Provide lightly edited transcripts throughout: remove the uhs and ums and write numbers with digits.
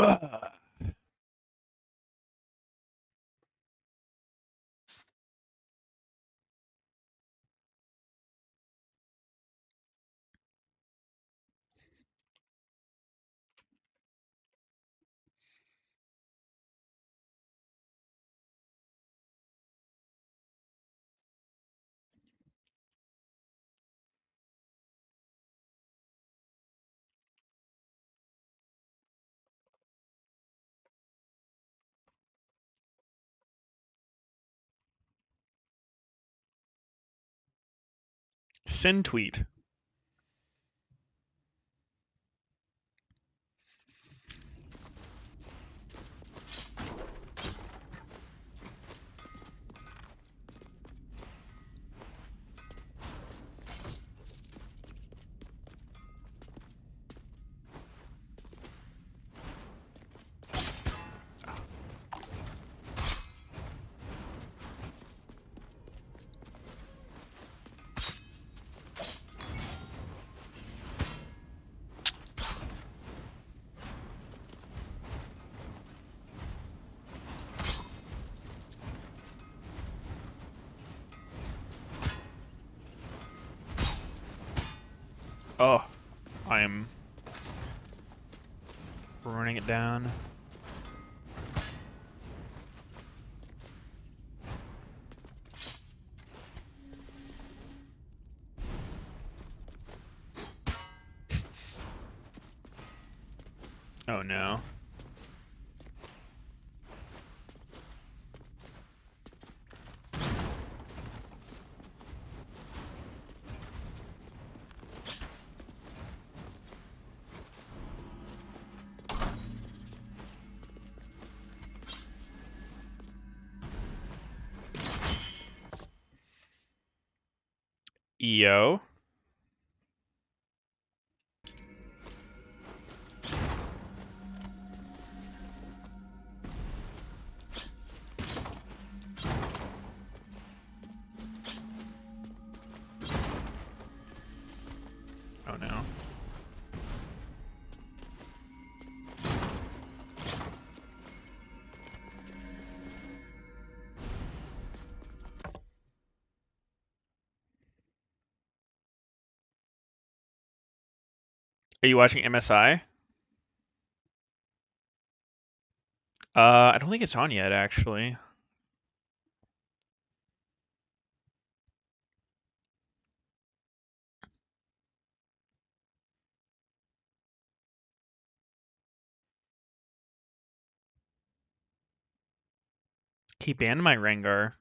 Ugh. Send tweet. Oh, I am running it down. Oh no. EO. Oh no. Are you watching MSI? I don't think it's on yet, actually. He banned my Rengar.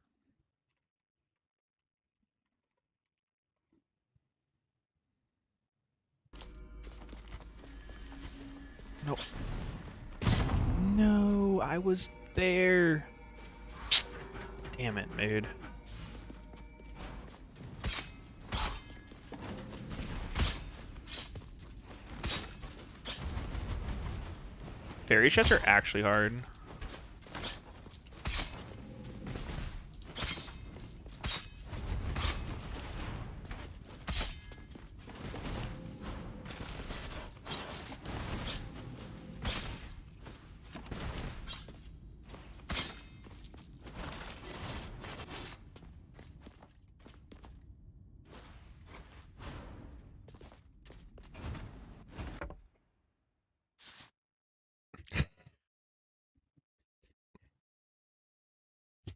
Nope. No, I was there. Damn it, mood. Fairy shots are actually hard.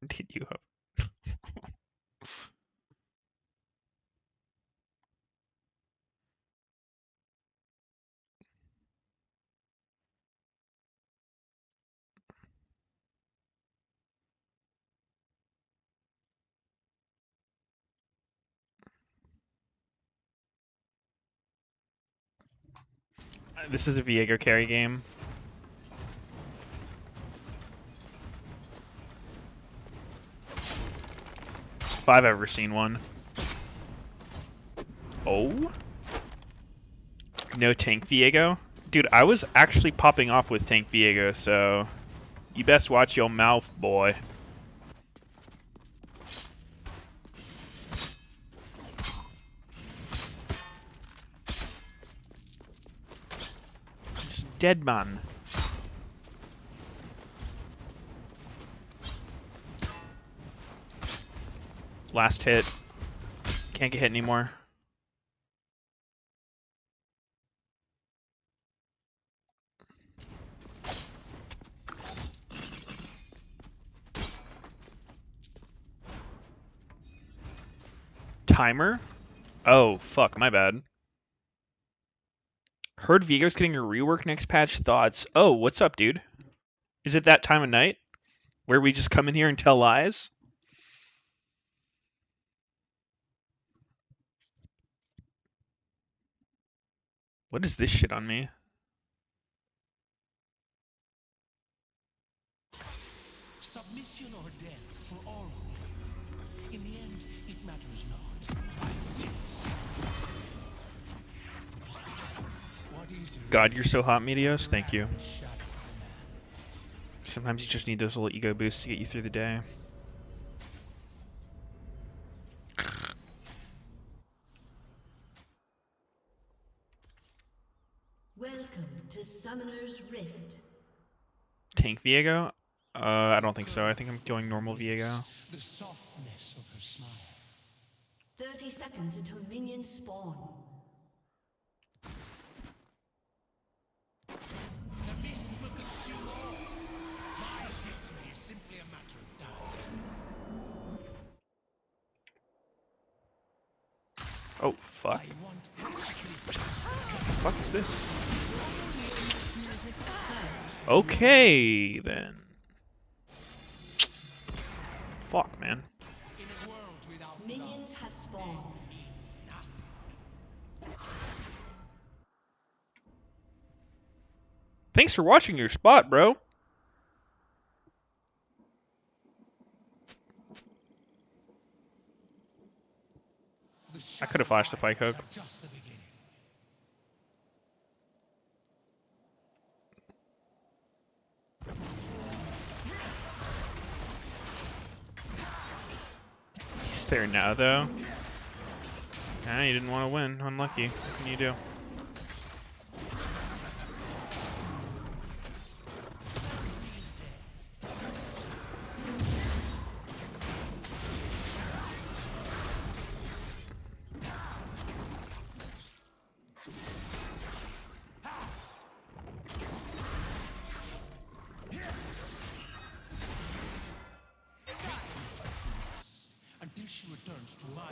Did you have? This is a Viego carry game. If I've ever seen one. Oh? No tank Viego? Dude, I was actually popping off with tank Viego, so you best watch your mouth, boy. Just dead man. Last hit. Can't get hit anymore. Timer? Oh, fuck, my bad. Heard Vigo's getting a rework next patch. Thoughts? Oh, what's up, dude? Is it that time of night where we just come in here and tell lies? What is this shit on me? Submission or death for all. In the end, it matters not. I will. What is God, you're so hot, Meteos. Thank you. Sometimes you just need those little ego boosts to get you through the day. Welcome to Summoner's Rift. Tank Viego? I don't think so. I think I'm going normal Viego. The softness of her smile. 30 seconds until minions spawn. The mist will consume all. My victory is simply a matter of time. Oh, fuck. I want What the fuck is this? Okay, then. Fuck, man. in a world without Minions have spawned. Thanks for watching your spot, bro. I could have flashed the Pike Hook. just the beginning. He's there now, though. Ah, you didn't want to win. Unlucky. What can you do? Until she returns to my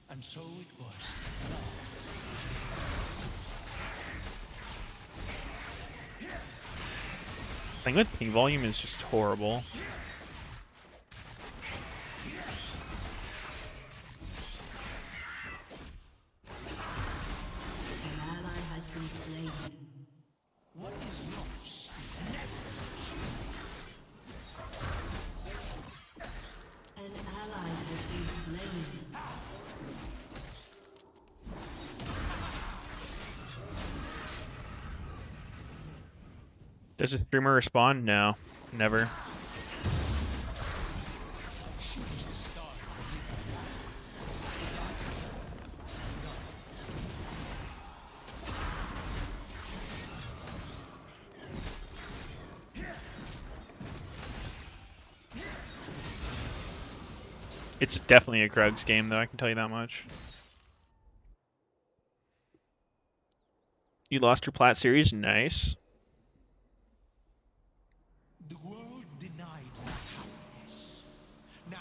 and so it was. Thing with ping volume is just horrible. An ally has been slain. What is lost is never. An ally has been slain. Does a streamer respond? No. Never. She was the star of It's definitely a Krugs game, though, I can tell you that much. You lost your Plat series? Nice. the world denied my happiness. Now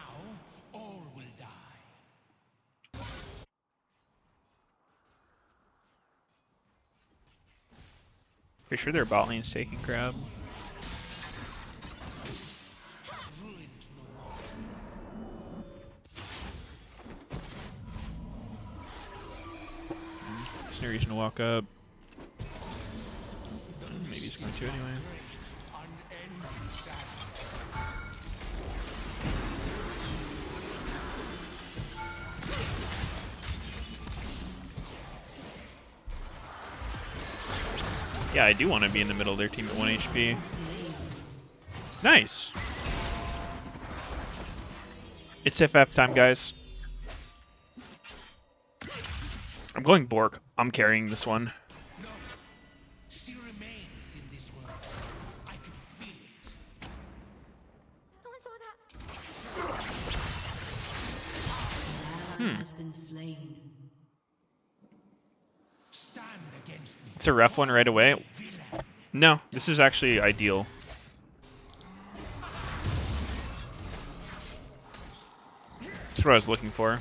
all will die. Pretty sure their bot lane's taking crab. Ruined no more. There's no reason to walk up. Maybe he's going to anyway. Unending sadness. Yeah, I do want to be in the middle of their team at 1 HP. Nice. It's FF time, guys. I'm going Bork. I'm carrying this one. No. She remains in this world. I can feel it. No one saw that. An ally has been slain. Stand against me. It's a rough one right away. Villain. No, this is actually ideal. That's what I was looking for.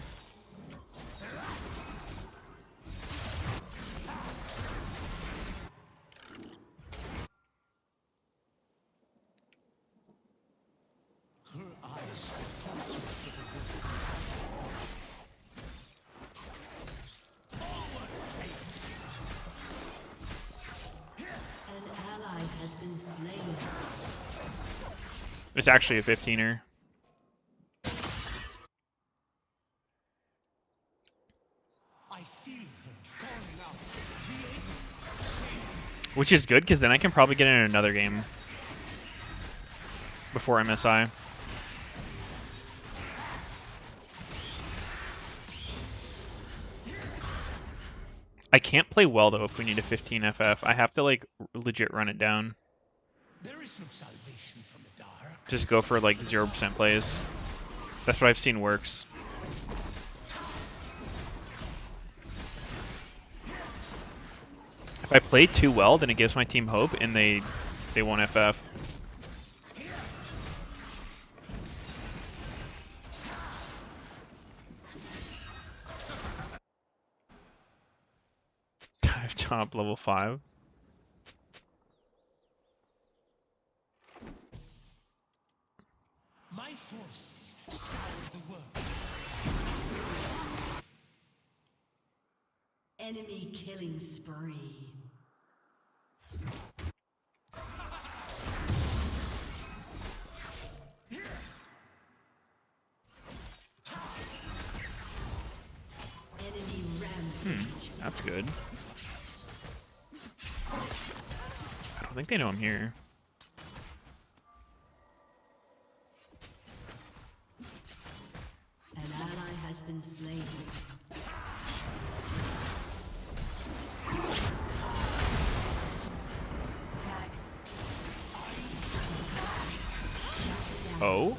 Her eyes. An ally has been slain. It's actually a 15er. I feel her calling out. Which is good, because then I can probably get in another game before MSI. I can't play well, though, if we need a 15 FF. I have to, like, legit run it down. There is no salvation from the dark. Just go for, like, 0% plays. That's what I've seen works. If I play too well, then it gives my team hope, and they won't FF. Dive top level 5. My forces scour the world. Enemy killing spree. Enemy rampage. That's good. I don't think they know I'm here. An ally has been slain. Tag. Oh?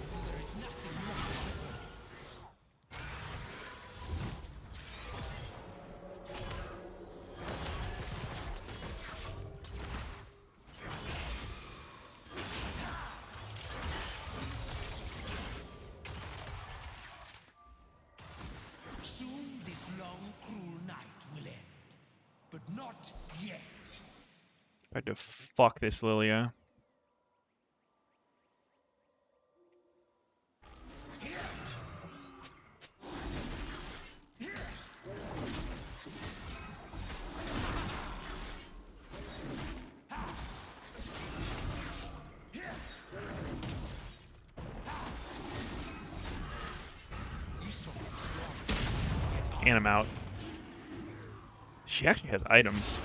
Soon this long, cruel night will end. But not yet. I had to fuck this Lilia. And I'm out. She actually has items.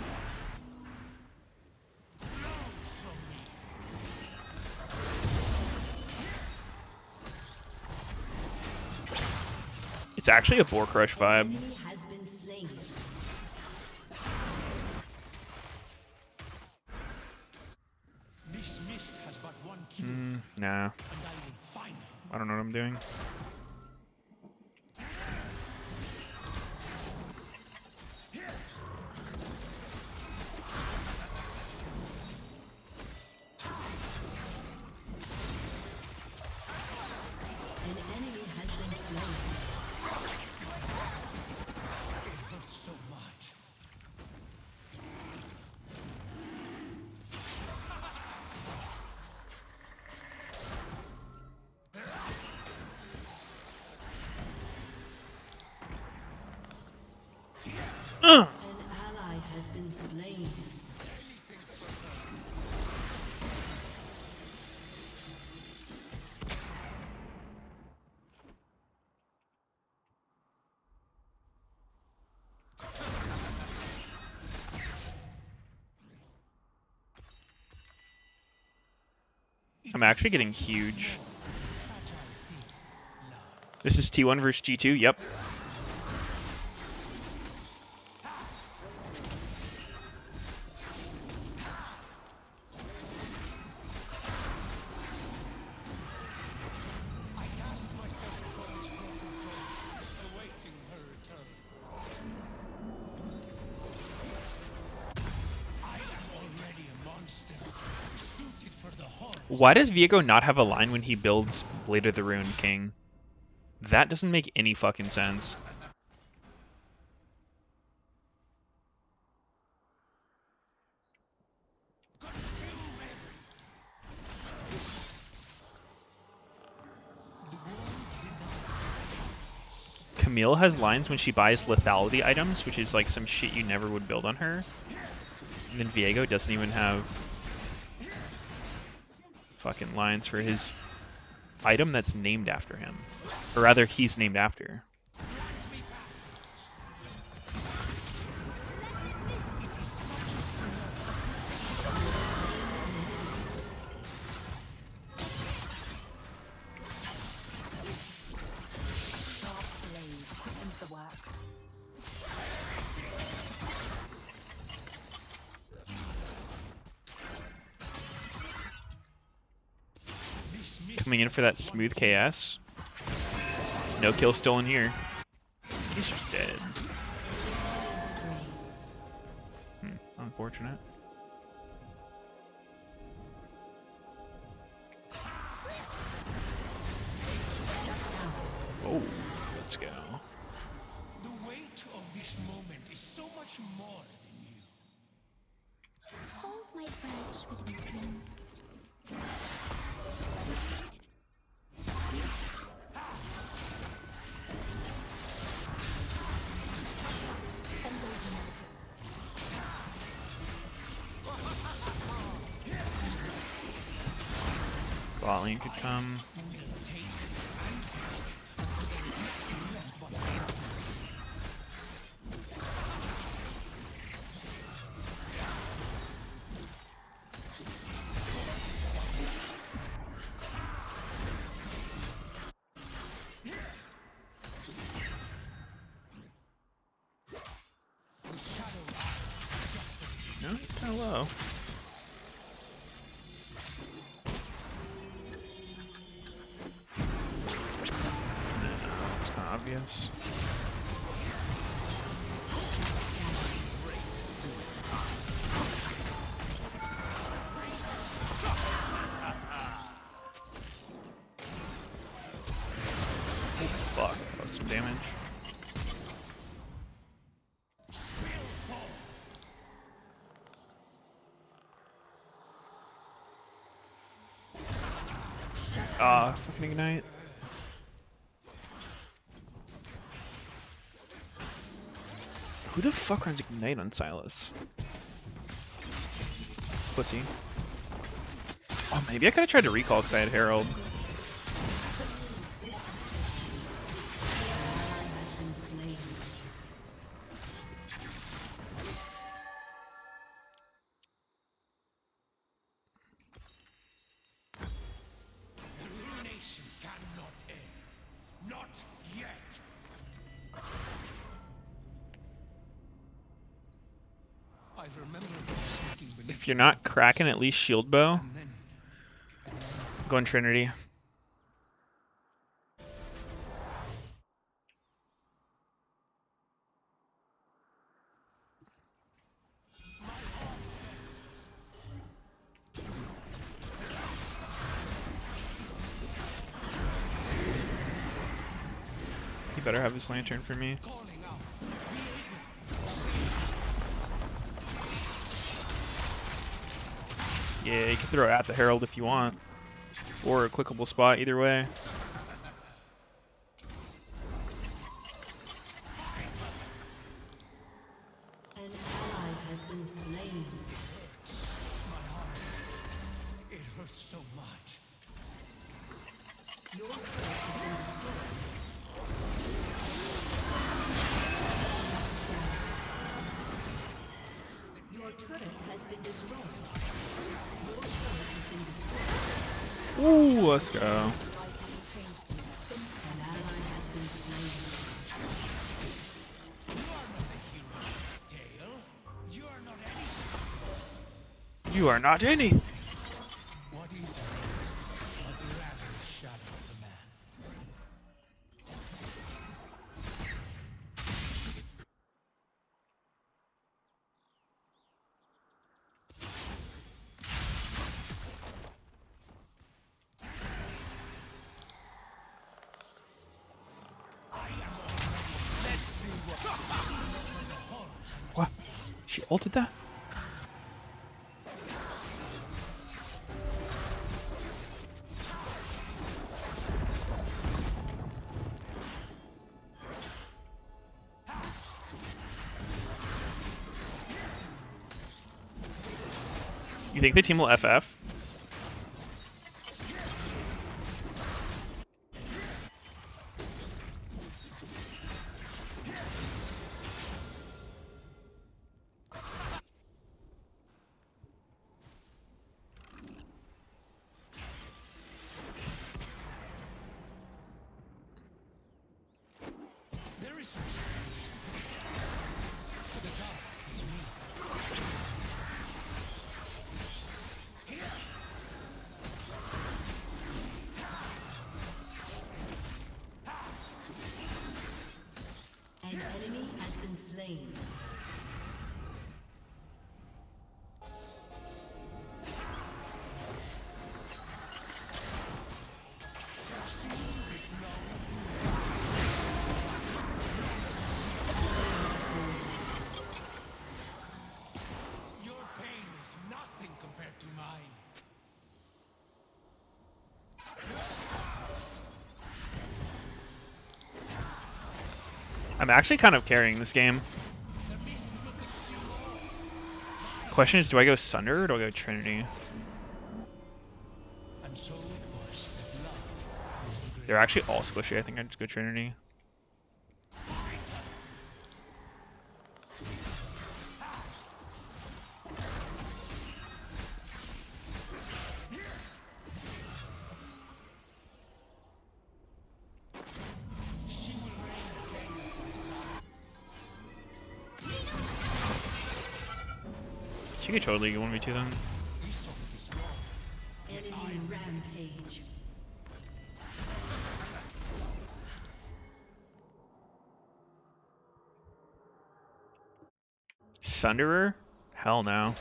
It's actually a Boar Crush vibe. Enemy has been slain. This mist has but one cue, Nah, and I will find her. I don't know what I'm doing. An enemy has been slain. It hurts so much. I'm actually getting huge. This is T1 versus G2. Yep. Why does Viego not have a line when he builds Blade of the Ruined King? That doesn't make any fucking sense. Camille has lines when she buys lethality items, which is like some shit you never would build on her. And then Viego doesn't even have fucking lines for his item that's named after him. Or rather, he's named after. Coming in for that smooth KS. No kill stolen here. He's just dead. Unfortunate. Oh, let's go. The weight of this moment is so much more than you. Hold my branch with my king. Bot lane could come. No, he's kind of low. It's kind of obvious. Oh, fuck, that was some damage. Fucking ignite. Who the fuck runs ignite on Silas? Pussy. Oh, maybe I could have tried to recall because I had Herald. If you're not cracking at least shield bow, go on Trinity. He better have his lantern for me. Yeah, you can throw it at the Herald if you want. Or a clickable spot, either way. An ally has been slain. My heart, it hurts so much. Your turret has been destroyed. Your turret has been destroyed. Your turret has been destroyed. Ooh, let's go. An ally has been slain. You are not the hero of this tale. You are not any. You are not any. What is it? But the ravenous shadow of the man. Let's see what What? She ulted that? You think the team will FF? there is some space. To the dark is me. An enemy has been slain. Your pain is nothing compared to mine. I'm actually kind of carrying this game. The mist will consume all. Question is, do I go Sunder or do I go Trinity? And so it was that love was the great. They're actually all squishy. I think I just go Trinity. She will reign again at my side. She could totally go 1v2 then. We saw this wrong. Enemy rampage. Sunderer? Hell no.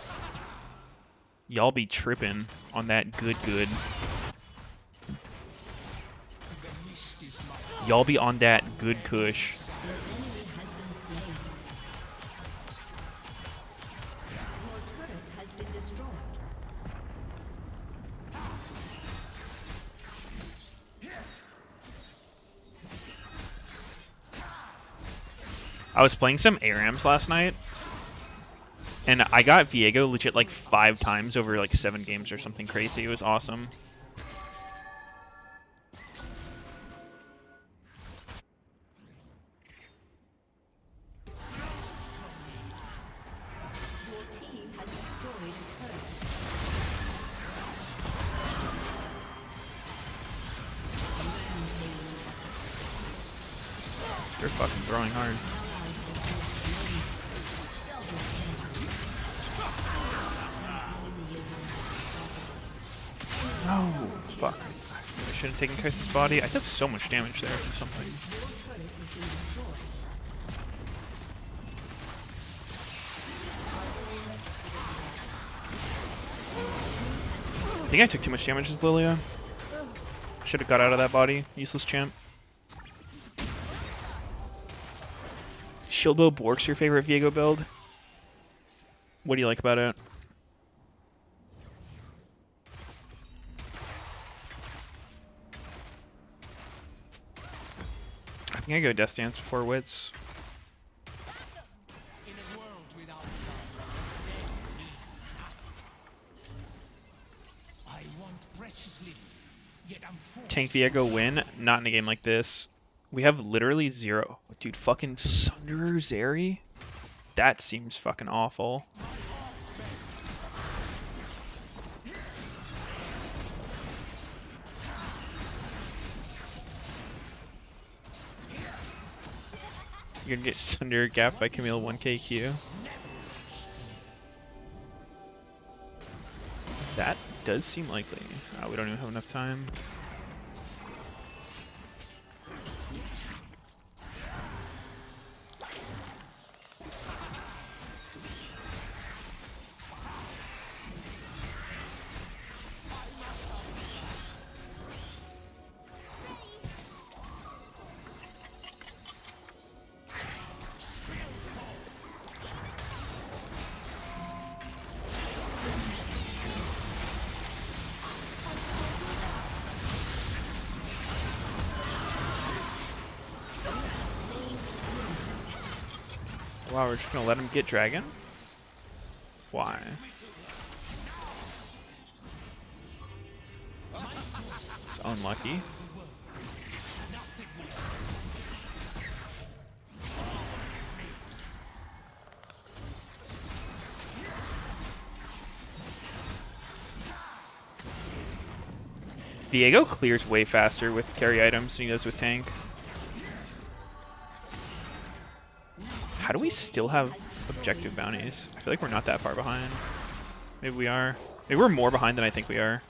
Y'all be tripping on that good. The mist is my Y'all be on that good kush. Your enemy has been slain. Your turret has been destroyed. I was playing some ARAMs last night, and I got Viego legit like 5 times over like 7 games or something crazy. It was awesome. Your team has destroyed a turret. They're fucking throwing hard. No, fuck. I should have taken Kai's body. I took so much damage there from something. Your turret has been destroyed. I think I took too much damage with Lilia. Should have got out of that body. Useless champ. Shieldbow Bork's your favorite Viego build? What do you like about it? I think I go Death Dance before Wits. in a world without love. There is nothing. I want precious living, yet I'm forced. Tank Viego win? Not in a game like this. We have literally 0. Dude, fucking Sunderer Zeri? That seems fucking awful. You're gonna get Sunder gapped by Camille 1k Q. That does seem likely. We don't even have enough time. Wow, we're just gonna let him get dragon? Why? It's unlucky. Viego clears way faster with carry items than he does with tank. How do we still have objective bounties? I feel like we're not that far behind. Maybe we are. Maybe we're more behind than I think we are.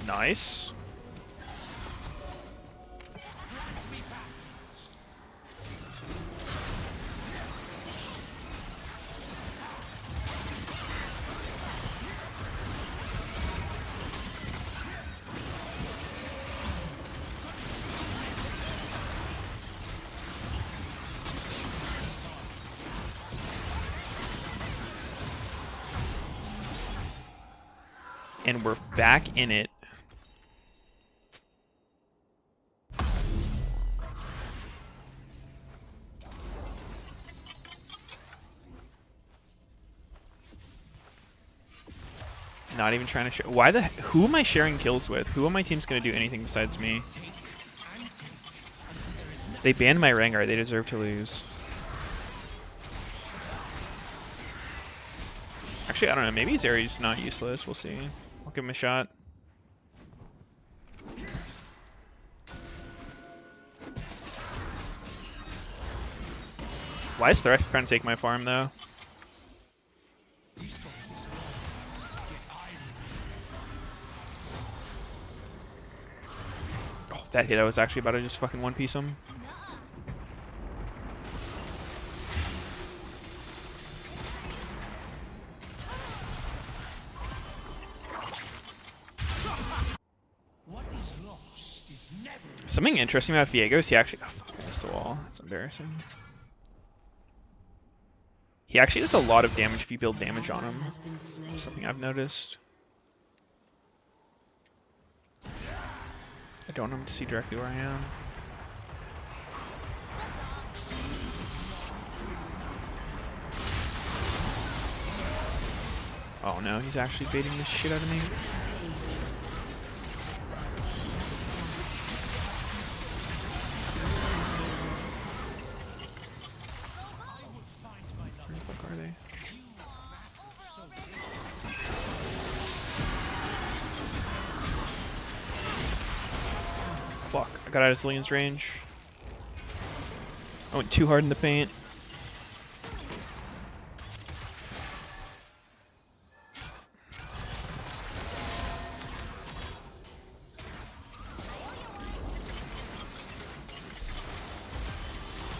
Nice. And we're back in it. Not even trying to share. Why the? Who am I sharing kills with? Who on my team's gonna do anything besides me? They banned my Rengar. They deserve to lose. Actually, I don't know. Maybe Zeri's not useless. We'll see. I'll give him a shot. Why is Thresh trying to take my farm though? Oh, that hit! I was actually about to just fucking one-piece him. Something interesting about Viego is he actually... Oh, fuck, I missed the wall. That's embarrassing. He actually does a lot of damage if you build damage on him. Something I've noticed. I don't want him to see directly where I am. Oh no, he's actually baiting the shit out of me. Where the fuck are they? Fuck, I got out of Zillion's range. I went too hard in the paint.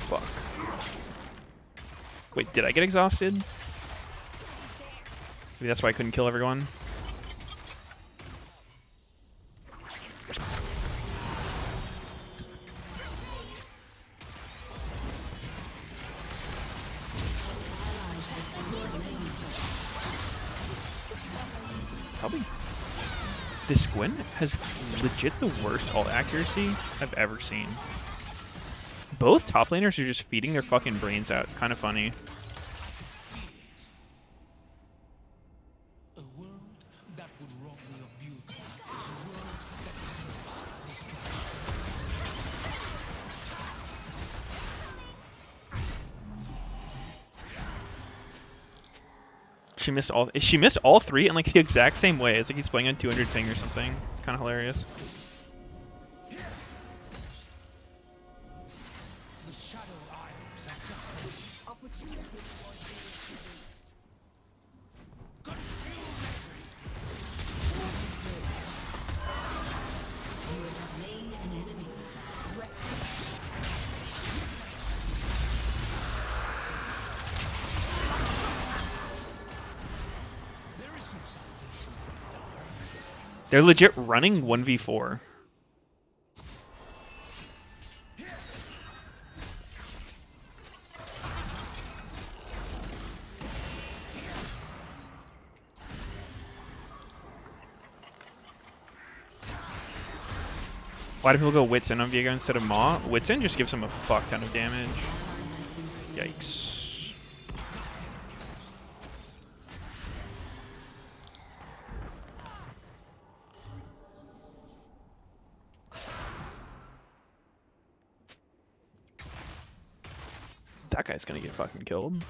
Fuck. Wait, did I get exhausted? Maybe that's why I couldn't kill everyone. Probably This Gwen has legit the worst ult accuracy I've ever seen. Both top laners are just feeding their fucking brains out. Kind of funny. A world that would rob me of beauty is a world that deserves destruction. She missed all three in like the exact same way. It's like he's playing on 200 ping or something. It's kind of hilarious. The shadow irons are just opportunity consume You have slain an enemy. There is no salvation from the dark. They're legit running 1v4. Why do people go Witsin on Viego instead of Maw? Witsin just gives him a fuck ton of damage. Yikes. That guy's gonna get fucking killed. No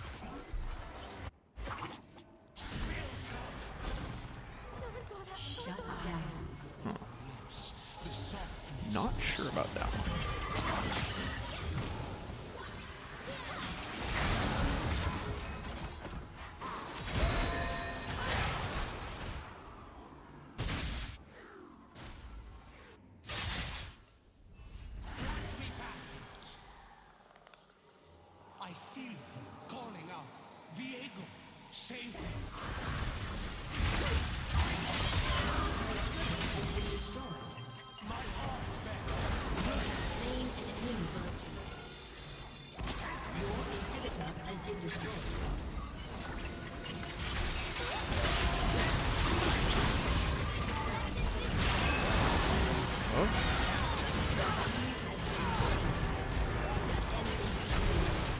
one saw that. Shut down. Not sure about that one. I feel him calling out, Viego, save me. My heart Slain an enemy. Your inhibitor has been destroyed.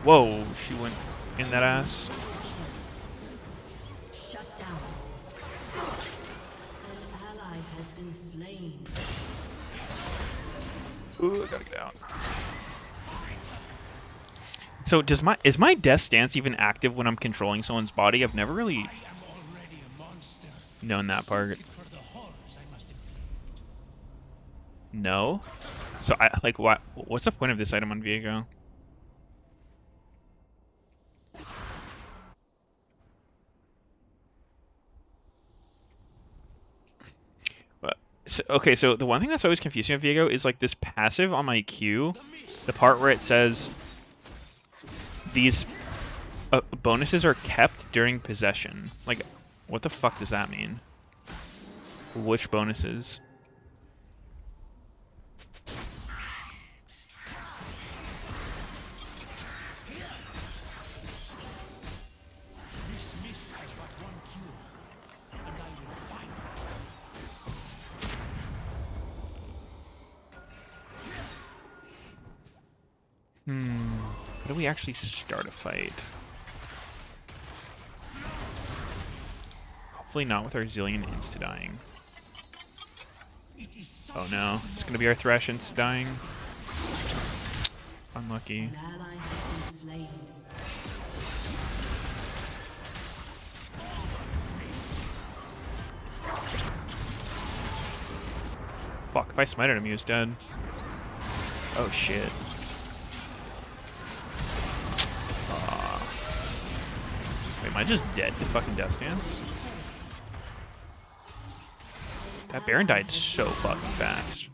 Whoa, she went in that ass. Shut down. An ally has been slain. Ooh, I gotta get out. So is my death stance even active when I'm controlling someone's body? I've never really am already a monster. known that part. For the horrors I must inflict. No. So what's the point of this item on Viego? So the one thing that's always confusing with Viego is like this passive on my Q, the part where it says these bonuses are kept during possession. Like, what the fuck does that mean? Which bonuses? This mist has but one cure, and I will find How do we actually start a fight? Hopefully not with our zillion insta-dying. it. It is such Oh no, it's gonna be our Thresh insta-dying. Unlucky. An ally has been slain. Fuck, if I smited him, he was dead. Oh shit. Wait, am I just dead to fucking Death Stance? That Baron died so fucking fast.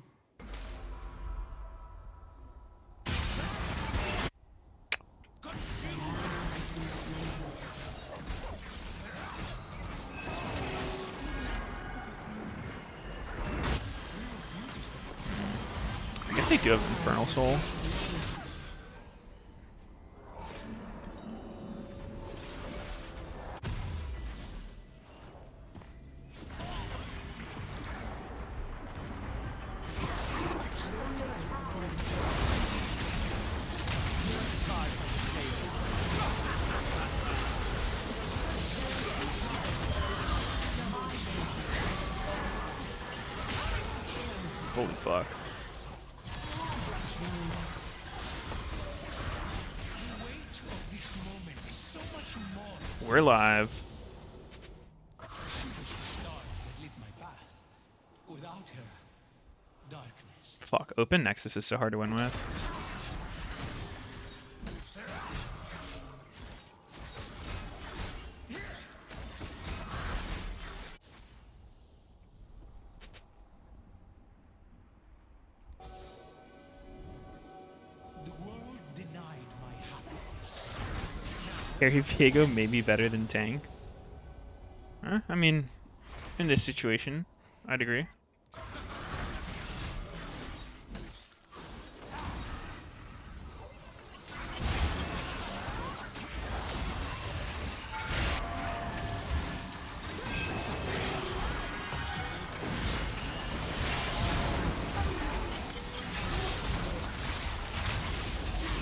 I guess they do have Infernal Soul. Fuck. The weight of this moment is so much more. We're live. She was the star that lit my path. Without her, darkness. Fuck. Open Nexus is so hard to win with. The world denied my happiness. Harry Viego may be better than Tank. I mean, in this situation, I'd agree.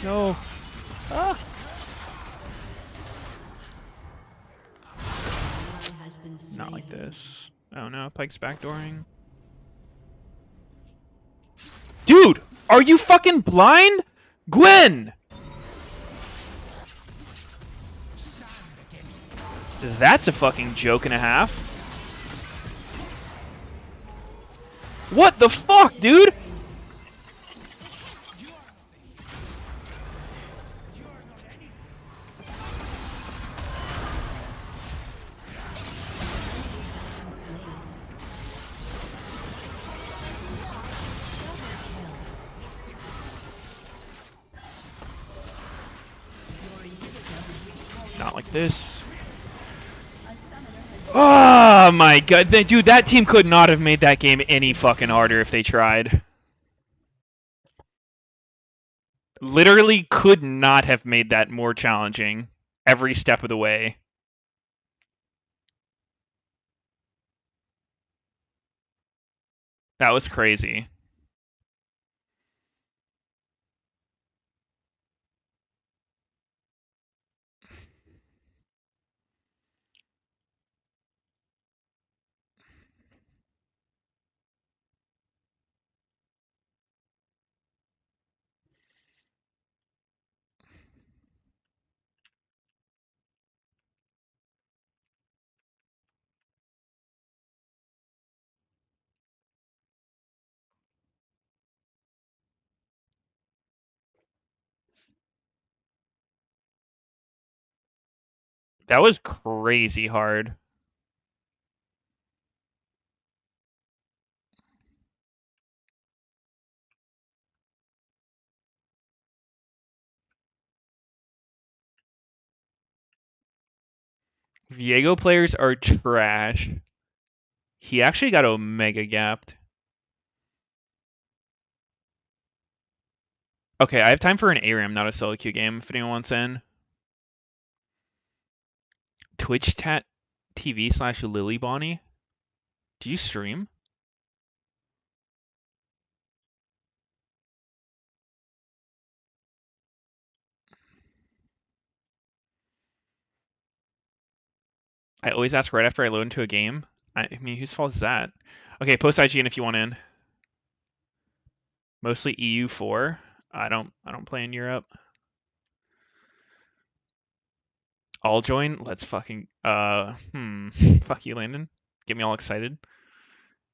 No. Ah. Has been slain. Not like this. Oh no, Pike's backdooring. Dude! Are you fucking blind? Gwen! That's a fucking joke and a half. What the fuck, dude? Not like this. Oh my god, dude, that team could not have made that game any fucking harder if they tried. Literally could not have made that more challenging every step of the way. That was crazy. That was crazy hard. Viego players are trash. He actually got Omega gapped. Okay, I have time for an ARAM, not a solo queue game, if anyone wants in. Twitch TV/Lily Bonnie. Do you stream? I always ask right after I load into a game. I mean, whose fault is that? Okay, post IGN if you want in. Mostly EU4. I don't play in Europe. I'll join. Let's fucking fuck you, Landon. Get me all excited.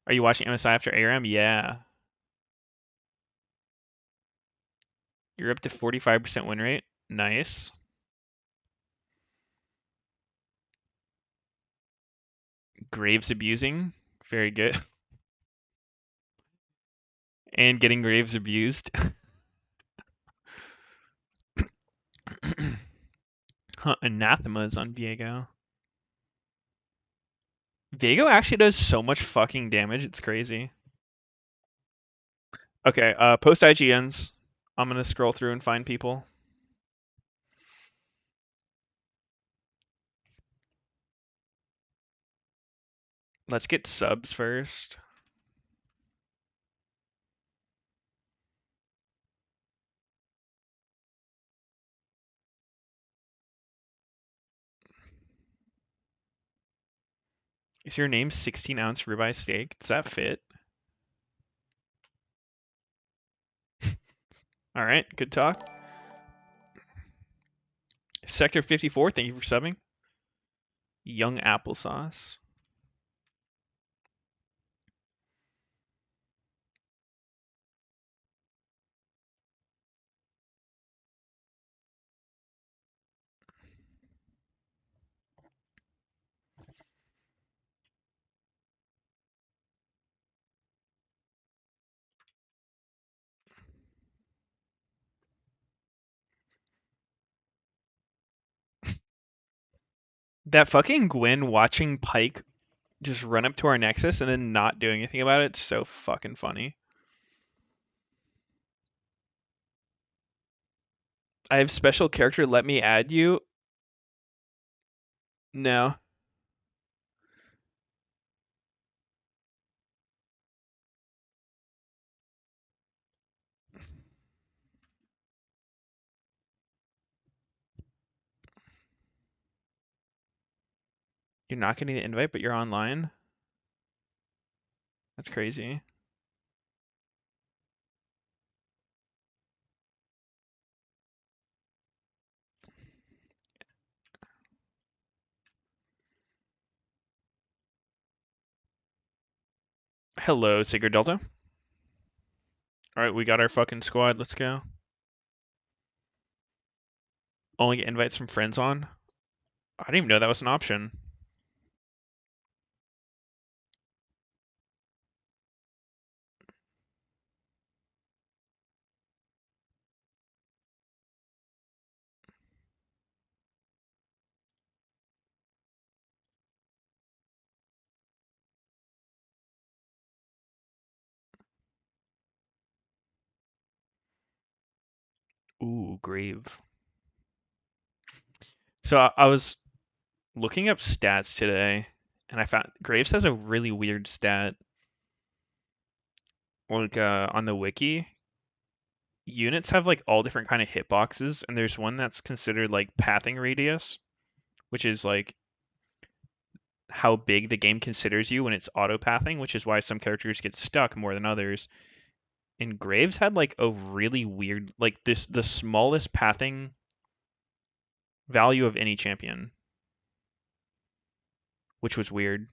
Are you watching MSI after ARAM? Yeah. You're up to 45% win rate. Nice. Graves abusing. Very good. And getting Graves abused. Huh, Anathema is on Viego. Viego actually does so much fucking damage, it's crazy. Okay, post IGNs. I'm gonna scroll through and find people. Let's get subs first. Is your name 16-ounce ribeye steak? Does that fit? All right, good talk. Sector 54, thank you for subbing. Young applesauce. That fucking Gwen watching Pike just run up to our Nexus and then not doing anything about it, it's so fucking funny. I have special character, let me add you. No. You're not getting the invite, but you're online? That's crazy. Hello, Sigurd Delta. Alright, we got our fucking squad. Let's go. Only get invites from friends on? I didn't even know that was an option. Ooh, Grave. So I was looking up stats today, and I found Graves has a really weird stat. Like on the wiki, units have like all different kind of hitboxes, and there's one that's considered like pathing radius, which is like how big the game considers you when it's auto pathing, which is why some characters get stuck more than others. And Graves had like a really weird, like the smallest pathing value of any champion, which was weird.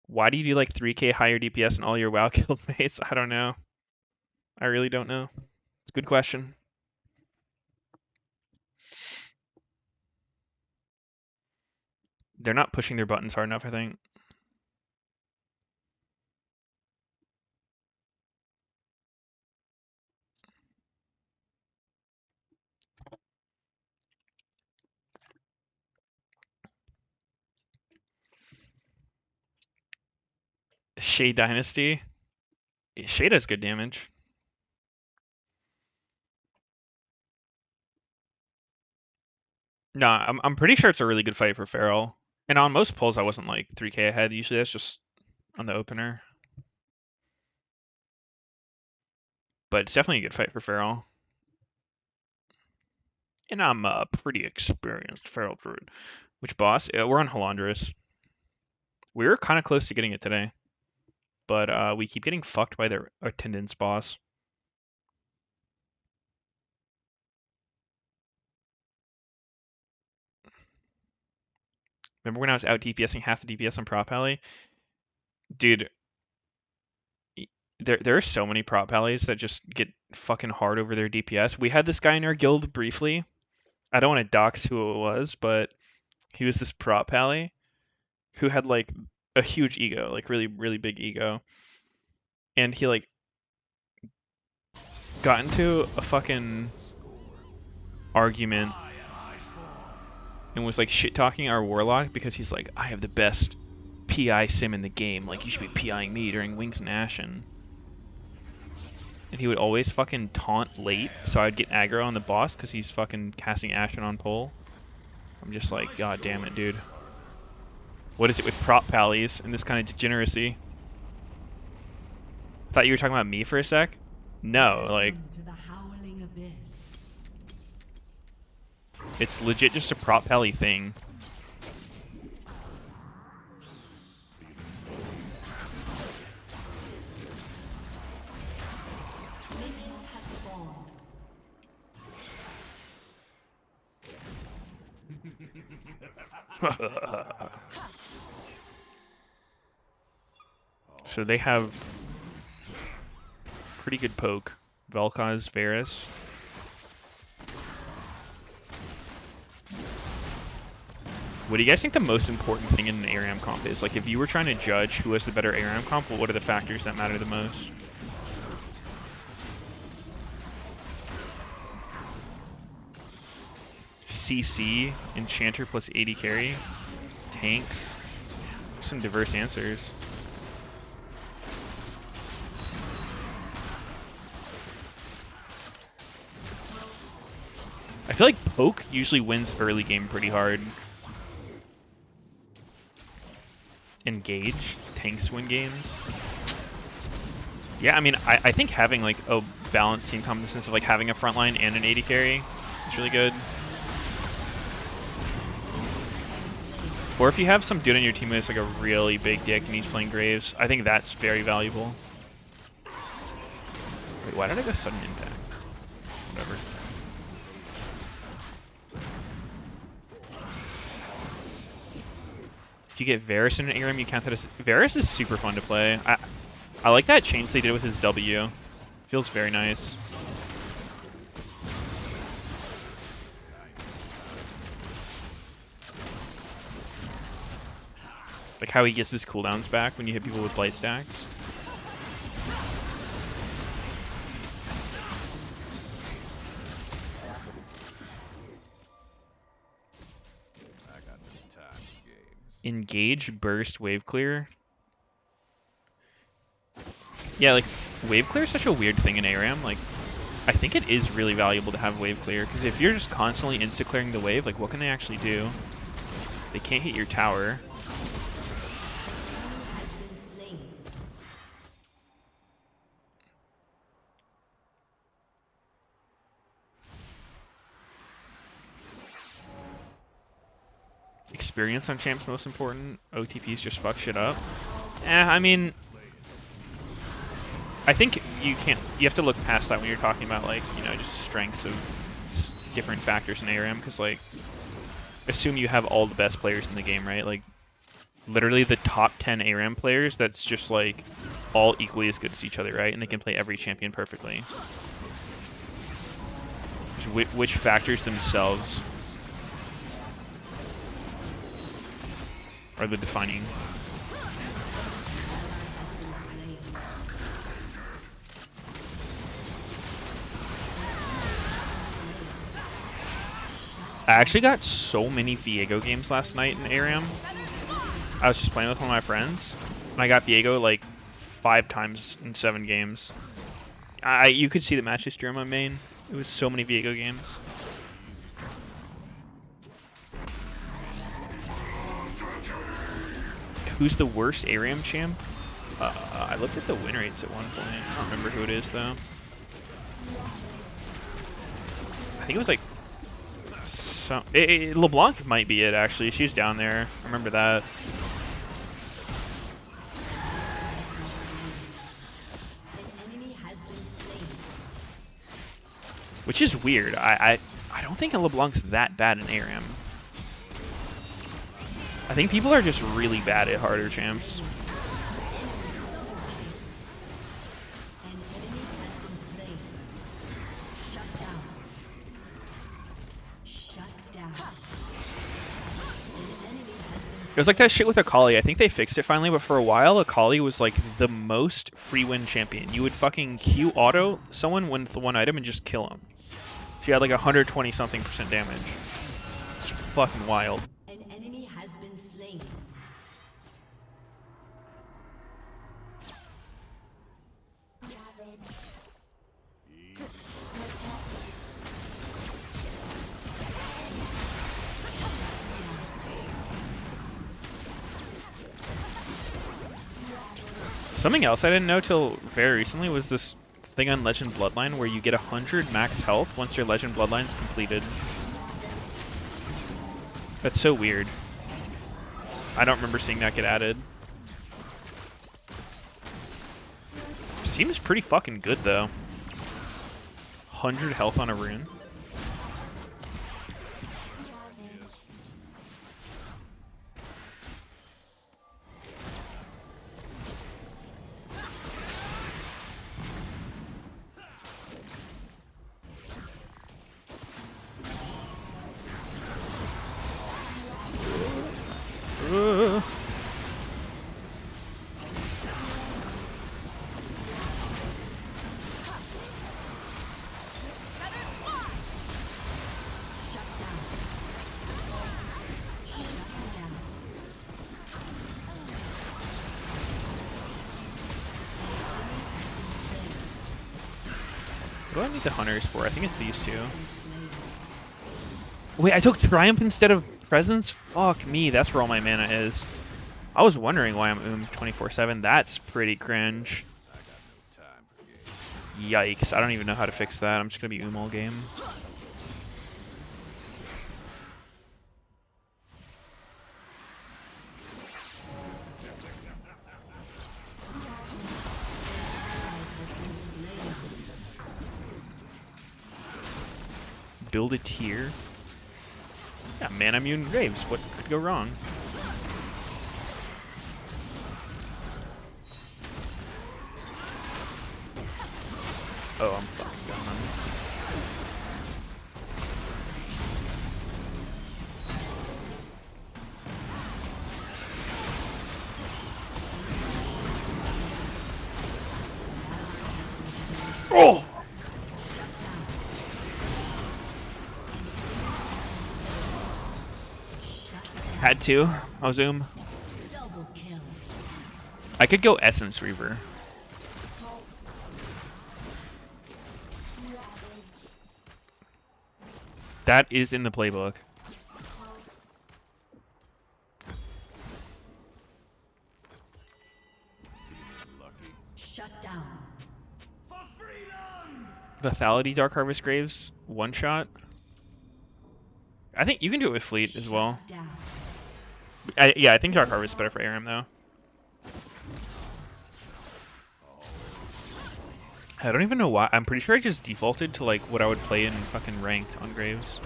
Why do you do like 3k higher DPS in all your WoW guildmates? I don't know. I really don't know. It's a good question. They're not pushing their buttons hard enough, I think. Shay Dynasty. Shay does good damage. No, I'm pretty sure it's a really good fight for Feral. And on most polls, I wasn't like 3k ahead. Usually that's just on the opener. But it's definitely a good fight for Feral. And I'm a pretty experienced Feral Druid. Which boss? We're on Halandris. We were kind of close to getting it today. But we keep getting fucked by their attendance boss. Remember when I was out DPSing half the DPS on Prop Alley? Dude, there are so many Prop Alleys that just get fucking hard over their DPS. We had this guy in our guild briefly. I don't want to dox who it was, but he was this Prop Alley who had like a huge ego, like really, really big ego. And he like got into a fucking argument and was like shit talking our Warlock because he's like, I have the best PI sim in the game. Like, you should be PIing me during Wings and Ashen. And he would always fucking taunt late, so I'd get aggro on the boss because he's fucking casting Ashen on pole. I'm just like, god damn it, dude. What is it with prop pallies and this kind of degeneracy? Thought you were talking about me for a sec? No, like... It's legit just a prop pally thing. So they have pretty good poke. Vel'Koz, Varus. What do you guys think the most important thing in an ARAM comp is? Like, if you were trying to judge who has the better ARAM comp, what are the factors that matter the most? CC, Enchanter plus 80 carry, tanks. Some diverse answers. I feel like poke usually wins early game pretty hard. Engage, tanks win games. Yeah, I mean, I think having like a balanced team comp in the sense of like having a front line and an 80 carry is really good. Or if you have some dude on your team who's like a really big dick and he's playing Graves, I think that's very valuable. Wait, why did I go sudden impact? Whatever. If you get Varus in an ARAM, you count that as... Varus is super fun to play. I like that change they did with his W. Feels very nice. Like how he gets his cooldowns back when you hit people with blight stacks. Engage, burst, wave clear. Yeah, like wave clear is such a weird thing in ARAM. Like, I think it is really valuable to have wave clear because if you're just constantly insta clearing the wave, like what can they actually do? They can't hit your tower. Experience on champ's most important. OTPs just fuck shit up. I mean, I think you have to look past that when you're talking about like, you know, just strengths of different factors in ARAM because like, assume you have all the best players in the game, right? Like, literally the top 10 ARAM players that's just like all equally as good as each other, right? And they can play every champion perfectly. Which factors themselves are the defining. I actually got so many Viego games last night in ARAM. I was just playing with one of my friends, and I got Viego like 5 times in 7 games. You could see the match history on my main. It was so many Viego games. Who's the worst ARAM champ? I looked at the win rates at one point. I don't remember who it is, though. I think it was like... LeBlanc might be it, actually. She's down there. I remember that. Which is weird. I don't think LeBlanc's that bad in ARAM. I think people are just really bad at harder champs. It was like that shit with Akali. I think they fixed it finally, but for a while, Akali was like the most free win champion. You would fucking Q auto someone with one item and just kill him. She had like 120-something% damage. It's fucking wild. An enemy has been slain. Something else I didn't know till very recently was this thing on Legend Bloodline where you get 100 max health once your Legend Bloodline's completed. That's so weird. I don't remember seeing that get added. Seems pretty fucking good though. 100 health on a rune. I need the hunters for? I think it's these two. Wait, I took Triumph instead of Presence? Fuck me, that's where all my mana is. I was wondering why I'm 24/7. That's pretty cringe. Yikes, I don't even know how to fix that. I'm just gonna be all game. Build a tier. Yeah, mana immune Graves. What could go wrong? Oh, I'm fucking gone. Oh! Had to. I'll zoom. Double kill. I could go Essence Reaver. That is in the playbook. Shut down. Lethality Dark Harvest Graves, one shot. I think you can do it with Fleet as well. Down. Yeah, I think Dark Harvest is better for ARAM though. I don't even know why. I'm pretty sure I just defaulted to like what I would play in fucking ranked on Graves.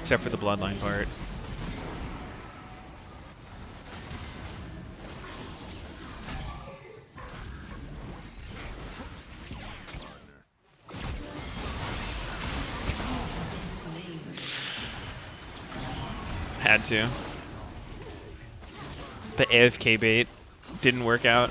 Except for the Bloodline part. Had to. The AFK bait didn't work out.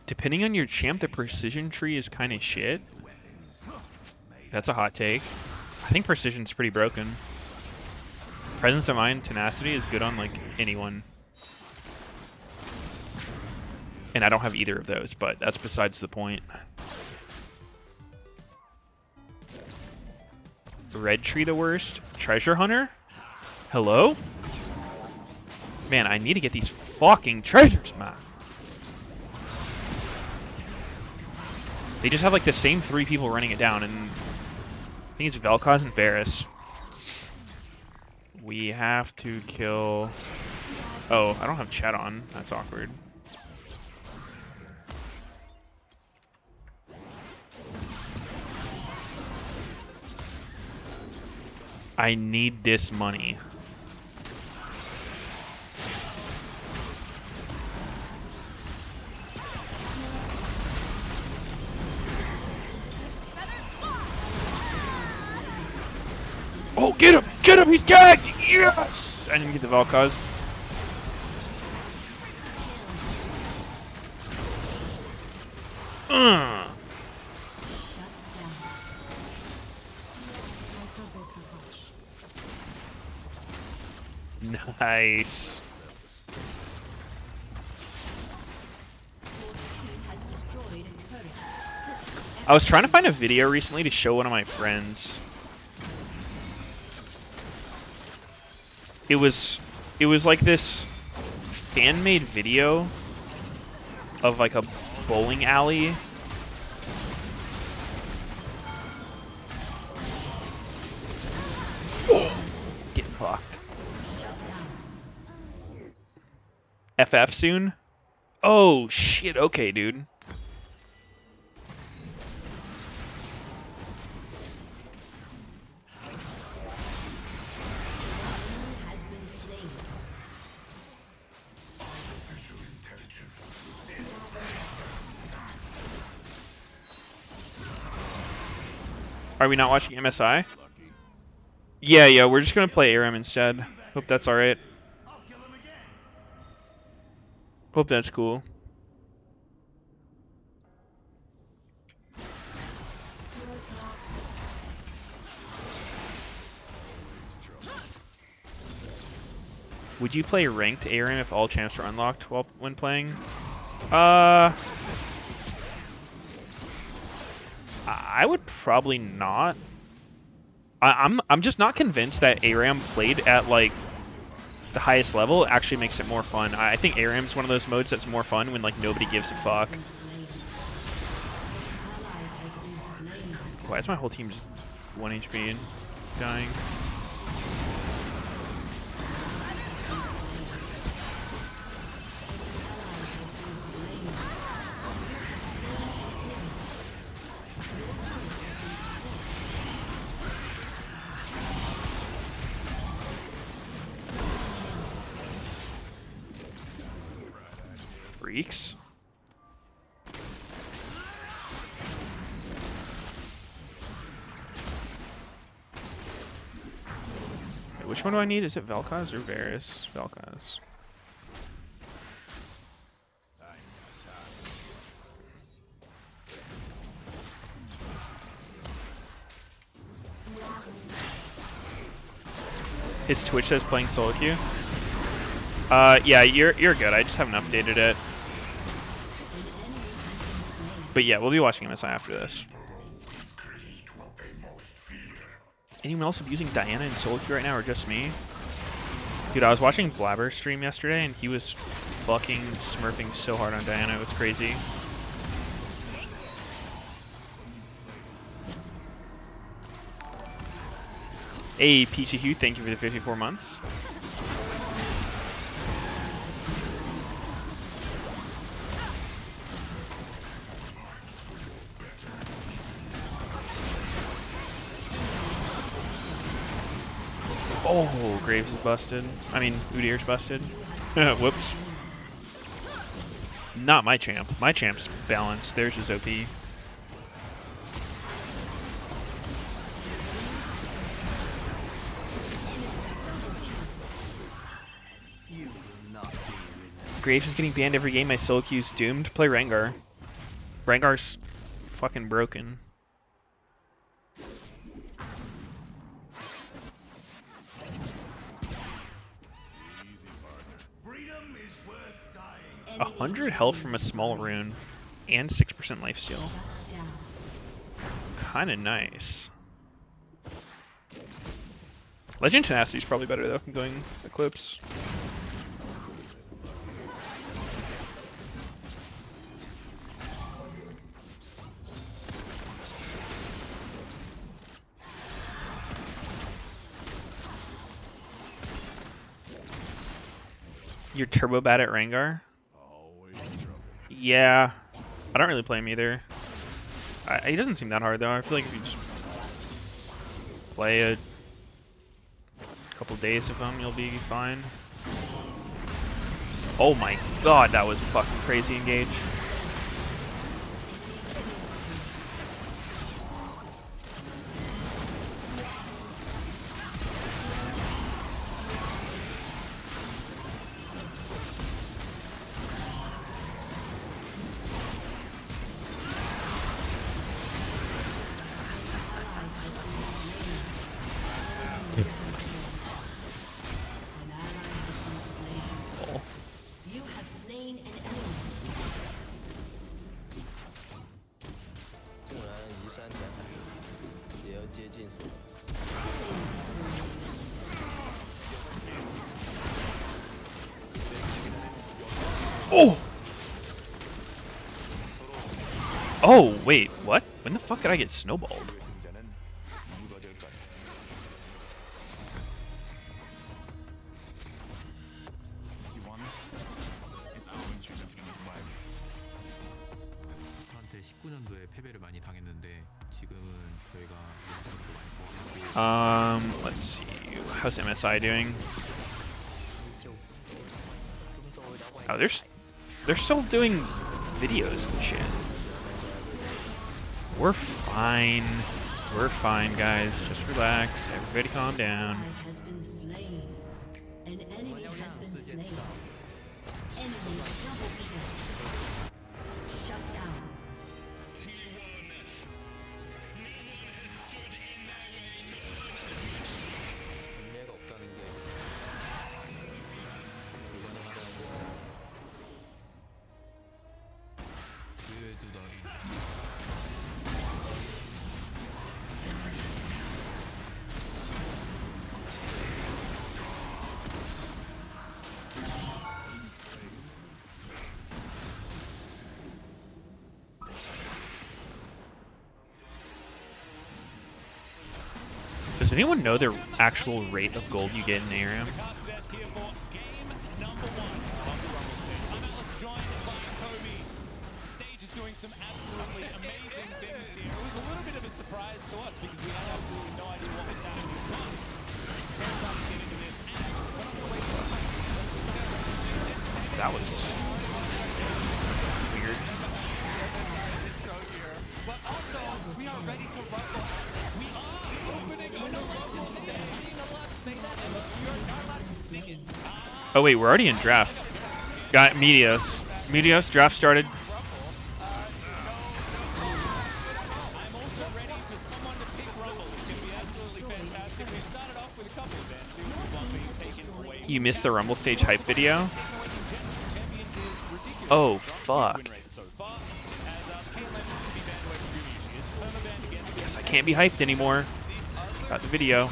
Depending on your champ, the precision tree is kind of shit. That's a hot take. I think precision's pretty broken. Presence of Mind, Tenacity is good on like anyone. And I don't have either of those, but that's besides the point. Red tree the worst. Treasure Hunter? Hello? Man, I need to get these fucking treasures, man. They just have like the same three people running it down, and I think it's Vel'Koz and Varus. We have to kill... Oh, I don't have chat on. That's awkward. I need this money. Oh, get him! Get him! He's gagged! Yes! I didn't get the Vel'Koz. Nice. Has destroyed a turret. I was trying to find a video recently to show one of my friends. It was like this fan-made video of like a bowling alley. Oh, get fucked. FF soon? Oh shit, okay, dude. Are we not watching MSI? Yeah, we're just gonna play ARAM instead. Hope that's alright. Hope that's cool. Would you play ranked aram if all champs were unlocked when playing? I would probably not. I'm just not convinced that aram played at like the highest level actually makes it more fun. I think aram's one of those modes that's more fun when like nobody gives a fuck. Why is my whole team just 1 HP and dying? Freaks. Wait, which one do I need? Is it Vel'Koz or Varus? Vel'Koz. His Twitch says playing Soloq. Yeah, you're good. I just haven't updated it. But yeah, we'll be watching MSI after this. Anyone else abusing Diana and Soloq right now, or just me? Dude, I was watching Blabber stream yesterday, and he was fucking smurfing so hard on Diana. It was crazy. Hey, Peachy Hugh, thank you for the 54 months. Oh, Graves is busted. I mean, Udyr's busted. Whoops. Not my champ. My champ's balanced. Theirs is OP. Graves is getting banned every game. My Soloq's doomed. Play Rengar. Rengar's fucking broken. Freedom is worth dying. 100 health from a small rune and 6% lifesteal. Kinda nice. Legend Tenacity is probably better though than going Eclipse. You're turbo bad at Rengar? Yeah. I don't really play him either. He doesn't seem that hard though. I feel like if you just play a couple days of him, you'll be fine. Oh my god, that was fucking crazy engage. You have slain an enemy. Oh! Oh, wait, what? When the fuck did I get snowballed? Let's see. How's MSI doing? Oh, they're still doing videos and shit. We're fine. We're fine, guys. Just relax. Everybody calm down. Has been slain. An enemy has been slain. Enemy double kill. Shut down. Does anyone know the actual rate of gold you get in ARAM? Some absolutely amazing things here. It was a little bit of a surprise to us because we had absolutely no idea what was happening. But sometimes we get into this That was weird. but also we are ready to rumble. We are opening up. No, let's just say that. We're not allowed to say that, and we are not allowed to sing it. Oh wait, we're already in draft. Got Meteos. Meteos, draft started. You missed the Rumble stage hype video? Oh, fuck. Guess I can't be hyped anymore. Got the video.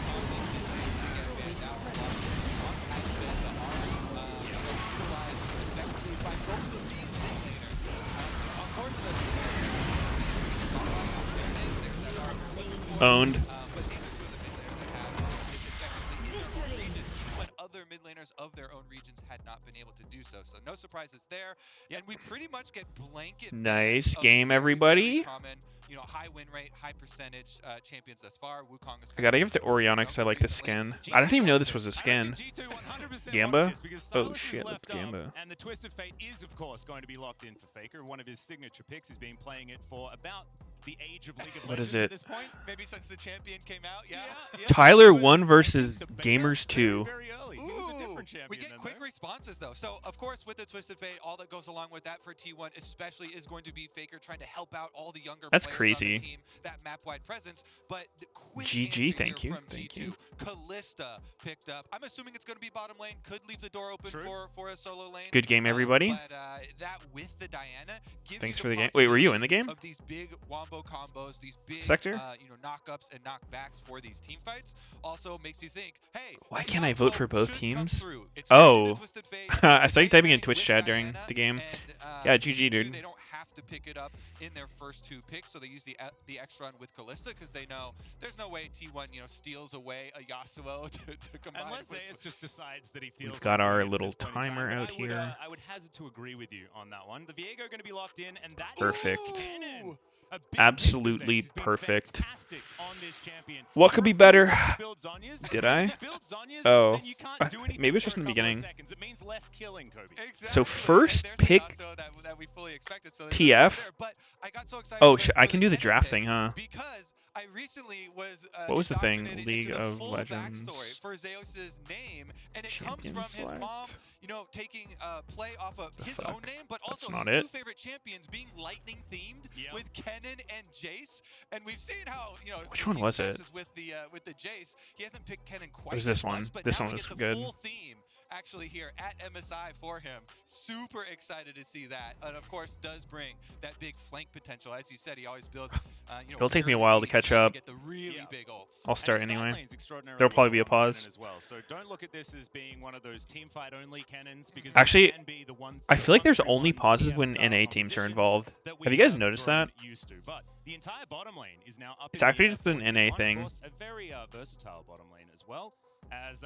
Owned. Mid laners of their own regions had not been able to do so. So no surprises there. And we pretty much get blanket. Nice game, everybody. Common, you know, high win rate, high percentage champions thus far. Wukong is I gotta give it to Oriana because I like the skin. I didn't even know this was a skin. Gamba? Oh shit, that's Gamba. And the Twisted Fate is, of course, going to be locked in for Faker. One of his signature picks. He's been playing it for about the age of League of What Legends is it? at this point. maybe since the champion came out. Yeah. Tyler 1 versus Gamers 2. Very early. He was a different champion We get then, quick though. responses though. So of course with the Twisted Fate, all that goes along with that for T1 especially is going to be Faker trying to help out all the younger That's players crazy. on the team, that map-wide presence. But the quick GG, answer thank here you, from thank G2. you. Callista picked up. I'm assuming it's going to be bottom lane. Could leave the door open True. for a solo lane. Good game, everybody. But that with the Diana gives Thanks you for the game. Wait, were you in the game? Of these big wombo combos, these big Sector? you know, knockups and knockbacks for these team fights. Also makes you think, hey, Why that can't I Yasuo vote for both should come teams? through. It's Oh. gonna be the Twisted Fate, I it's saw you the typing in Fate Twitch with chat during Diana, the game. and, Yeah, GG, G2, dude. They don't have to pick it up in their first 2 picks, so they use the extra run with Callista because they know there's no way T1 steals away a Yasuo to combine. Unless with, Zayas just decides that he feels We've got like our doing it at little this point in time, timer but out here. I would hazard to agree with you on that one. The Viego going to be locked in, and that Perfect. is Cannon. A big Absolutely pick for Zayas. He's been perfect. fantastic on this champion. What could be He better? refuses to build Zhonya's. Did I? If you build Zhonya's, Oh. then you can't do anything Maybe it's for just in a the couple of beginning. seconds. It means less killing, Kobe. Exactly. So first and there's the pick Yasuo that we fully expected. So TF. but I got so excited Oh, with- I for can do the Cannon draft pick thing, huh? Because I recently was What was the thing? indoctrinated League into the of full Legends. backstory for Zeus's name, and it Champion comes from his select. mom, taking play off of his fuck? own name, but That's also not his it. 2 favorite champions being lightning themed Yep. with Kennen and Jace, and we've seen how Which one he was it? stretches with the Jace. He hasn't picked Kennen quite. It was as this one. much, but This now one we was get the good. Full theme actually here at MSI for him. Super excited to see that, and of course does bring that big flank potential. As you said, he always builds. It'll take me a really while to easy catch to up. Get the really Yeah. big ults. I'll start And his side anyway. lane's extraordinarily There'll probably be a well on pause. Cannon as well. So don't look at this as being one of those team fight only cannons because Actually, this can be the one I feel like there's 1-3-1 only pauses TF when style NA teams are compositions involved. that we Have you guys noticed grown that? Used to. But the entire bottom lane is now up It's in the actually air just an 14-1, NA of thing. course, a very versatile bottom lane as well. As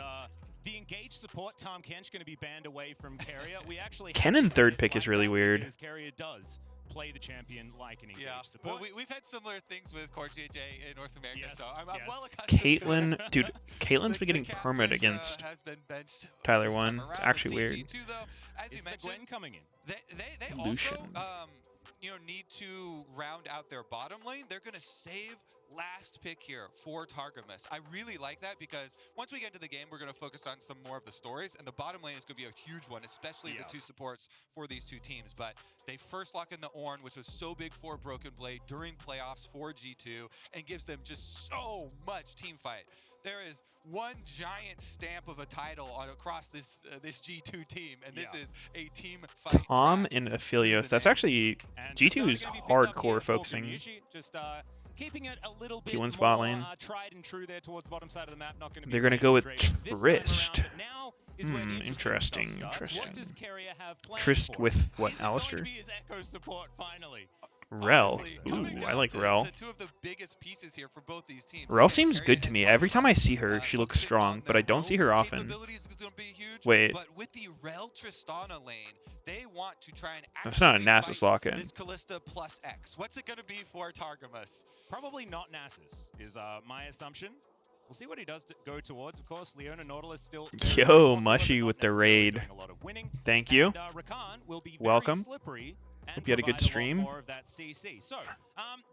the engaged support, Tom Kench, going to be banned away from Carrier. We actually Kennen have to third say it pick like is really that weird. because Carrier does play the champion like an engaged Yeah, support. but we've had similar things with Core JJ in North America, Yes, so I'm yes. well accustomed to Caitlyn, it. dude, Caitlyn's The been getting catfish, permit against has been benched Tyler this time 1. It's around. actually weird. CG2 though, as you Is the mentioned, Gwen coming in? they Lucian. also need to round out their bottom lane. They're going to save last pick here for Targamas. I really like that because once we get into the game, we're going to focus on some more of the stories, and the bottom lane is going to be a huge one, especially Yeah. the 2 supports for these 2 teams. But they first lock in the Ornn, which was so big for Broken Blade during playoffs for G2, and gives them just so much team fight. There is one giant stamp of a title across this G2 team, and this Yeah. is a team fight. Tom track and to Aphelios. the That's name. actually And G2 is Tristana gonna be picked up here hardcore for focusing. Komushi, just keeping it a little bit T1 spot more, lane. tried and true there towards the bottom side of the map. Not going to be They're gonna playing go with straight this time Trist. around, but now is where the Interesting, stuff starts. What interesting. does Carrier have planned Trist for with us? what, Is it going Alistair? to be his echo support finally? Rel. Honestly, Ooh, coming I down like to Rel. two of the biggest pieces here for both these teams. Rel Again, seems Carry good to and me. Every time I see Targamas, her, she looks focusing on strong, but their I don't see her roam often. capabilities is gonna be huge, Wait, but with the Rel Tristana lane, they want to try and that's not a actually Nasus fight lock-in. this Callista plus X. What's it gonna be for Targamas? Probably not Nasus, is my assumption. We'll see what he does to go towards. Of course, Leona Nautilus still very, Yo, very popular, Mushy but not with the necessarily raid. doing a lot of winning. Thank you. And, Rakan will be very Welcome. slippery and Hope you had a good provide stream. lot more of that CC. So,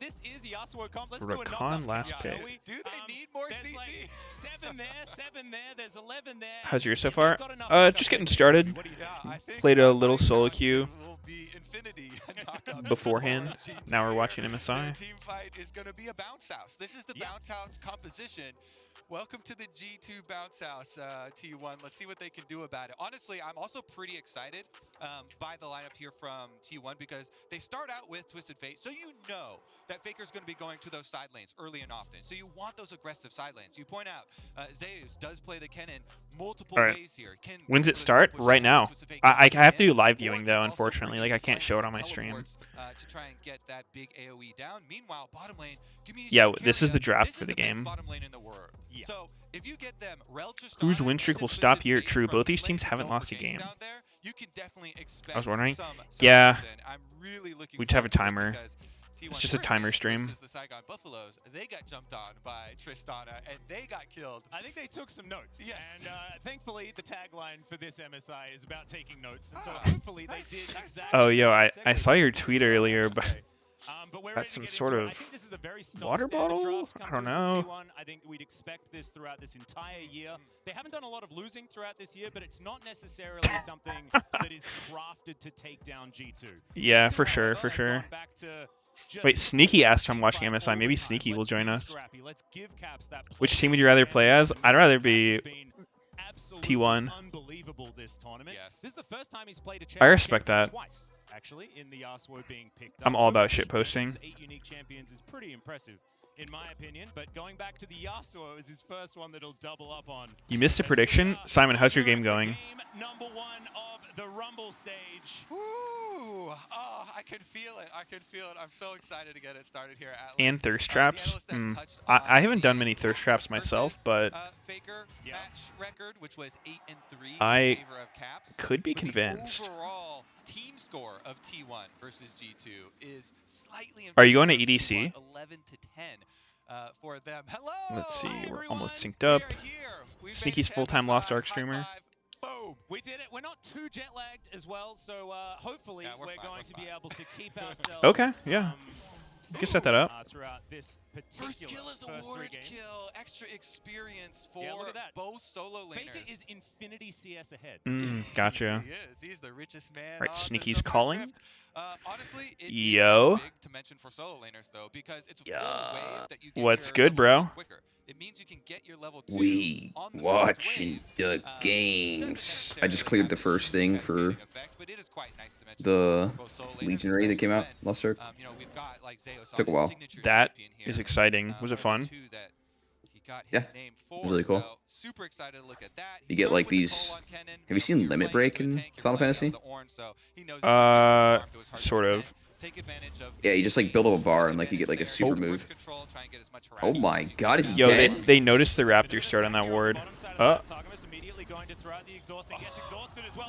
this is Yasuo comp. Let's do a Rakan knock-up last count, pick. shall we? Do they need more there's CC? Like 7 there, 7 there, there's 11 there. How's yours so If far? you've got enough Just backups, getting then started. what do you Yeah, think? I think Played a my little solo content queue will be infinity knockups beforehand. for G2 Now we're here. watching Their MSI. team fight is going to be a bounce house. This is the Yeah. bounce house composition. Welcome to the G2 bounce house, T1. Let's see what they can do about it. Honestly, I'm also pretty excited by the lineup here from T1 because they start out with Twisted Fate, so you know that Faker's going to be going to those side lanes early and often. So you want those aggressive side lanes. You point out Zeus does play the Kennen multiple All right. ways here. When's it start? Right now. I have to do live viewing though, unfortunately. Like I can't show it on my stream. To try and get that big AoE down. Meanwhile, bottom lane, Yeah, this is the draft for the game. Bottom lane in the world. Yeah. So if you get them, Whose win streak will stop here? True, both these teams haven't lost a game. You can definitely expect I was wondering. some Yeah. action. I'm really looking We just have a forward to it timer. because T1 It's just a first timer game stream. versus the Saigon Buffaloes, they got jumped on by Tristana and they got killed. I think they took some notes. Yes. And thankfully, the tagline for this MSI is about taking notes. And so Ah, hopefully they nice, did nice. exactly. Oh, yo, I exactly saw your what tweet I was earlier, gonna but say. But we're ready that's to some get sort into it. of I think this is a very water stock standard bottle? draft I come don't through know. from T1. I think we'd expect this throughout this entire year. They haven't done a lot of losing throughout this year, but it's not necessarily something that is crafted to take down G2. Yeah, G2, for sure, however, for have sure. gone back to just Wait, Sneaky asked if I'm team watching fight MSI. all Maybe the time. Sneaky will Let's join be us. scrappy. Let's give Caps that Which play team would you rather advantage. play as? I'd rather be Caps has been absolutely T1. unbelievable this tournament. Yes. This is the first time he's played a I respect champion that. twice, actually, in the Yasuo being picked up. I'm all about Over 8 shitposting. games, 8 unique champions is pretty impressive, in my opinion. But going back to the Yasuo is his first one that he'll double up on. You missed a As prediction. we are Simon, how's your entering game going? Game number 1 of the Rumble stage. Ooh, oh, I can feel it. I can feel it. I'm so excited to get it started here. Atlas. And thirst The traps. analyst has Hmm. touched I on haven't done the many thirst traps versus, myself, but Faker Yeah. match record, which was 8-3 I in favor of Caps. could be But the convinced. overall team score of T1 versus G2 is slightly in Are you going to favor of EDC? T1, 11-10 for them. Hello. Let's see, Hi, we're almost everyone. synced up. We are here. We've made Sneaky's it to full-time MSI. Lost Ark High streamer. five. Boom. We did it. We're not too jet lagged as well, so hopefully Yeah, we're we're fine, going we're to be fine. able to keep ourselves. Okay, yeah. You can set that up. Throughout this particular First kill is a first 3 ward games. kill. Extra experience for Yeah, look at that. both solo laners. Faker is infinity CS ahead. Gotcha. He is. He's the richest man. Right, on the Sneaky's Silver calling. Rift. Honestly, it Yo. is big to mention for solo laners though, because it's a full wave that you get What's your good, level 2 bro? quicker. It means you can get your level 2 We on the first watching wave. the Doesn't games. I just necessarily cleared have the this first huge thing for cascading effect, but it is quite nice to mention the for both solo laners, Legionary that came out especially last Ark. when, you know, we've got like Zeus, Took a while. signature That champion is here. exciting. Was Are it the fun? 2 that he got his Yeah, name it for, was really cool. so super excited to look at that. You He get, started like, with the these- Colon Cannon, have you know, seen you're Limit playing Break into a in tank, you're Final playing Fantasy? up the orange, so he knows he's gonna be farmed to his heart's Sort of. content. Take advantage of Yeah, you just like build up a bar and like you get like a super Ward move. control, try and get as much Oh harassment my as you god, can. is he Yo, dead? they noticed the Raptor start on that ward.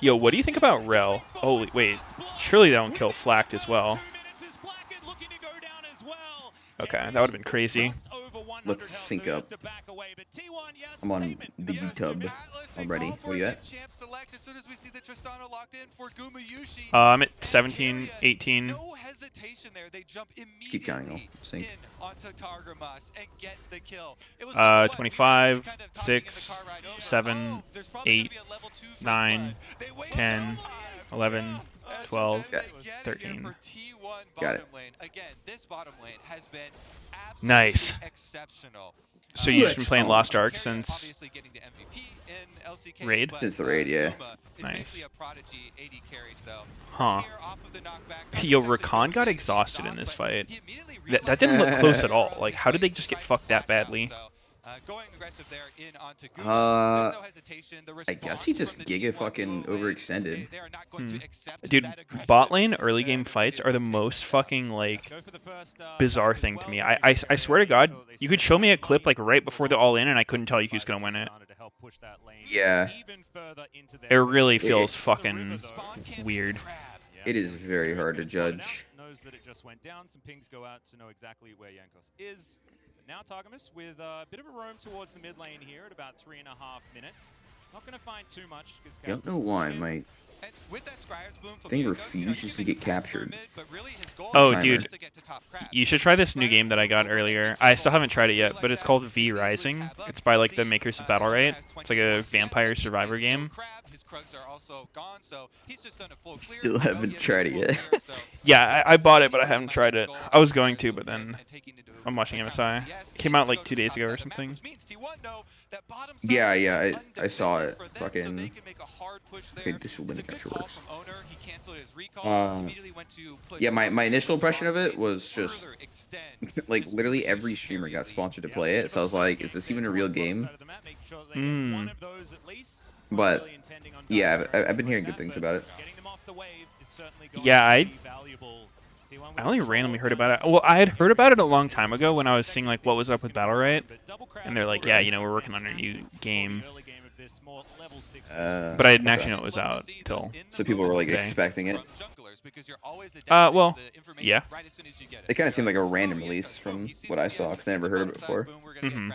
Yo, what do you think about Rel? Oh, wait. Surely that won't kill Flacked as well. Okay, that would have been crazy. Let's sync up. I'm on the YouTube already. What are you at? I'm at 17, 18. No hesitation there. They jump Keep counting, immediately I'll sync. in onto Targamas and get the kill. It was level 1. 25, Kind of talking in the 6, car ride over. 7, Oh, there's probably gonna 8, be a level 2 first 9, blood. They wait 10, for time. 11, 12, Just again here 13. for T1 Got it. bottom lane. Again, this bottom lane has been absolutely Nice. exceptional. So you've just been Let's playing go. Lost Ark Carrion since obviously getting the MVP in LCK, Raid? but, Since the raid, yeah. Numa is Nice. basically a prodigy AD carry, so Huh. here off of the knockback, Yo, essentially Rakan got taking exhausted in exhaust, this but fight. he immediately That didn't look realized close at that all. Like, how did they he's just get fighting fucked that back out, badly? so Going aggressive there in onto Guru. Uh, There's no hesitation. The I guess he response just from the Giga T1 fucking move, overextended. they are not going to accept Dude, that aggression. bot lane early game And fights are the immediately most take it down. fucking like Go for the first, bizarre fight as thing to well. me. They're I gonna I swear to make God, sure they you could spend show me that a clip money like right before the all in, and I couldn't tell you who's by gonna win it. started to help push that lane Yeah. even further into their It really It- feels it- fucking Spawn can't be weird. grabbed. It is very hard to Hero's gonna spot it judge. out, knows that it just went down. Some pings go out to know exactly where Jankos is. But now Targamas with a bit of a roam towards the mid lane here at about 3.5 minutes. Not going to find too much. I don't know why my And with that Scryer's Bloom from thing Jankos, refuses to you can get pass for a captured. mid, but really his goal Oh, is dude. to get to top crab. You should try this new game that I got earlier. I still haven't tried it yet, but it's called V Rising. It's by like the makers of Battle Right. It's like a vampire survivor game. His Krugs are also gone, so he's just done a full clear. Still haven't tried it yet. Yeah, I bought it, but I haven't tried it. I was going to, but then I'm watching MSI. It came out like 2 days ago or something. Yeah, I saw it. Fucking. Wait, this will win the capture works. Yeah, my initial impression of it was just like literally every streamer got sponsored to play it, so I was like, is this even a real game? But yeah, I've been hearing good things about it. Yeah, I only randomly heard about it. Well, I had heard about it a long time ago when I was seeing like what was up with Battle Right, and they're like, yeah, you know, we're working on a new game. But I didn't actually know it was out till. So people were like Okay. expecting it. Well, yeah. It kind of seemed like a random release from what I saw because I never heard of it before. Mhm.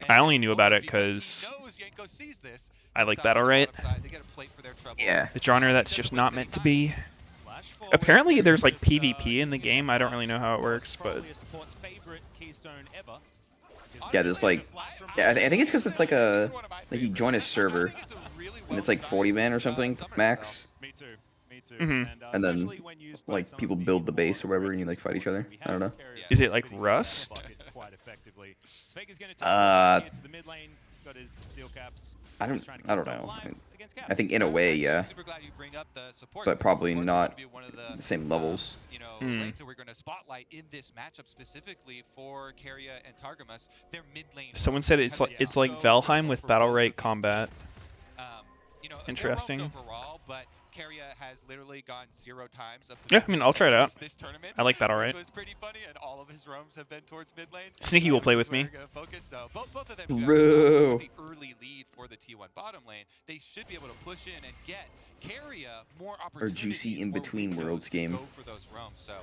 I only knew about it because I like Battle Right. Yeah. The genre that's just not meant to be. Apparently, there's like PvP in the game. I don't really know how it works, but Yeah, there's like, yeah, I think it's because it's like a, like you join a server, and it's like 40 man or something max, Mhm. and then like people build the base or whatever, and you like fight each other. I don't know. is it like Rust? I don't know. I think in a way, yeah, but probably not the same levels. Mm. So we're going to spotlight in this matchup specifically for Keria and Targamas. Their mid lane. Someone said it's like Valheim with Battle Right combat. Interesting. Overall, but Keria has literally gone 0 times up to Yeah, I mean, I'll try it out. this tournament. I like Battle Right. Which was pretty funny, and all of his roams have been towards mid lane. Sneaky will play with me. So both of them Bro. the early lead for the T1 bottom lane. They should be able to push in and get Keria more Or juicy in between windows worlds to game. go for those roams. So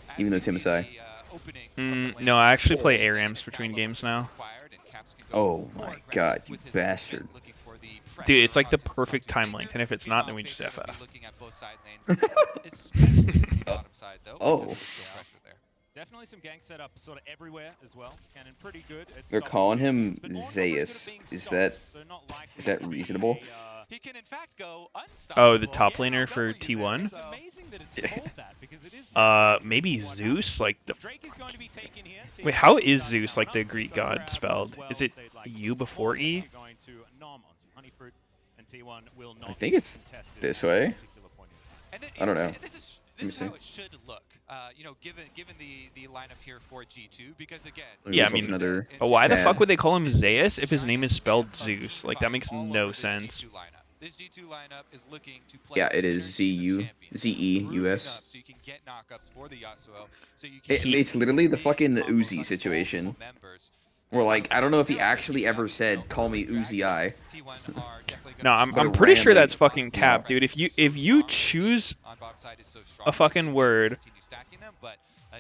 as Even though we it's see MSI. the, opening of the lane, No, I actually play and ARAMs it's between now games looks now. required, and Caps can go Oh more my aggressive god, you with his bastard. movement, looking for the Dude, it's like the pressure perfect onto time Faker. length, and if it's not, then we Meanwhile, just Faker will be FF. looking at both side lanes, especially the bottom side, though. Oh. There's no pressure there. Definitely some gang setup sort of everywhere as well. Cannon pretty good. At They're stopping calling teams, him but also Zeus. pretty good at being Is stopped, that so not likely is that to be reasonable? He can in fact go Oh, unstoppable. the top Yeah, laner for W there, T1? It's so- amazing that it's called that because it is Maybe Zeus, like the. Drake is going to be taken here. Wait, how is Zeus like the Greek god spelled? Is it U before E? I think it's this way. And then, I don't know. and this is Let me how see. it should look. You know, given the lineup here for G2, because again. Let me Yeah, look I mean, up another. But why the Yeah. fuck would they call him Zeus if his name is spelled Zeus? Like, that makes no sense. This G2 lineup is looking to play Yeah, it is synergies of champions, ZEUS. up so you can get knockups for the Yasuo. So you It, can it's literally the big fucking combos Uzi on situation. multiple members. Where like I don't know if he actually ever said, "Call me Uzi I." T1 are definitely No, gonna I'm But pretty sure randomly- that's fucking cap, dude. If you choose on bottom side is so strong, a fucking word, continue stacking them, but,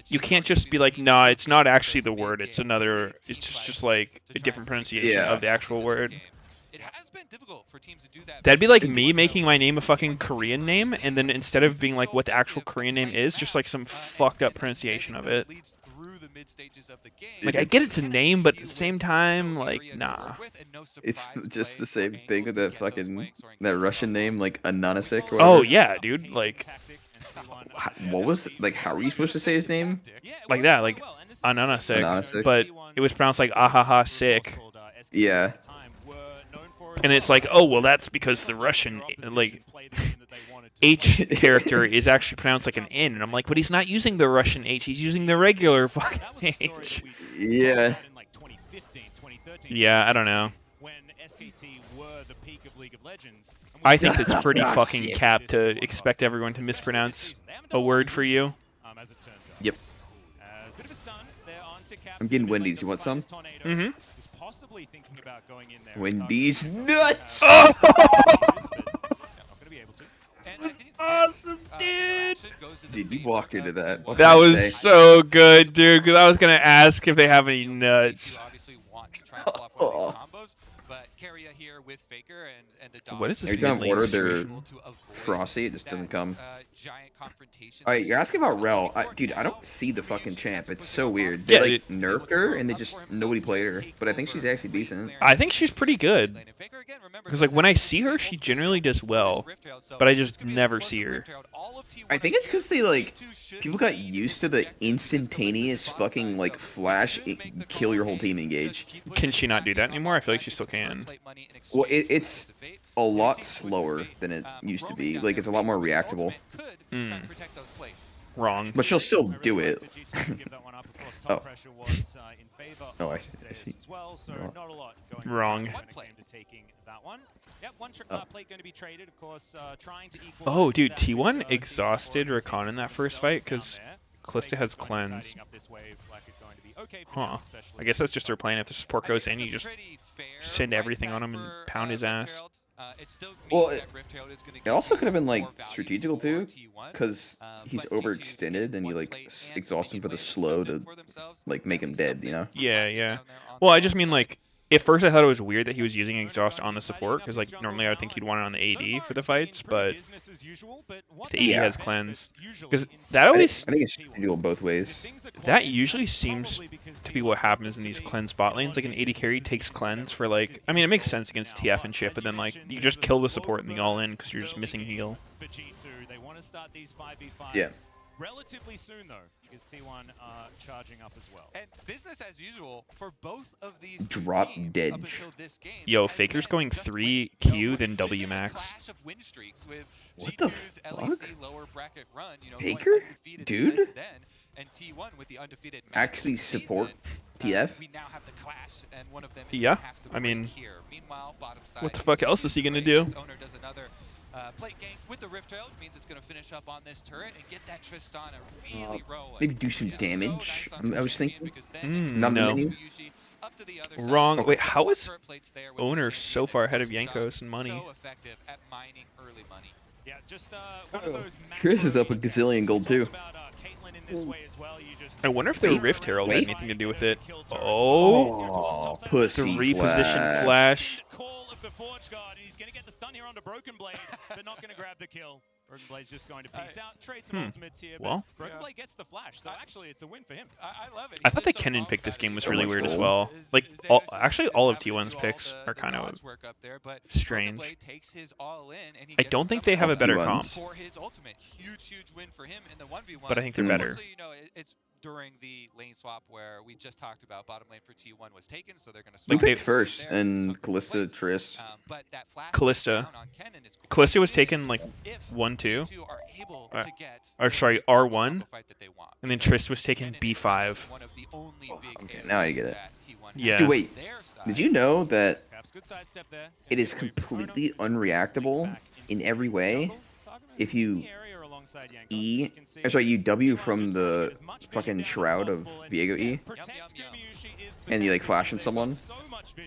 you G2 can't are gonna just be like, the nah, lead it's not for actually those the big word. It's games, another. big It's team just fights like to a try different and pronunciation Yeah. of the actual word. It has been difficult for teams to do that. That'd be like me making my name a fucking Korean name, and then instead of being like what the actual Korean name is, just like some fucked up pronunciation of it. Like, I get it's a name, but at the same time, like, nah. It's just the same thing with that fucking that Russian name, like Ananasik. Or Oh whatever. yeah, dude. Like, What was like? How are you supposed to say his name? like that, like Ananasik, Ananasik. but it was pronounced like ahaha sick. Yeah. And it's like, oh well, that's because the Russian like H character is actually pronounced like an N, and I'm like, but he's not using the Russian H, he's using the regular fucking H. Yeah. Yeah, I don't know. When SKT were the peak of League of Legends. And I we've think seen it's them pretty do fucking this capped to one expect roster, everyone to especially this mispronounce season. They haven't a done word lot for you. as it turns out. Yep. As a bit of a stun, they're onto Caps I'm getting in the mid lane, Wendy's. You want doesn't some? find his Tornado. Mm-hmm. He's possibly thinking about going in there. Wendy's Targeting nuts! himself. Oh! Not gonna be able to. And was I think awesome, this, dude. interaction goes in the Dude, you favor walked into of that. T1. What That can I was say? so good, dude. Because I was gonna ask if they have any nuts. G2 obviously want to try and pull off one of these combos, but Keria here with Faker and the dog. What is this Every time mid lane order their situation? Frosty, it just doesn't come. Giant confrontation. Alright, you're asking about Rel. Dude, I don't see the fucking champ. It's so weird. They Yeah, like nerfed her and they just nobody played her. But I think she's actually decent. I think she's pretty good. Because like when I see her, she generally does well, but I just never see her. I think it's because they like people got used to the instantaneous fucking like flash kill your whole team engage. Can she not do that anymore? I feel like she still can. Well, it's a lot slower than it used to be. Like it's a lot more reactable. Wrong. But she'll still do it. Oh. Oh, I see. Wrong. Yep, one plate going to be traded, of course, trying to equalize Oh, dude, that T1 with, exhausted T1 Rakan in that first fight because Kalista has cleanse. Huh. I guess that's just their plan. If the support goes in, you just send everything on him and pound his ass. Well, it also could have been like strategical too, because he's overextended and you like exhaust him for the slow to like make him dead, you know? Yeah, yeah. Well, I just mean like, at first I thought it was weird that he was using exhaust on the support, because like normally I would think he'd want it on the AD for the fights, but the AD has cleanse. Because that always, I think it's strategical both ways. that usually seems to be what happens in these cleanse bot lanes. Like an AD carry takes cleanse for like, I mean it makes sense against TF and shit, but then like you just kill the support in the all-in because you're just missing heal. Yeah. Relatively soon though, because T1 are charging up as well. And business as usual for both of these Drop teams dead. up until this game Yo, has Faker's been going just 3Q winning. then This W is a max. clash of win streaks with What the G2's fuck? LEC lower bracket run, you know, going Faker? undefeated Dude? since then, and T1 with the undefeated match Actually this support season. TF? We now have the clash, and one of them is Yeah, gonna have to I mean, break here. Meanwhile, bottom side, what the fuck else is he gonna do? his owner does another plate gank with the Rift Trail, which means it's going to finish up on this turret and get that Tristana really rolling. Maybe do some Which is damage, so nice on I was this thinking. because then Not no. menu? Yushi up to the other side. Wrong. Wait, Couple how is turret plates there with owner this so champion far ahead of explosive Jankos shot. in money? So effective at mining early money. Yeah, just one of those Chris is up a macro gazillion gold talk too. about, Caitlyn in this way as well. You just I wonder if the Wait, Rift Herald had wait. anything to do with it. Oh, The pussy repositioned flash. Call of the Forge Guard, and he's going to get the stun here onto Broken Blade, but not going to grab the kill. Broken Blade's just going to peace out, trade some ultimates here, but Well. Broken Blade gets the flash, so actually it's a win for him. I love it. I thought the Kennen pick this game was So really much weird as gold. well. Like, actually all of T1's picks are kind of strange. I don't think they have a better comp, For his ultimate, huge win for him in the 1v1. but I think they're better. So, you know, it's during the lane swap where we just talked about bottom lane for T1 was taken, so they're going to We Like, they- picked first, and Kalista, Trist. But that flash Callista. down on Kennen is Callista was big taken like if 1-2, G2 are able Uh, to get or sorry, the R1, fight that they want. and then Trist was taken Kennen B5. is one of the only big Okay, now I get areas it. that T1 Yeah. has Dude, wait. on their side. Did you know that Caps, good sidestep there. it is completely unreactable in every way if you E, or sorry, you W from the fucking shroud of Viego E, and you like flash on someone,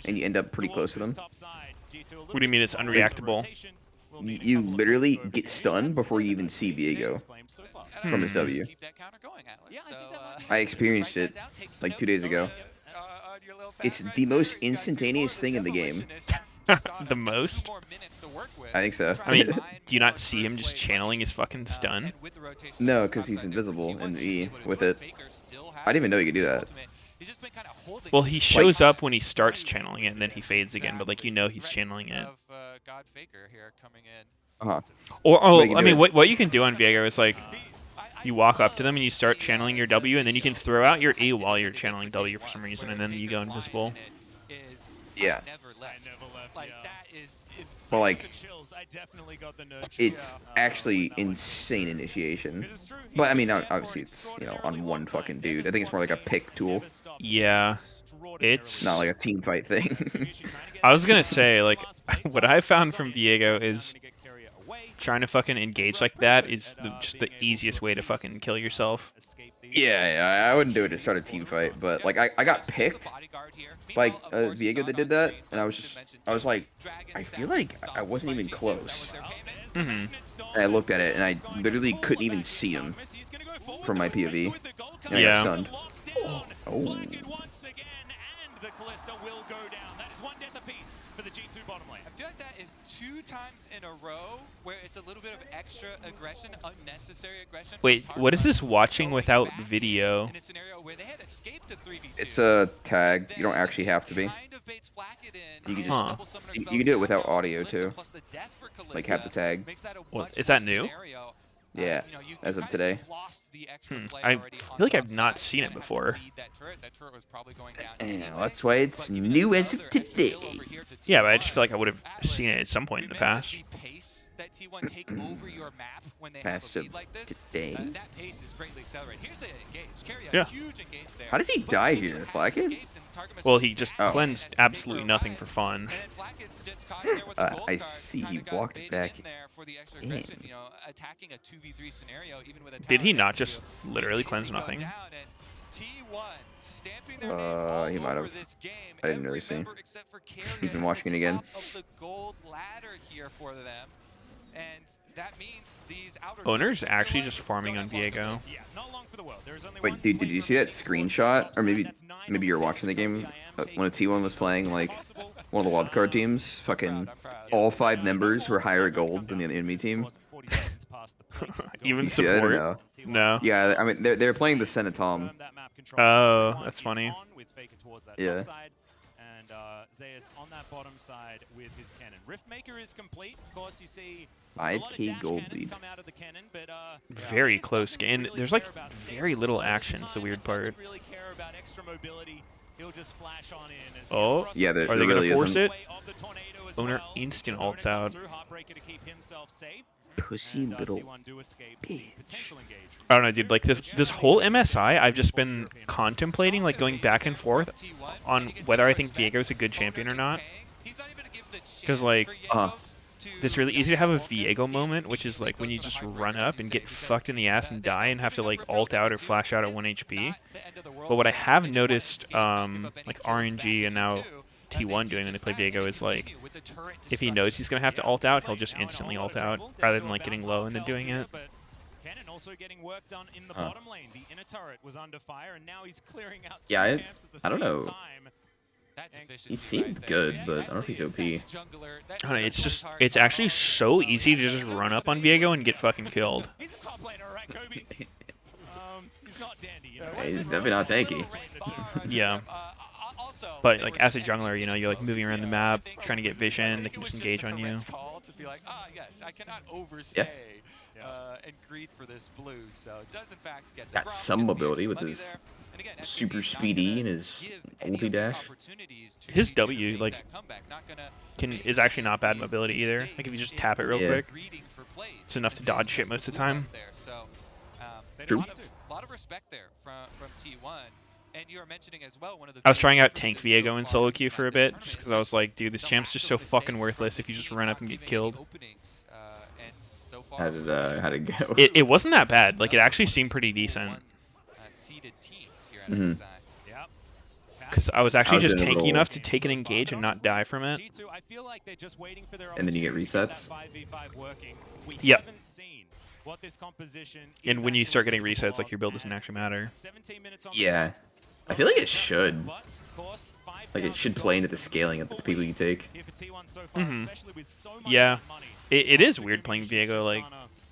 and you end up pretty close to them? What do you mean it's unreactable? You literally get stunned before you even see Viego from his W. Keep that counter going, Atlas. So, I experienced it like 2 days ago. It's the most instantaneous thing in the game. The most? I think so. I mean, do you not see him just channeling his fucking stun? No, because he's invisible in the E with it. I didn't even know you could do that. Well, he shows up when he starts channeling it, and then he fades again, but like you know he's channeling it. Uh-huh. Or, But you I can mean, do it. what you can do on Viego is like, you walk up to them and you start channeling your W, and then you can throw out your E while you're channeling W for some reason, and then you go invisible. Yeah. I never left. Like that is insane. Well, like, The chills, I definitely got the nurture. it's actually when that went insane initiation. Because it's true, he's But I been mean, there for obviously it's, you know, on extraordinarily one long time. fucking Never dude. I think it's more like a swap pick teams, tool, never stopped Yeah, extraordinarily it's not like a team fight thing. I was gonna say, like, what I found from Viego is trying to fucking engage like that is just the easiest way to fucking kill yourself. Yeah, I wouldn't do it to start a team fight, but like I got picked by Viego that did that, and I was like, I feel like I wasn't even close. Hmm. And I looked at it, and I literally couldn't even see him from my POV, and I Yeah. got stunned. Oh. The Callista will go down. That is one death apiece for the G2 bottom lane. I feel like that is 2 times in a row where it's a little bit of extra aggression, unnecessary aggression. Wait, what is this watching without video? In a scenario where they had escaped to 3v2. It's a tag. You don't actually have to be. Kind of baits Flack it in, You can and just- double summoner you spells can do it down without on audio, Calista, too. plus the death for Like, have the Calista tag. makes that a Well, much is that worse new? scenario. Yeah, You know, you as of kind today. lost the extra play I already feel on like the I've not upside. seen it Had to before. seed that turret. That turret was probably going down And anyway. that's why it's But given new as of another extra today. kill over here to Yeah, but I just T1, feel like I would have Atlas, seen it at some point in the past. remember the pace that T1 take over your map when they have Past a of lead like this? today. That pace is greatly accelerated. Here's the engage. Carry a Yeah. huge engage there. How does he But die G2 here? had Flacked? escaped and Targamas Well, was he just back cleansed and a big absolutely nothing for revive. fun. And then Flackett's just caught there with a gold I card, see, kinda he got walked baited back in there for the extra in. aggression, you know, attacking a 2v3 scenario even with a Did tower he next not to just you. literally Here cleanse we go nothing? down, and T1 stamping their name all He might over have. this game. I didn't really Every see. member except for Carrier He's been at watching the it again. top of the gold ladder here for them. And that means these outer Owner's turrets actually don't just farming have on long to Viego. live. Yeah, not long for the world. There is only Wait, one dude, did play you see that remaining. screenshot? Or maybe That's 9 maybe you were on watching the game I am when a T1 was playing, like, one of the wildcard teams. Fucking all 5 members were higher gold than the enemy team. Even You see that or support? no? No. Yeah, I mean, they're playing the Senatom. Oh, that's funny. Yeah. And Zeus on that bottom side with his cannon. Riftmaker is complete. Of course, you see a lot of 5K dash gold cannons lead. come out of the cannon, but, Very Zeus close doesn't game. really There's like care about very stasis little all the action. It's the time weird and doesn't part. really care about extra mobility. He'll just flash on in as the Oh, Frost Yeah, there are they gonna really force isn't. it? way of the tornado as Owner well. instant As Owner ults comes out. through, Heartbreaker to keep himself safe. Pussy And, little. T1 do escape the potential engage. I don't know, dude. Like this whole MSI, I've just been contemplating, like going back and forth on whether I think Viego's a good champion or not. Because like, it's really easy to have a Viego moment, which is like when you just run up and get fucked in the ass and die and have to like ult out or flash out at 1 HP. But what I have noticed, like RNG and now T1 doing when they play Viego is like, if he knows he's gonna have to ult out, he'll just instantly ult out rather than like getting low and then doing it. Cannon also getting work done in the bottom lane. The inner turret was under fire, and now he's clearing out two Yeah, camps at the I don't same know. time. He seemed good, but I don't know if he's OP. I don't know, it's actually so easy to just run up on Viego and get fucking killed. He's a top laner, right, Kobe? He's not dandy, you know. He's definitely not tanky. Yeah. But like as a jungler, you know, you're like moving around the map, trying to get vision, they can just engage on you. To be like, yes, I cannot overstay and greed for this blue. So it does in fact get the Got Braum, some gets the mobility extra with money his there. And again, super SBC not speedy gonna and his give any of ulti these dash. opportunities to His G2 W, to make like, that comeback. Not gonna is actually not bad mobility either. Like if you just tap it real Yeah. quick, greeting for plays. it's enough to dodge shit most of the time. There. So, True. a lot of respect there from T1. And you are mentioning as well one of the I was trying out tank Viego in solo queue for a bit, just because I was like, dude, this champ's just so fucking worthless if you just run up and get killed. How did it go? It wasn't that bad. Like it actually seemed pretty decent. Mhm. Because I was actually I was just in a tanky little- enough to take an engage and not die from it. G2, I feel like they're just waiting for their And then you get opportunity to resets? that 5v5 working. We Yep. haven't seen what this composition And is when you actually start getting capable resets, like of your build doesn't as actually matter. 17 minutes on the Yeah. clock. I feel like it should. But, of course, Like it should play into the $5,000 scaling of the people you take. here for T1 so far, Mhm. especially with so much Yeah. money. It is weird playing Viego, like,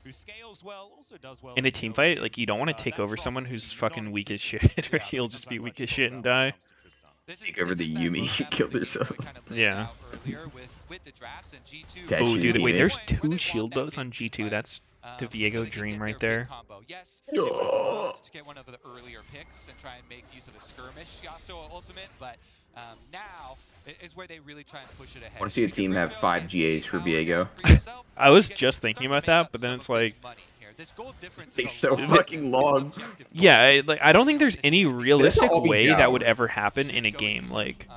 Who scales well, also does well in a team fight, like, you don't want to take over someone who's fucking weak as shit, or he'll just be weak as shit and die. Take over the Yumi who killed herself. Yeah. That Oh, shit dude, wait, hit. there's 2 shield bows on G2. That's the Viego dream right there. Yes, it would want to get one of the earlier picks and try and make use of a skirmish Yasuo ultimate, but Now is where they really try and push it ahead. I want to see a team have 5 GAs for Viego. I was just thinking about that, but then it's like, Takes so fucking long. yeah, I don't think there's any realistic all be way down. that would ever happen in a game. Like,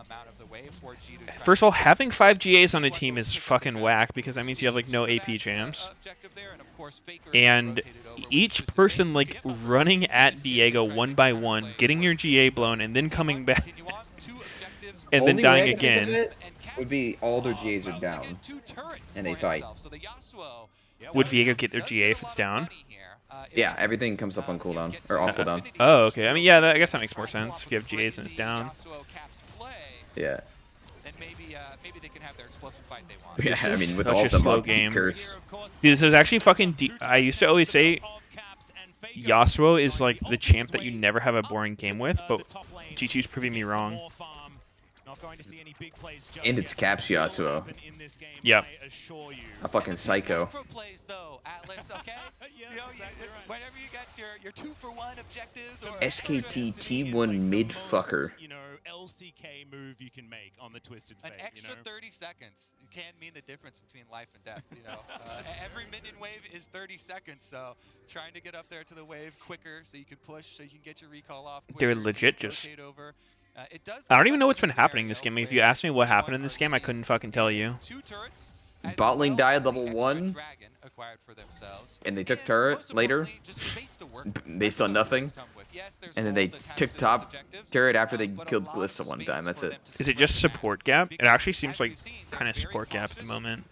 first of all, having 5 GAs on a team is fucking whack because that means you have like no AP champs, and each person like running at Viego one by one, getting your GA blown, and then coming back, and then Only dying way I can think of again. it would be all their GAs are down, and they fight. Would Viego get their GA if it's down? Yeah, everything comes up on cooldown, or off cooldown. Oh, okay. I mean, yeah, I guess that makes more sense if you have GAs and it's down. Yeah. Then maybe they can have their explosive fight they want. Yeah, This I is mean, with such all a the slow monkey game. curse. Dude, this is actually fucking I used to always say Yasuo is like the champ that you never have a boring game with, but G2's proving me wrong. And it's Caps Yasuo. Yep. A fucking psycho. Plays though, Atlas, okay? Whenever you got your 2-for-1 objectives or SKT T1 mid fucker. LCK move you can make on the Twisted Fate. an extra 30 seconds can mean the difference between life and death. Every minion wave is 30 seconds, so trying to get up there to the wave quicker so you can push, so you can get your recall off. They're quicker, legit so you can just. rotate over. I don't even know what's been happening in this game. If you asked me what happened in this game, I couldn't fucking tell you. Bot lane died level 1, and they took turret later, based on nothing. And then they took top turret after they killed Glissa one time. That's it. Is it just support gap? It actually seems like kind of support gap at the moment.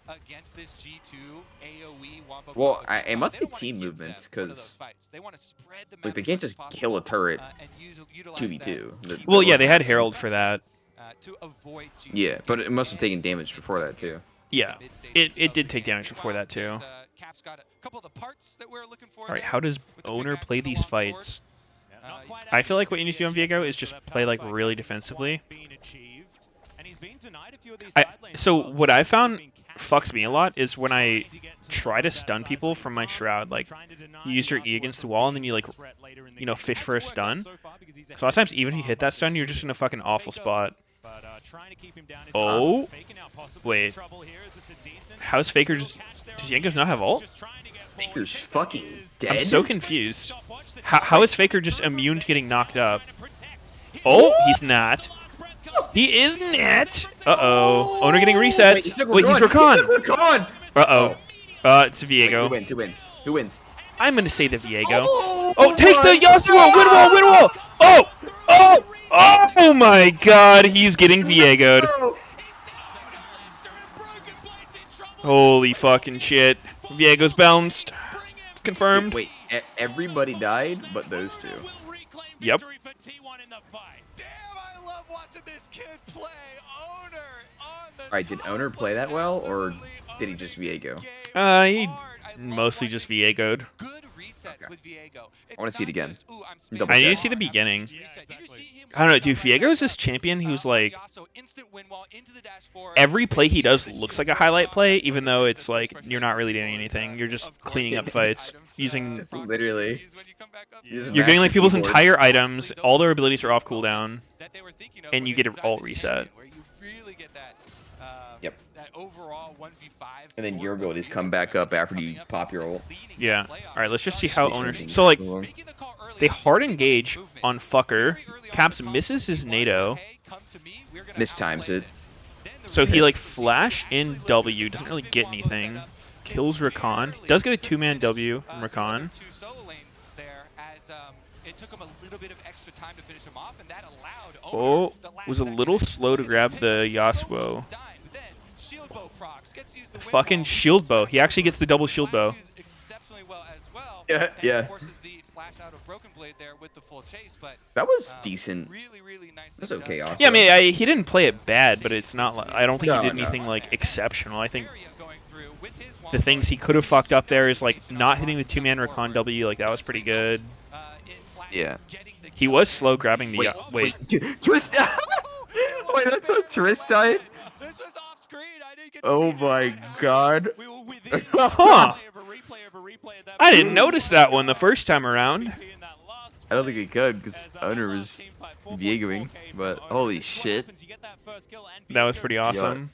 Well, it must be team movements, because like they can't just kill a turret 2v2. Well, yeah, they had Herald for that. Yeah, but it must have taken damage before that too. Yeah, it did take damage before that too. Alright, how does Owner play these fights? I feel like what you need to do on Viego is just play like really defensively. So what I found fucks me a lot is when I try to stun people from my shroud. Like, you use your E against the wall and then you like, fish for a stun. So a lot of times, even if you hit that stun, you're just in a fucking awful spot. Oh, wait. How's Faker just... Does Jankos not have ult? Faker's fucking dead. I'm so confused. How is Faker just immune to getting knocked up? Oh, he's not. He is not. Uh-oh. Owner getting resets. Wait, he's Rakan. Uh-oh. It's Viego. Who wins? Who wins? I'm going to say the Viego. Oh, take the Yasuo! Win wall! Oh! Oh! Oh my god, he's getting Viego'd. Holy fucking shit. Viego's bounced. It's confirmed. Wait, everybody died but those two. Yep. Alright, did Owner play that well, or did he just Viego? He mostly just Viego'd. I want to see it again. I need to see the beginning. I don't know, dude. Viego's this champion who's like, every play he does looks like a highlight play, even though it's like you're not really doing anything. You're just cleaning up fights using. Literally. You're getting like people's entire items. All their abilities are off cooldown, and you get an ult reset. Yep. And then your abilities come back up after you pop your ult. Yeah. All right. Let's just see how owners. So like, they hard engage on Fucker. Caps misses his NATO. Mistimes it. So he like flash in W, doesn't really get anything. Kills Rakan. Does get a 2-man W from Rakan. Oh, was a little slow to grab the Yasuo. Fucking shield bow. He actually gets the double shield bow. Yeah. That was decent. That's okay. Also. Yeah, I mean, he didn't play it bad, but it's not like, I don't think he did No. anything like exceptional. I think the things he could have fucked up there is like not hitting the 2-man Rakan W. Like that was pretty good. Yeah. He was slow grabbing the wait. Twist. Wait, that's how Twist died. Oh my god. Huh. I didn't notice that one the first time around. I don't think he could because Owner was Viegoing, but holy shit. That was pretty awesome.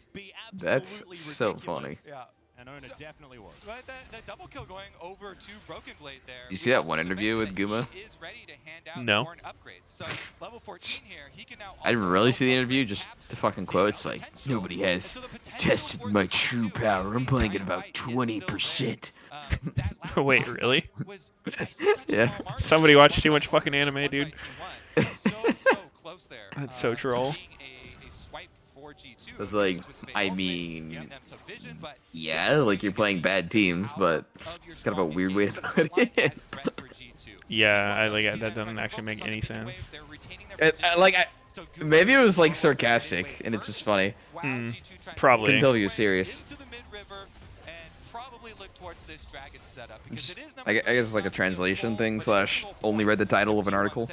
That's so funny. Yeah. And Ona definitely was. But the double kill going over to Broken Blade there. You see that one interview with Guma? He is ready to hand out No. more upgrades. So level 14 here, he can now I didn't also really see the upgrade interview, just the fucking quotes like, nobody has tested my true power. I'm playing at about 20%. Wait, really? Yeah. Somebody watched too much fucking anime, dude. That's so troll. I was like, I mean, yeah, like you're playing bad teams, but it's kind of a weird way to put it. Yeah, that doesn't actually make any sense. Maybe it was like sarcastic, and it's just funny. Probably. Couldn't tell if he was serious. I guess it's like a translation thing / only read the title of an article.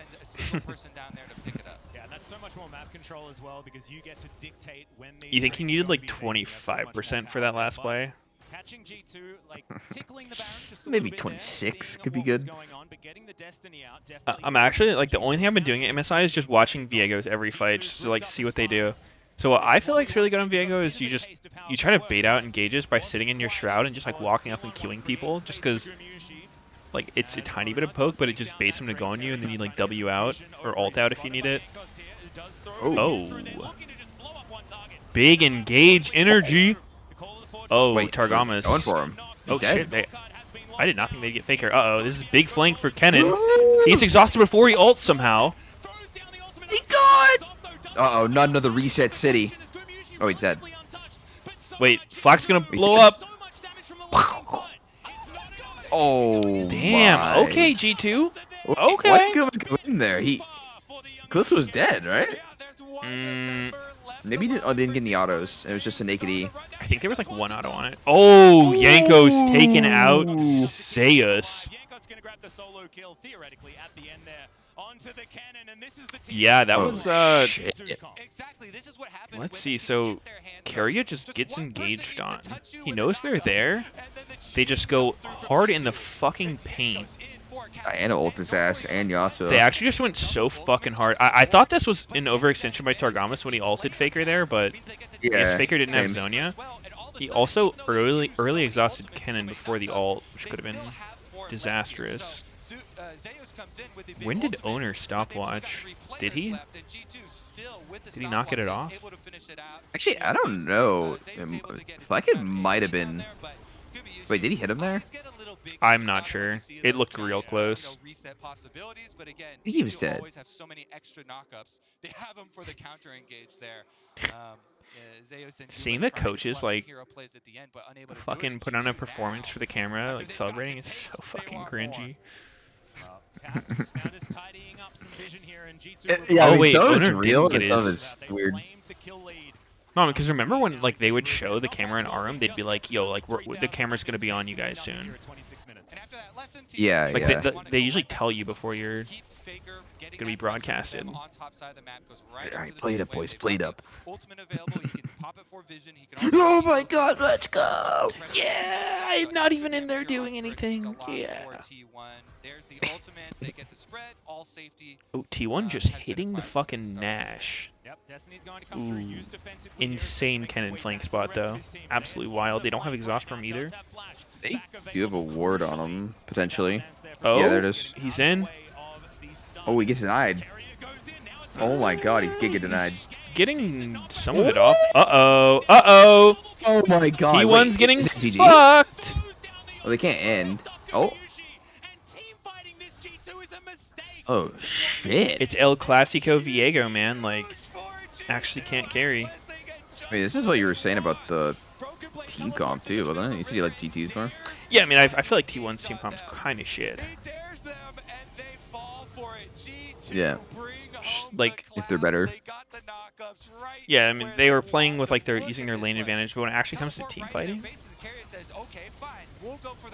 So much more map control as well because you get to dictate when these You think he needed like races are gonna be taken. 25% for that last play? Catching G2, like tickling the Baron just a Maybe little bit there, 26 seeing could be what was good. going on, but getting the Destiny out definitely I'm actually like the only thing I've been doing at MSI is just watching Viego's every fight just to like see what they do. So what I feel like is really good on Viego is you try to bait out engages by sitting in your shroud and just like walking up and queuing people just because like it's a tiny bit of poke, but it just baits them to go on you and then you like W out or ult out if you need it. Oh. Big engage energy. Oh, Wait, Targamas. going for him. Oh He's dead. shit, I did not think they'd get Faker. Uh-oh, this is big flank for Kennen. He's exhausted before he ults somehow. He got! Uh-oh, not another reset city. Oh, he's dead. Wait, Flak's gonna blow up. Oh, Damn, my. okay, G2. Wait, Okay. What could go in there? Callisto was dead, right? Maybe he didn't get any autos. It was just a naked E. I think there was like one auto on it. Oh, Yanko's taken out Zeus. Yanko's gonna grab the solo kill theoretically at the end there onto the cannon, and this is the team. Yeah, that Oh, was shit. Exactly. This is what happens Let's when see, they so get their hands on Carrier it. just gets one person engaged needs to on. touch you He with knows a they're knockup, there. and then the They just go hard in the fucking paint. Diana ult his ass and Yasuo. They actually just went so fucking hard. I thought this was an overextension by Targamas when he ulted Faker there, but I guess Faker didn't have same. Zonia. He also early exhausted Kennen before the ult, which could have been disastrous. When did Owner stopwatch? Did he? Did he not get it off? Actually, I don't know. Like it might have been. Wait, did he hit him there? I'm not sure. It looked real close. He was dead. Always have so many extra knockups. They have him for the counter engage there. Seeing the coaches like fucking put on a performance for the camera, like celebrating, is so fucking cringy. Caps now just tidying up some vision here, and G2 Yeah, Oh, I mean, wait, some of it's Owner real didn't and get some of his- it's weird. claimed the kill lead. No, because remember when like they would show the camera in Aram, they'd be like, "Yo, like the camera's gonna be on you guys soon." Yeah, Like yeah. they usually tell you before you're gonna be broadcasted. Alright, play it up, boys, play it up. Ultimate available, he can pop it for vision, he can Oh my god, let's go! Yeah, I'm not even in there doing anything. Yeah. There's the ultimate, they get the spread, all safety. Oh, T1 just hitting the fucking Nash. Yep, Destiny's going to come through, use defensively here. Insane Kennen flank spot though. Absolutely wild. They don't have exhaust from either. They do have a ward on him, potentially. Oh, Yeah, there it is. He's in. Oh, he gets denied. Oh my god, he's giga denied. Getting some of it off. Uh-oh. Uh-oh. Oh my god. T1's wait, getting is it GG? fucked. Oh, they can't end. Oh. Oh, shit. It's El Clasico Viego, man. Like, actually can't carry. I mean, this is what you were saying about the team comp, too, wasn't it? You said you like GTs more? Yeah, I mean, I feel like T1's team comp's kind of shit. Yeah. Like, if they're better. Yeah, I mean, they were playing with, like, they're using their lane advantage, but when it actually comes to team fighting...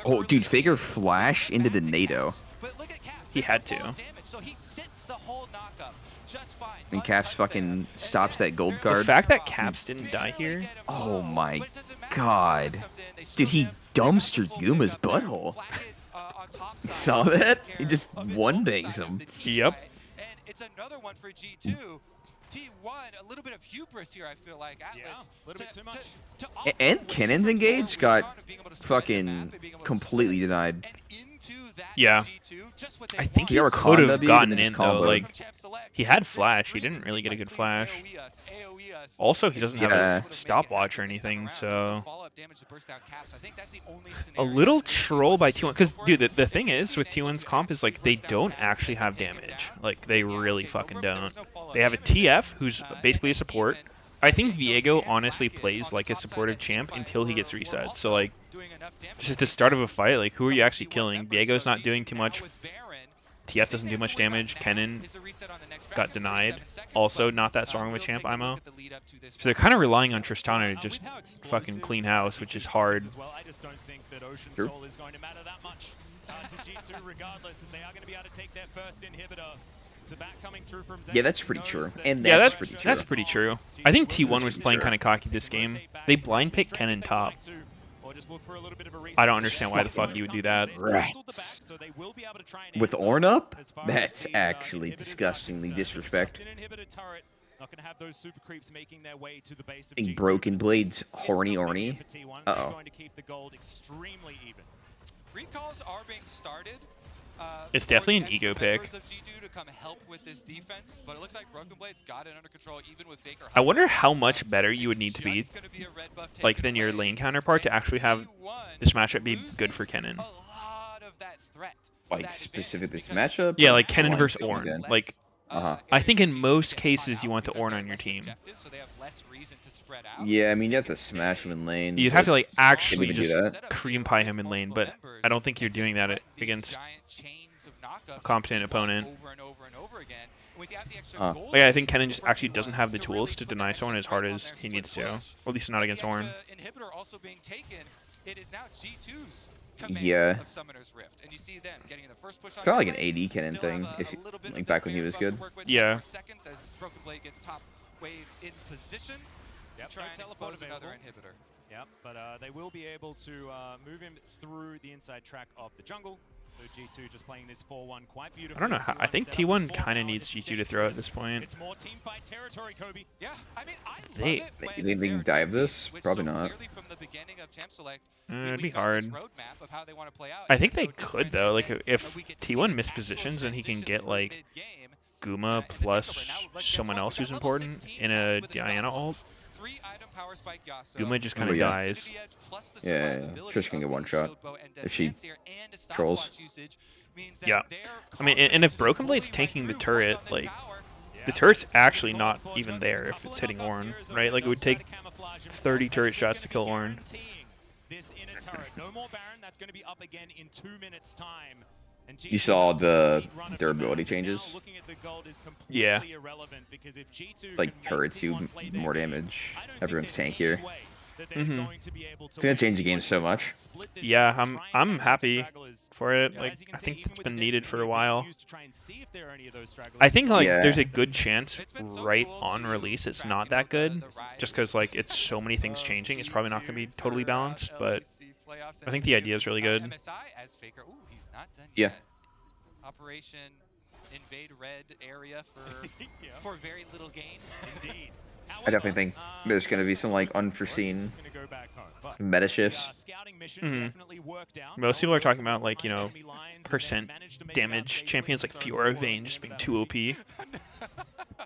Oh, dude, Faker flash into the NATO. He had to. And Caps fucking stops that gold The card. fact that Caps didn't die here... Oh my god. Dude, he dumpsters Yuma's butthole. Saw that? He just one bangs him. Yep. And it's another one for G2. T1, a little bit of hubris here, I feel like. Atlas, Yeah, a little bit too much. And Kennan's engage got fucking completely denied. Yeah. I think he He could have Rakan gotten and then in, just though. comboed. Like, he had flash. He didn't really get a good flash. Also, he doesn't have Yeah. a stopwatch or anything, so... A little troll by T1. Because, dude, the thing is with T1's comp is, like, they don't actually have damage. Like, they really fucking don't. They have a TF, who's basically a support. I think Viego honestly plays like a supportive champ until he gets reset. So, like, just at the start of a fight, like, who are you actually killing? Viego's not doing too much. TF doesn't do much damage. Kennen got denied. Also, not that strong of a champ, IMO. So they're kind of relying on Tristana to just fucking clean house, which is hard. I just don't think that Ocean True. Soul is going to matter that much to G2 regardless, as they are going to be able to take their first inhibitor. It's about coming through from Yeah, that's pretty true. And Yeah, that's pretty true. that's pretty true. I think T1 was playing kind of cocky this game. They blind picked Kennen top. I don't understand why the fuck you would do that. Right. With Ornn up? That's actually disgustingly disrespect. Big broken blades, horny orny. Uh-oh. Recalls are being started. It's definitely an ego pick. Of G2 to come help with this defense, but it looks like Broken Blade's got it under control even with Faker. I wonder how much better you would need to be, like, than your lane counterpart to actually have this matchup be good for Kennen. Like, specific this matchup? Yeah, like Kennen versus Ornn. Like, Uh-huh. I think in most cases you want the Ornn on your team. Yeah, I mean, you have to smash him in lane. You'd have to, like, Can actually we do just that? cream pie him in lane, but I don't think you're doing that against a competent opponent. Like, I think Kennen just actually doesn't have the tools to deny someone as hard as he needs to. Or at least not against Ornn. Yeah. It's kind of like an AD Kennen thing, if you, like back when he was good. Yeah. Yep, Try and expose another inhibitor. Yep, but they will be able to move him through the inside track of the jungle. So G2 just playing this 4-1 quite beautifully. I don't know how. I think T1 kind of needs G2 to throw at this point. It's more team fight territory, Kobe. Yeah, I mean, I They- love it when they can dive this? switch Probably so not. clearly from the beginning of Champ Select. It'd be We've got this hard. roadmap of how they want to play out. I think It's they so could, different though. Like, than if we get to see T1 actual mispositions, then he can transitions get, from like, mid-game. Guma And plus Mexico, now, guess someone what? else We've who's got level important 16 in now a with this Diana diamond. ult. 3 item power spike Yasuo. Guma just kind Oh, of yeah. dies. Divi Edge plus the Yeah, survivability Trish can get of one the shot shield bow and if she Despense here and a trolls. stopwatch usage means that Yeah. their I mean, and if confidence Broken is Blade's rolling tanking the right turret, through. like, the turret's actually not even there if it's hitting Ornn, right? Like, it would take 30 turret shots to kill Ornn. This inner turret. No more Baron. That's going to be up again in 2 minutes' time. And You saw the G2 run of durability the Baron. Now changes? looking at the gold is completely Yeah. irrelevant because if G2 Like, can make turrets do T1 play their more game, damage. I don't think Everyone's there's tankier. any way that they're Mhm. going to be able to It's gonna win change the this game one. so much. Split this Yeah, game, I'm try and find some happy stragglers. for it. Yeah, Like, as you can I see, think even it's with been the needed Destiny for a being while. used to try and see if there are any of those stragglers. I think, like, Yeah. there's a good chance It's been so right cool on to release it's track, not you know, that good. the rise Just because, like, it's so many things of changing. It's probably not going to be G2 totally for, balanced, but LEC playoffs I think and the idea is really good. MSI as Faker. Ooh, he's not done Yeah. yet. Operation invade red area Yeah. for very little gain. Indeed. I definitely think there's gonna be some, like, unforeseen meta shifts. Mhm. Most people are talking about, like, you know, percent damage champions like Fiora Vayne just being too OP.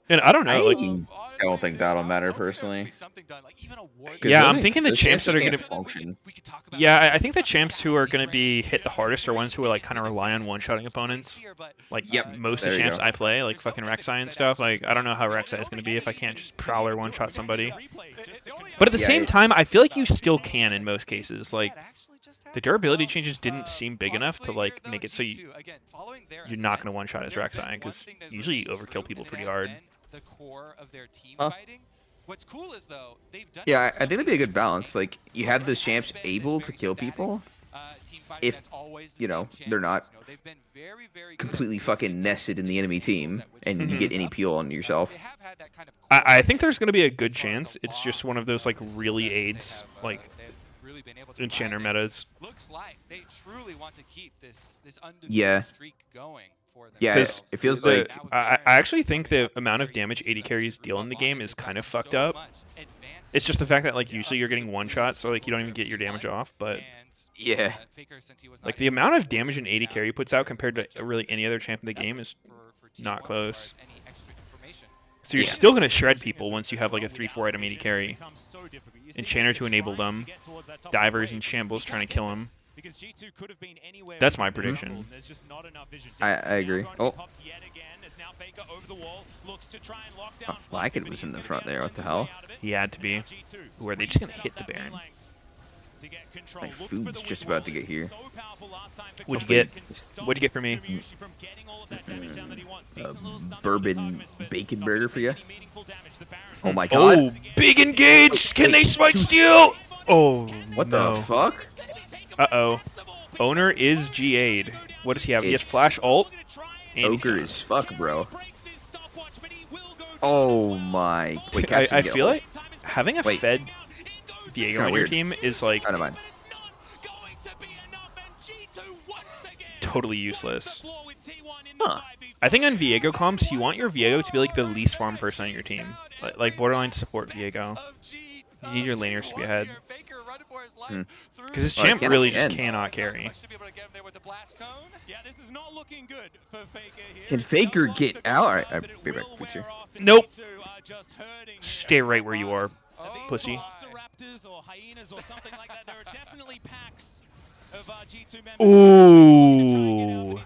And I don't know, like, I don't think that'll matter personally. 'Cause Yeah, I'm those- thinking the those champs that are can't gonna- function. yeah, I think the champs who are going to be hit the hardest are ones who are, like, kind of rely on one-shotting opponents. Like, Yep, most of there the you champs go. I play, like fucking Rek'Sai and stuff, like, I don't know how Rek'Sai is going to be if I can't just Prowler one-shot somebody. But at the Yeah, same it- time, I feel like you still can in most cases. Like, the durability changes didn't seem big enough to, like, make it so you're not going to one-shot as Rek'Sai, because usually you overkill people pretty hard. The core of their team Huh. fighting. What's cool is though they've done Yeah, I it think it'd be a good balance. Like, you have the champs They've been able this to very kill static, people team fighting if, that's always the you know, same they're not champions. They've been very, very good at completely mixing fucking up nested in the enemy team, and you Mhm. get any peel on yourself. They have had that kind of I core think there's going to be a good as far as chance. the It's block just one of those, like, goes, really that they aids, have, like, they have really really been able to Enchanter ride it. metas. Looks like they truly want to keep this undefeated Yeah. streak going for Yeah, themselves. it feels The, like That would I, be I very actually think coming the up, it's amount of very damage easy 80 for them to carries just deal group in the up on game it. is They've kind got of fucked so up. much advancement It's just the fact that like up usually you're getting the one blue shot, so like you don't for even get your damage T1, off. But and, Yeah. Faker, since he was like not the able to amount of work damage an everything 80 out, carry puts out there's compared to much of really the any other basic champ in the game effort is for not T1 as far close. as any extra information. So you're Yeah. still gonna shred people once you have like a 3-4 item 80 carry. Enchanter to enable them. Divers and shambles trying to kill him. Because G2 could have been anywhere That's my within this prediction. bubble, and there's just not enough vision. I Destiny now agree. going to be Oh. popped yet again, as now Faker over the wall, looks to try and lock down Oh, Blackett Blackett, was but in the he's front gonna there, be what the able to hell? cleanse his way out of it. He had to be. And now G2 Where are they just gonna set up hit the that main Baron? lanes to get control. My Looked for food's the just win about to wall. get here. So powerful last time for What'd you Kobe. get? Can stop What'd you get for me? Yumushi from getting all of that damage down that he wants. Decent little stun bourbon on the Targamas, but bacon not burger gonna for take ya? any meaningful damage. The Baron Oh my god. Oh, big engage! Can they smite steal? Oh, What no. the fuck? Uh-oh. Owner is GA'd. What does he have? He has It's flash ult? And he's Ogre gone. as fuck, bro. Oh my. Wait, I Captain, feel like having a Wait. fed Viego Kinda on your weird. team is like Kind of mine. totally useless. Huh. I think on Viego comps, you want your Viego to be like the least farm person on your team. Like borderline support Viego. You need your laners to be ahead. Because this Well, champ it really cannot just end. cannot carry. Yeah, this is not looking good for Faker here. Can It Faker does get look the out? goal Alright, line, I'll but it be back. will Fix here. wear off, and Nope. G2 are just hurting here. Stay right where you are, These pussy. Velociraptors or hyenas or something like that, there are definitely packs of G2 members. Ooh.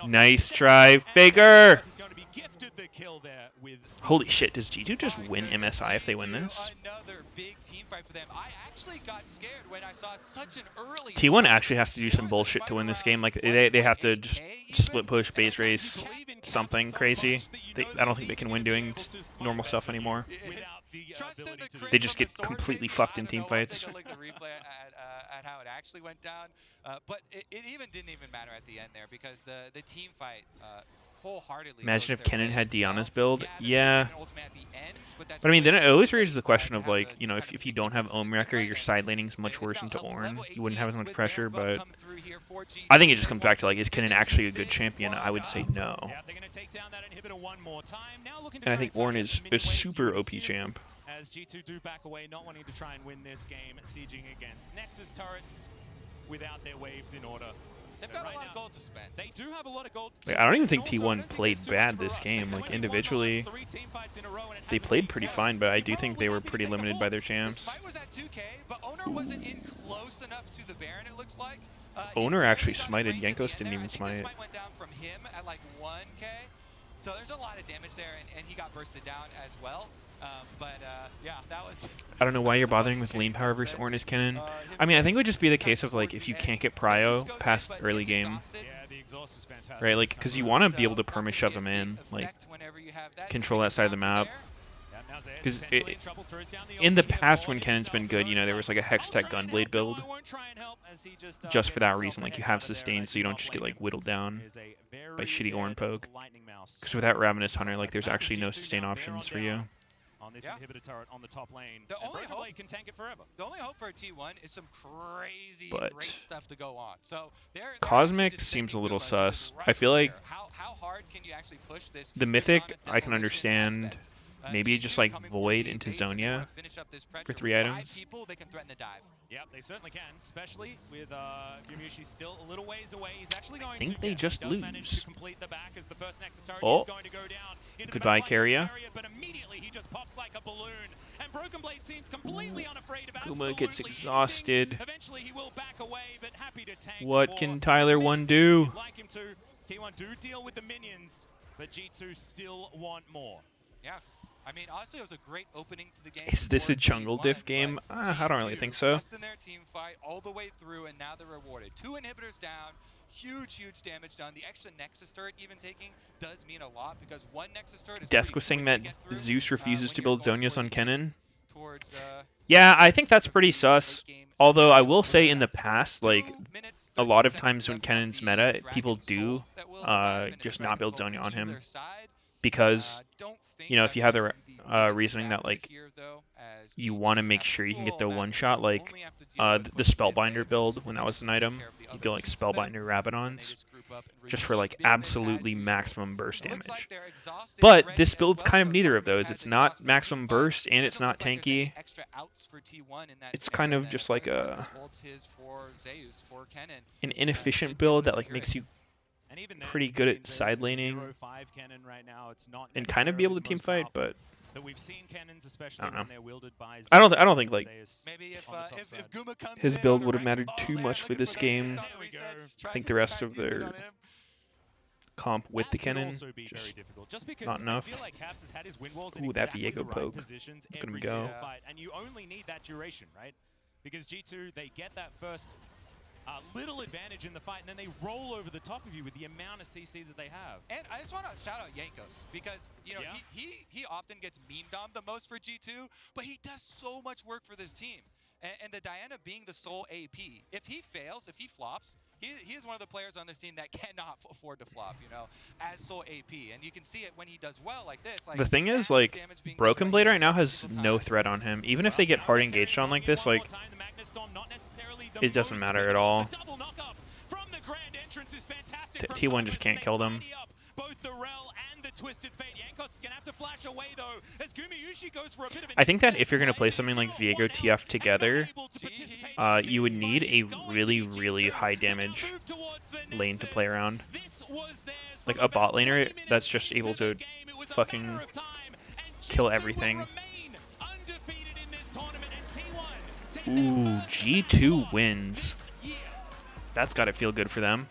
Nice try, Faker! Is going to be gifted the kill there with Holy shit, does G2 just win MSI if they win this? Another big team fight for them. I actually got scared when I saw such an early T1 start. actually has to do some bullshit to win this game. Like they have to just split push, base race, something crazy. I don't think they can win doing normal stuff anymore. without the Trust in ability the to cream They of just the get sword completely maybe. fucked I in don't team know. I'll fights. take a look at the replay at how it actually went down. But it even didn't even matter at the end there because the team fight wholeheartedly. Imagine goes if their Kennen way had as well. Diana's build. there's Yeah. an ultimate at the end, that's But I mean, then it really always good, raises the question to of have like, the you know, kind if of you don't have beacon Ohm Wrecker, your right side laning's much It's worse now into up Ornn. level You wouldn't have as 18s much with pressure, Baron Buff but come through here for G2. I think it just comes back to like, is Kennen actually a good champion? I would say no. Yeah, they're going to take down that inhibitor one more time. Now looking to And I try think and Ornn target is some a minion waves super here OP soon, champ. As G2 do back away, not wanting to try and win this game, sieging against Nexus turrets without their waves in order. They've got a lot of gold to spend. They do have a lot of gold. to Like, I don't even spend, think and also I T1 don't think played it's too bad much for this rush. game. They've Like only won the individually, last 3 team fights in a row, and it they hasn't played been pretty close. fine, but I do Pro think was they were happy to pretty take a limited pull. by their The champs. smite was at 2K, but Owner wasn't in close enough to the Baron, it looks like. Owner he actually got smited. framed at the Jankos end didn't there. even I think the smite. smite went down from him at like 1K. So there's a lot of damage there, and he got bursted down as well. Yeah, that was... I don't know why you're bothering with lane power versus Ornn as Kennen. I mean, I think it would just be the case of like if you can't get prio past early game, Yeah, the exhaust was fantastic. right? Like because you want to be able to perma shove them in, like control that side of the map. Because in the past when Kennen's been good, you know, there was like a Hex Tech Gunblade build just for that reason. Like you have sustain so you don't just get like whittled down by shitty Ornn poke. Because without Ravenous Hunter, like there's actually no sustain options for you. On this inhibitor turret on the top lane. The And only Broken hope- Blade can tank it forever. The only hope for T1 is some crazy But great stuff to go on. So they're Cosmic actually just seems a sending little Gumas to the sus. right I feel like here. How hard can you actually push this? the Mythic, Draconic I can Demolition understand. aspect? Maybe G2 just like coming for Void the into base, and they Zonia wanna finish up this pressure for with 3 5 items. people, they can threaten the dive. Yep, they certainly can, especially with Yumushi still a little ways away. He's actually going think to they guess. just He does manage lose. to complete the back as the first Nexus turret Oh. is going to go down. Into the Goodbye, back line of Keria. Keria, but immediately he just pops like a balloon. And Broken Blade seems completely unafraid of Kuma absolutely gets anything. exhausted. Eventually he will back away, but happy to tank What for can Tyler as many 1 things do? you'd like him to. T1 do deal with the minions, but G2 still want more. Yeah. I mean, honestly, it was a great opening to the game. Is this for a jungle T1, diff but game? I don't really G2 think so. just in their team fight all the way through, and now they're rewarded. 2 inhibitors down, huge damage done. The extra Nexus turret even taking does mean a lot because 1 Nexus turret is Desk pretty was saying quick that to get through, Zeus refuses when to you're build going Zonias for on the Kennen. towards, Yeah, I think that's pretty sus. late game Although I will scenarios. say in the past, like 2 minutes, a lot of 13 times seconds when left on Kennen's the meta, Dragon people Soul do that will arrive, and it's just Dragon not build Soul Zonia on him either side. because Don't think you know if that's you have gonna the be biggest reasoning that factor like here, though, as you want to make sure you can get the one shot, like the Spellbinder build when that was an item. You go like Spellbinder Rabadons, just for like absolutely maximum burst damage. But this build's kind of neither of those. It's not maximum burst and it's not tanky. It's kind of just like an inefficient build that like makes you pretty good at side laning and kind of be able to team fight, but I don't know. I don't think like his build would have mattered too much for this game. I think the rest of their comp with the cannon just not enough. Ooh, that Viego poke. Look at him go. And you only need that duration, right? Because G2, they get that first little advantage in the fight, and then they roll over the top of you with the amount of CC that they have. And I just want to shout out Jankos, because you know he often gets memed on the most for G2, but he does so much work for this team. And the Diana being the sole AP, if he fails, if he flops, he is one of the players on this team that cannot afford to flop, you know, as sole AP. And you can see it when he does well like this. Like, the thing is, like, Broken Blade right now has no threat on him. Even if they get hard engaged on like this, like, it doesn't matter at all. T1 just can't kill them. I think that if you're going to play something like Viego TF together, you would need a really, really high damage lane to play around. Like a bot laner that's just able to fucking kill everything. Ooh, G2 wins. That's got to feel good for them.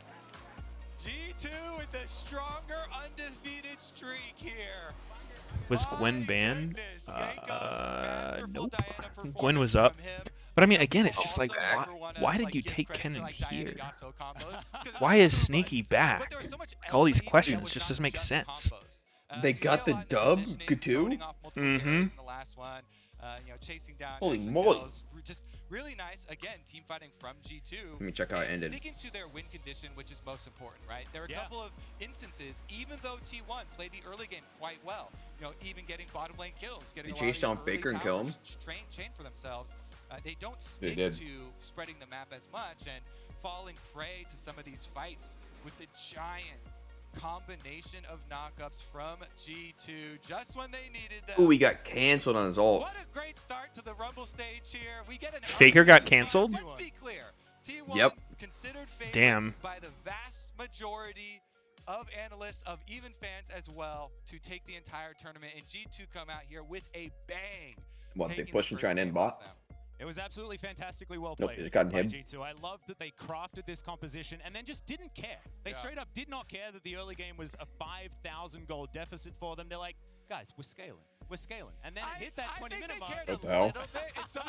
G2 with a stronger undefeated streak here. Was Gwen banned? Nope. Gwen was up. But I mean, again, it's just like, why did you take Kennen here? Why is Sneaky back? Like, all these questions just doesn't make sense. They got the dub, G2? Mm-hmm. Holy moly. Just really nice. Again, team fighting from G2. Let me check how it ended. Sticking to their win condition, which is most important, right? There are a couple of instances, even though T1 played the early game quite well, you know, even getting bottom lane kills, getting They chased down Faker and kill him. Chain for themselves. They don't stick to spreading the map as much and falling prey to some of these fights with the giant combination of knockups from G2 just when they needed them. Ooh, he got canceled on his ult. What a great start to the Rumble stage here. We get an Faker got canceled? Let's be clear. T1 Yep. considered favorites Damn. by the vast majority of analysts, of even fans as well, to take the entire tournament, and G2 come out here with a bang. What, they push and try and end bot? It was absolutely fantastically well Nope, played. they just got by him. G2. I love that they crafted this composition and then just didn't care. They straight up did not care that the early game was a 5,000 gold deficit for them. They're like, guys, we're scaling. We're scaling. And then it hit that 20-minute mark. What the hell? So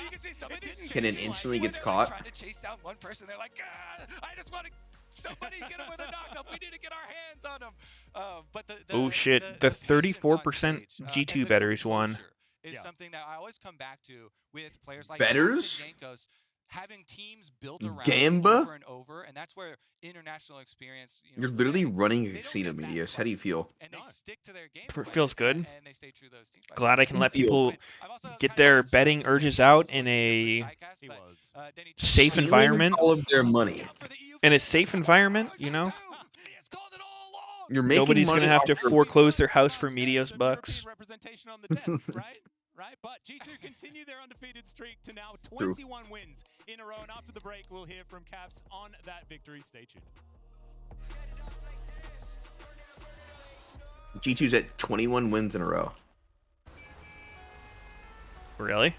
you can see some of these Kennen instantly gets caught. Trying to chase down one person. They're like, I just want to somebody get him with a knockup. We need to get our hands on him. But Oh shit, the 34% G2 betters won. Is something that I always come back to with players like Betters? Jankos, having teams built around Gamba? over and over, and that's where international experience. You know, You're literally running they a don't casino, get that Meteos. How do you feel? And they stick to their game It plan, feels good. and they stay true to those team fights. Glad I can let Feel. people I've also get kind their of betting urges out in a Denny safe Stealing environment. all of their money. In a safe environment, you know? It's called it all along. You're making Nobody's money gonna have to off your- foreclose their house for Meteos bucks. Representation on the desk, right? Right, but G2 continue their undefeated streak to now 21 wins in a row. And after the break, we'll hear from Caps on that victory. Stay tuned. G2's at 21 wins in a row. Really?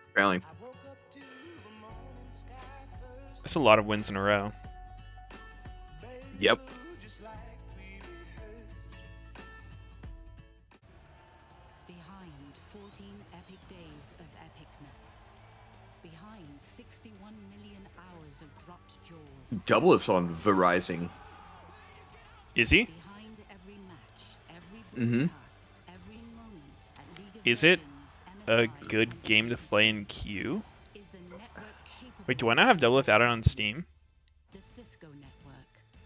Apparently. That's a lot of wins in a row. Yep. Behind 14 epic days of epicness. Behind 61 million hours of dropped jaws. Doublelift's on Verizon. Is he? Behind every match, every Mhm. broadcast, every moment at League of Is it Legends, a MSI good game to play in queue? is the network capable Wait, do I not have Doublelift added on Steam? the Cisco network.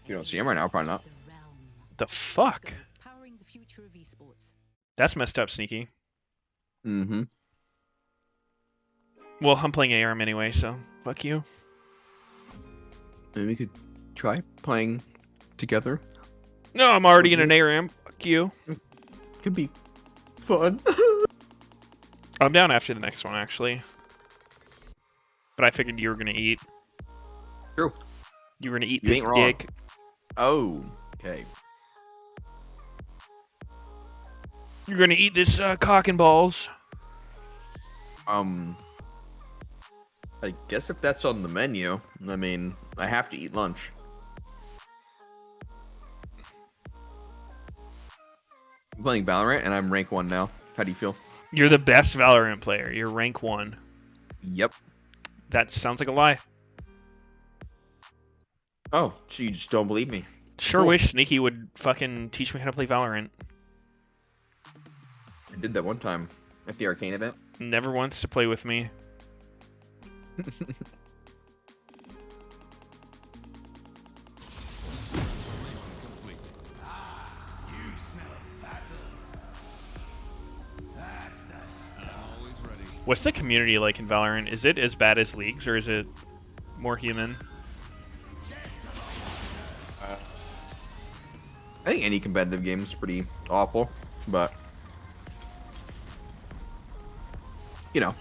You don't see him right now, probably not. The realm. The fuck? Cisco, powering the future of esports. That's messed up, Sneaky. Mm-hmm. Well, I'm playing ARM anyway, so fuck you. Maybe we could try playing together. No, I'm already in an ARM. Fuck you. Could be fun. I'm down after the next one, actually. But I figured you were gonna eat. True. You were gonna eat You this ain't wrong. dick. Oh, okay. You're gonna eat this cock and balls. I guess if that's on the menu, I mean, I have to eat lunch. I'm playing Valorant, and I'm rank 1 now. How do you feel? You're the best Valorant player. You're rank 1. Yep. That sounds like a lie. Oh, so you just don't believe me? Sure Cool. wish Sneaky would fucking teach me how to play Valorant. I did that one time at the Arcane event. Never wants to play with me. What's the community like in Valorant? Is it as bad as Leagues, or is it more human? I think any competitive game is pretty awful, but you know,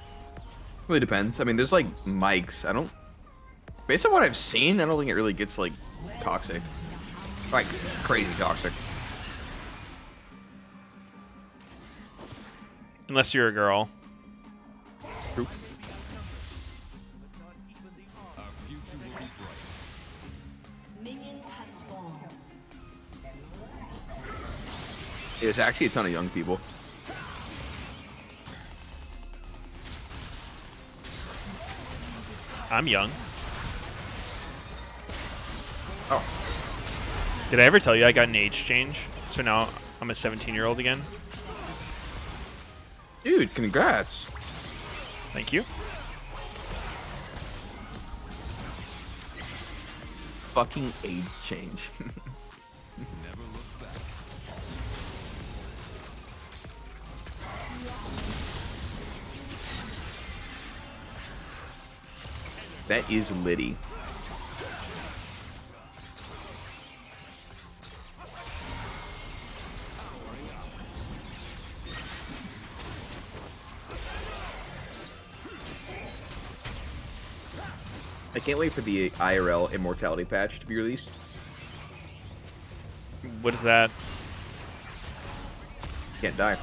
really depends. I mean, there's like mics. I don't, based on what I've seen, I don't think it really gets like toxic, like crazy toxic. Unless you're a girl. True. Minions have spawned. There's actually a ton of young people. I'm young. Oh, Did I ever tell you I got an age change? So now I'm a 17-year-old again. dude, congrats. Thank you. Fucking age change. That is Liddy. I can't wait for the IRL Immortality patch to be released. What is that? Can't die.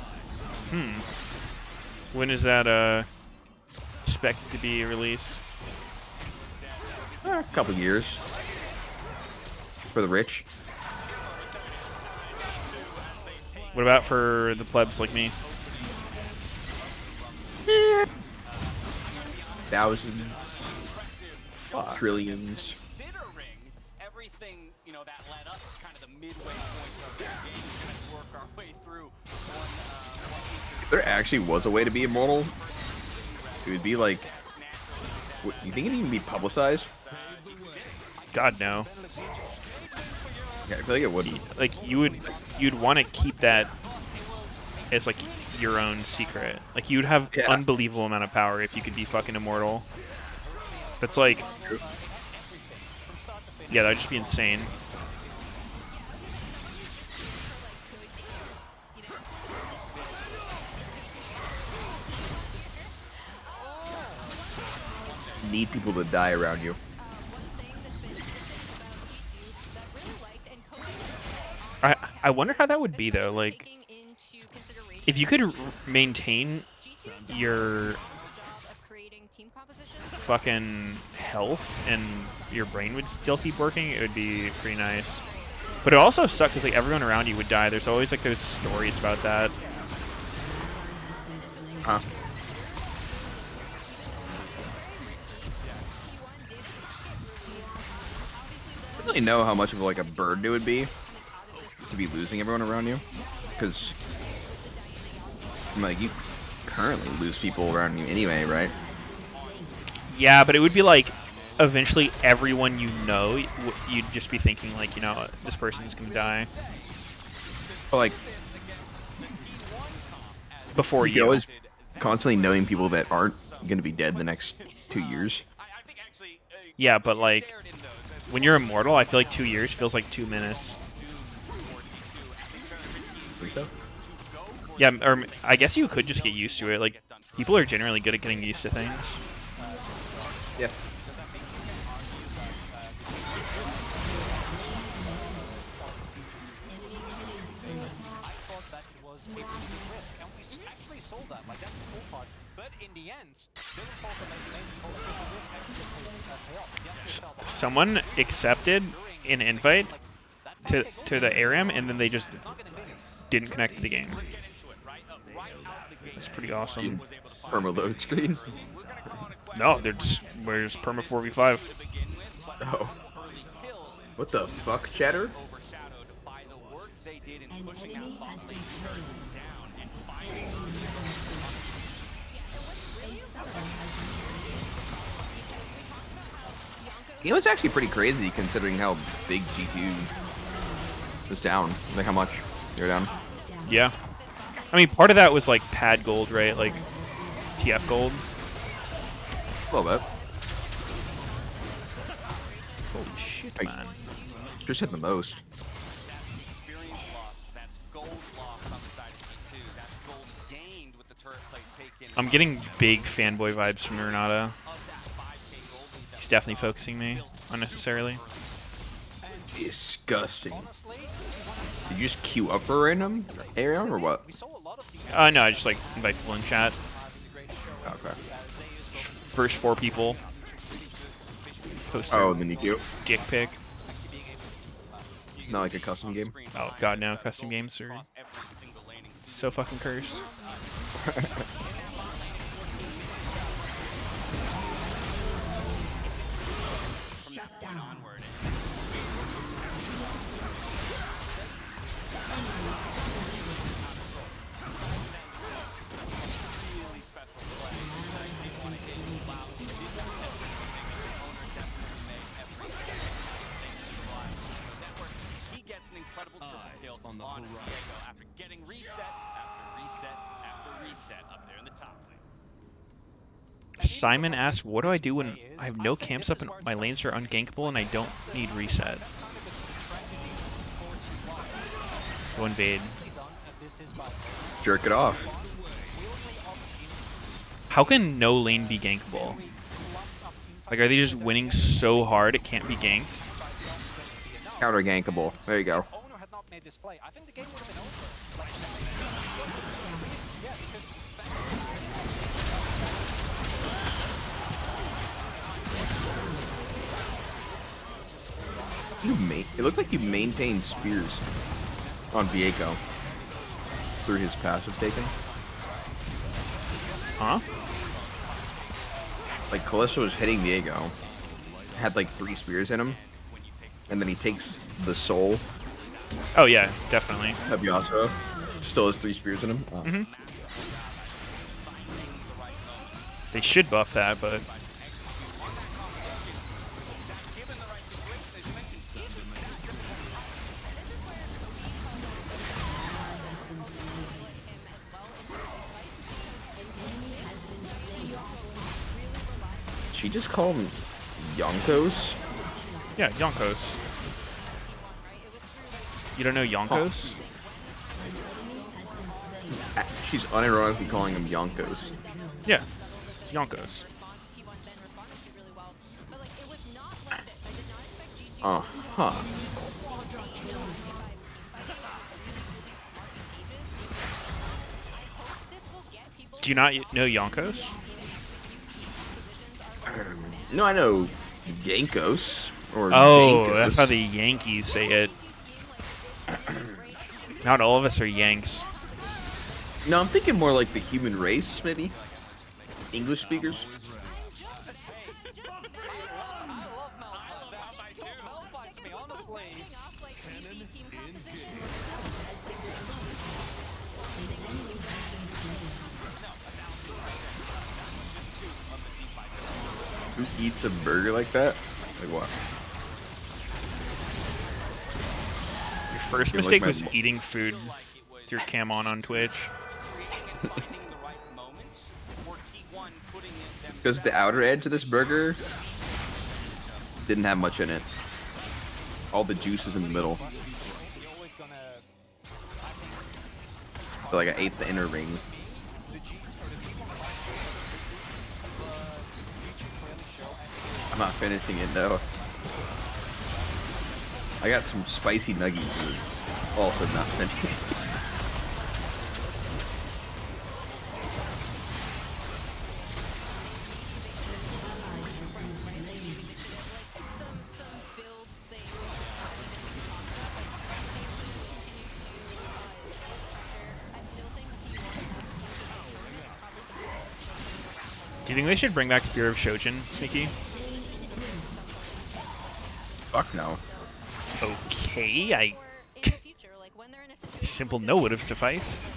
When is that expected to be released? A couple years. For the rich. What about for the plebs like me? Thousands. Trillions. Considering everything, you know, that led up to kind of the midway point of that game, and work our way through If there actually was a way to be immortal, it would be like, you think it'd even be publicized? God no. Yeah, I feel like it would. Like you'd want to keep that as like your own secret. Like you'd have Yeah. unbelievable amount of power if you could be fucking immortal. That's like, yeah, that'd just be insane. Need people to die around you. I wonder how that would be though. Like, if you could maintain your fucking health and your brain would still keep working, it would be pretty nice. But it also sucks because like everyone around you would die. There's always like those stories about that. Huh. I don't really know how much of like a burden it would be to be losing everyone around you, because like you currently lose people around you anyway, right? Yeah, but it would be like eventually everyone you know, you'd just be thinking like, you know, this person's gonna die But like before you you. could always constantly knowing people that aren't going to be dead in the next 2 years. Yeah, but like when you're immortal, I feel like 2 years feels like 2 minutes. Think so? Yeah, or I guess you could just get used to it. Like people are generally good at getting used to things. Yeah. Someone accepted an invite to the aram, and then they just didn't connect to the game. That's pretty awesome. Perma load screen. No, we're just perma 4v5. Oh. What the fuck, chatter? An enemy has been slain. A summoner has You know, it's actually pretty crazy considering how big G2 was down. Like how much you're down. Yeah. I mean, part of that was like pad gold, right? Like TF gold. A little bit. Holy shit, Like, man. just hit the most. I'm getting big fanboy vibes from Renata. He's definitely focusing me unnecessarily. Disgusting. Did you just queue up for a random area or what? No, I just like invite people in chat. Okay. First 4 people post Oh, their then you queue. dick pic. Not like a custom game. Oh god, no, custom games are so fucking cursed. shut down. He gets an incredible triple kill on Diego after getting reset after reset after reset up there in the top lane. Simon asked, what do I do when I have no camps up and my lanes are ungankable and I don't need reset? Go invade. Jerk it off. How can no lane be gankable? Like, are they just winning so hard it can't be ganked? Counter gankable. There you go. Owner had not made this play, I think the game would have been over. It looked like you maintained spears on Viego through his passive taken. Huh? Like Callisto was hitting Viego, had like 3 spears in him, and then he takes the soul Oh yeah, definitely. of Yasuo, still has 3 spears in him. Oh. Mhm. They should buff that, but She just called him Yonkos? yeah, Yonkos. You don't know Yonkos? She's unironically calling him Yonkos. Yeah, Yonkos. Huh. Do you not know Yonkos? No, I know Yankos. Or Oh, Jankos. that's how the Yankees say it. Not all of us are Yanks. No, I'm thinking more like the human race, maybe? English speakers? Who eats a burger like that? Like what? Your first You're like mistake my was eating food with your cam on Twitch. one putting it It's because the outer edge of this burger didn't have much in it. All the juice was in the middle. So like I ate the inner ring. I'm not finishing it though. I got some spicy nuggies, but also not finished. Do you think they should bring back Spear of Shojin, Sneaky? Fuck no. Okay, I... Simple no would have sufficed.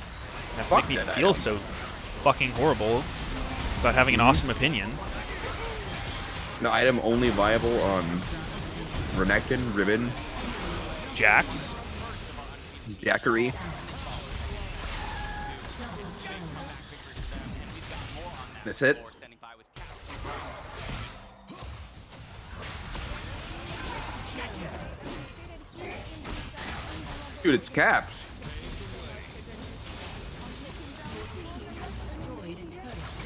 That Fuck make me that feel item. so fucking horrible about having an awesome opinion. No, item only viable on Renekton, Ribbon, Jax? Jackery. That's it. Dude, it's caps.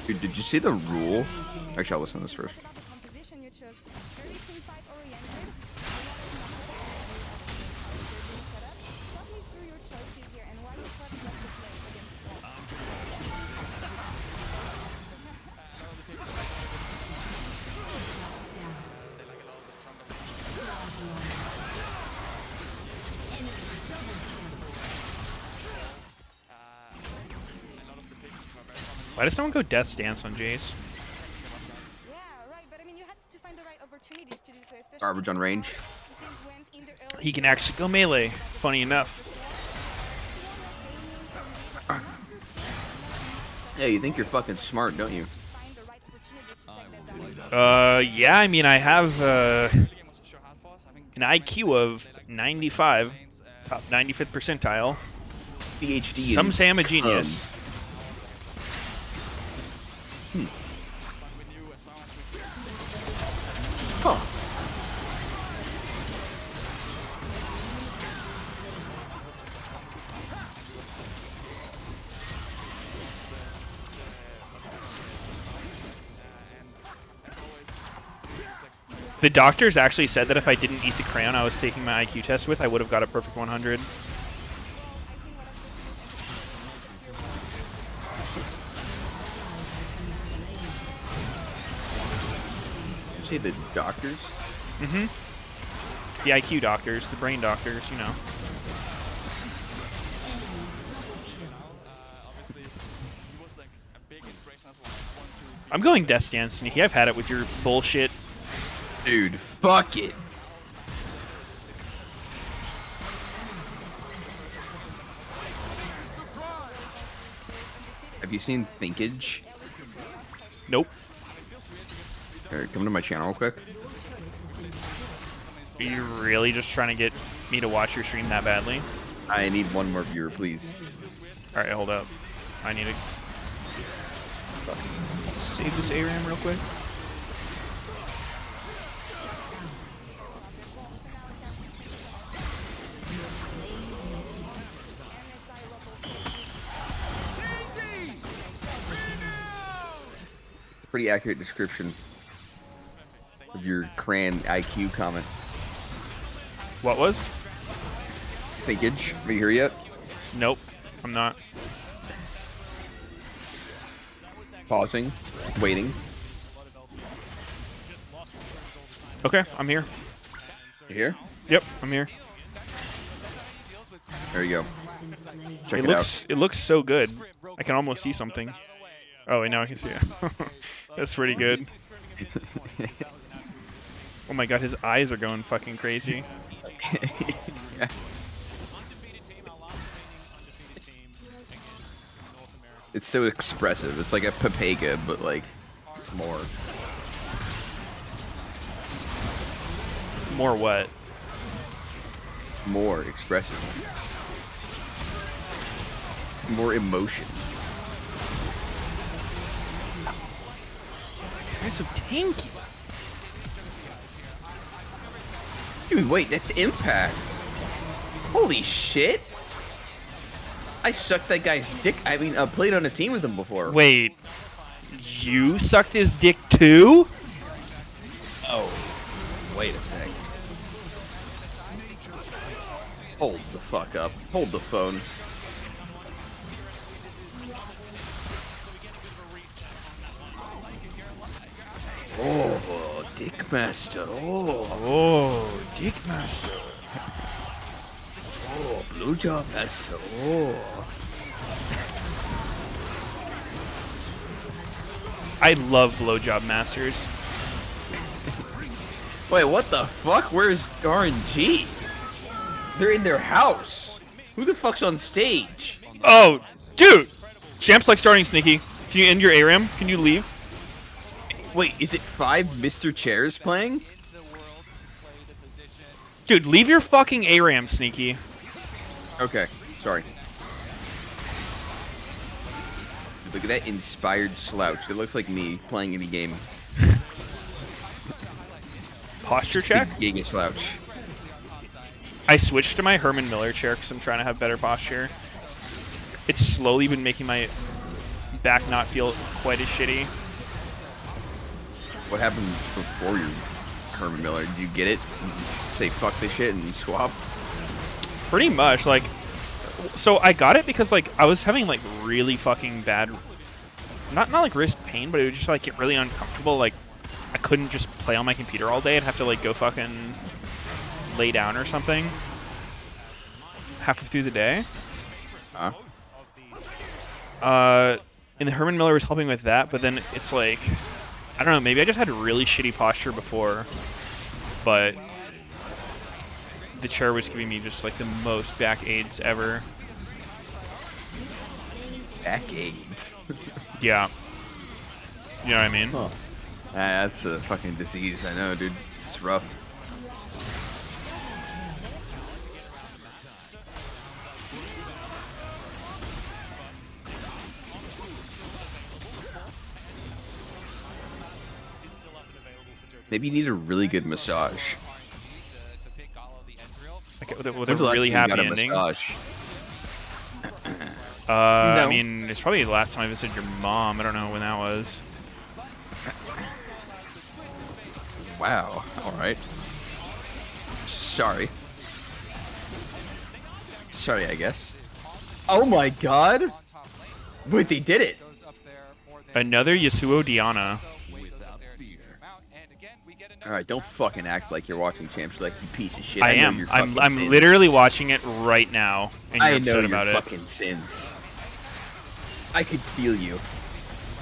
Dude, did you see the rule? Actually, I'll listen to this first. Why does someone go Death's Dance on Jace? Yeah, right, but I mean, you had to find the right opportunities to do so, especially Garbage on range. things went in the early He can actually go melee, funny enough. Yeah, you think you're fucking smart, don't you? find the right opportunities to take them down. Yeah, I mean, I have an IQ of 95, top 95th percentile. PhD. Some in say I'm a genius. Huh. The doctors actually said that if I didn't eat the crayon I was taking my IQ test with, I would have got a perfect 100. You say the doctors? Mm-hmm. The IQ doctors, the brain doctors, you know. I'm going Death Dance, Sneaky. I've had it with your bullshit. Dude, fuck it. Have you seen Thinkage? Nope. Here, come to my channel real quick. Are you really just trying to get me to watch your stream that badly? I need one more viewer, please. Alright, hold up. I need to save this ARAM real quick. Pretty accurate description of your Cran IQ comment. What was? Thinkage, are you here yet? Nope, I'm not. Pausing, waiting. Okay, I'm here. You here? Yep, I'm here. There you go. Check It it, looks so good. I can almost see something. Oh wait, now I can see it. That's pretty good. Oh my god, his eyes are going fucking crazy. Yeah. It's so expressive. It's like a Pepega, but like more. More what? More expressive. More emotion. guy's so tanky. Dude, wait, that's Impact. Holy shit. I sucked that guy's dick. I mean, I played on a team with him before. Wait, you sucked his dick too? Oh, wait a sec. Hold the fuck up. Hold the phone. Oh, Dick Master. Oh, Dick Master. Oh, Blowjob Master. Oh. I love blowjob masters. Wait, what the fuck? Where's RNG? They're in their house. Who the fuck's on stage? Oh, dude! Champ's like starting sneaky. Can you end your ARAM? Can you leave? Wait, is it 5 Mr. Chairs playing? Dude, leave your fucking ARAM, sneaky. Okay, sorry. Look at that inspired slouch. It looks like me playing any game. Posture check? Big giga slouch. I switched to my Herman Miller chair because I'm trying to have better posture. It's slowly been making my back not feel quite as shitty. What happened before your Herman Miller? Did you get it? Say fuck this shit and swap? Pretty much, like, so I got it because like I was having like really fucking bad, not like wrist pain, but it would just like get really uncomfortable. Like I couldn't just play on my computer all day. I'd have to like go fucking lay down or something halfway through the day. Huh? And the Herman Miller was helping with that, but then it's like, I don't know, maybe I just had really shitty posture before, but the chair was giving me just like the most back aids ever. Back AIDS. Yeah. You know what I mean? Huh. That's a fucking disease, I know, dude. It's rough. Maybe you need a really good massage. Like, with a When's the last really time you happy got a ending. massage? No. No. I mean, it's probably the last time I visited your mom. I don't know when that was. Wow. All right. Sorry. Sorry, I guess. Oh my god! Wait, they did it! Another Yasuo Diana. Alright, don't fucking act like you're watching Champs like you piece of shit. I know am. your I'm fucking sins. literally watching it right now, and you're I know upset your about it. fucking sins. I could feel you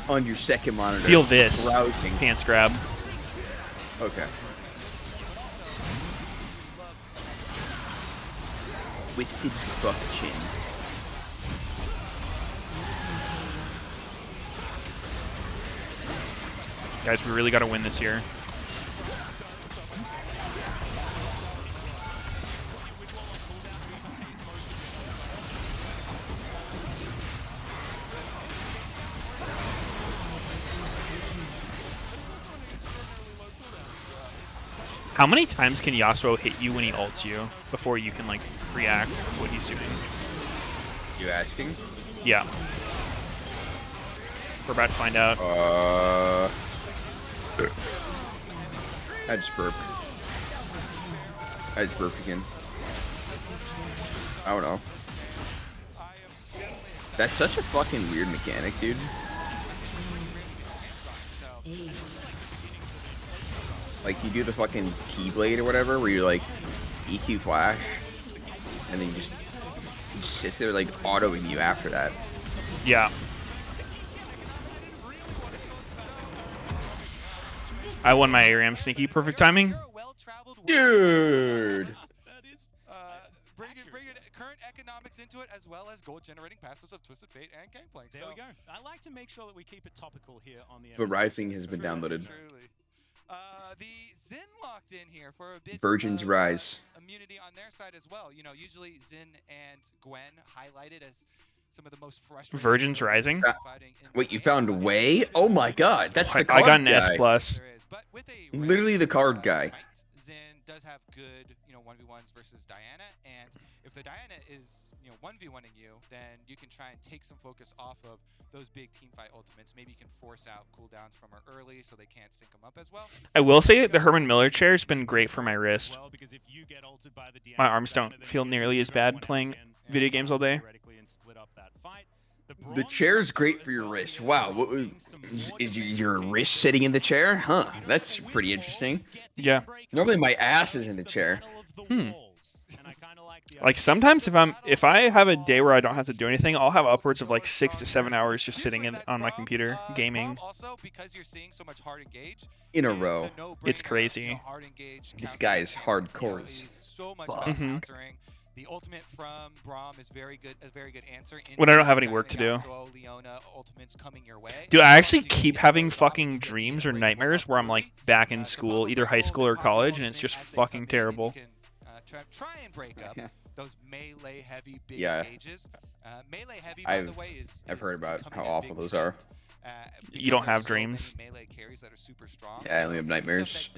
on your second monitor. Feel this. Browsing. Pants grab. Okay. Twisted fuck chin. Guys, we really got to win this year. How many times can Yasuo hit you when he ults you before you can like react to what he's doing? You asking? Yeah. We're about to find out. I just burped. I just burped again. I don't know. That's such a fucking weird mechanic, dude. Like, you do the fucking Keyblade or whatever, where you like EQ flash, and then you just sits there like autoing you after that. Yeah. I won my ARAM sneaky. Perfect timing. Dude! Bringing current economics into it, as well as gold-generating passives of Twisted Fate and gameplay. There we go. I like to make sure that we keep it topical here on the The MSI. Rising has been downloaded. Truly. The Zin locked in here for a bit. Virgin's Rise. Immunity on their side as well. You know, usually Zin and Gwen highlighted as some of the most frustrating Virgin's Rising? Wait, you found Way? Oh my god, that's the I card got an guy. S plus. There is, but with a Literally the card guy. Zen does have good, 1v1s versus Diana, and if the Diana is, 1v1ing you, then you can try and take some focus off of those big team fight ultimates. Maybe you can force out cooldowns from her early so they can't sync them up as well. I will say the Herman Miller chair has been great for my wrist. My arms don't feel nearly as bad playing video games all day. The chair's great for your wrist. Wow, is your wrist sitting in the chair? Huh, that's pretty interesting. Yeah. Normally my ass is in the chair. Like sometimes if I have a day where I don't have to do anything, I'll have upwards of like 6 to 7 hours just sitting on my computer gaming. Also, because you're seeing so much hard engage In a row. It's crazy. This guy is hardcore. So much countering. The ultimate from Braum is a very good answer. When I don't have any work to do. Leona ultimates coming your way. Dude, I actually keep having fucking dreams or nightmares where I'm like back in school, either high school or college, and it's just fucking terrible. Try and break up those melee heavy big engages. Melee heavy, by the way, I've heard about how awful those are. You don't have dreams. Melee carries that are super strong. Yeah, I only have nightmares.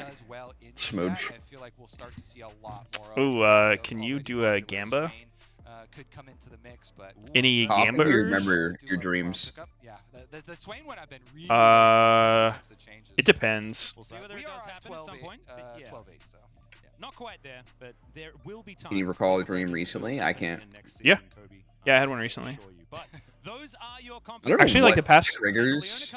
Smooge. I feel like we'll start to see a lot more. Ooh, can you do a Gamba? Could come into the mix, but Any I think Gamba? you remember your dreams. Yeah, the Swain one I've been really since the changes. It depends. We'll see whether it does happen at some point. 12-8, so. Not quite there, but there will be time. Can you recall a dream recently? I can't. Yeah. Yeah, I had one recently. Those are your I don't know Actually, like what the past triggers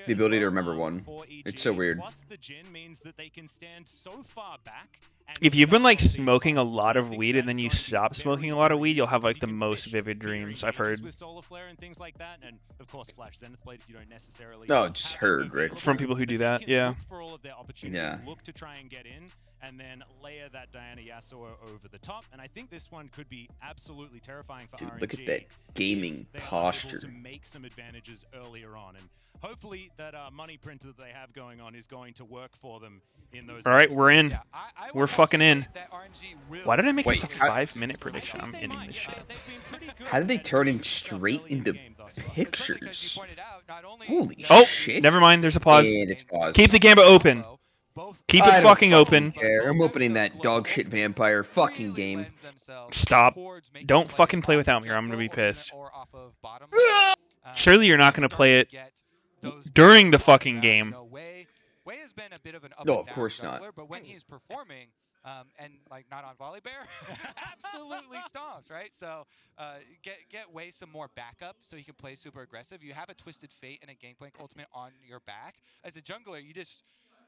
the ability to remember one. It's so weird. Plus the Jin means that they can stand so far back. If you've been like smoking a lot of weed and then you stop smoking a lot of weed, you'll have like the most vivid dreams, I've heard. With solar flare and things like that, and of course Flash Zenith Blade if you don't necessarily. No, just heard, right? From people who do that, yeah. Look for all of their opportunities, Yeah. look to try and get in, and then layer that Diana Yasuo over the top. And I think this one could be absolutely terrifying for Dude, RNG. look at that gaming if they are posture. able to make some advantages earlier on, and hopefully that money printer that they have going on is going to work for them in those. All right, we're in. Yeah, I We're would fucking in. estimate that RNG will Why did I make Wait, this a how- 5-minute prediction? I'm ending this shit. How did they turn him straight into pictures? Holy Oh, shit. never mind. There's a pause. And it's paused. Keep the Gamba open. Keep I it don't fucking open. care. I'm opening that dog shit vampire fucking game. Stop. Don't fucking play without me or I'm gonna be pissed. Surely you're not gonna play it during the fucking game. Way has been a bit of an up No, and of down course not. jungler, but when he's performing, and like not on Volley Bear, absolutely stomps, right? So get Way some more backup so he can play super aggressive. You have a Twisted Fate and a Gangplank ultimate on your back. As a jungler,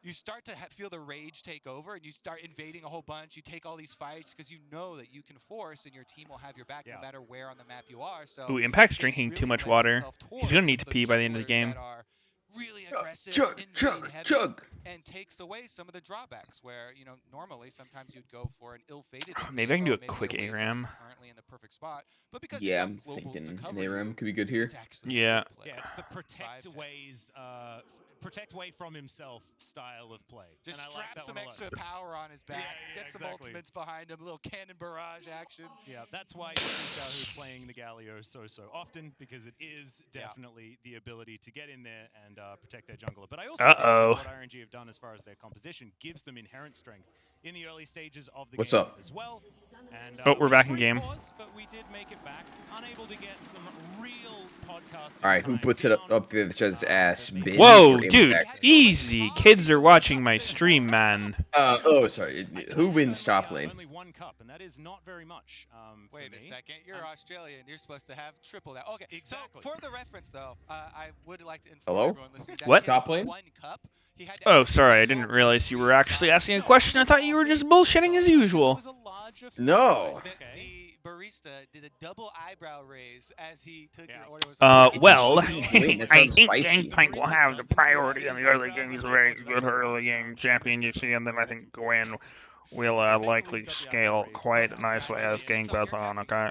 you start to feel the rage take over, and you start invading a whole bunch. You take all these fights because you know that you can force, and your team will have your back no matter where on the map you are. So Ooh, Impact's it drinking too really much lends water. itself He's towards gonna some need to of those pee by the end of the junglers game. that are really aggressive, Chug, invade chug, heavy, chug. and takes away some of the drawbacks where, normally sometimes you'd go for an ill-fated Maybe I can do a maybe quick your waves ARAM. aren't currently in the perfect spot, but because Yeah, you I'm have globals to thinking cover an ARAM you, could be good here. it's actually a Yeah. good play. Yeah, it's the protect ways, protect way from himself style of play. Just And I like strap that some one a lot. extra power on his back, Yeah, get some exactly. ultimates behind him, a little cannon barrage action. Yeah, that's why you see Xiaohu playing the Galio so often, because it is definitely the ability to get in there and protect their jungler. But I also think that what RNG have done as far as their composition gives them inherent strength in the early stages of the What's game up? as well. And, Oh, we're we had back a in brief game. pause, but we did make it back, unable to get some real podcast. Alright, who puts it up the other side's ass? Bin Whoa, or dude, Impact? easy. Kids are watching my stream, man. Oh, sorry. Who wins top lane? Only one cup, and that is not very much. For Wait a me. second, you're Australian. You're supposed to have triple that. Okay, Exactly. So for the reference, though, I would like to inform Hello? everyone listening that What? in Top lane? one cup, he had to Oh, allocate sorry, I himself didn't realize you were 3 actually asking a shots. question. I thought you were just bullshitting as usual. This was a larger No. The barista did a double eyebrow raise as he took your order. Was Well, Wait, that I sounds think spicy. Gangplank will have the priority in the early game. He's a very good early game champion, you see, and then I think Gwen will likely scale quite nicely as Gangbell's on, okay?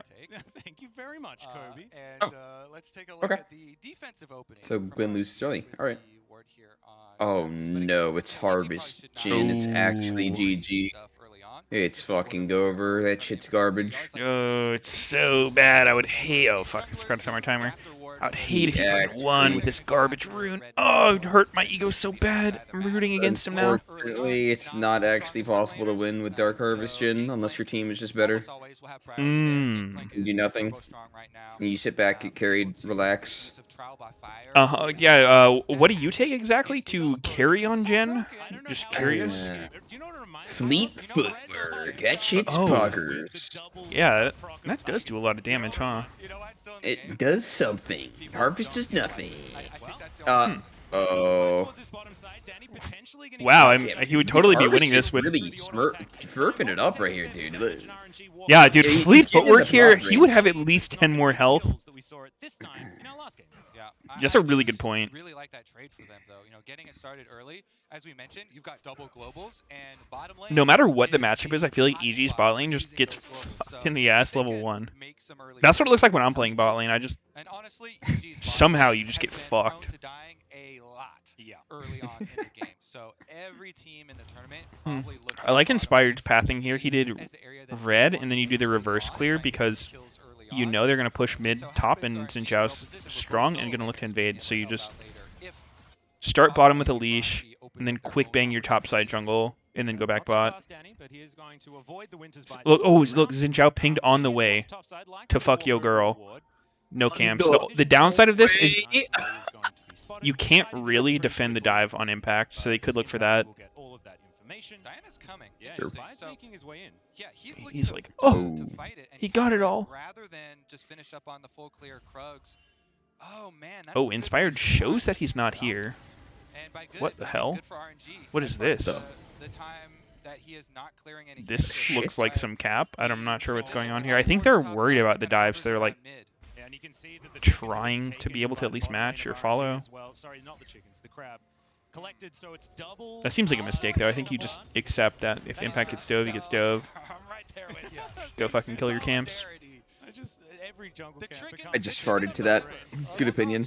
Thank you very much, Kobe. And let's take a look Okay. at the defensive opening. So from Gwen our loses early. with Alright. the ward here on Oh Harvest. But again, no, it's he probably Harvest should not Jin. It's do actually all the GG. stuff early on. It's fucking over. That shit's garbage. Oh, it's so bad. I would hate. Oh fuck! It's credits on my timer. I would hate if he fucking won with this garbage rune. Oh, it hurt my ego so bad. I'm rooting against him now. Unfortunately, it's not actually possible to win with Dark Harvest Jin unless your team is just better. You do nothing. You sit back, get carried, relax. Yeah. What do you take exactly to carry on Jin? Just curious. Fleet footwork. That shit's poggers. Yeah, that does do a lot of damage, huh? It does something. Harvest does nothing. Oh. Wow, he would totally be winning this with. Really smurfing it up right here, dude. Look. Yeah, dude, Yeah, Fleet you get in Footwork the here, top he range. would have at least 10 more health. That's a really good point. Really like that trade for them, though. You know, getting it started early, as we mentioned, you've got double globals and bottom lane. No matter what the matchup is, I feel like EG's bot lane just gets fucked in the ass level 1. That's what it looks like when I'm playing bot lane. I just somehow you just get fucked. Early on in the game. So every team in the tournament probably looked I like Inspired's pathing here. He did red, and then you do the reverse clear because you know they're going to push mid top, and Xin Zhao's strong and going to look to invade. So you just start bottom with a leash, and then quick bang your top side jungle, and then go back bot. Look, look, Xin Zhao pinged on the way to fuck yo girl. No camps. The downside of this is you can't really defend the dive on impact, so they could look for that. Diana's coming. Yeah, Sure. he's making his way in. Yeah, He's like, oh, to fight it, and he got it all. Rather than just finish up on the full clear Krugs. Oh man, that's Oh, good Inspired for shows that he's not here. And by good, What the hell? Good for RNG. What is That's this? The time that he is not clearing any This kills. looks like some cap. I'm not sure what's going on here. I think they're worried about the dives. They're like And you can see that the trying chickens have to be taken able to at least bottom lane match of or RNG follow. as well. Sorry, not the chickens, the crab. Collected, so it's double. That seems like a mistake, though. I think you just accept that if Impact gets dove, he gets dove. I'm right there with you. Go fucking kill your camps. Every jungle camp becomes I just farted to that. Good opinion.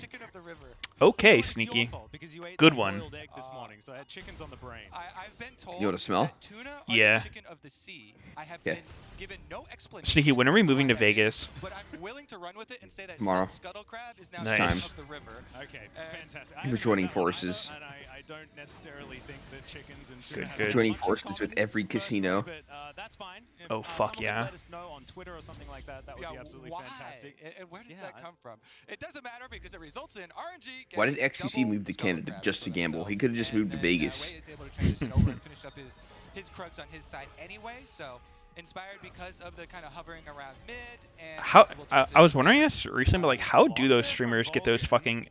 Okay, It's your Sneaky. fault, because you ate Good that one. boiled egg this morning, so I had chickens on the brain. I've been told You wanna smell? that tuna are Yeah. the chicken of the sea. I have Yeah. been given no explanation. Sneaky, when are we as to moving why to that is, Vegas? But I'm willing to run with it and say that Tomorrow. some scuttle crab is now Nice. chicken Time. of the river. Okay, fantastic. We're joining forces. And I don't necessarily think that chickens and Good, tuna have good. Joining much in forces with common, every casino. personally, But, that's fine. If, Oh, fuck someone could yeah. Let us know on Twitter or something like that. That would be absolutely why? fantastic. And where does Yeah, that come from? It doesn't matter because it results in RNG. Why did getting XQC double move to scuttle Canada crabs just for to gamble? He themselves. could have just And moved to then, Vegas. Wei is able to transition over and finish up his Krugs on his side anyway. So inspired because of the kind of hovering around mid. And How will I was wondering this recently, but like, how do those streamers get those fucking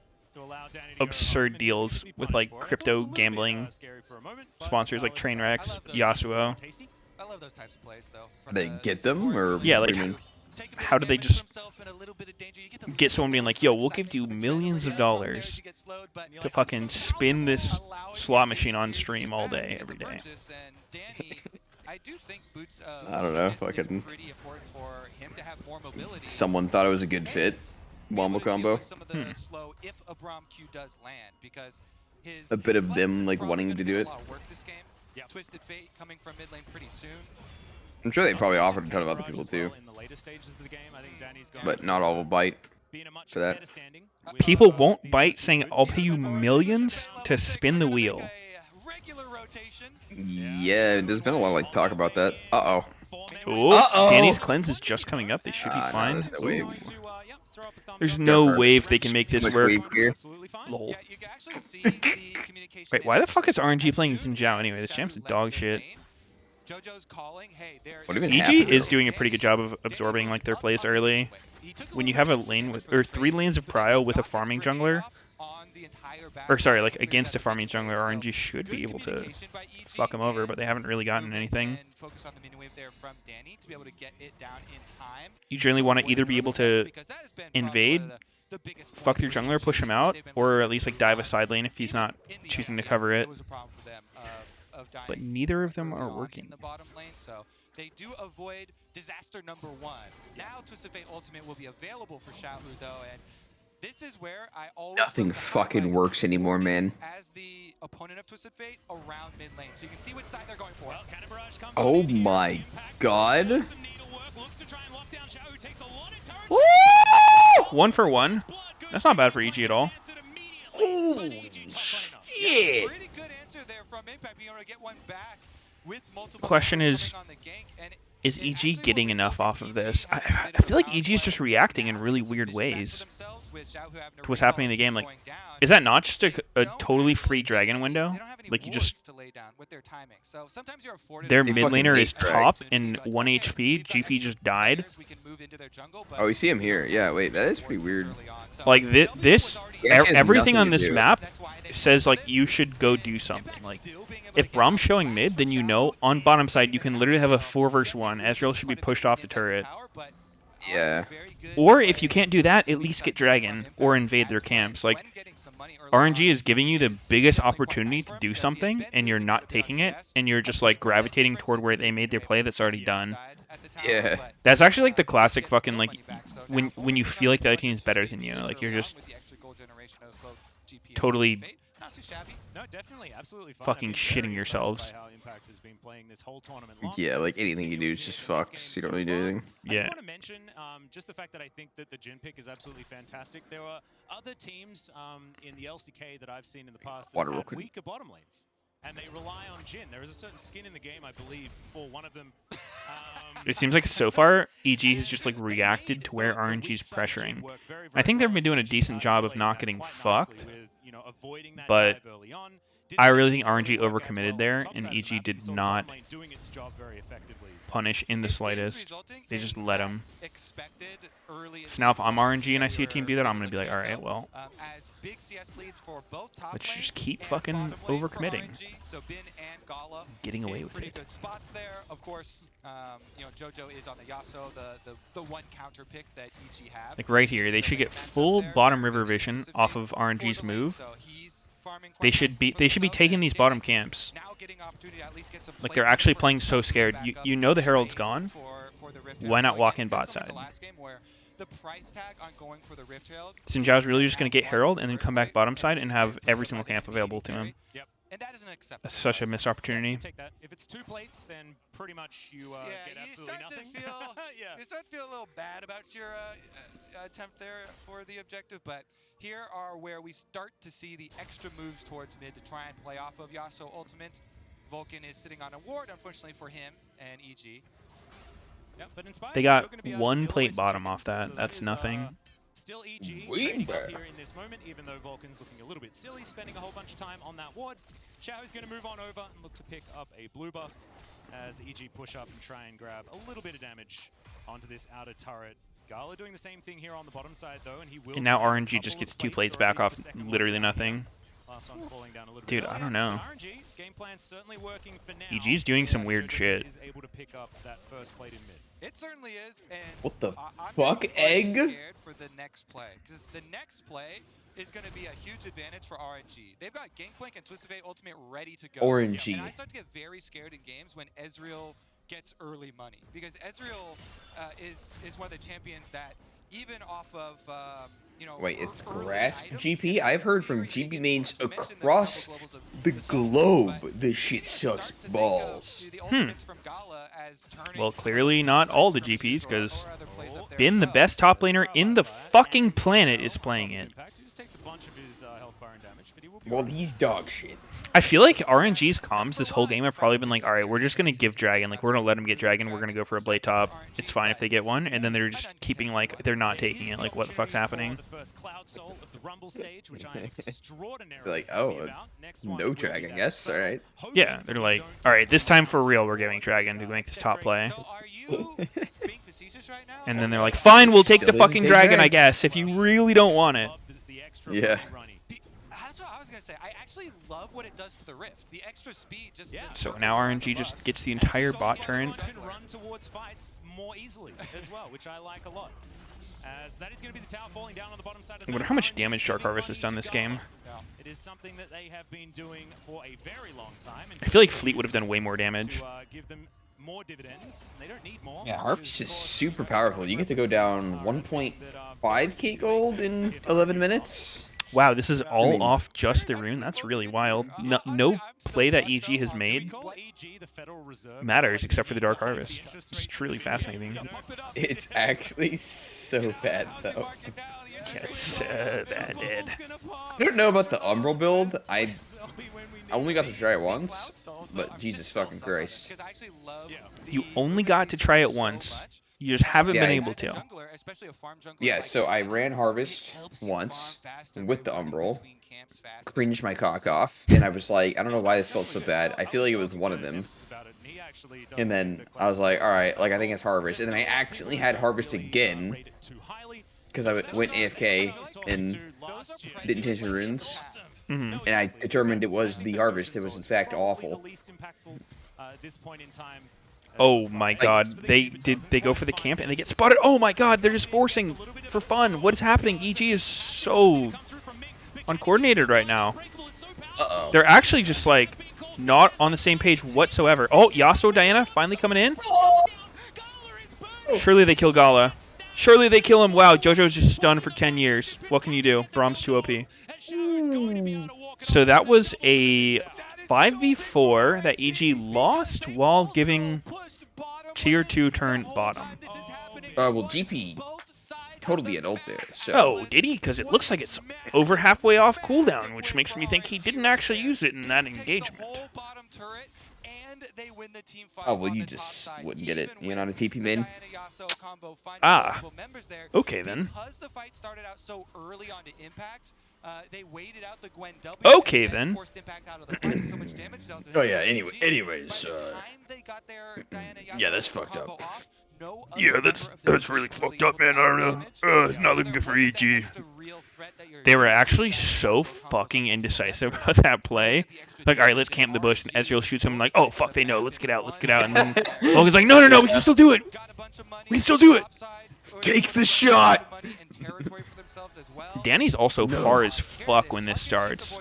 absurd deals with like crypto gambling sponsors like Trainwrecks, Yasuo? I love those types of plays though. from They the get them, or Yeah, what like, do you mean? Take a bit how of do they damage just for himself and a little bit of danger. You get the get someone being like, yo, we'll give you seconds, millions of yeah, dollars you get slowed, but to fucking spin this slot machine on stream all day, every day? And Danny, I do think Boots I don't know, is fucking- pretty important for him to have more mobility. Someone thought it was a good fit. Wombo combo. Some of the slow if a Braum Q does land because his A bit of his them, flex is like, probably wanting gonna to do do a it. lot of work this game. Twisted Fate coming from mid lane pretty soon. I'm sure they probably offered a ton of other people too, but not all will bite for that. People won't bite saying, I'll pay you millions to spin the wheel. Regular rotation. Yeah, there's been a lot of like talk about that. Uh-oh. Ooh, Uh-oh. Danny's cleanse is just coming up. They should be No, fine. that's the wave. There's no Sure. way if they can make this Much work. wave here. Lol. Yeah, you can actually see the communication. Wait, why the fuck is RNG playing Xin Zhao anyway? This champ's dog shit. JoJo's calling, hey, there What even EG happened? is doing a pretty good job of absorbing like their plays early. When you have a lane with, or 3 lanes of prio with a farming jungler, or sorry, like against a farming jungler, RNG should be able to fuck them over, but they haven't really gotten anything. Focus on the mini wave there from Danny to be able to get it down in time. You generally want to either be able to invade, fuck your jungler, push him out, or at least like dive a side lane if he's not choosing to cover it. But neither of them are working. In the bottom lane, so they do avoid disaster number 1. Now Twisted Fate Ultimate will be available for Xiaohu though, and this is where I always Nothing look at fucking highlight works anymore, man. as the opponent of Twisted Fate around mid lane. So you can see which side they're going for. Well, Cannon Barrage comes Oh on in, my here's the impact, God. does some needlework, looks to try and lock down Xiao, who takes a lot of turret Woo! shots. 1 for 1. That's not bad for EG at all. Holy shit! Pretty good answer there from Impact, being able to get one back with multiple Question numbers is, coming on the gank, and is it EG actually getting will enough result off in of this? having I a bit feel of like EG is just outplay, reacting in now really get some weird vision back ways. for themselves, with Xiao who having To what's happening in the game. Like, going down. is that not just a Don't totally actually free get dragon any- window? they don't have any Like, you wards just to lay down with their timing. So sometimes you're afforded their a mid bit of laner is misdirect. top opportunity, and but 1 okay, HP. we've got GP extra just died. players, we can move into their jungle, but Oh, you see him here. Yeah, wait, that is pretty wards weird. early on. So Like Delvio was this, already Yeah, it has everything nothing on to this do. map That's why they says like this, you should go and do something. Impact Like, still being able to if get Brom's one showing flash mid, from then you Xiao know on is bottom side you getting can the literally have a kill. 4 versus Yes, 1. it Ezreal is should be quite a pushed bit off the inside turret. tower, but Yeah. honestly very good Or if play you can't do that, at weak least side get play from Dragon Impact or invade their as well. camps. Like, When getting some money early RNG on, is giving you the is biggest definitely quite opportunity bad to for him do because he had something, been and you're losing a not bit on taking it, CS, and you're but just the like only gravitating difference toward is where that they made their were play able that's to already keep done. died at the tower, Yeah. but, That's actually like the just classic get fucking no like money back. So when now when you Vulcan feel like the other running team's better than you, GPs like you're early on just with the extra gold generation of both GP and totally Twisted Fate. Not too shabby. No, definitely, absolutely fine. fucking I've been shitting very impressed yourselves. by how Impact has been playing this whole tournament long, Yeah, and like it's anything you do continuing is just here in this fucked. game You don't so really do far. anything. I Yeah. do want to mention just the fact that I think that the Jhin pick is absolutely fantastic. There are other teams in the LCK that I've seen in the past that Water real have quick. weaker bottom lanes, and they rely on Jhin. There is a certain skin in the game, I believe, for one of them. It seems like so far EG has just like reacted to where RNG's pressuring. I think they've been doing a decent job of not getting fucked, but I really think RNG overcommitted there, and EG did not punish in the slightest. They just let him. So now if I'm RNG and I see a team do that, I'm gonna be like, all right, well, let's just keep fucking overcommitting, getting away with pretty it. good spots there. Of course, you know, JoJo is on the Yasuo, the one counter pick that EG have. Like right here, they should get full bottom river vision off of RNG's move. They should be taking these bottom camps. Like they're actually playing so scared. You know the Herald's gone. Why not walk in bot side? Xin Zhao's really just gonna get Herald and then come back bottom side and have every single camp available to him. And that isn't acceptable. That's such a missed opportunity. Take that. If it's 2 plates, then pretty much you get absolutely nothing. Yeah. You start to feel a little bad about your attempt there for the objective, but here are where we start to see the extra moves towards mid to try and play off of Yasuo ultimate. Vulcan is sitting on a ward, unfortunately for him and EG. Yeah, but Inspired's They still got gonna be one still plate always bottom chickens, off that. so That's is, nothing. Still EG Way trading up better. here in this moment, even though Vulcan's looking a little bit silly, spending a whole bunch of time on that ward. Xiao's going to move on over and look to pick up a blue buff as EG push up and try and grab a little bit of damage onto this outer turret. Gala doing the same thing here on the bottom side though, and he will. And now grab a RNG just couple gets of 2 plates or at back least off the second one literally down. nothing. Last one falling down a little Dude, bit I earlier. don't know. RNG game plan certainly working for now. EG's doing some weird JoJo shit. Is able to pick up that first plate in mid. It certainly is, and What the I'm fuck, pretty egg? scared for the next play, because the next play is going to be a huge advantage for RNG. They've got Gangplank and Twisted Fate Ultimate ready to go. RNG. And I start to get very scared in games when Ezreal gets early money, because Ezreal is one of the champions that even off of you know. Wait, it's early grass items, GP? it's I've heard from very GP easy to mains mention the across couple levels of the the supplements, globe. but This we shit need to sucks start to think of balls. the ultimates from Gala as turning Well, some clearly of not these all the skirmishes GPs, or 'cause other plays up there Bin, as the well. best top laner in the fucking planet, is playing it. He just takes a bunch of his health bar and damage, but he will be Well, right. he's dog shit. I feel like RNG's comms this whole game have probably been like, all right, we're just going to give Dragon. Like, we're going to let them get Dragon. We're going to go for a blade top. It's fine if they get one. And then they're just keeping, like, they're not taking it. Like, what the fuck's happening? The first Cloud Soul of the Rumble stage, which I am extraordinarily Like, happy oh, about. Next one no will be Dragon, that yes, battle. alright. Hoping Yeah, that they're we like, don't all get right, this one time for from real, we're giving Dragon to make this step top break. play. So are you being facetious right now? And then they're like, fine, we'll take the Still doesn't fucking take Dragon, I Dragon. guess, if you really don't want it. Love the extra Yeah. runny. That's what I was gonna say. I actually love what it does to the Rift. The extra speed just. Yeah. the So circles now around RNG the just bus. gets the entire So bot everyone turret. can run towards fights more easily as well, which I like a lot. As that is going to be the tower falling down on the bottom side of the I wonder map. how much RNG damage Dark giving Harvest has money done to this Gala. game. It is something that they have been doing for a very long time. And I feel like Fleet would have done way more damage. to give them more dividends. They don't need more. Yeah, because, Harvest of is course, super powerful. You get to go references down are a thing that are 1.5k gold in 11 minutes. Wow, this is all mean- off just the rune? That's really wild. No play that EG has made matters except for the Dark Harvest. It's truly fascinating. It's actually so bad, though. Yes, so bad, dude. I don't know about the Umbral build. I only got to try it once, but Jesus fucking Christ. You only got to try it once. You just haven't been able to. Yeah, so I ran Harvest once with the Umbral, cringed my cock off, and I was like, I don't know why this felt so bad. I feel like it was one of them. And then I was like, alright, like I think it's Harvest. And then I actually had Harvest again, because I went AFK and didn't change the runes. And I determined it was the Harvest. It was in fact awful. Oh my god, they go for the camp and they get spotted. Oh my god, they're just forcing for fun. What is happening? EG is so uncoordinated right now. Uh-oh. They're actually just like not on the same page whatsoever. Oh, Yasuo Diana finally coming in. Surely they kill Gala. Surely they kill him. Wow, JoJo's just stunned for 10 years. What can you do? Brahm's too OP. So that was a 5v4 that EG lost while giving tier 2 turn bottom. Well, GP totally an ult there. So. Oh, did he? Because it looks like it's over halfway off cooldown, which makes me think he didn't actually use it in that engagement. Oh, well, you just wouldn't get it. You're not a TP main. Ah. Okay, then. Okay, then. Oh, yeah, anyways. Yeah, that's fucked up. Yeah, that's really fucked up, man. I don't know. It's not looking good for EG. They were actually so fucking indecisive about that play. Like, all right, let's camp the bush, and Ezreal shoots him. Like, oh fuck, they know. Let's get out. And then Logan's like, no, we can still do it. We can still do it. Take the shot. Danny's also far as fuck when this starts.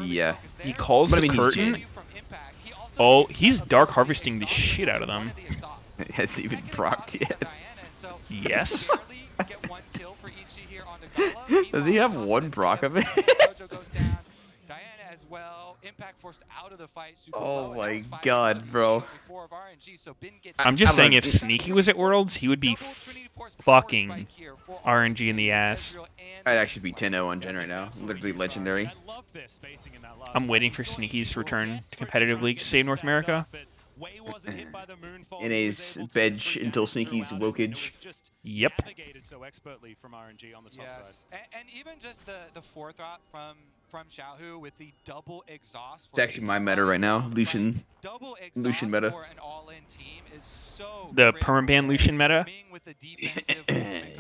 Yeah. He calls the curtain. Oh, he's dark harvesting the shit out of them. Has he even procced yet? Yes. Does he have one proc of it? Oh my god, bro. I'm just saying, if Sneaky was at Worlds, he would be fucking RNG in the ass. I'd actually be 10-0 on Gen right now. Literally legendary. I'm waiting for Sneaky's return to competitive league to save North America. In his bench until Sneaky's wokage. Yep. And even just the forethought from Xiaohu with the double exhaust. It's actually my meta right now. Lucian meta. The permaban Lucian meta?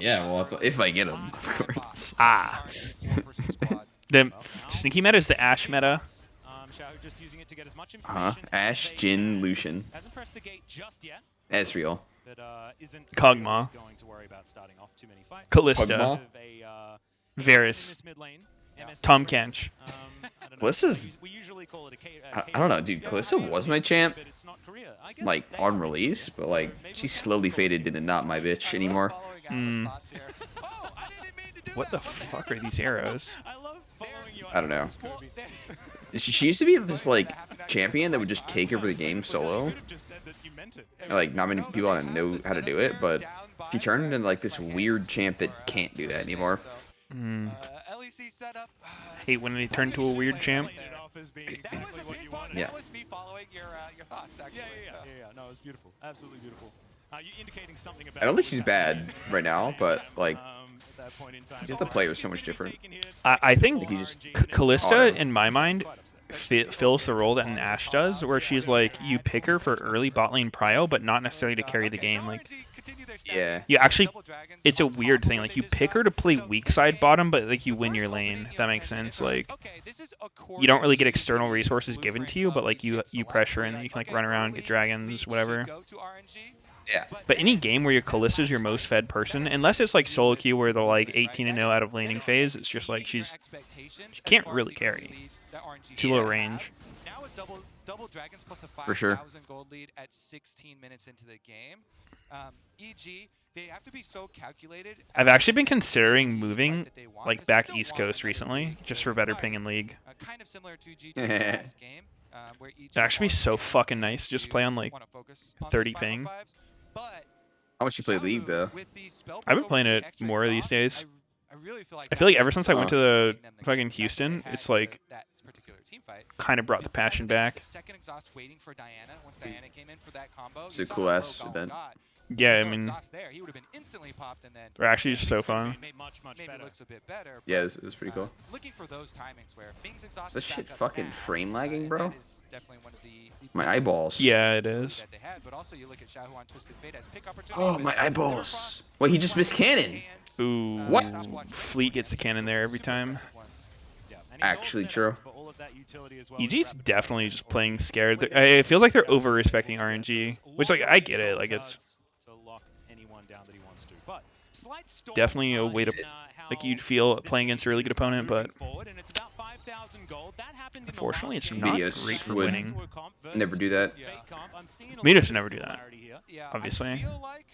Yeah, well, if I get him, of course. Ah. The Sneaky meta is the Ashe meta. Ashe, Jhin, Lucian. Ezreal. Kog'Maw. Callista. Varus. Tom Kench. Callista's... I don't know, dude. Callista was my champ, like, on release, but, like, she's slowly faded into not my bitch anymore. What the fuck are these arrows? I don't know. She used to be this, like, champion that would just take over the game solo. Like, not many people know how to do it, but she turned into, like, this weird champ that can't do that anymore. Hate when they turn to a weird champ. Yeah. No, it was beautiful. Absolutely beautiful. You're indicating something about I don't think she's bad right now, but, like, just the player is so much different. I think Callista, in my mind, fills the role that an Ashe does, where she's like, you pick her for early bot lane prio, but not necessarily to carry the game. Like, yeah. You actually, it's a weird thing. Like, you pick her to play weak side bottom, but like you win your lane. If that makes sense. Like, you don't really get external resources given to you, but like you pressure and you can like run around, get dragons, whatever. Yeah. But any game where your Callista's your most fed person, unless it's like Soloq where they're like 18-0 out of laning phase, it's just like she can't really carry. Too low range. Double dragons plus a 5,000 For sure. gold lead at 16 minutes into the game. EG they have to be so calculated. I've actually been considering moving that they want, like 'cause they back still East want Coast another recently, league just to for better fight. ping in League. Kind of similar to G2 last game, where each It'd actually be so are fucking nice to just play on like wanna focus on 30 these ping. 5-on-5s, but How much you play League, Xiaohu, though? with the spell I've been poke playing over it the extra more these exhaust, days. I really feel like I feel like that ever was since I went to winning the them the game. fucking The fact that Houston, they it's had like that particular team fight. kind of brought the The fact passion that they had back. the second exhaust waiting for Diana. Once Diana came in for that combo, It's you a saw cool how ass low Gala event. got. Yeah, I No mean, exhaust there, he would have been instantly popped, and then they're actually just so fun. Made much maybe better. looks a bit better. Yeah, but, it's pretty cool. Looking for those timings where Bing's exhaust This is shit back up fucking now, frame lagging, and bro. that is definitely one of the My biggest eyeballs. Yeah, it tools is. that they had, but also you look at Xiaohu on Twisted Fate as pick opportunity Oh, with my Liverfrost, eyeballs. Wait, he just missed cannon. Ooh, What? Fleet gets the cannon there every time. Actually true. EG's definitely just playing scared. It feels like they're over-respecting RNG, which, like, I get it. Like, it's definitely a way to, like, you'd feel playing against a really good opponent, but unfortunately, it's not Meteos great for would winning. never do that. Meteos should never do that. Yeah, Obviously. I feel like,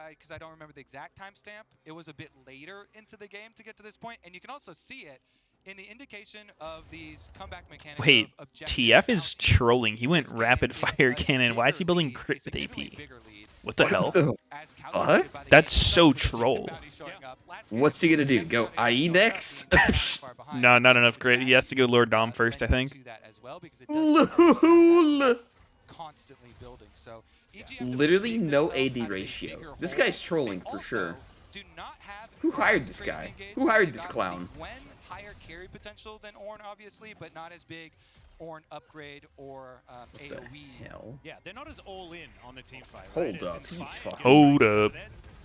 because I don't remember the exact timestamp, it was a bit later into the game to get to this point, and you can also see it in the indication of these comeback mechanics. Wait, of objective TF is bounces. trolling. He went This game rapid is fire a cannon. Why is he bigger building lead, crit a with significantly AP? bigger lead, What the hell? as calculated by the That's game so itself, with the Jinta troll. bounty showing up. Last game, What's he gonna do? Jinta Go bounty IE showed up, next? being not far behind. No, not enough grit. He has to go Lord Dom first, I think. To that as well, because it does Lol. constantly building. So EG have to Literally dig no themselves AD out of a ratio. bigger This hole. guy's trolling They for sure. also do not have Who hired as this crazy guy? engaged. Who hired They've this got clown? the Gwen higher carry potential than Ornn, obviously, but not as big Ornn upgrade or What the AoE. hell? Yeah, they're not as all in on the team fight. Hold right? It's up, he's inspired, fucking- Hold up.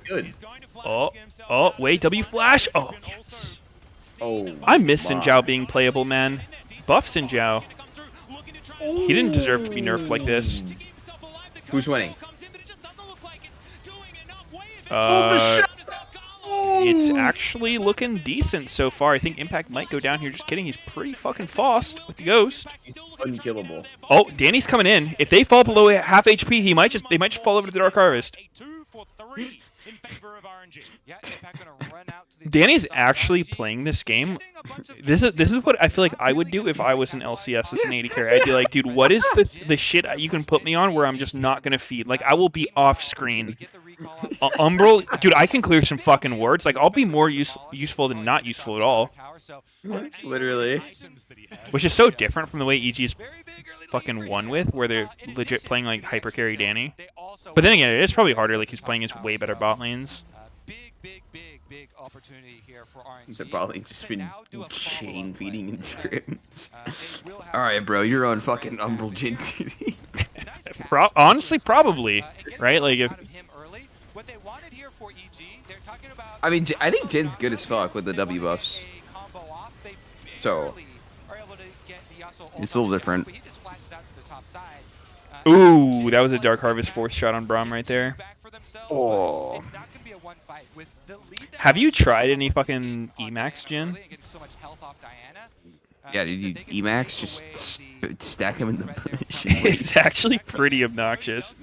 Good. He's going to flash Oh, himself oh, out of wait, this W one. flash. You Oh, can yes. also see Oh, that I miss my. Xin Zhao being playable, man. Buff Xin Zhao. He didn't deserve to be nerfed like this. Who's winning? It's actually looking decent so far. I think Impact might go down here. Just kidding. He's pretty fucking fast with the Ghost. Unkillable. Oh, Danny's coming in. If they fall below half HP, they might just fall over to the Dark Harvest. Yeah, Impact gonna run out to the Danny's top side. actually RNG playing this game. getting a bunch of This is pieces, what I feel like not I would really do if gonna I was an capitalize LCS as an on AD it. carry. I'd be like, dude, what is the shit you can put me on where I'm just not gonna feed? Like, I will be off screen. Get the recall off Umbral, dude, I can clear some fucking words. Like, I'll be more useful than not useful at all. Literally. Which is so different from the way EG's fucking won with, where they're legit playing like hyper carry Danny. But then again, it is probably harder. Like, he's playing his way better bot lanes. Big opportunity here for RNG. They're probably just to been now do a chain follow-up feeding in play, scrims. they will have Alright, bro, you're on nice fucking catch Umbral Jin TV. Honestly, probably. and get Right? Like, something if out of him early. What they wanted here for EG, they're talking about I mean, I think Jin's good as fuck with the W buffs. a combo off. They So, barely are able to get the Yasuo ult it's a little on the different. but he just flashes out to the top side. Ooh, that was a Dark Harvest fourth shot on Braum right there. Oh. It's not gonna be a one fight with the lead that Have you RNG tried any has fucking on Emacs, Diana Jin? early and getting so much health off Diana, Yeah, dude, that you they can Emacs, take just away stack him in the threat there from shit. Gwen. It's actually pretty obnoxious.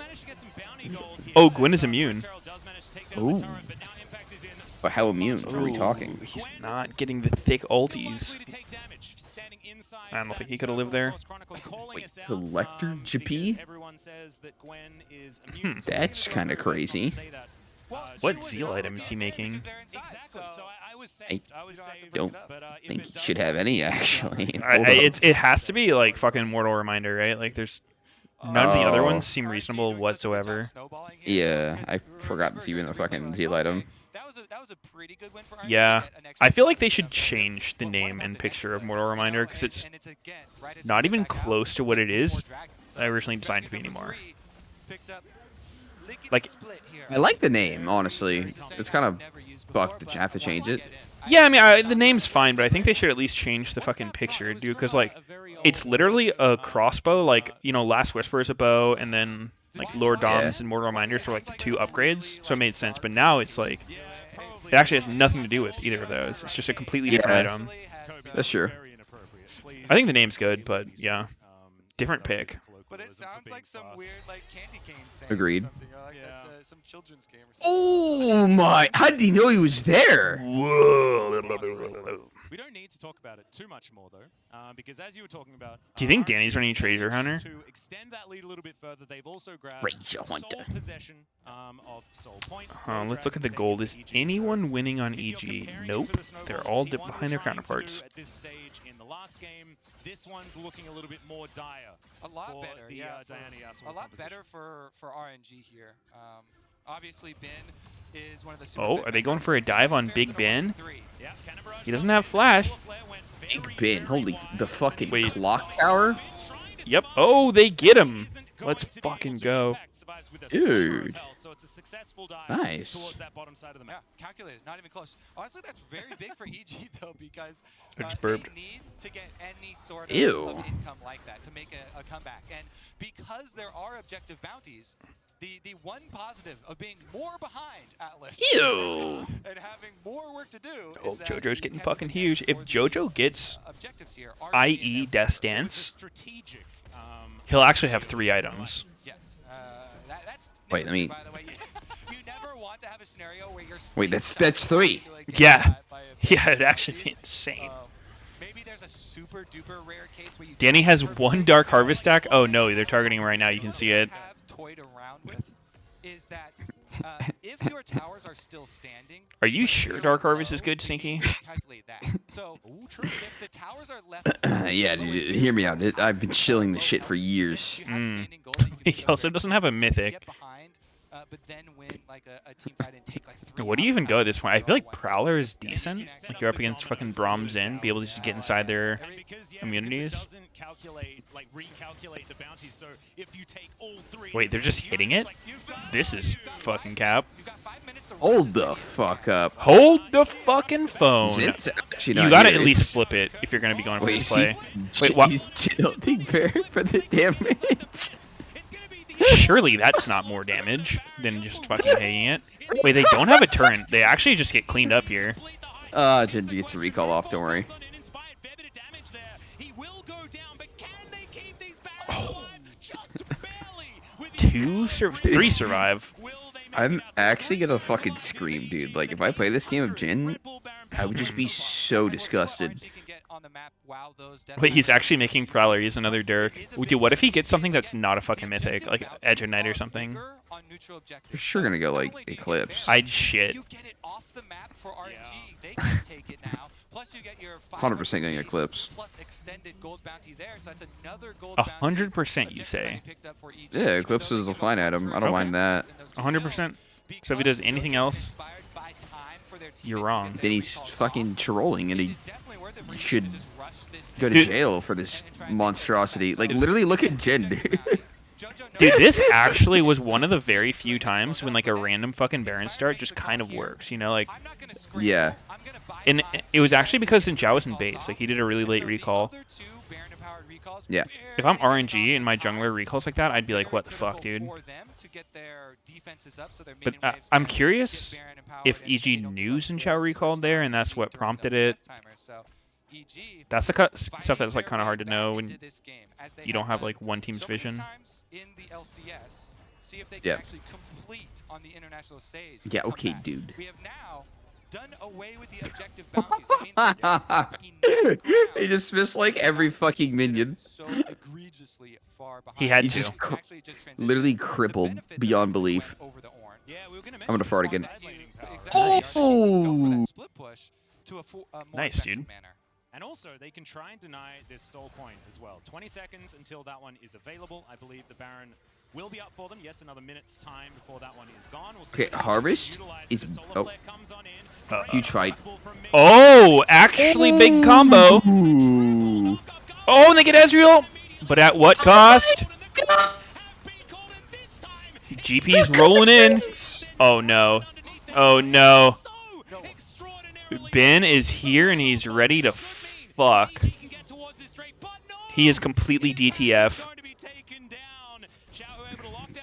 Oh, Gwen is immune. Ooh. But how immune are we Ooh, talking? He's not getting the thick ulties. I don't think he could have lived there. Wait, Elector GP? That's kind of crazy. What Zeal item is he making? I don't think he should have any, actually. Hold up. It has to be like fucking Mortal Reminder, right? Like, there's none of the other Oh. ones seem reasonable whatsoever. Yeah, I forgot it's even a fucking Zeal item. That was a pretty good win for RNG. Yeah, Get an extra I feel like they point should of that. change the But what name about and the picture next of one? Mortal Reminder, because it's And again, right as not we even back out, close to what it is more dragons. So originally designed to be dragon number anymore. 3 picked up lickety Like- split here. I like the name, honestly. It's kind of fucked to have to change it. Yeah, I mean, the name's fine, but I think they should at least change the fucking picture, dude, because, like, it's literally a crossbow, like, you know, Last Whisper is a bow, and then, like, Lord Doms and Mortal Reminders were, like, the two upgrades, so it made sense, but now it's, like, it actually has nothing to do with either of those. It's just a completely different Yeah. item. That's true. I think the name's good, but, yeah, different pick. But it coolism for sounds being like some fast. weird like candy cane saying Agreed. or something. Like Yeah. that's some children's game or something. Oh my! How did he know he was there? Whoa. We don't need to talk about it too much more though, because as you were talking about, Do you think RNG Danny's running Treasure managed Hunter? To extend that lead a little bit further, they've also grabbed Treasure sole Hunter. possession of Soul Point. Let's look at the gold. Is anyone winning on EG? Nope. They're all behind their counterparts. At this stage in the last game, this one's looking a little bit more dire. A lot for better, the, yeah. Diana Yasuo A lot composition. better for RNG here. Obviously, Ben is one of the. Oh, are they going for a dive on Big Ben? Yeah, Cannon Barrage He doesn't comes have in, flash. Solar Flare went Big very, Ben, very holy wide. the fucking Wait. clock tower. Yep. Oh, they get him. Let's fucking go. Dude. So it's a successful dive Nice. towards that bottom side of the Yeah, map. calculated, not even close. Honestly, that's very big for EG though, because I just they burped. need to get any sort of, Ew. of income like that to make a comeback. And because there are objective bounties, the one positive of being more behind Atlas Ew. and having more work to do. Oh, is that JoJo's you getting can fucking advance huge. If for the, JoJo gets objectives here are IE being Death It's a Stance, strategic. he'll actually have 3 items. Yes. That's Wait, let me- by the way, you never want to have a scenario where you're Wait, that's sleep-shot 3. like getting Yeah. shot by a Yeah, it'd actually be insane. Maybe there's a super duper rare case where you Danny don't has perfectly 1 Dark get Harvest it. stack. Oh no, they're targeting him right now. You can see it. Have toyed around with is that if your towers are still standing. Are you sure Dark Harvest is good, Sneaky? Calculate that. So if the towers are left. Yeah, dude, hear me out. I've been chilling this shit for years. You have Mm. standing goals that you can He go also with, doesn't have a you can mythic. get behind, but then win like a team fight and take like 3 What do you even go at this point? I feel like weapons. Prowler is decent. Like you're up against fucking Brahms in, be able to just get inside their And because, immunities. It doesn't calculate, like recalculate the bounties. So if you take all 3, Wait, they're just hitting it? This is fucking cap. You've got 5 minutes to Hold rush the this game. fuck up. Hold the fucking phone. Zit's actually You not gotta here. at least It's- flip it if you're gonna be going for Wait, this is play. he, Wait, what? he's tilting for the damage. Surely that's not more damage than just fucking hanging it. Wait, they don't have a turret. They actually just get cleaned up here. Genji gets a recall off, don't worry. Oh. 3 survive. I'm actually gonna fucking scream, dude. Like, if I play this game of Jin, I would just be so disgusted. Wait, he's actually making Prowler. He's another Dirk. Dude, what if he gets something that's not a fucking mythic, like Edge of Night or something? You're sure gonna go, like, Eclipse. I'd shit. You get it off the map for RNG. They can take it now. Plus you get your 100% going Eclipse. Plus extended gold bounty there, so that's another gold 100% you say. Yeah, Eclipse is a fine item. I don't Okay. mind that. 100%. So if he does anything else, you're wrong. Then he's fucking trolling, and he should go to Dude. jail for this monstrosity. Like, literally, look at Jin, dude. Dude, this actually was one of the very few times when like a random fucking Baron start just kind of works, you know, like, Yeah. and it was actually because Xin was in base, like he did a really late recall. Yeah. If I'm RNG and my jungler recalls like that, I'd be like, what the fuck, dude? But I'm curious if EG knew Xin recalled there, and that's what prompted it. That's the stuff that's like kind of hard to know when you don't have like one team's vision. Yeah. Yeah, okay, dude. We have now done away with the objective bounties. That means that they're He just missed like every fucking minion. so egregiously far behind. He had He to. just Actually just transitioned. literally The crippled benefits beyond of belief. went over the Ornn. Yeah, we were gonna I'm gonna fart again. Exactly. Oh! Go for that split push to a more Nice, effective dude. manner. And also, they can try and deny this soul point as well. 20 seconds until that one is available. I believe the Baron will be up for them. Yes, another minute's time before that one is gone. We'll see Okay, if they can Harvest utilize is- the Solar oh. Flare comes on in. Huge fight. Oh, actually big combo. Ooh. Oh, and they get Ezreal, but at what cost? GP's rolling in. Oh no. Oh no. Ben is here and he's ready to fuck. He is completely DTF.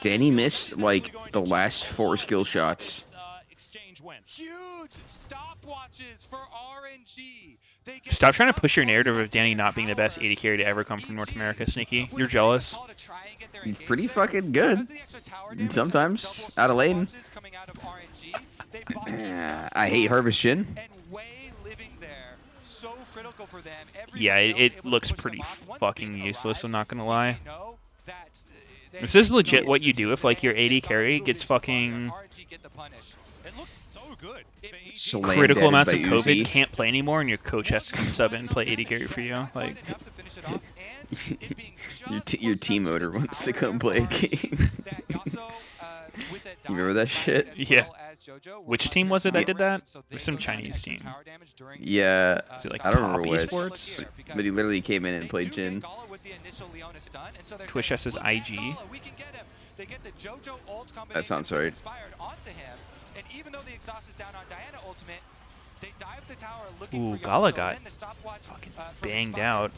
Danny missed like the last 4 skill shots. Huge stopwatches for RNG. Stop trying to push your narrative of Danny not being the best AD carry to ever come from North America, Sneaky. You're jealous. He's pretty fucking good. Sometimes out of lane. I hate Harvest Jin. Yeah, it looks pretty fucking useless, I'm not gonna lie. This is legit what you do if, like, your AD carry gets fucking critical amounts of COVID, can't play anymore, and your coach has to come sub in and play AD carry for you. Like, your team owner wants to come play a game. You remember that shit? Yeah. Which team was it that did that? It was some Chinese team. Yeah, Is it like I don't remember Top which. Esports? But he literally came in and played Jin. Twitch says IG. That sounds right. Ooh, Gala got fucking banged out.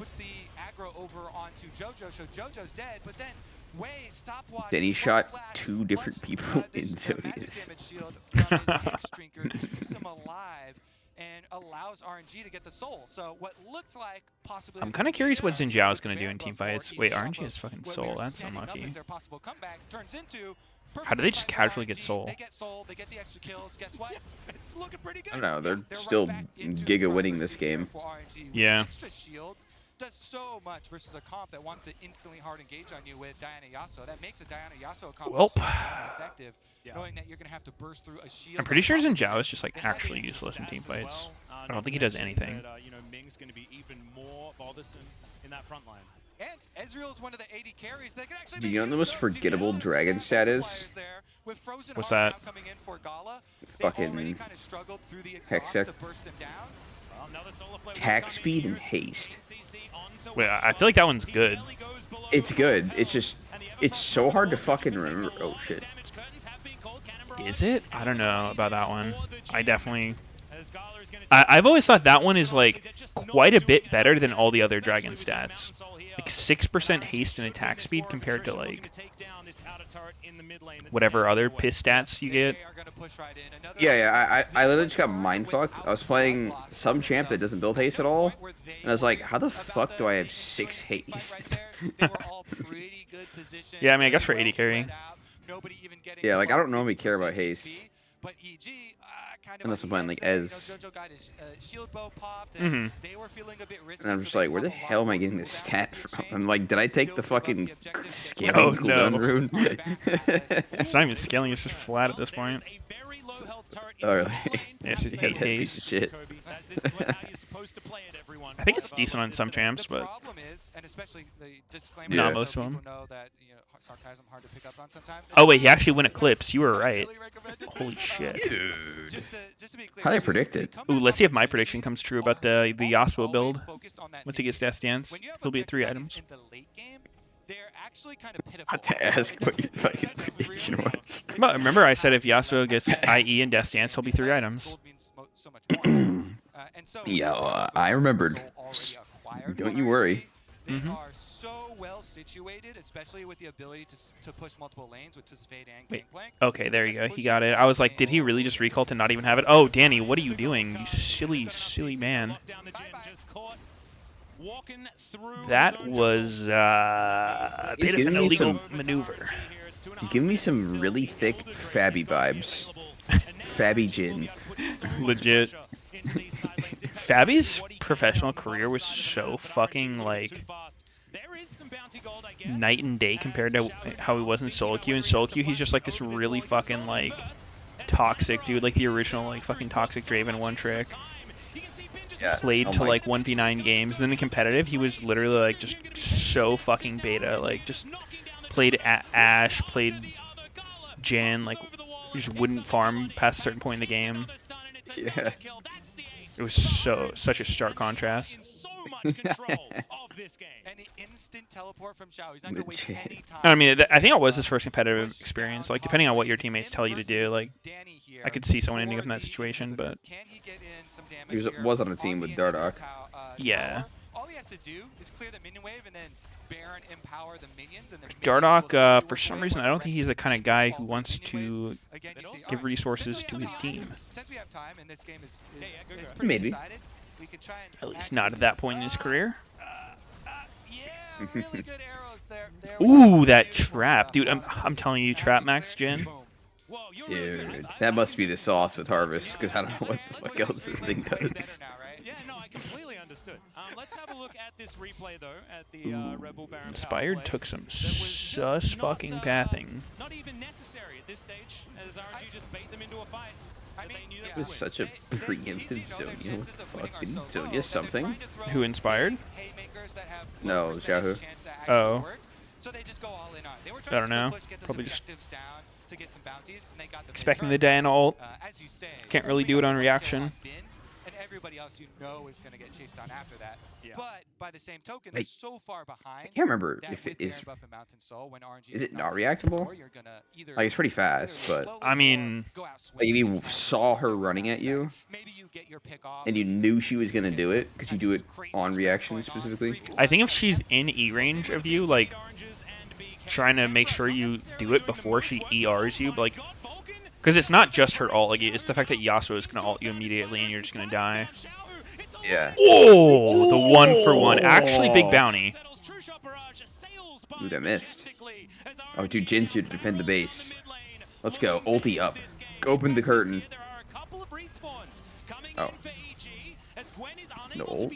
Then he shot 2 different people in Zodius. I'm kind of curious what Xin Zhao is going to do in team fights. Wait, RNG has fucking Soul. That's unlucky. How do they just casually get Soul? I don't know. They're still giga winning this game. Yeah. Does so much versus a comp that wants to instantly hard engage on you with Diana Yasuo. That makes a Diana Yasuo comp so less effective, knowing that you're going to have to burst through a shield. I'm pretty sure Xin Zhao is just, like, actually useless in team fights. I don't think he does anything. Ming's going to be even more bothersome in that front line. And Ezreal is one of the AD carries that can actually. Do you know the most forgettable dragon stat is? What's that? Fucking Hextech. Attack speed and haste. Wait, I feel like that one's good. It's good. It's just, it's so hard to fucking remember. Oh shit. Is it? I don't know about that one. I definitely... I've always thought that one is, like, quite a bit better than all the other dragon stats. Like 6% haste and attack speed compared to, like, whatever other piss stats you get. Yeah, I literally just got mindfucked. I was playing some champ that doesn't build haste at all, and I was like, how the fuck do I have 6 haste? Yeah, I mean, I guess for AD carry. Yeah, like, I don't normally care about haste. Unless I'm playing, like, Ez. Mm-hmm. And I'm just like, where the hell am I getting this stat from? I'm like, did I take the fucking scaling cooldown rune? It's not even scaling, it's just flat at this point. Oh, really? Yeah, it's just hate haste. Shit. I think it's decent on some champs, but Yeah. not most of them. Oh wait, he actually went Eclipse. You were right. Holy shit. Dude. How did I predict it? Ooh, let's see if my prediction comes true about the Yasuo build. Once he gets Death Dance, he'll be at 3 items. I had to ask what your fucking prediction was. But remember I said if Yasuo gets IE and Death Dance, he'll be 3 items. Yeah, I remembered. Don't you worry. Mm-hmm. So well situated, especially with the ability to push multiple lanes with Fade and Wait. Gangplank. Okay, there you go. He got it. I was like, did he really just recall to not even have it? Oh, Danny, what are you doing? You silly, silly man. That was a bit of an illegal maneuver. He's giving me some really thick Fabby vibes. Fabby Jin. Legit. Fabby's professional career was so fucking, like, night and day compared to how he was in Soloq. In Soloq, he's just like this really fucking, like, toxic dude, like the original, like, fucking toxic Draven one trick. Yeah. Played to like 1v9 games. Then in competitive, he was literally like just so fucking beta. Like just played Ashe, played Jhin, like just wouldn't farm past a certain point in the game. Yeah. It was such a stark contrast. I mean, I think it was his first competitive experience. Like, depending on what your teammates tell you to do, like, I could see someone ending up in that situation, but He was on a team with Dardoch. yeah. All he has to do is clear the minion wave and then Baron empower the minions. And Dardoch, for some reason, I don't think he's the kind of guy who wants to give resources to his team. Maybe. we could try and At least actually not at that just- point in his career. Yeah, really good arrows there. Ooh, that trap, dude! I'm telling you, trap max Jin. Dude, that must be the sauce with Harvest, because I don't know what the fuck else this thing does. Yeah, no, I completely understood. Let's have a look at this replay though, at the Rebel Baron Inspired power play. took some That was just sus not, fucking pathing. Not even necessary at this stage, as RNG just bait them into a fight. I mean, They knew It they was would such a preemptive Zonia. What the fuck? Didn't Zonia something? Who inspired? No, Xiaohu. Oh. So they just go all in on. They were I trying don't to know. push, get those Probably just objectives down to get some bounties, and they got them expecting in the turn. Diana ult. As you say, Can't really do it on reaction. And everybody else you know is going to get chased down after that. Yeah. But by the same token, I- they're so far behind. I can't remember that if with it is. Baron Buff and Mountain Soul, when RNG Is it not not reactable? anymore, you're gonna either Like, it's pretty fast, either but slowly I mean, or go out like, if swinging you and try and saw push her something running past at you, that. Maybe you get your pick off. and you knew she was gonna do it, because you do it Crazy on stuff reaction going on. specifically. I think if she's in E range of you, like trying to make sure you do it before she ERs you, like, because it's not just her ult, like it's the fact that Yasuo is gonna ult you immediately and you're just gonna die. Yeah. Oh, the 1-for-1, actually big bounty. Ooh, that missed. Oh, dude, Jin's here to defend the base. Let's go. Ulti up. Open the curtain. Oh. No ult?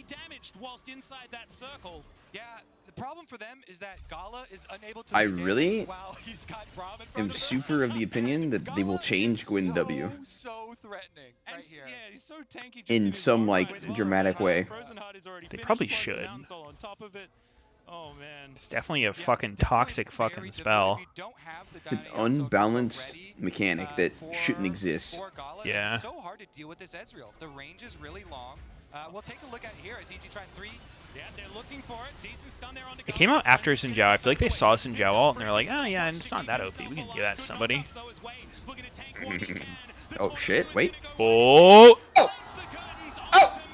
Yeah, the problem for them is that Gala is unable to. I regain really while he's got Braum in front am of him. super of the opinion that they will change Gwyn W. So threatening And right here. yeah, he's so tanky just In his some, own like, right as well. dramatic way. Frozen Heart is already They finished, probably plus the should. Mountain Soul on top of it. Oh man. It's definitely a Yeah, fucking definitely toxic very fucking difficult spell. if you don't have the It's an Diana Yasuo combo unbalanced ready, mechanic that shouldn't exist. for Gala. Yeah. It's so hard to deal with this Ezreal. The range is really long. We'll take a look at it here as EG trying 3. Yeah, they're looking for it. Decent stun there on the It came out after Sinjao. I feel like they saw Sinjao ult and they're like, oh yeah, it's not that OP. We can do that to somebody. Oh, shit. Wait. Oh!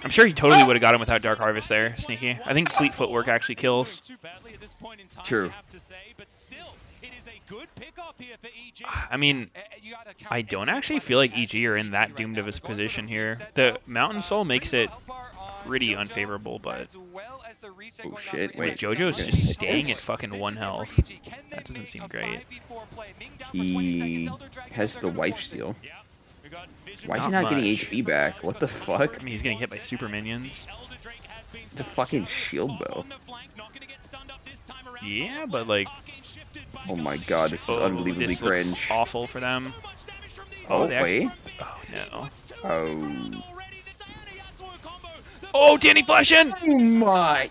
I'm sure he totally would have got him without Dark Harvest there, Sneaky. I think Fleet Footwork actually kills. True. I mean, I don't actually feel like EG are in that doomed of a position here. The Mountain Soul makes it pretty unfavorable, but Oh, shit. with Wait. JoJo's Okay. just staying at fucking 1 health. That doesn't seem great. He has the wife steal. Why is he Not not getting much. HP back? What the fuck? I mean, he's getting hit by super minions. It's a fucking shield bow. Yeah, but like, Oh my god, this is oh, unbelievably this looks cringe. awful for them. Oh, they wait. Oh no. Oh. Oh, Danny flashing! Oh my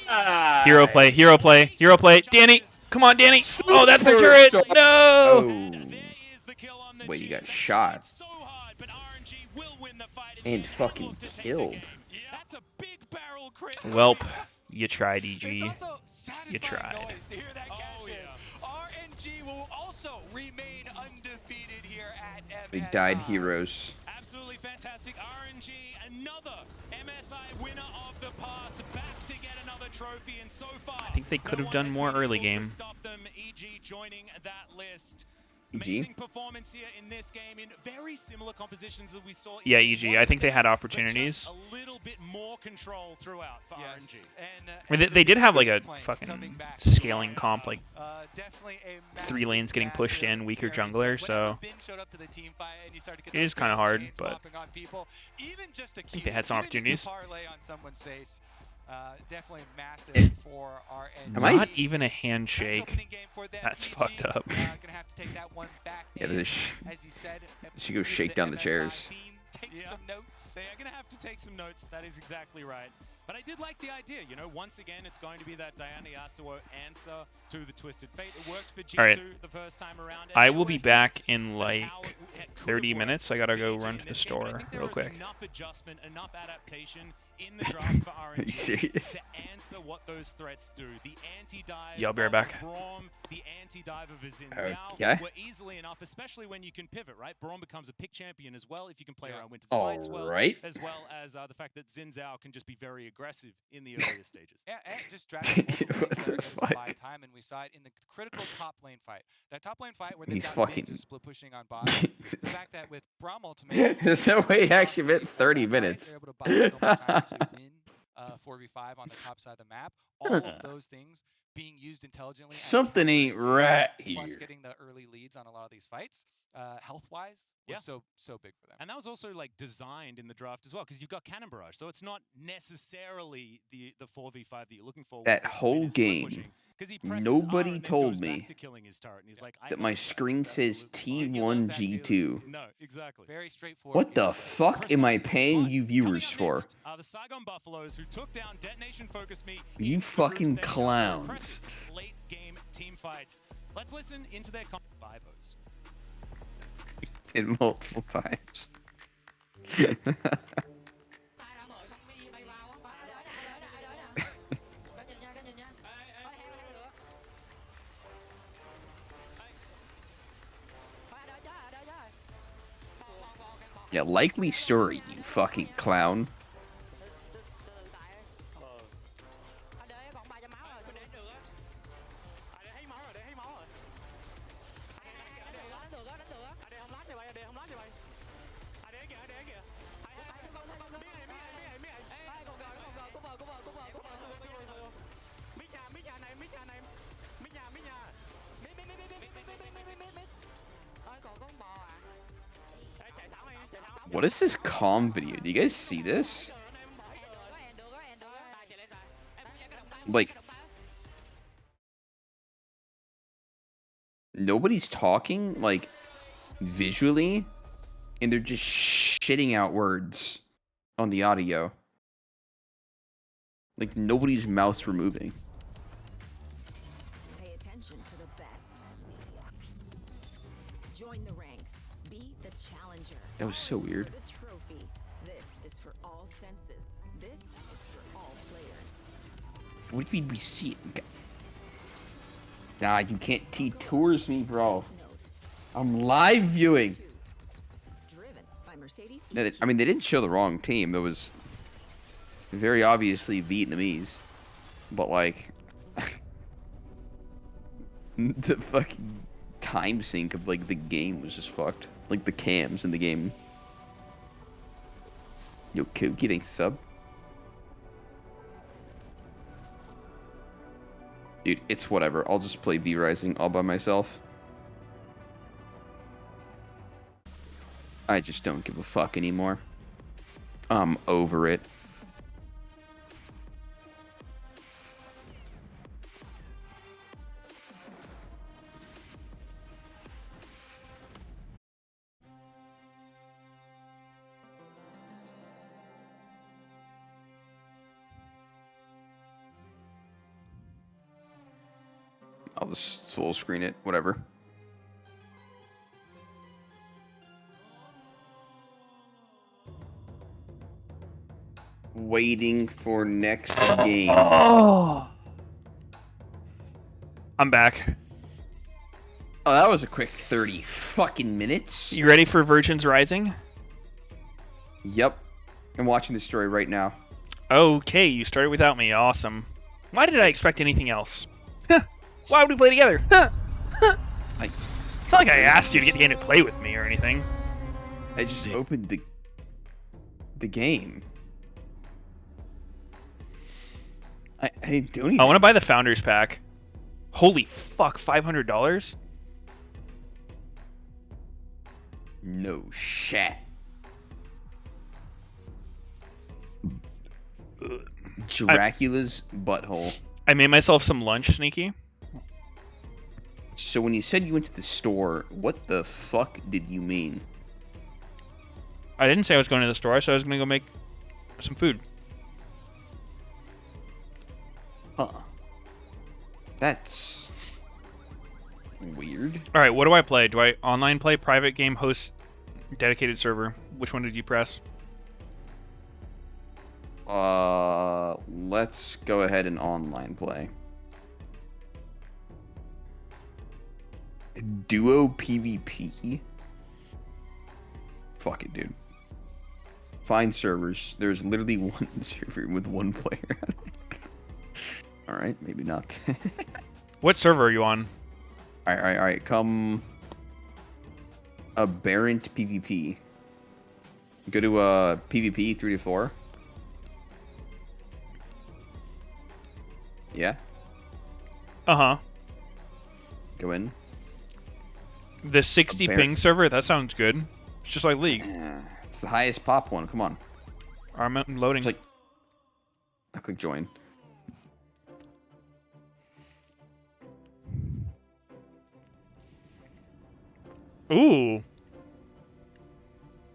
god! Hero play, hero play, hero play. Danny, come on, Danny. Oh, that's the turret. No. Oh. Wait, you got shot. And fucking killed. Welp, you tried, EG. It's also You satisfying tried. noise to hear that action. RNG will also remain undefeated here at They MSI. died heroes. Absolutely fantastic. RNG, another MSI winner of the past, back to get another trophy, and so far, I think they could no have one done has more been early able to game. stop them. EG joining that list. EG? Amazing performance here in this game in very similar compositions that we saw. Yeah, in EG. one I think they had but just opportunities. a little bit more control throughout for Yes. RNG. And, I mean, they did have like a coming fucking back. scaling comp, like Definitely a 3 lanes getting pushed massive in, weaker carry. jungler, Whenever so Bin showed up to the team fight and you started to get it those is kinda big hard, chains but popping on people, even just a think they had some even just a opportunities. parlay on someone's face, definitely massive for our end. Am I- Not even a handshake. That's fucked up. Gonna have to take that one back. Yeah, in. they should As you said, go shake down the MSI chairs. team take Yeah. some notes. They are going to have to take some notes. That is exactly right. But I did like the idea. You know, once again, it's going to be that Diana Yasuo answer to the Twisted Fate. It worked for G2 All right. the first time around. I There will were be back hints in of like how it could 30 have worked minutes. I gotta for go EG run in to the this game, but I store think there real was quick. enough adjustment, enough adaptation in the draft for RNG Are you serious? to answer what those threats do. The anti-dive Yeah, I'll be right of back. Braum, the anti-dive of a Xin Zhao Okay. were easily enough, especially when you can pivot, right? Braum becomes a pick champion as well if you can play Yeah. around Winter's Bites well, Alright. as well as the fact that Xin Zhao can just be very aggressive in the earlier stages. Yeah, and just dragging multiple What the lanes to fuck? buy time, and we saw it in the critical top lane fight. That top lane fight where they He's got fucking- just split pushing on bot. The fact that with Braum ultimate, There's no way he actually meant 30 minutes. they're able to buy so much time actually win 4v5 on the top side of the map. All of those things being used intelligently. Something ain't right Plus here. getting the early leads on a lot of these fights, health-wise, was so big for them. And that was also like designed in the draft as well, because you've got Cannon Barrage, so it's not necessarily the 4v5 that you're looking for. That whole game, nobody told me that my screen says T1G2. No, exactly. Very straightforward. What the fuck am I paying you viewers for? The Saigon Buffaloes, who took down Detonation Focus Me. You fucking clowns. Late game team fights. Let's listen into their Vivos. In multiple times. Yeah, likely story, you fucking clown. What is this calm video? Do you guys see this? Like, nobody's talking, like, visually, and they're just shitting out words on the audio. Like, nobody's mouths were moving. Pay attention to the best. Join the ranks. Be the challenger. That was so weird. The trophy. This is for all senses. This is for all players. What did we see? Nah, you can't T-tours me, bro. I'm live viewing. Driven by Mercedes. No, I mean, they didn't show the wrong team. It was very obviously Vietnamese. But, like, the fucking time sync of, like, the game was just fucked. Like, the cams in the game. Yo, Kookie, thanks sub. Dude, it's whatever. I'll just play V-Rising all by myself. I just don't give a fuck anymore. I'm over it. I'll just full screen it, whatever. Waiting for next game. Oh, I'm back. Oh, that was a quick 30 fucking minutes. You ready for Virgins Rising? Yep. I'm watching the story right now. Okay, you started without me. Awesome. Why did I expect anything else? Why would we play together? It's not like I asked you to get the game to play with me or anything. I just opened the game. I didn't do anything. I want to buy the Founders Pack. Holy fuck, $500? No shit. Dracula's butthole. I made myself some lunch, Sneaky. So when you said you went to the store, what the fuck did you mean? I didn't say I was going to the store. I said I was going to go make some food. Huh. That's weird. All right, what do I play? Do I online play, private game, host, dedicated server? Which one did you press? Let's go ahead and online play. Duo PvP? Fuck it, dude. Find servers. There's literally one server with one player. Alright, maybe not. What server are you on? Alright. Come... Aberrant PvP. Go to PvP 3 to 4. Yeah. Uh-huh. Go in. The 60 ping server, that sounds good. It's just like League. Yeah. It's the highest pop one. Come on. I'm loading. It's like, I click join. Ooh.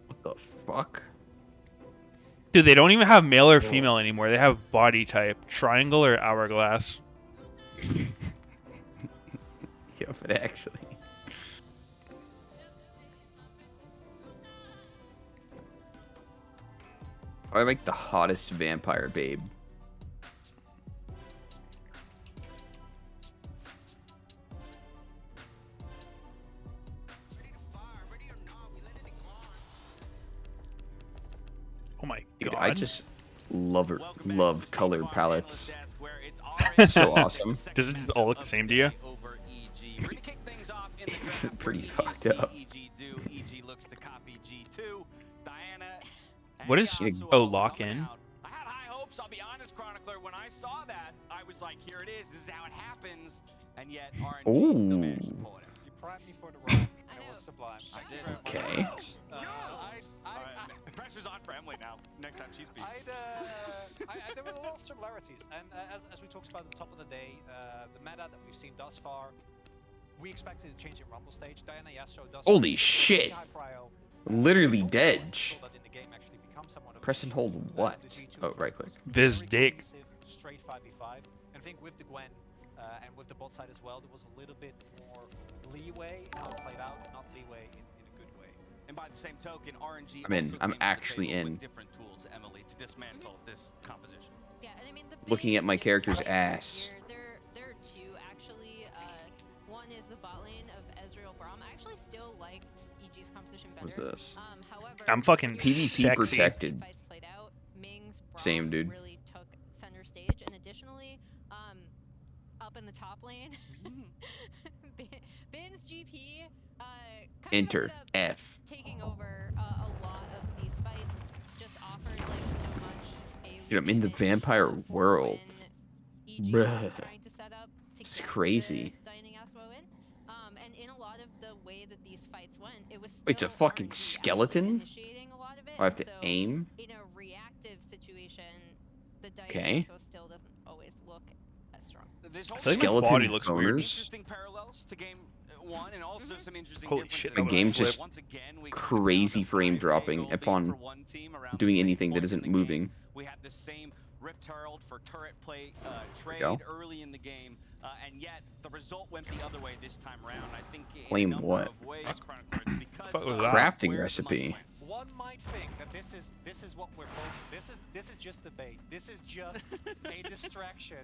What the fuck? Dude, they don't even have male or female anymore. They have body type. Triangle or hourglass. Yeah, but actually. I make the hottest vampire babe. Oh my Dude, god. I just love color palettes. So awesome. Does it just all look the same to you? It's pretty fucked up. What is... Oh, lock in? I had high hopes, I'll be honest, Chronicler. When I saw that, I was like, here it is. This is how it happens. And yet, RNG still managed to pull it out. You primed me for the run. It was sublime. I did. Okay. Pressure's on for Emily now. Next time she speaks. There were a lot of similarities, and as we talked about at the top of the day, the meta that we've seen thus far, we expected a change in Rumble stage. Diana Yasuo does. Holy shit! Literally dead. Press and hold what? Oh, right click. This dick. Straight 5v5. And I think with the Gwen and with the bot side as well, there was a little bit more leeway in how it played out, not leeway in a good way. And by the same token, RNG. I'm in. I'm actually in. Different tools, Emily, to dismantle this composition. Yeah, and I mean Looking at my character's ass. There are two actually. One is the bot lane of Ezreal Braum. I actually still liked EG's composition better. What's this? However, I'm fucking PvP sexy. protected. Fights played out, Ming's Braum Same, dude. really took center stage, and additionally, up in the top lane, Bin's GP Enter F. taking over a lot of these fights. Just offered like so much. Dude, I'm in the vampire world. Bruh. It's crazy. And in a lot of the way that these fights went, it was Wait, it's a fucking skeleton? initiating a lot of it. I have to So aim? in a reactive situation, the Okay. Diana still doesn't always look as strong. This whole I feel like his Skeleton body looks weird. boners. interesting parallels to game one, and also some interesting Holy differences. shit, The game's flip. just Once again, we crazy found a frame 5K dropping goal lead upon for one team around the doing same anything that point in isn't the game. moving. We had the same Rift Herald for turret play trade go. early in the game, and yet the result went the other way this time around. I think in Blame a number what? of ways, Chronicler, it's because Fuck was of that? Crafting where the money recipe. went. One might think that this is what we're focused. This is just the bait. This is just a distraction.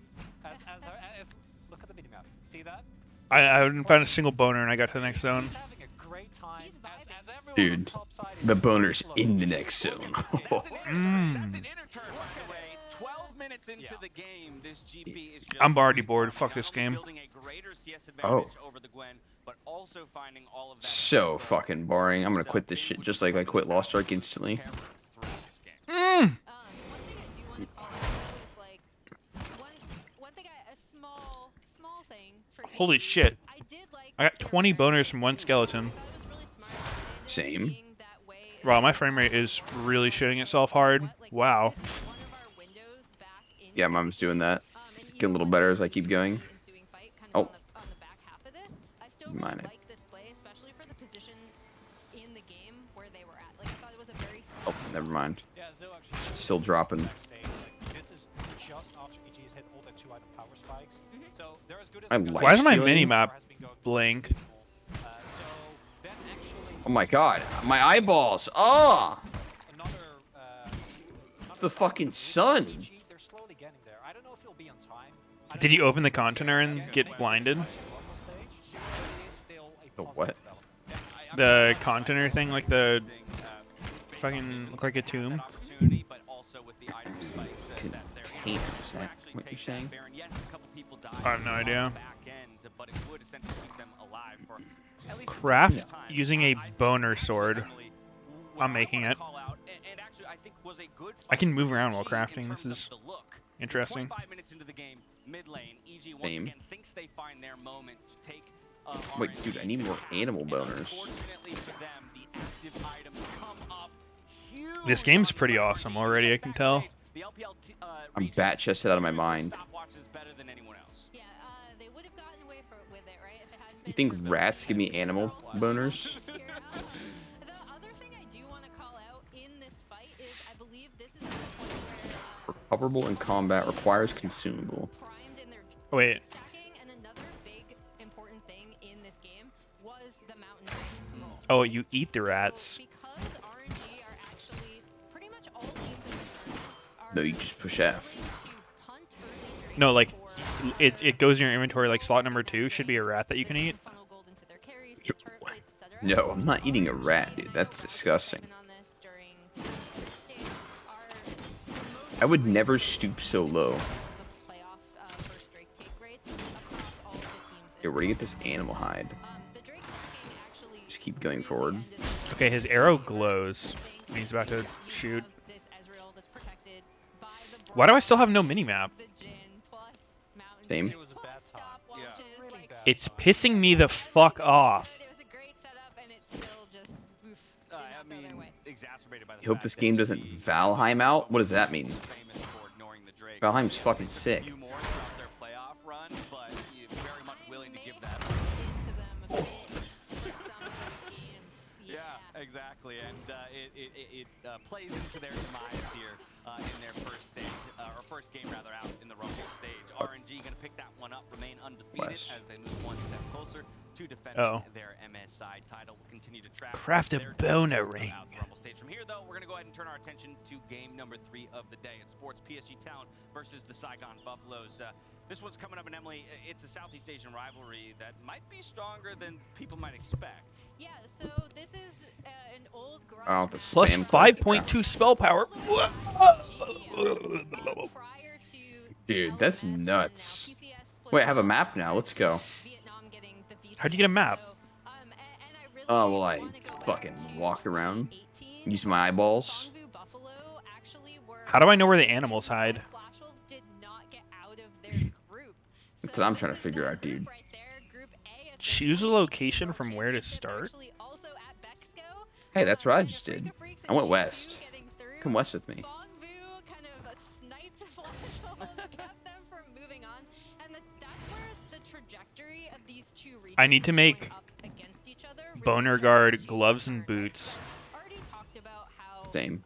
As look at the minimap. See that? I haven't found a single boner and I got to the next zone. He's having a great time. As everyone Dude, on top side is the just boner's floating. in the next zone. That's an inner turn. That's an inner turn, by the way. 12 minutes into Yeah. the game, this GP is just I'm already bored. not Fuck this only game. building a greater CS Oh. advantage over the Gwen, but also finding all of that So fucking boring. I'm gonna quit this shit just like I quit Lost Ark instantly. throughout this game. One thing I do want to call out is like one thing a small thing for Holy EG, shit. I did like I got their 20 approach. boners from one skeleton. I thought it was really smart and then Same. seeing that way is Wow, my frame rate is really shitting itself hard. like, Wow. this is one of our windows back into Yeah, mom's doing that. and Getting a little better as I keep going. ensuing fight, kind Oh. of on the back half of this. I still really Mine. like this play, especially for the position in the game where they were at. Like I thought it was a very Oh, never mind. Yeah, Zoe actually Still dropping. backstage, like, this is just after EG has hit all their 2-item power spikes. So they're as good as I they're like Why is my stealing. mini-map has been going blank? so then actually Oh my god, my eyeballs! Ah! another It's the fucking sun! EG, they're slowly getting there. I don't know if he'll be on time. I don't Did you know open the if he'll be container and again, get but blinded? especially on the stage, but it is still a The positive what? development. Yeah, I'm The not- container thing, like the fucking look like a tomb. Opportunity, but also with the item spikes that they're Container, is that actually what take you're that saying? Baron. Yes, a couple people died I have no on the idea. back end, but it would essentially keep them alive for at least a Craft period of time. using a I think boner actually, sword. Emily, what I'm I making wanna it. call out, and actually I think was a good I can fight move for around while EG in crafting. terms This of is the look. interesting. 25 minutes into the game, Mid lane, EG once Same. again thinks they find their moment to take. Wait, dude, I need more animal boners. Unfortunately for them, the active items come up huge. This game's pretty awesome already, I can tell. The LPL I'm bat chested out of my mind. Stopwatch is better than anyone else. Yeah, they would have gotten away with it, right? If it hadn't You been think for rats give me animal boners? The other thing I do want to call out in this fight is I believe this is at the point where Recoverable in combat requires consumable. primed in their Wait. stacking, and another big important thing in this game was the mountain drain. Oh, you eat the rats. Because RNG are actually pretty much all teams in this tournament are No, you just push F. willing to punt early drains No, like for it goes in your inventory. Like slot number 2 should be a rat that you can eat. funnel gold into their carries, turret plates, etc. No, I'm not eating a rat, dude. That's disgusting. On this during this stage are I would never stoop so low. the playoff first Drake take rates across all of the teams. Yo, where do you get this animal hide? The Drake stacking actually Just keep going forward. Okay, his arrow glows when he's about to shoot. this Ezreal that's protected by the Why do I still have no minimap? the Jhin plus mountain Same. It was a bad time. stopwatches, Really like, bad It's time. pissing me the fuck off. it was a great setup and it's still just oof, did I not go their mean, way. exacerbated by the You hope fact this that game doesn't the Valheim out? What does that mean? famous for ignoring the Drake. Valheim's fucking sick. A few more throughout their playoff run, but very much willing to give that. Into them a bit for some of those games. Yeah, exactly, and it plays into their demise here in their first stage, or first game rather, out in the Rumble stage. RNG gonna pick that one up, remain undefeated Nice. as they move one step closer to defending their MSI title. Will continue to track Craft a their boner dominance ring. throughout the Rumble stage. From here, though, we're gonna go ahead and turn our attention to game number 3 of the day. It's Sports PSG Town versus the Saigon Buffaloes. This one's coming up in Emily. It's a Southeast Asian rivalry that might be stronger than people might expect. Yeah, so this is an old grudge Oh, the match. Plus spam 5.2 spell power. Prior to Dude, that's LMS, and nuts. now PCS split Wait, I have a up, map now. Let's go. Vietnam getting the How'd you get a map? So, and I really Oh, well, I wanna go back fucking to walked around. 2018. Use my eyeballs. Songvu Buffalo actually were How do I know where the animals hide? Flash Wolves did not get out of their group. That's So what I'm trying to this is figure that out, dude. group right there, Group A at Choose a the location World from where to Championship, start. actually also at Bexco. Hey, that's what I And the just did. Freaka Freaks I went and G2 west. getting through. Come west with me. Songvu kind of sniped Flash Wolves, kept them from moving on, and that's where the trajectory of these two regions I need to make going up against each other really Boner started guard, to change gloves, and over time. boots. Already talked about how Same.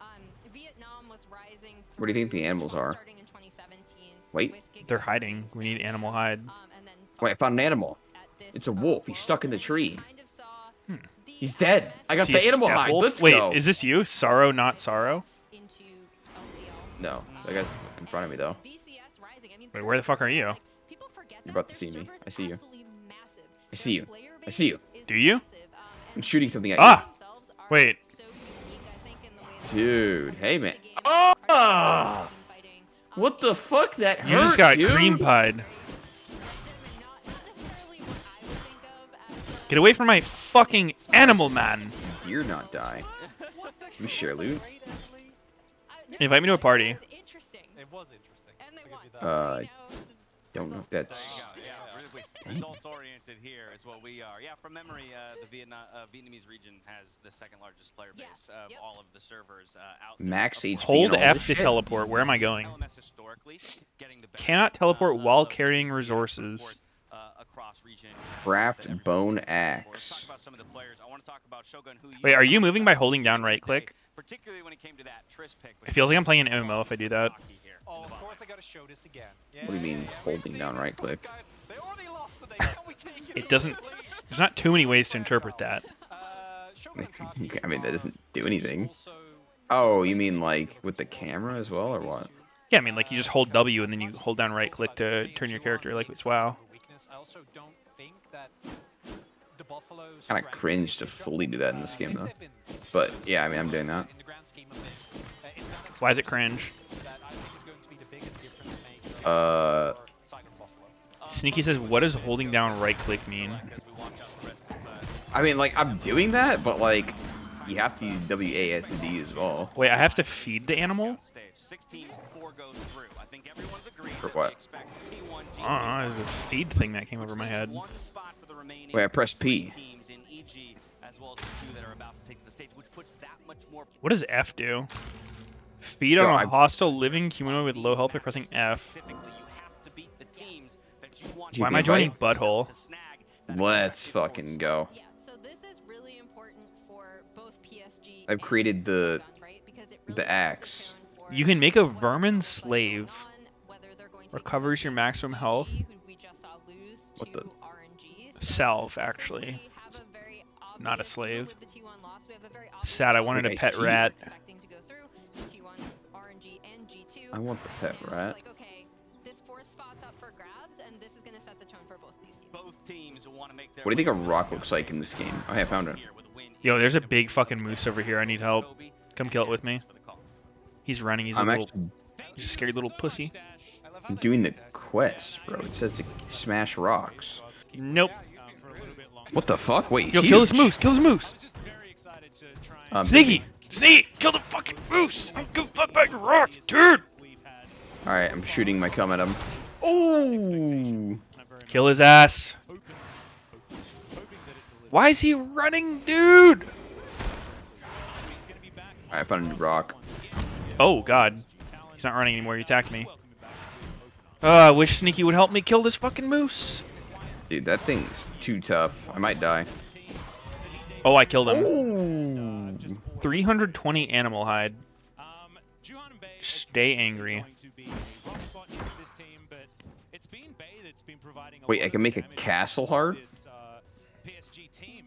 Vietnam was rising What do you think the through, animals are? starting in 2017 Wait. with They're Giga hiding. Wings We need and animal hide. and then Wait, I found an animal. at this, It's a wolf. He's world, stuck in the and we tree. kind of saw Hmm. the He's dead. I got See the a animal step hide. wolf? Let's Wait, go. is this you? Sorrow, not sorrow? into LPL. No, that guy's in front of me though. VCS rising. I mean, Wait, where the fuck are you? like, people forget You're that about to their see me. server's I see you. absolutely massive. I see Their you. player I base see you. is Do you? massive, I'm and shooting something at Ah! themselves are Wait. so unique, I think, in the way that Dude, they hey, approach man. the game, Ah! are team fighting. What the fuck? That hurt, You just got dude. cream pied. Not necessarily what I would think of as Get away from my fucking animal, man. Deer not die. We share loot. Invite me to a party. Interesting. It was interesting. And they I'll won. give you that. Don't know if There that's. you go. Yeah, really results oriented here is what we are. Yeah, from memory, the Vietnamese region has the second largest player Yeah, base of yep. all of the servers out there. Max Of HP course, Hold and all F this to shit. teleport. Where am I going? LMS historically getting the benefit, Cannot teleport while of carrying VCS, but of resources. course, across region. Craft that everyone bone is looking for. Let's axe. talk about some of the players. I want to talk about Shogun, who Wait, are you talked moving by about holding down beginning of the right day, click? particularly when it came to that Triss pick. It feels like I'm playing an MMO if I do that. Oh, of course they gotta show this again. Yeah, What do you mean, we've holding seen down this right clip, click? guys. They already lost today. Can we take It doesn't. please? There's not too many ways to interpret that. Shogun and Taki I mean, that are doesn't do anything. also Oh, you mean like with the camera as well, or what? Yeah, I mean, like you just hold W and then you hold down right click to turn your character like it's WoW. I also don't think that the Buffaloes Kind of cringe to fully do that in this game though. But yeah, I mean, I'm doing that. in the grand scheme of things, it's not Why is it cringe? that I think is going to be the biggest difference maker Uh, for Saigon Buffalo. Sneaky says, what does holding down right click mean? I mean, like I'm doing that, but like you have to use WASD as well. Wait, I have to feed the animal? 6 teams, 4 goes through. I think everyone's agreed For that what? we expect T1 G2 I don't know, the feed thing that came over my head. one spot for the remaining Wait, I pressed P. teams in EG, as well as the 2 that are about to take the stage, which puts that much more. What does F do? Feed Yo, on a hostile living humanoid with low health by pressing F. Specifically, you have to beat the teams that you want. Do you Why am I think joining right? Butthole? to snag that Let's expected fourth fucking spot. go. Yeah, so this is really important for both PSG I've created the Soloq, right? Because it really the sets axe. tone for You can make a what the vermin hell is going slave. on, whether they're going to Recovers your maximum health. EG, who we just saw lose What to the- RNG. So Self, basically actually. have a very Not a obvious- even slave. with the T1 loss, we have a very obvious Sad, I wanted a Okay, pet T. rat. expecting to go through T1, RNG, and G2. I want the pet And rat. It's like, okay, this fourth spot's up for grabs, and this is going to set the tone for both these teams. Both teams want to make their What do you think way a rock looks like in this game? Oh, I found it. here with a win Yo, there's a in big fucking moose over here. I need help. Kobe Come and kill it with me. Meteos for the call. He's running. He's a I'm little, actually he's a scary little pussy. doing the quest, bro. It says to smash rocks. Nope. What the fuck? Wait, Yo, huge. kill this moose. Kill this moose. Just very excited to try and Sneaky. Sneaky. Kill the fucking moose. I don't give a fuck about your rocks, dude. we've had All right, I'm shooting my cum at him. Oh, Kill his ass. hoping that it delivers. Why is he running, dude? He's gonna be back I found a new rock. once again. Oh, God. He's not running anymore. He attacked me. I wish Sneaky would help me kill this fucking moose. dude, that thing's too tough. I might die. Oh, I killed him. Oh, 320 animal hide. Juhan and Bay Stay angry. going to be a rock spot for this team, but it's been Bay that's been providing a wait, lot I can of make a damage castle for heart? this PSG team.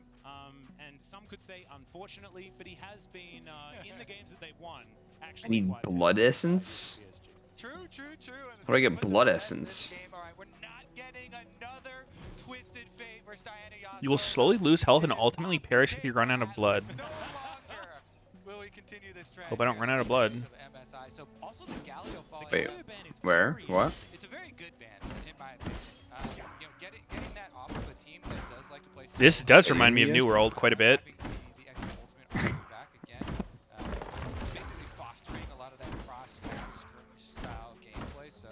And some could say unfortunately, but he has been in the games that they've won. Actually, I need quite blood effective essence. for PSG. True, true, true. And it's How do I get with the blood rest of this essence? game, all right, we're not getting another twisted fate versus Diana Yasuo. You will slowly lose health and ultimately perish if you run out of blood. No longer will we continue this trend Hope I don't here run out of in blood. terms of MSI. So also the Galio falling Wait, out. where? What? It's a very good ban, in my opinion. You know, getting that off of a team that does like to play. This solo, does remind me of New World quite a bit. having the extra ultimate arc back again, basically fostering a lot of that cross-map skirmish style gameplay. So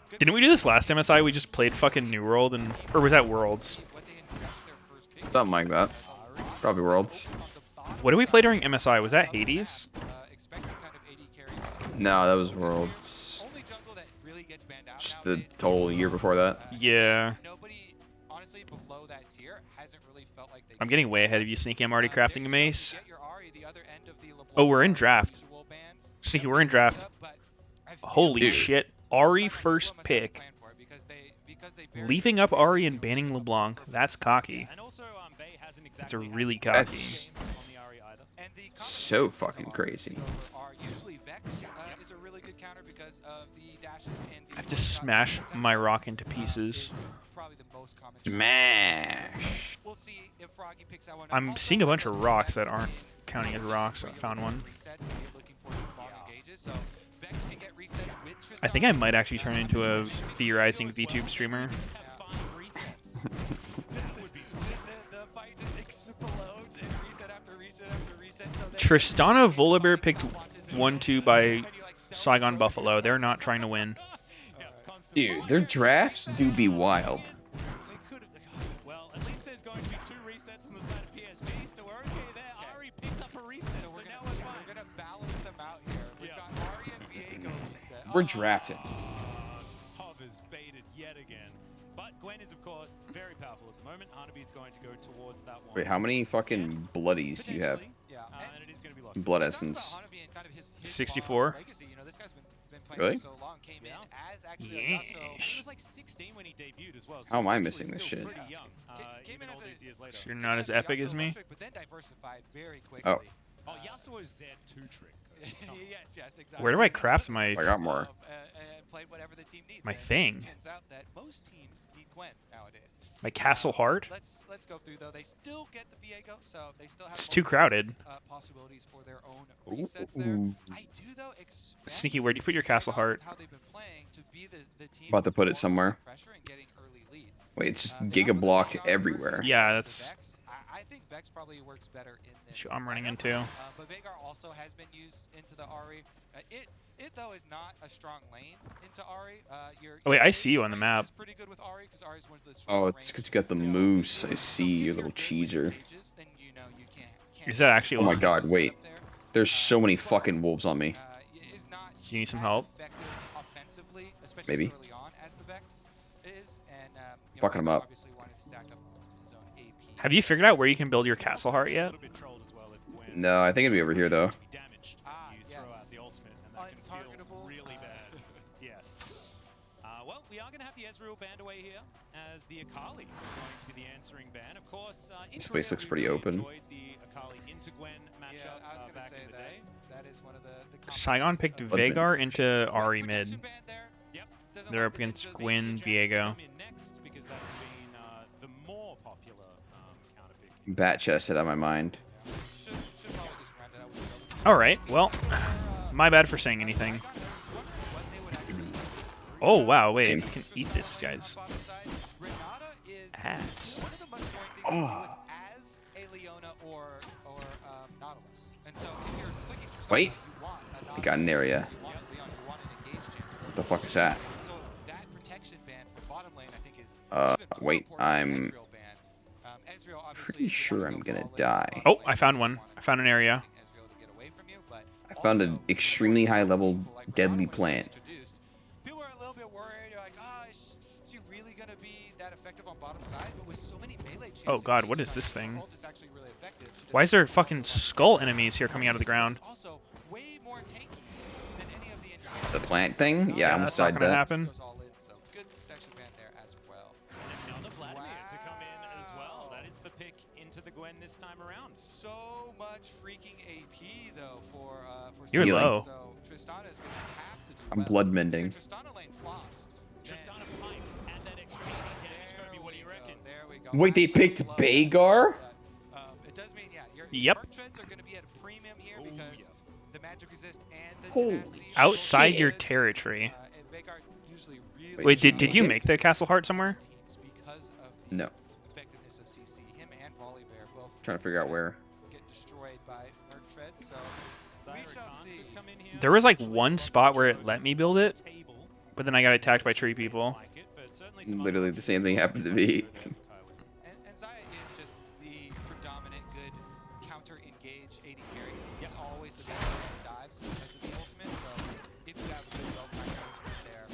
good Didn't we do this last MSI? We just played fucking New World and... Or was that Worlds? what they invest their first pick. Something like that. Probably Worlds. What did we play during MSI? Was that Hades? Expecting kind of AD carries. No, that was Worlds. Only jungle that really gets banned out Just the nowadays. total year before that. Yeah. Nobody, honestly, below that tier hasn't really felt like they I'm can getting way do ahead of you, much. Sneaky. I'm already crafting a mace. Get your Ahri, the other end of the Oh, we're in LeBlanc draft. visual bans. Sneaky, we're in draft. But I feel Holy Dude. shit. like Ari T1 first must have a pick. plan for it because they barely Leaving up Ari and banning LeBlanc. That's cocky. And also, Bay hasn't That's a exactly had really good cocky. That's- games on the Ahri either. And the So combination fucking of crazy. are usually Vex is a really good counter because of the dashes and the I have to one-shot smash potential, my rock into pieces. is probably the most common Smash. We'll see if Froggy picks that one up. I'm Also, seeing a bunch of those rocks Vex that aren't in counting as positions rocks. where I you're found looking one. for resets and you're looking for these long engages. So Vex can get resets with I think I Tristan. might actually turn into a theorizing VTube streamer. Just have 5 resets. The fight just explodes and reset after reset after reset. So then Tristana Volibear picked 1-2 by Saigon Buffalo. They're not trying to win. Yeah, constant Dude, their drafts do be wild. They could have. Well, at least there's going to be 2 resets on the side of PSG, so we're okay there. Ari picked up a reset, so, we're now gonna, we're fine. we're gonna balance them out here. We've Yeah. got Ari and Viego reset. We're drafting. Hovers baited yet again. But Gwen is, of course, very powerful at the moment. Hanabi's going to go towards that one. Wait, how many fucking bloodies do you have? Potentially, Yeah. and it is going to be lost. Blood Talking about essence. Hanabi and kind of his 64? legacy, you know, this guy's been playing Really? for so long, came in as actually a Yeah. Yasuo. He was like 16 when he debuted as well. So How am he's I actually missing this still shit? pretty young, Came even in all as a- these years later. You're not as epic as me? But then diversified very quickly. Oh. Oh, Yasuo's Z2 trick. yes, exactly. Where do I craft my... I got more. And played whatever the team needs. My And thing. It turns out that most teams need Gwen nowadays. My Castle Heart? Let's go through though. They still get the Viego, so they still have It's too multiple, crowded. possibilities for their own resets there. Ooh. I do though expect Sneaky, where do you put your Castle Heart? how they've been playing to be the team About to put it with somewhere. pressure and getting early leads. Wait, it's just They have Giga the blocked Vanguard everywhere. versus Yeah, the that's- Vex. I think Vex Vex probably works better in this. Shoot, I'm running lineup. into. But Veigar also has been used into the Ahri. It though is not a strong lane into Ahri. Oh wait, I see you on the map. Is pretty good with Ahri because Ahri's one of the Oh, strong it's because range you got the kills. moose. I see So you, if little you're good with cheeser. engages, then you know you can't Is that actually Oh my ultimate? god, wait. There's so many fucking wolves on me. Is not Do you need some as help? effective offensively, especially Maybe. early on as the Vex is, and you know, Fucking him Veigar up. obviously wanted to stack up his own AP. Have you figured out where you can build your castle heart yet? No, I think it'd be over here though. You throw out the ultimate, and that can feel really bad. Yes. Well, we are going to have the Ezreal banned away here, as the Akali going to be the answering ban. Of course, This place looks pretty open. enjoyed the Akali into Gwen matchup back in the day. That is one of the Saigon picked Bloodman. Veigar into Ahri mid. Yep. They're up against Gwyn, Viego. Next, because that's been the more popular counter pick. Bat chested on my mind. Should probably just round it out with the All right, well, my bad for saying anything. Oh wow, wait, I can eat this, guys. Ass. Oh. as a Leona or Nautilus. And so if you're clicking Tristana, Wait. you want a I got an area. you want a Leon, you want an engaged champion. What the fuck is that? So that protection ban for bottom lane, I think, is even more Wait, important than I'm Ezreal ban. Ezreal, obviously, pretty if you sure wanna I'm go gonna all in die. on Oh, bottom I lane, found you one. want I found an area. Ezreal to get away from you, but I found an also, extremely high level like deadly Renata was plant. introduced, people are a little bit worried, like, is she really gonna be that effective on bottom side? But with so many melee champs Oh god, engaged, what is like, this her thing? ult is actually really effective. She Why just is there doesn't fucking have to skull enemies here coming out of the ground? also way more tanky than any of the The plant thing? Yeah, I almost that's not died gonna that. happen. goes all in, so good protection ban there as well. Another Vladimir to come in as well. That is the pick into the Gwen this time around. So much freaking AP though for You're Soloq. low. So Tristana is gonna have to do I'm well. blood If mending. your Tristana lane flops, then Tristana pipe, add that extra damage, Kobe. What do you reckon? There we go. Wait, they Absolutely picked love that. Veigar? It does mean, yeah, your Yep. perk trends are going to be at a premium here Oh, because yeah. the magic resist and the Holy tenacity are Outside both your good. territory. And Veigar usually really Wait, did did you you make make the castle heart somewhere? teams because of the No. effectiveness of CC. Him and Volibear both Trying to figure out where. get destroyed by merc treads, so we Zyra shall Khan see. could come in here. There was like one spot where it let me build it, Table. but then I got attacked by tree people. Like it, but certainly some Literally other the same thing happened to me. And Zaya is just the predominant good counter-engage AD carry. Yep. Always the best against dives because of the ultimate, so if you have a good well-timed ultimate there,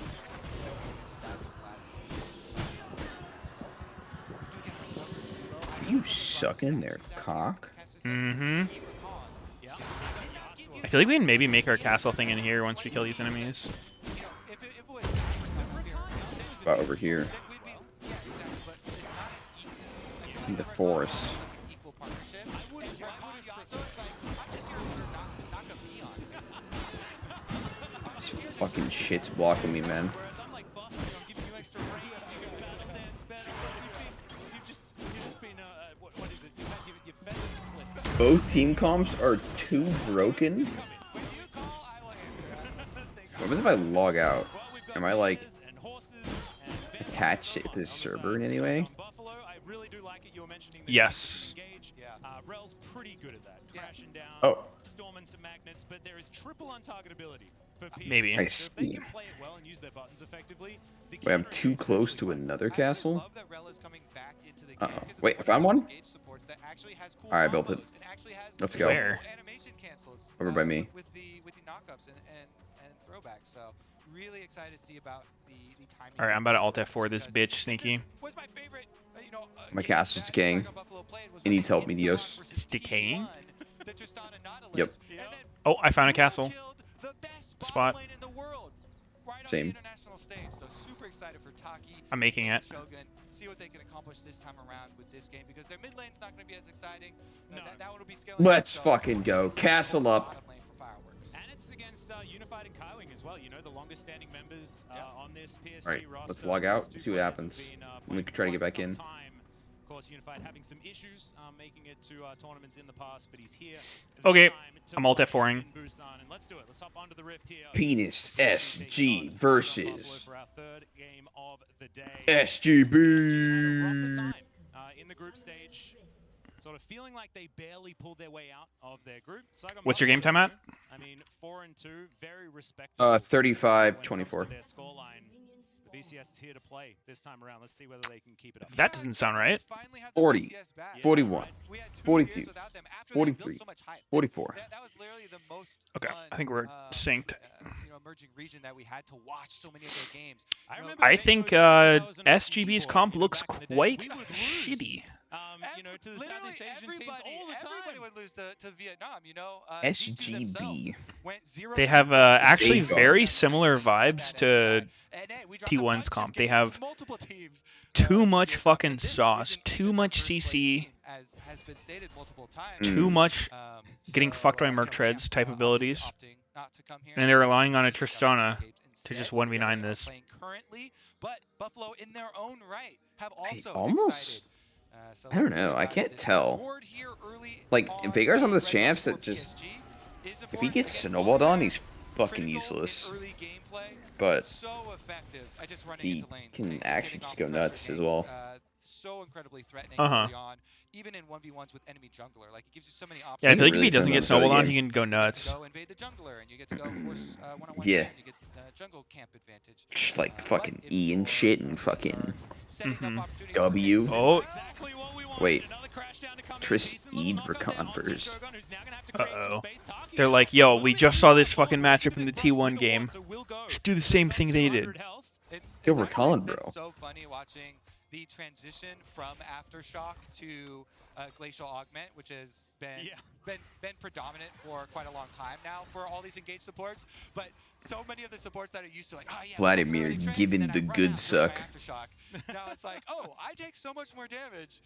dive with You suck in there, cock. Mm-hmm. Yeah. I feel like we can maybe make our castle thing in here once we kill these enemies. About over here. In the forest. This fucking shit's blocking me, man. Whereas I'm like Buffy, I'm giving you extra range, you can battle dance better, but you've just been, what is it? You've had your feathers clipped. Both team comps are too broken. What if I log out? Am I like attached to this server in any way? Buffalo, I really do like it. You were mentioning the Yes. engage. Rel's pretty good at that. Crashing down, Oh. storming some magnets, but there is triple untargetability for PSG. Maybe. I So if they see. can play it well and use their buttons effectively, the Wait, I'm counter too engage is close actually to quite another good. castle? Uh-oh. Uh-oh. Wait, I found one? Alright, I built it. Let's go. Where? Over by me. With the knockups and throwbacks. So really excited to see about the timing. Alright, I'm about to alt F4 this bitch, sneaky. Was my favorite, My castle's decaying. It needs help, Meteos. It's decaying? Yep. Oh, I found a castle. Spot. Same. So super excited for Taki. I'm making it. Shogun. See what they can accomplish this time around with this game because their mid lane's not going to be as exciting. No. That one will be scaling. Let's up, so fucking go. Castle up. bottom lane for fireworks. And it's against Unified and Kaiwing as well. You know, the longest standing members on this PSG Alright, roster. let's log out, These two see what players happens. have been, Let me playing try to for get back quite in. some time. Of course, Unified having some issues making it to tournaments in the past, but he's here. this Okay, time to I'm alt play F4ing. in Busan, and let's do it. Let's hop onto the rift here. Penis SG versus For our third game of the day. SGB. Had a rougher time, in the group stage. sort of feeling like they barely pulled their way out of their group. Saigon What's your game time at? I mean, 4-2, very respectable. 35-24. Their scoreline. The BCS here to play this time around. Let's see whether they can keep it up. That doesn't sound right. 40, 41, 42, 43, 44. Okay, I think we're synced. Emerging region that we had to watch so many of their games. I think SGB's comp looks quite shitty. To the Southeast Asian teams all the time. Everybody would lose to Vietnam, SGB. They have actually very similar vibes to T1's comp. They have too much fucking sauce, too much CC, too much getting fucked by Merc Treads type abilities, and they're relying on a Tristana to just 1v9 this. But Buffalo, in their own right, have also almost. I don't know. I can't tell. Like, Vagar's one of those champs that just, if he gets snowballed on, he's fucking useless. But he can actually just go nuts as well. So incredibly threatening early on, even in 1v1s with enemy jungler. Like, it gives you so many options. Yeah, I feel like if he doesn't get snowballed on, he can go nuts. Go invade the jungler, and you get to go force one-on-one. Yeah. You get jungle camp advantage. Just like fucking E and shit and fucking W. Oh. Wait. Triss E'd for Converse. Uh-oh. They're like, yo, we just saw this fucking matchup in the T1 game. Just do the same thing they did. Yo, Rakan, bro. It's so funny watching the transition from Aftershock to Glacial Augment, which has been predominant for quite a long time now for all these engaged supports. But so many of the supports that are used to like, oh yeah, Vladimir giving the good suck. Aftershock. Now it's like, oh, I take so much more damage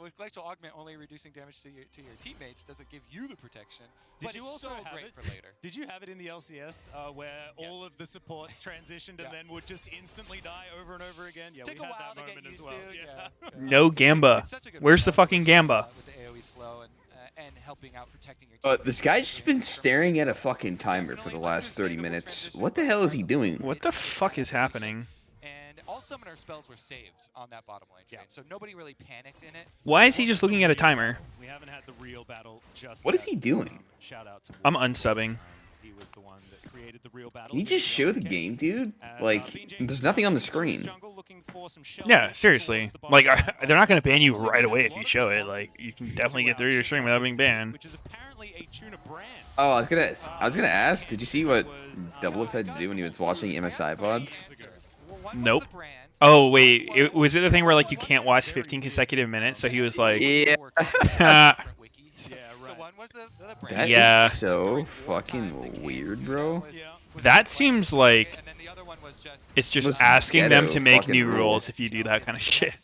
with Glacial Augment only reducing damage to your teammates. Doesn't give you the protection. But Did you also have great it for later. Did you have it in the LCS where all of the supports transitioned and then would just instantly die over and over again? Yeah, Take we a had while that to get moment as used well. to, Yeah. No Gamba. Where's the fucking Gamba? With the AoE slow and helping out protecting your team. This guy's just been staring at a fucking timer for the last 30 minutes. What the hell is he doing? What the fuck is happening? And all summoner spells were saved on that bottom lane train, so nobody really panicked in it. Why is he just looking at a timer? We haven't had the real battle just What is he doing? Shout out to I'm unsubbing. He was the one that created the real battle. Can you just show the game, dude? Like, there's nothing on the screen. Yeah, seriously. Like, they're not gonna ban you right away if you show it. Like, you can definitely get through your stream without being banned. Which is apparently a tuna brand. Oh, I was gonna ask. Did you see what Double had to do when he was watching MSI VODs? Nope. Oh wait, was it the thing where like you can't watch 15 consecutive minutes? So he was like, Yeah. That Yeah. is so fucking weird, bro. that seems like it's just Most asking them ghetto to make fucking new rule. rules if you do that kind of shit.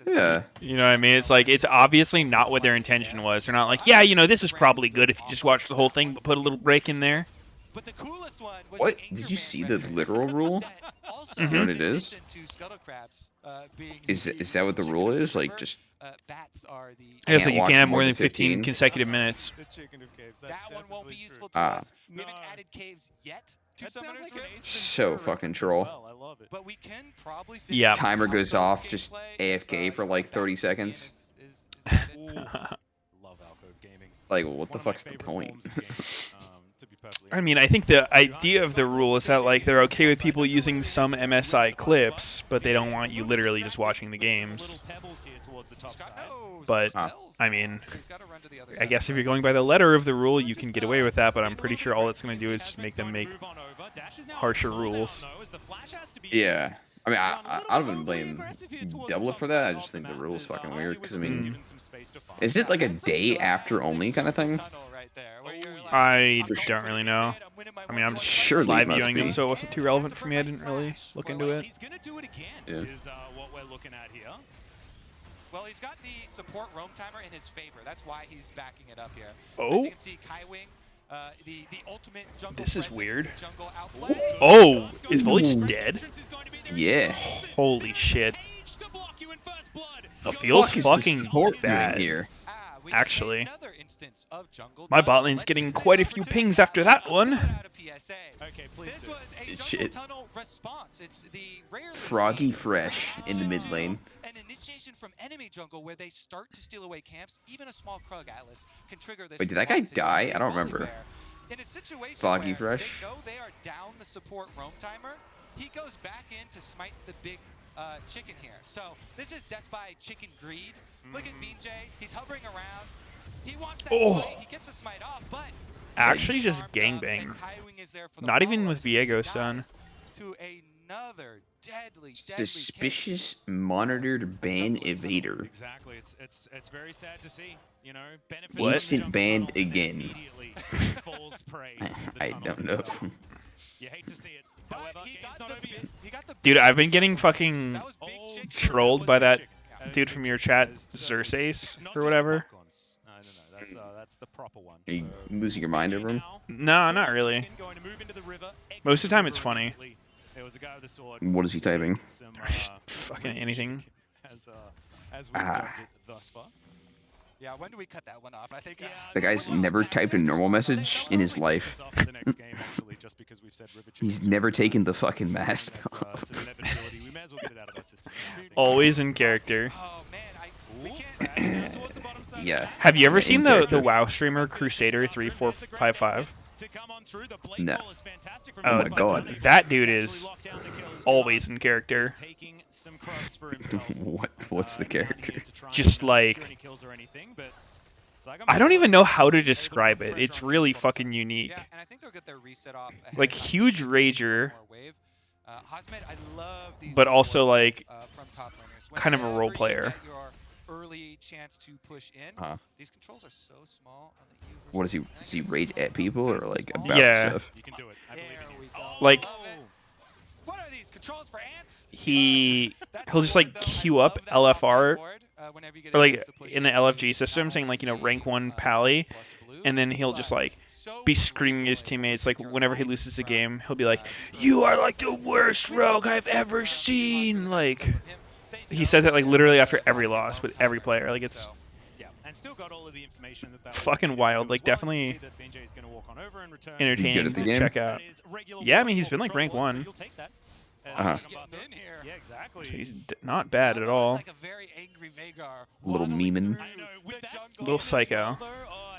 Yeah. You know what I mean? It's like, it's obviously not what their intention was. They're not like, yeah, you know, this is probably good if you just watch the whole thing, but put a little break in there. But the coolest one was What? Did you see the literal rule? You know what it is? Is that what the rule is? Like, just bats are the I guess Can't like you watch can't have more more than than 15 15 consecutive minutes. The chicken of caves. that one won't be useful to Ah. us. We haven't added caves yet to That sounds Summoner's like an Rift, Ace So Ventura fucking reference as troll. well. I love it. but we can probably Yeah. timer goes off, just AFK for like 30 seconds. Ooh. Love alcove gaming. Like, It's what the one of my fuck's the favorite point? forms of gaming, to be perfectly I mean, honest. I think the idea of the rule is that like they're okay with people using some MSI clips, but they don't want you literally just watching the games. But I mean, I guess if you're going by the letter of the rule, you can get away with that. But I'm pretty sure all it's going to do is just make them make harsher rules. Yeah. I mean, I don't even blame Double for that. I just think the rule's fucking weird. Because, I mean, is it like a day after only kind of thing? I don't really know. I mean, I'm just Surely it live must viewing them, be. so it wasn't too relevant for me. I didn't really look into it. He's gonna do it again. Yeah. Is what we're looking at here. Well, he's got the support roam timer in his favor. That's why he's backing it up here. Oh. As you can see, Kai Wing, the ultimate jungle This is presence, weird. jungle outplay. Oh, is Volich dead? Yeah. Holy shit. It The feels fuck is the fucking support doing bad. here? We have Actually. another instance of jungle My tunnel. bot lane's Let's getting use this quite a few opportunity pings after that to one. put out a PSA. Okay, please This do. was a jungle Shit. tunnel response. It's the rarely Froggy seen Fresh in the mid lane. an initiation from enemy jungle where they start to steal away camps. Even a small Krug Atlas can trigger this. Wait, did that guy die? I don't remember. In a situation Foggy where Fresh. they know they are down the support roam timer, he goes back in to smite the big chicken here. So this is death by chicken greed. Look at BJ. He's hovering around. He wants that smite. He gets the smite off, but Actually, just gangbang. Not even with Viego stun. To another deadly Suspicious monitored ban evader. Exactly. It's very sad to see. You know, Instant banned again. Falls prey I don't know. You hate to see it. However, game's not over yet. Dude, I've been getting fucking trolled by that dude from your chat, Xerxes, or whatever. That's the proper one. Are you losing your mind over him? No, not really. Most of the time it's funny. What is he typing? Fucking anything. As we've dubbed it thus far. Yeah, when do we cut that one off? I think The guy's never typed a normal message in his life. He's never taken the fucking mask off. Always in character. Oh man, Yeah. Have you ever In seen the character. WoW streamer Crusader 3455? No. Oh my god. That dude is always in character. What's the character? Just like, I don't even know how to describe it. It's really fucking unique. yeah, and I think they'll get their reset off. ahead Like of time. huge rager, Wave. Hosmed, I love these but also supports, like from top laners. kind of a Whenever role you player. get your early chance to push in. These controls are so small on the U versus What is he? N. Does he rage at people or like about Yeah. stuff? You can do it. I believe There in we you. go. Like, What are these controls for ants? he'll just like queue up LFR or like in the LFG system saying like, you know, rank 1 pally, and then he'll just like be screaming at his teammates like whenever he loses a game, he'll be like, "You are like the worst rogue I've ever seen." Like he says it like literally after every loss with every player. Like it's Yeah, and still got all of the information that fucking wild. Like definitely entertaining at the to game? check out. Yeah, I mean he's been like rank 1. Uh-huh. Yeah, exactly. So he's not bad at all. Like a very angry Veigar. Little memeing. I know, with that Little skill as psycho. well,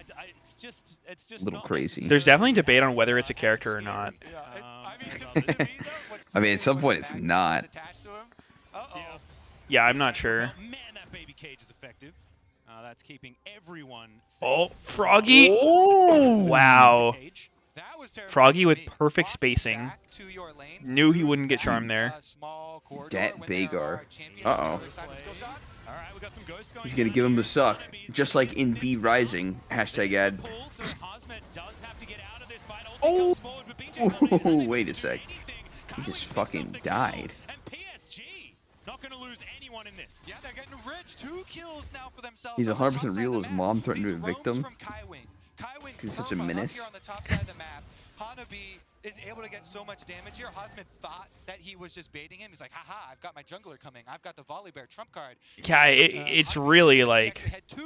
though, it's just Little not crazy. necessarily There's definitely debate on whether it's a character or not. I mean, at some point it's not. Yeah, I'm not sure. Man, that baby cage is effective. That's keeping everyone safe. Oh, Froggy! Oh! Wow. That was terrible Froggy for with me. perfect Walks spacing. back to your lane. Knew he wouldn't get charmed there. Small corridor Dat when there Veigar. are champions Uh-oh. on the other side of skill shots. All right, we got some ghosts going He's gonna on give him the here. suck, Enemies just like in snips V out. Rising. Hashtag ad. Pull, so Hosmed does have to get out of this fight. Ulti Oh! goes forward, but BJ's not really Oh, able wait to a do sec. anything. He Kaiwing just picks fucking up the died. kill, and PSG not going to lose anyone in this. Yeah, they're getting rich. 2 kills now for themselves. He's on the 100% top side real. of His the mom map. threatened to These evict roams him. from Kaiwing. Kaiwing He's such a Perma up menace. here on the top side of the map. Hanabi is able to get so much damage here. Hosmed thought that he was just baiting him. He's like, haha, I've got my jungler coming. I've got the volley bear trump card. Yeah, it's Hosmed really actually like had 2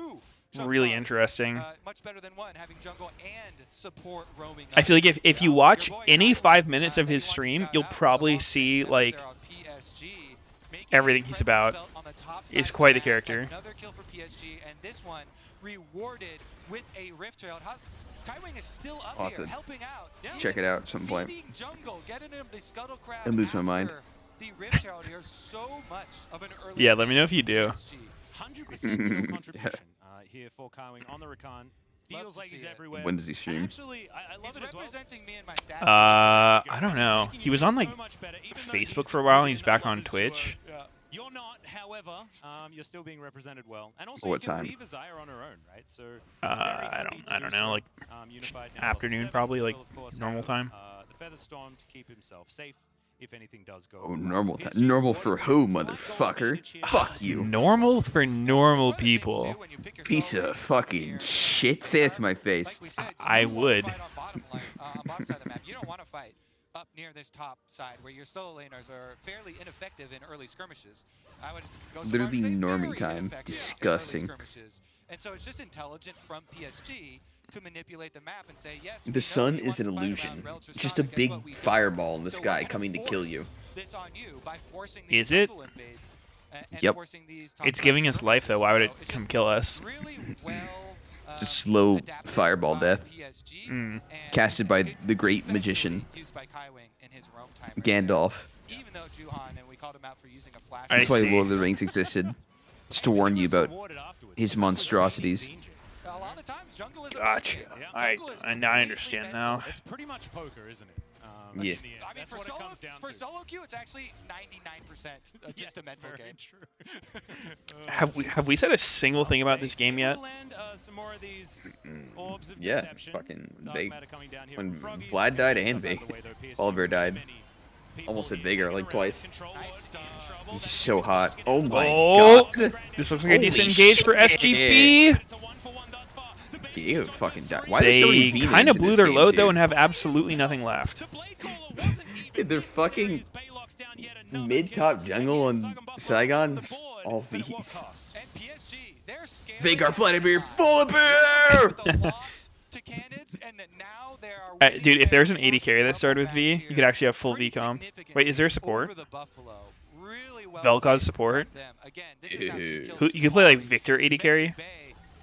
trump really cards. interesting. Much better than 1, having jungle and support roaming. I feel like if you watch Your boy any Kaiwing, 5 minutes of they his want to stream, shout you'll out probably long see defense like there on PSG, making everything his he's about. presence felt on the top is side quite of a the map. character. Another kill for PSG, and this one rewarded with a Rift Herald. Kaiwing is still up I'll here, have to helping out. check it out at some point. Feeding jungle, getting him the scuttle crab. I lose my mind. after The Rift Herald here, so much of an early. Yeah, let me know if you do. PSG. 100% kill contribution here for Kaiwing on the Rakan. Love Feels to like he's see it. everywhere. When does he stream? Actually, I love He's it as well. representing me and my stats. I don't know. He was on like Facebook for a while, and he's back on Twitch. You're not, however, you're still being represented well. And also, What you can time? leave Azire on her own, right? So I don't know, like afternoon probably, like normal time. The Featherstorm to keep himself safe if anything does go Oh, wrong. normal PSG time. Normal for who, slight goal motherfucker? advantage here. Fuck you. Normal for normal people. When you pick your Piece solo of lane fucking here, shit. Say it to my face. like we said, I you wanna would. fight on bottom line, on bottom side of the map. You don't want to fight up near this top side where your solo laners are fairly ineffective in early skirmishes. I would go so far Literally to say normie very time. ineffective in early Disgusting. skirmishes. And so it's just intelligent from PSG to manipulate the map and say, yes, we know The sun we is want an to fight illusion. around Rel Just Tristana, a guess big what? We don't. fireball in the So we're sky gonna coming to kill force you. this on you by forcing these Is it? jungle invades. and Yep. forcing these top It's giving us life though. Why would it so it's come just kill us? really well It's a slow adapted fireball by death. PSG, Mm. and Casted by good- the great especially magician, used by Kaiwing in his Rome time right there. Gandalf. Even though Juhan, and we called him out for using a flash. I That's why see. Lord of the Rings existed. Just to warn you about his monstrosities. A lot of times, jungle is a Gotcha. bad game. I Jungle is I completely understand mental. now. It's pretty much poker, isn't it? Yeah. in the end. I mean, That's for what solo, it comes down for to. solo queue, it's actually 99% just Yes, a mental very game. true. Have we said a single thing about this game yet? Some more of these orbs of Yeah, deception. fucking Dark Veg. matter coming down here When from Froggies. Vlad died and Stuff out of Veg. the way, though. PSG Oliver died. many people Almost said in Vega and like around twice. control Nice would be in dodge. trouble. He's Then just so Vega hot. gets Oh the my Oh, god. this looks like a Holy decent engage for shit. SGP. It's a 1-for-1 thus far. The Blade You Caller fucking just die. free. Why are there so many They V kind of names in blew this their game, load though dude? and have absolutely nothing left. The Blade Caller wasn't even Dude, they're necessary fucking as Baylocks down yet another mid-top kill. jungle Again, and Saigon Buffalo Saigon, on the board, all but at what Vs. cost? And PSG, they're scaling Vagar up Vladimir, fast. full of bear! With the loss to Canids, and now they are winning Dude, if their there's an 80 first carry that double started with match V, here you could actually have full pretty V com. significantly Wait, is there support? over the Buffalo. Really well Vel'Koz played support? from them. Again, this is now 2 Dude. kills Who to you could play like Ari. Victor 80 carry? Bay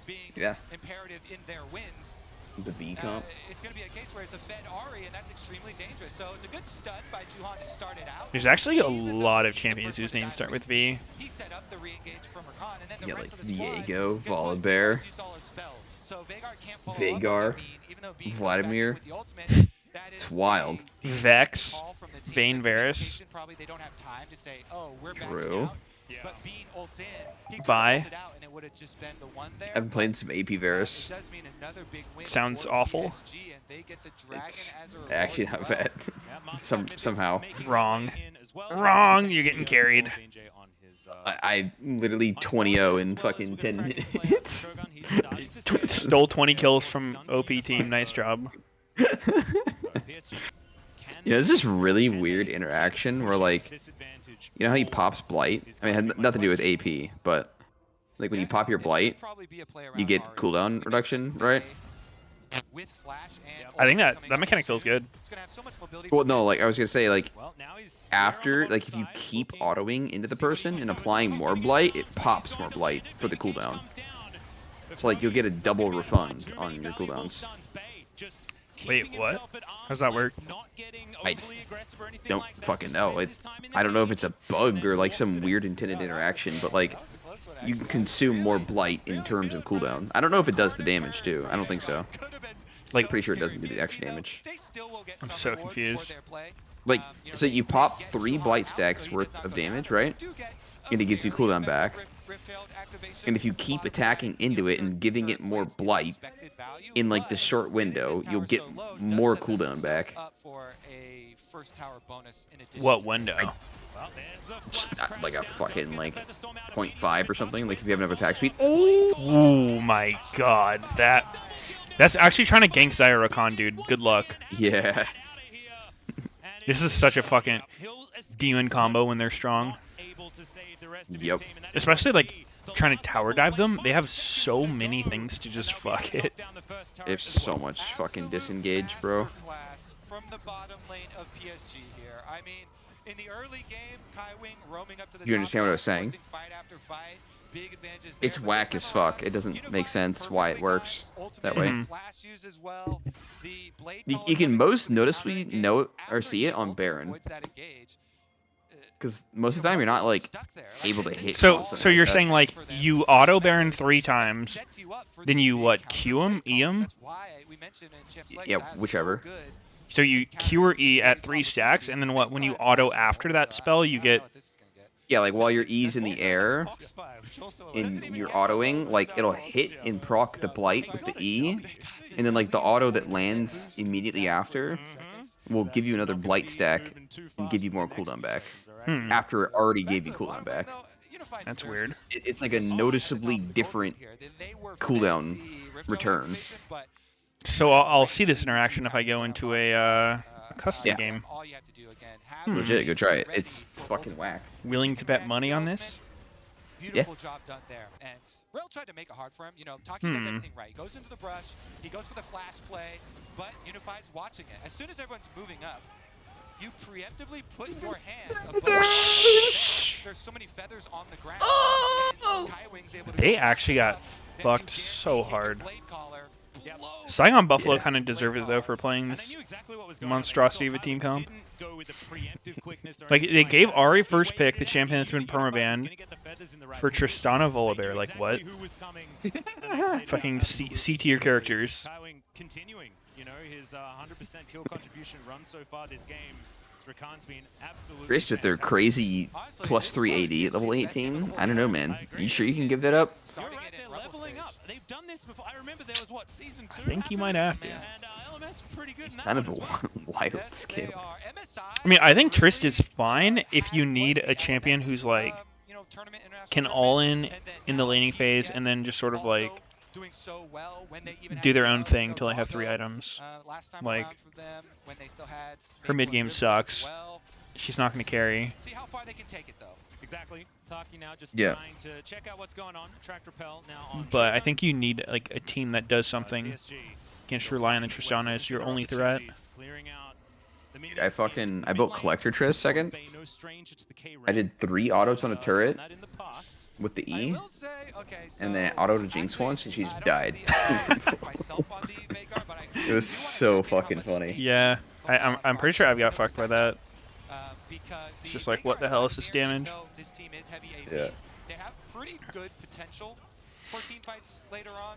being Yeah. imperative in their wins. The V comp. It's going to be a case where it's a fed Ari, and that's extremely dangerous. So it's a good stun by Juhan to start it out. There's actually a Even though lot of he's the champions first whose one names to start die with to Ricky, V. he set up the re-engage from Rakan, and then the Yeah, rest like of the squad, Viego, guess what? Volibear, Most use all his spells. So Vagar can't follow Vagar, up on that Bean, even though Bean goes back Vladimir. in with the ultimate. That is It's wild. a Vex, call from the team. Vayne The Varus. communication, probably they don't have time to say, oh, we're backing True. out. But Bean ults in. He could Vi. have ulted out, and it would have just been the one there. I've been playing some AP It Varus. does mean another big win Sounds for awful. PSG, and they get the Dragon It's as a reward actually as not well. bad. Yeah, Mark Somehow. making Wrong. his way in as well. Wrong, you're getting carried. On his, I literally 20-0 in fucking 10 minutes. Stole 20 kills from OP team. Nice job. You know, this is really weird interaction where, like, you know how he pops Blight? I mean, it had nothing to do with AP, but, like, when you pop your Blight, you get cooldown reduction, right? With Flash and I think that coming that up mechanic feels soon, good. it's gonna have so much mobility Well, for no, like, I Vayne. was gonna say, like, Well, now he's after, like, if you keep autoing into the person and applying more Blight, it pops more Blight for the cooldown. So, like, you'll get a double refund on your cooldowns. Wait, what? How's that work? I don't fucking know. I don't know if it's a bug or, like, some weird intended interaction, but, like, you can consume more Blight in terms of cooldown. I don't know if it does the damage, too. I don't think so. Like, pretty sure it doesn't do the extra damage. I'm so confused. Like, so you pop 3 Blight stacks worth of damage, right? And it gives you cooldown back. And if you keep attacking into it and giving it more Blight in, like, the short window, you'll get more cooldown back. What window? Like a fucking, like, 0.5 or something. Like, if you have enough attack speed. Oh my god, that's actually trying to gank Zyrakan, dude. Good luck. Yeah. This is such a fucking demon combo when they're strong. Yep. Especially like trying to tower dive them. They have so many things to just fuck it. There's so much fucking disengage, bro. From the bottom lane of PSG here. I mean, in the early game, Kaiwing roaming up to the You top understand what I was side, saying? forcing fight after fight, big advantages It's there, but whack this as time around, fuck. It doesn't Unified make sense why it perfectly works timed, ultimate that way. Mhm. flash use as well. The blade You collar can coming most through the noticeably counter know engage. or After see he it on ults Baron. avoids that engage, Because most of the time you're not, like, stuck there. able to hit. So something so you're like that. saying like you auto Baron 3 times, then you what, Q him, E him? That's why we mentioned in Champs League, Yeah, that's so whichever. good. So you Q or E at 3 stacks, and then what? When you auto after that spell, you get. Yeah, like while your E's in the air, and you're autoing, like it'll hit and proc the Blight with the E, and then like the auto that lands immediately after will give you another Blight stack and give you more cooldown back Hmm. after it already gave you cooldown back. That's weird. It's like a noticeably different cooldown return. So I'll see this interaction if I go into a custom Yeah. game. All you have to do again, have Legit, go try it. It's fucking whack. Willing to bet money on this? Beautiful job done there. And Rail tried to make it hard for him. You know, Taki does everything right. He goes into the brush, he goes for the flash play, but Unified's watching it. As soon as everyone's moving up, you preemptively put your hand above there's so many feathers on the ground. And Skywing's able to They go actually got then fucked you so guarantee hard. your blade collar blows Saigon Buffalo Yeah. kind of deserved it though for playing And this they knew exactly what was going on. monstrosity of a team comp. Didn't go with the preemptive quickness or Like anything they like gave that. Ari He first pick, waited the it out. champion that's He been knew Unified was permabanned, gonna get the feathers in the right for position. Tristana They Volibear. knew Like exactly what? who was coming, and they played it Fucking out C absolutely tier characters. Kaiwing continuing, you know, his 100% kill contribution run so far this game. Rakan's been absolutely Chris with their fantastic. crazy +3 AD at level 18. I don't know, man. You sure you can give that up? You're right, they're leveling up. They've done this before. I remember there was what, season 2? I think you might have to. And LMS were pretty good in that Kind one of as well. a wild scale. I mean, I think Trist is fine if you need a champion who's like can all in the laning phase and then just sort of like do their own thing till I have 3 items. Like her mid game sucks. She's not going to carry. See how far they can take it though. Exactly. Taki now just Yeah. trying to check out what's going on. Attract repel now on. But I Shogun. think you need like a team that does something. PSG Can't just still rely on the finding Tristana ways as your to only get threat. opportunities, clearing out the minions I in built mid Collector lane. Trist second. Bay no stranger to the K I did 3 autos on a range. turret Done that in the past. with the I E, will say, okay, so and then auto to Jinx once, and she just died. myself on the Veigar, but I It was so fucking funny. Yeah, I'm pretty sure I've got fucked by that. because It's just like, what the hell is this damage? This team is heavy AP. Yeah. They have pretty good potential for team fights later on,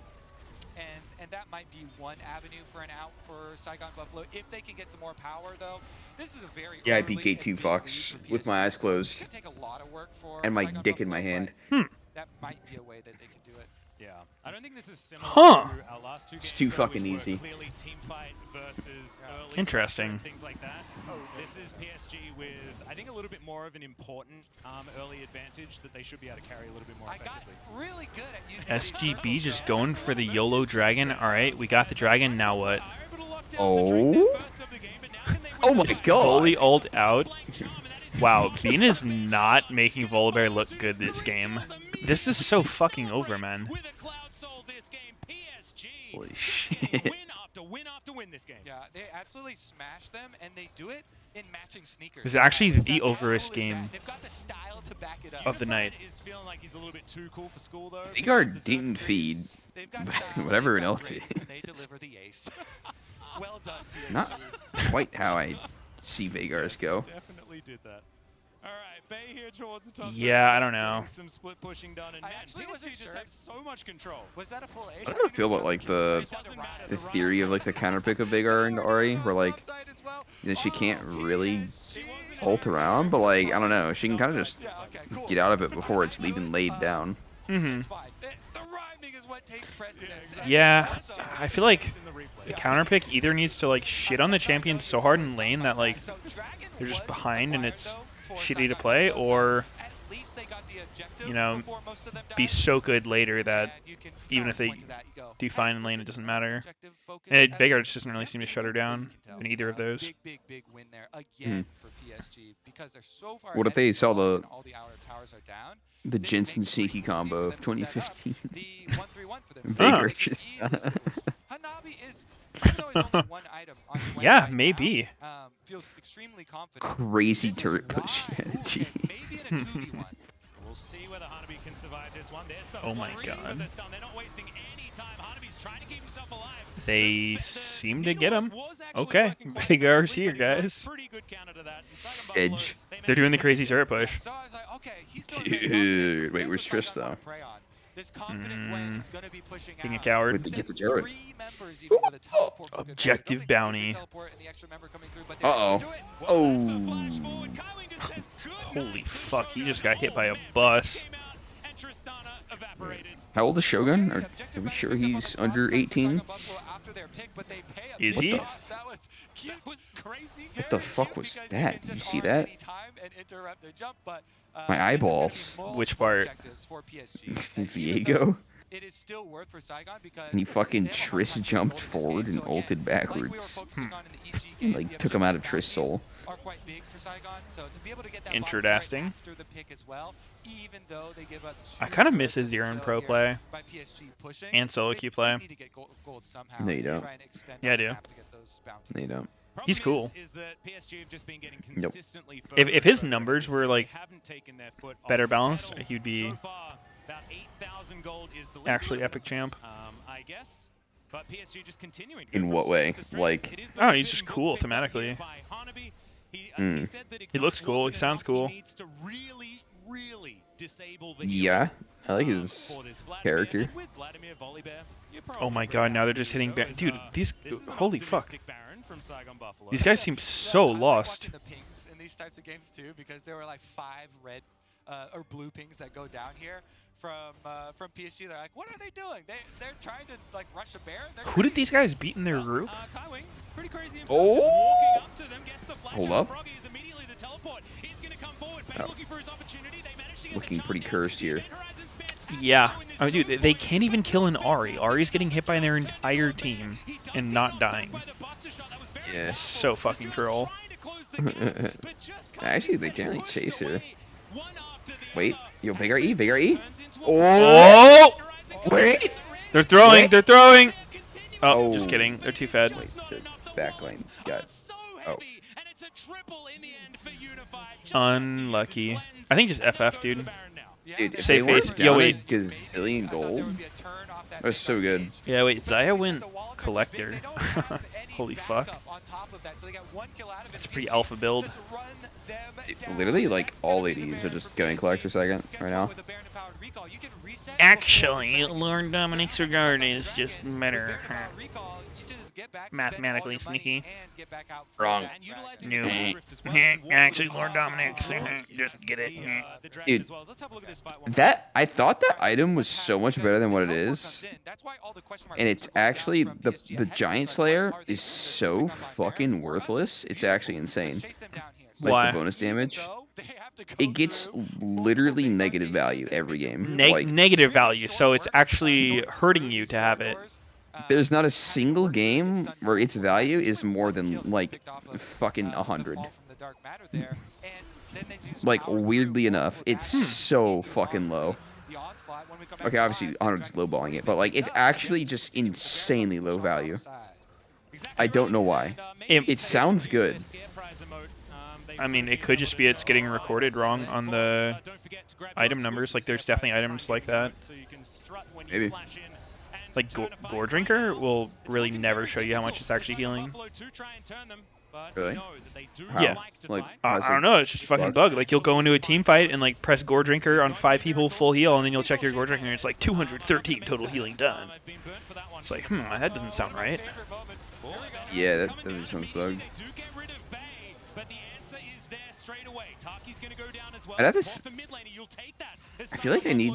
and that might be one avenue for an out for Saigon Buffalo if they can get some more power. Though this is a very Yeah, I early beat and K2 big Fox lead for with my PSG. eyes closed It's gonna take a lot of work for and my Saigon dick in my Buffalo, hand. but That might be a way that they can do it. Yeah, I don't think this is similar Huh. to our last 2 games. It's too though, fucking which were easy. Clearly team fight versus early Interesting. pressure and things like that. This is PSG with, I think, a little bit more of an important early advantage that they should be able to carry a little bit more I got effectively. really good at using SGB just going for the YOLO dragon. All right, we got the dragon. Now what? Oh. Oh my god. Fully ult out. Wow, Bean is not making Volibear look good this game. This is so fucking over, man. With a Cloud Soul this game, PSG Holy getting shit. win after win after win this game. Yeah, they absolutely smash them, and they do it in matching sneakers. This is actually There's the that overest cool is that game they've got the style to back it up. of the night. Is feeling like he's a little bit too cool for school though. Veigar didn't feed They've got what everyone else race, did. and they deliver the ace. Well done, PSG. Not quite how I see Veigar's go. Definitely did that. All right, Bay here towards the top. Yeah, I don't know. Some split pushing done, and I man, actually PSG wasn't just sure. have so much control. Was that a full ace? I don't feel about like the theory of like the counterpick of Veigar and Ari, where like you know, she can't really ult around, but like I don't know, she can kind of just get out of it before it's even laid down. Mm-hmm. The rhyming is what takes precedence. Yeah, I feel like the counterpick either needs to like shit on the champion so hard in lane that like they're just behind and it's shitty to play, or you know, be so good later that even if they do fine in lane, it doesn't matter. And Veigar just doesn't really seem to shut her down in either of those. Big win there again for PSG because they're so far. What if ahead they and saw so the all the outer towers are down? the Jensen Sneaky combo of 2015? The 1-3-1 for them. Veigar just Hanabi is, even though he's only one item on Gwen Yeah, right maybe. now, feels extremely confident. crazy This is turret push wide strategy. movement, maybe in a 2v1. We'll see whether Hanabi can survive this one. There's the Oh my flurry God. for this time. They're not wasting any time. Hanabi's trying to keep himself alive. They The seem to get Hero him. was actually Okay, working quite Veigar's effectively, here, but he got a guys. pretty good counter to that. And Saigon Edge. Buffalo, they They're doing the managed to crazy make turret push. So I was like, okay, he's doing very well. Dude, wait, That's where's what Trish Saigon though? wanna prey on. This confident Gwen is gonna be pushing Being a out. coward. With the get the turret. 3 members even with a teleport focus. Objective I don't think bounty. they teleport and the extra member coming through, but they're Uh-oh. able to do it. Oh. Well, that's a flash forward. Kaiwing just says, "Good Holy night" to fuck, he Shogun. just got hit by a Full bus. came out, and Tristana evaporated. How old is Shogun? Are we sure he's under 18? Is he? That was crazy. What the fuck was that? Did you see that? My eyeballs. Which part? Viego. It is still worth for Saigon because And he fucking they have a Triss hard jumped goal in this forward game. and So again, ulted like we were backwards. focusing on in the EG game, Like the took him out of objective Triss soul. bounties are quite big for Saigon, so to be able to get that Interesting. after the pick as well, even though they give up I 2 kind of miss turrets his Urine in Pro kill play here by PSG pushing, and Soloq they play. need to get gold somehow No, you and don't. try and extend Yeah, I on the do. map to get those bounties. No, you don't. He's cool. Is that PSG have just been getting Nope. consistently If his numbers were like haven't taken their foot off better the balanced, pedal. he'd be So far, about 8,000 gold is the lead. actually epic champ. I guess. But PSG just continuing. to In go what from way? strength to strength. Like- It is the Oh, lead he's just getting cool picked up here thematically. by Hanabi. He said that it He looks cool, he wasn't sounds enough. cool. He needs to really, really disable the Yeah, I like healing, his for this Vladimir. character. And with Vladimir Volibear, you're Oh my probably god, now they're happy just hitting so, Baron. as, Dude, these this is an holy fuck. optimistic Baron from Saigon Buffalo. These guys seem so I like lost. watching the pings in these types of games too, because there were like 5 red or blue pings that go down here from PSG. They're like, what are they doing? They're trying to like rush a bear. They're Who did crazy. these guys beat in their group? Kaiwing, pretty crazy himself, Oh! just walking up to them, gets the flash Hold on up. Froggy, is immediately the teleport. He's going to come forward, Ben looking for his opportunity. They managed to get Looking the pretty jump cursed down. here. Event Horizon's fantastic Yeah. though in this I mean, dude, zone they point. can't even kill an Ari. Ari's getting hit by their entire team and not dying. Yeah. So fucking troll. Actually, they can't really chase her. Wait, yo, big RE, big RE. Oh! Wait. They're throwing, Wait. they're throwing! Oh, Oh. just kidding. They're too fed. Wait, the back lane got. Oh. Unlucky. I think just FF, dude. Dude, if Safe they weren't face. down Yo, a wait. gazillion gold, that was so good. Yeah, wait, Zaya went Collector. Holy fuck. That's a pretty alpha build. Literally, like, all ADs are just going collector second right now. Actually, Lord Dominic's regard is just better. Mathematically sneaky. Wrong. No. Actually, Lord Dominic's just get it. Dude, that I thought that item was so much better than what it is, and it's actually the Giant Slayer is so fucking worthless. It's actually insane. Like Why? the bonus damage, it gets literally negative value every game. Like, Negative value, so it's actually hurting you to have it. there's not a single game where its value is more than like fucking 100. Like, weirdly enough, it's so fucking low. Okay, obviously 100 is lowballing it, but like it's actually just insanely low value. I don't know why. It sounds good. I mean, it could just be it's getting recorded wrong on the item numbers. Like, there's definitely items like that. Maybe. Like, Gore Drinker will really never show you how much it's actually healing. Really? How? Yeah. Like, I don't know, it's just a fucking bug. Like, you'll go into a team fight and, like, press Gore Drinker on 5 people full heal, and then you'll check your Gore Drinker, and it's like 213 total healing done. It's like, that doesn't sound right. Yeah, that sounds bugged. And I just, I feel like I need,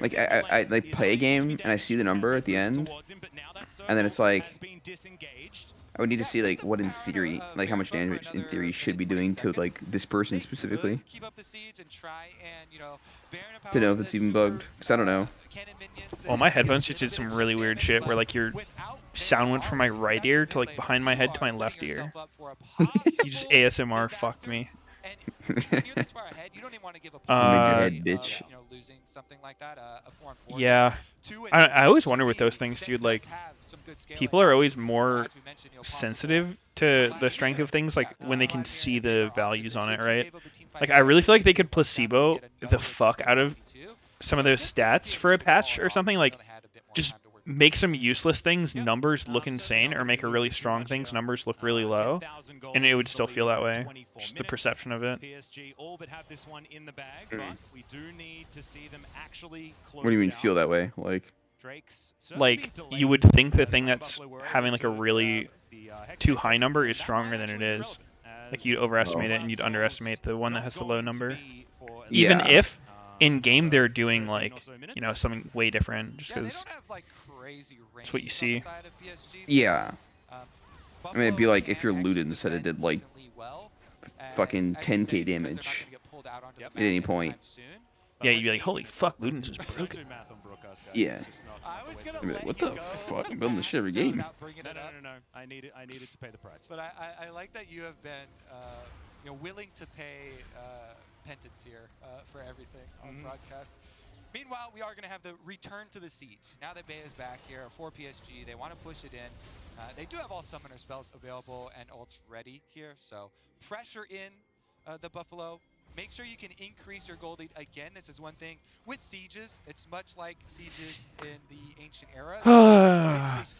like, I like play a game and I see the number at the end, and then it's like, I would need to see like what in theory, like how much damage in theory should be doing to like this person specifically, to know if it's even bugged. Because I don't know. Well, my headphones just did some really weird shit where like your sound went from my right ear to like behind my head to my left ear. You just ASMR fucked me. Make your head, bitch. Yeah. I always wonder with those things, dude, like, people are always more sensitive to the strength of things, like, when they can see the values on it, right? Like, I really feel like they could placebo the fuck out of some of those stats for a patch or something, like, just make some useless things numbers look insane, or make a really strong things numbers look really low, and it would still feel that way. Just the perception of it. What do you mean feel that way? Like, you would think the thing that's having like a really too high number is stronger than it is. Like, you'd overestimate it and you'd underestimate the one that has the low number. Even if in game they're doing like, you know, something way different, just because it's what you see. Yeah. I mean, it'd be like if your Ludens said it did like fucking 10k damage at any point. Yeah, you'd be like, holy fuck, Ludens is broken. Yeah. I'd be like, what the fuck? I'm building this shit every game. No. I needed to pay the price. But I like that you have been willing to pay penance here for everything on broadcast. Meanwhile, we are going to have the return to the siege. Now that Bay is back here for PSG, they want to push it in. They do have all summoner spells available and ults ready here, so pressure in the Buffalo. Make sure you can increase your gold lead again. This is one thing with sieges. It's much like sieges in the ancient era.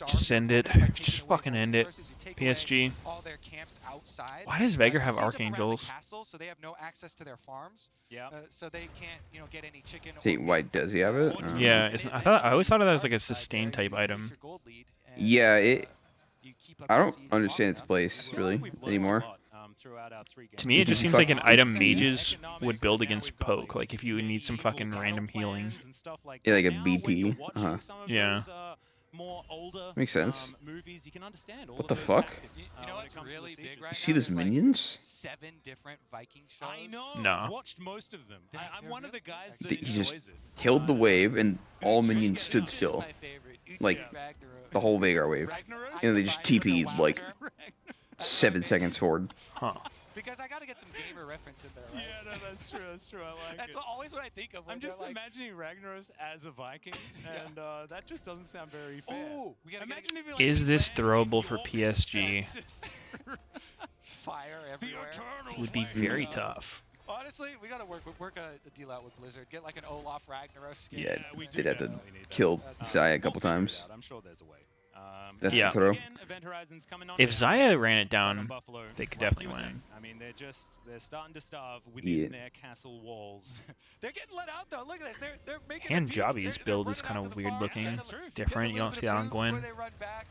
Just end it. Just fucking end it. PSG. All their camps outside. Why does Veigar have Siege up around the archangels? castle, so they have no access to their farms. Yeah. So they can't, get any chicken. See, why does he have it? Yeah, I always thought of that as like a sustain type item. Yeah, I don't understand its place really anymore. To me, it just seems like an item mages would build against poke. Like if you need some fucking random healing. Yeah, like a BT. Yeah. Makes sense. Movies, you can understand all What the of those fuck? tactics, You know when what's it comes to the really sieges. big right You see now? those There's, like, minions? 7 different Viking shows. I know. No. I've watched most of them. I'm one of the guys that He just enjoys it. killed the wave and all minions stood still. Like the whole Veigar wave. And they just TP'd like 7 seconds forward. Huh. Because I gotta get some gamer reference in there, right? Yeah, no, that's true. That's true. I like That's it. always what I think of. When I'm just they're like, imagining Ragnaros as a Viking, and that just doesn't sound very fair. Ooh, we gotta Imagine if he, like, Is this lands throwable in for York, PSG? that's just- fire everywhere. Would be very tough. Honestly, we gotta work a deal out with Blizzard. Get like an Olaf Ragnaros skin. Yeah, we did do have to definitely need that. kill Zaya a couple We'll figure it times. out. I'm sure there's a way. That's Yeah. the throw. Again, Event Horizon's coming on If now. Zaya ran it Southern down, Buffalo, they could like definitely you were win. saying, I mean, they're starting to starve within Yeah. their castle walls. They're getting let out though. Look at this. They're making. And a peek. Javi's They're build is running kind out of to the weird farm. looking, That's true. different. You don't see that on Gwen. Before they run back.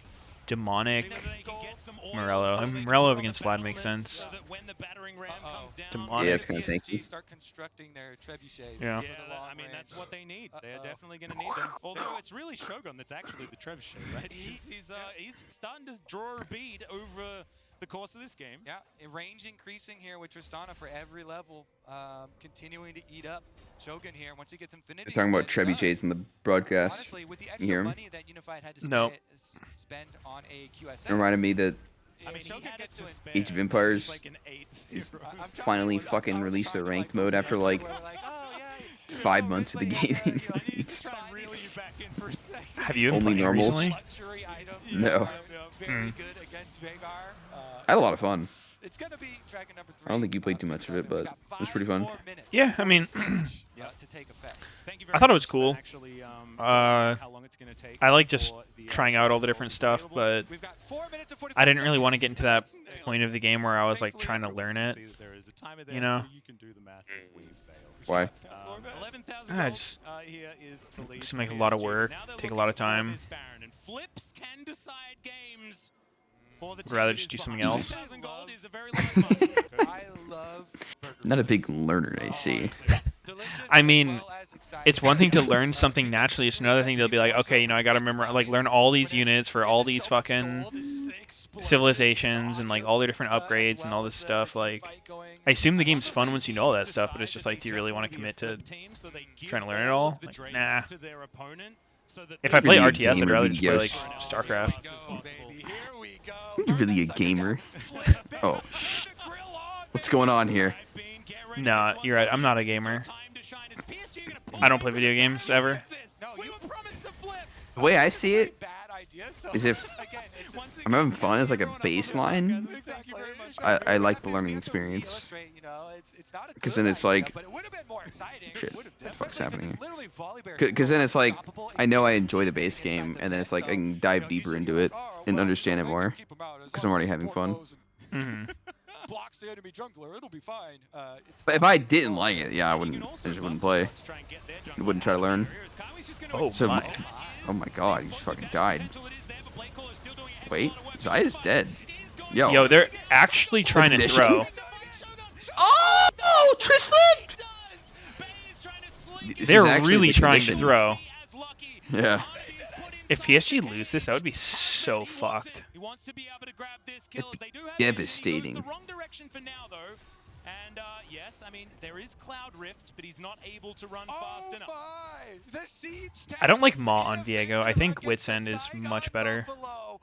Demonic. See whether they can get some oil Morello. so I mean, they can Morello put on against the Vlad makes battlements sense. so that when the battering ram comes down, Demonic. Yeah, it's gonna tank PSG you. start constructing their trebuchets. Yeah. for Yeah, the long I mean, that's range. what they need. They're definitely going to need them. Although it's really Shogun that's actually the trebuchet, right? He's starting to draw a bead over the course of this game. Yeah, range increasing here with Tristana for every level, continuing to eat up Shogun here. Once he gets Infinity. They're talking about which does. trebuchets in the broadcast. Honestly, with the You extra hear him? money that Unified had to No. spend on a QSS, It reminded me that I mean, Shogun he had gets to to spend Age of Empires like an 8-0. is I'm trying to finally look up fucking cards, released the trying to, ranked like, mode after like where they're like, oh, yeah, 5 months of the it's like, game. I need to It's try and reel you back in for a second. Have you been Only playing normals? recently? luxury items No. are very good against Veigar. I had a lot of fun. It's gonna be Dragon number 3. I don't think you played too much of it, but it was pretty fun. Yeah, I mean, to take effect. Thank you I very thought it was much for cool. actually, Uh, how long it's gonna take I like just for the, trying out all the different stuff, but We've got 4 minutes and 45 I didn't really want to get seconds. into that point of the game where I was like Thankfully, trying to everyone learn can it. see that there is a timer there, You know? so you can do the math if we fail. Why? 11,000 Ah, gold, just here is the lead seems for like a lot of PSG. work, Now they're take a lot of looking for time. this Baron, and flips can decide games for the Would team rather that just is do something behind. else. 2,000 gold is a very large amount. I love Not a big learner, AC. I mean, it's one thing to learn something naturally. It's another thing to be like, okay, I got to remember, like, learn all these units for all these fucking civilizations and like all their different upgrades and all this stuff. Like, I assume the game's fun once you know all that stuff, but it's just like, do you really want to commit to trying to learn it all? Like, nah. If I play Really a RTS, I'd gamer, rather just play like Meteos. StarCraft. You're really a gamer. Oh, what's going on here? Nah, you're right. I'm not a gamer. I don't play video games ever. The way I see it is if I'm having fun as like a baseline, I like the learning experience. Because then it's like, shit, what the fuck's happening here? Because then it's like, I know I enjoy the base game, and then it's like I can dive deeper into it and understand it more. Because I'm already having fun. Mm-hmm. Blocks the enemy jungler, it'll be fine. But if I didn't like it, yeah, I just wouldn't play. I wouldn't try to learn. Oh So, my. oh my god, he just fucking died. Wait, Zaya's dead. Yo. Yo, they're actually trying to Ignition? throw. Oh, Tristan! They're really trying to throw. Yeah. If PSG lose this, that would be so fucked. He wants to be able to grab this kill. They do have Devastating. He goes the wrong direction for now, though. And yes, I mean there is Cloud Rift, but he's not able to run fast enough. The siege I don't like Ma on Viego. I think Wits End is much better.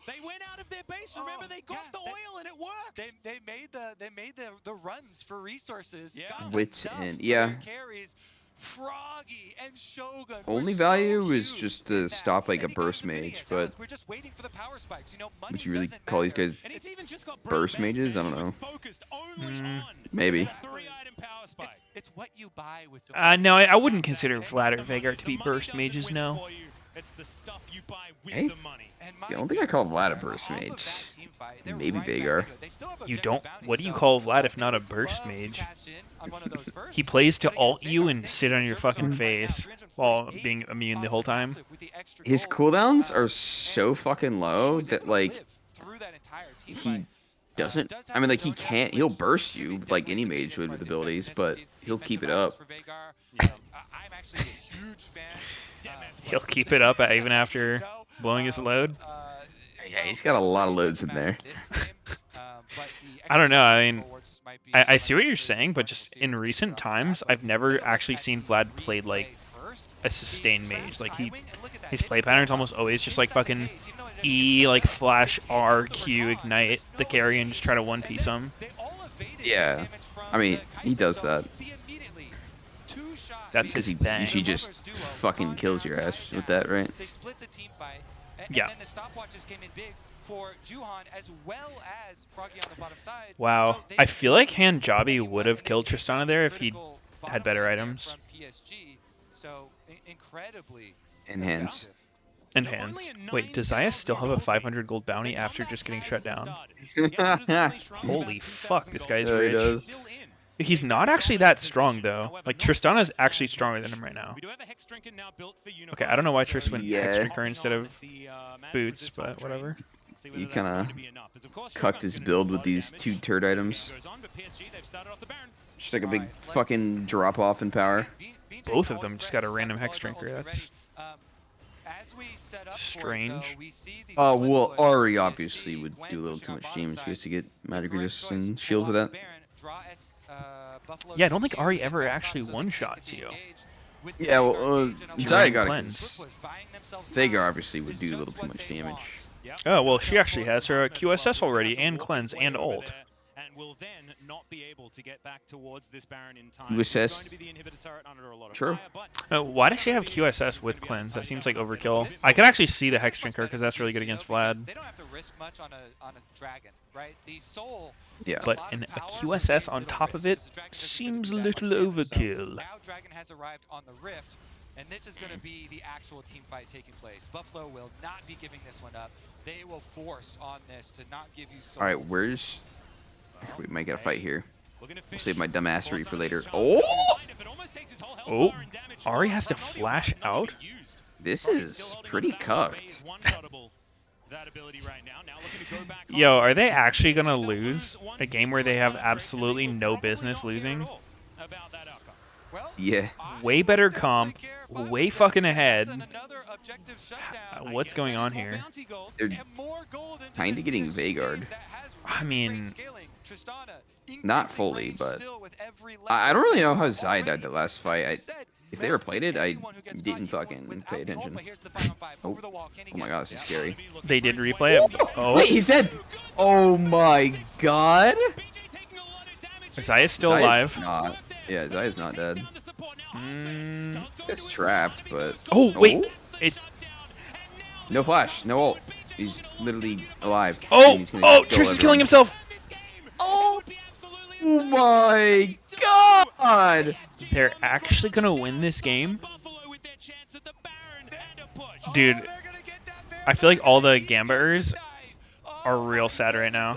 They went out of their base. Remember, they got the oil and it worked. They made the runs for resources. Yeah. got Wits enough End, for yeah. their carries. Froggy and Shogun. Only were value so is huge just in to that. stop like a And he got burst to Vinny mage, and but Dallas, we're just waiting for the power spikes. You know, money would you really doesn't call these matter. guys And he's even just got burst Brute mages? I Bands, don't man. He know. was focused only on Maybe. the 3-item power spike. It's what you buy with the No, I wouldn't consider Vlad or Veigar to be burst mages, no. It's the stuff you buy with Hey. the money. I don't think I call Vlad a burst mage. Maybe Veigar. You don't. What do you call Vlad if not a burst mage? He plays to ult you and sit on your fucking face while being immune the whole time. His cooldowns are so fucking low that like he doesn't. I mean, like he can't. He'll burst you like any mage would with abilities, but he'll keep it up. He'll keep it up even after blowing his load. Yeah, he's got a lot of loads in there. I don't know. I mean, I see what you're saying, but just in recent times, I've never actually seen Vlad played like a sustained mage. Like his play pattern's almost always just like fucking E, like flash R, Q, ignite the carry and just try to one piece him. Yeah, I mean he does that. That's his thing. Usually just fucking kills your ass with that, right? Yeah. And then the stopwatches came in big for Juhan as well as Froggy on the bottom side. Wow. So they I feel like really Hanjabi would have killed taken Tristana there if he critical had bottom better lane items. from PSG. So incredibly Enhance. Enhance. Wait, does Zaya still have a 500 gold bounty after just getting shut down? Holy fuck, this guy's Yeah, he rich. does. He's not actually that strong though. Like Tristana's actually stronger than him right now. Okay, I don't know why Trist went Yeah. Hex Drinker instead of Boots, but whatever. He kind of cucked his build with these 2 turd items. Just like a big fucking drop off in power. Both of them just got a random Hex Drinker. That's strange. Well, Ari obviously would do a little too much damage. He has to get magic resist and shield for that. Yeah, I don't think Ari ever actually one-shots you. Yeah, well, She Zaya ran got cleanse. Veigar obviously would do a little too much damage. Oh, well, she actually has her QSS already, and cleanse, and ult. And will then not be able to get back towards this Baron in time. QSS. It's going to be the inhibitor turret under a lot of True. fire, but Why does she have QSS with cleanse? That seems like overkill. I could actually see the Hex Drinker because that's really good against Vlad. They don't have to risk much on a dragon, right? The soul. Yeah. But a QSS on top of it seems a little overkill. Now Dragon has arrived on the Rift, and this is going to be the actual team fight taking place. Buffalo will not be giving this one up. They will force on this to not give you soul. All right, where's... We might get a fight here. I'll save my dumbassery for later. Oh! Oh, Ari has to flash out? This is pretty cucked. Yo, are they actually going to lose a game where they have absolutely no business losing? Yeah. Way better comp, way fucking ahead. What's going on here? They're kind of getting Veigar'd. I mean, not fully, but I don't really know how Zai died the last fight. If they replayed it, I didn't fucking pay attention. Oh my god, this is scary. They did replay it. Oh, wait, he's dead. Oh my god. Zaya's still Zaya's alive. Not. Yeah, Zaya's not dead. It's trapped, but... Oh, wait. It's... No flash, no ult. He's literally alive. Oh, He's gonna oh, kill Trish is killing everyone. himself. Oh my god! They're actually gonna win this game? Dude, I feel like all the Gambiters are real sad right now.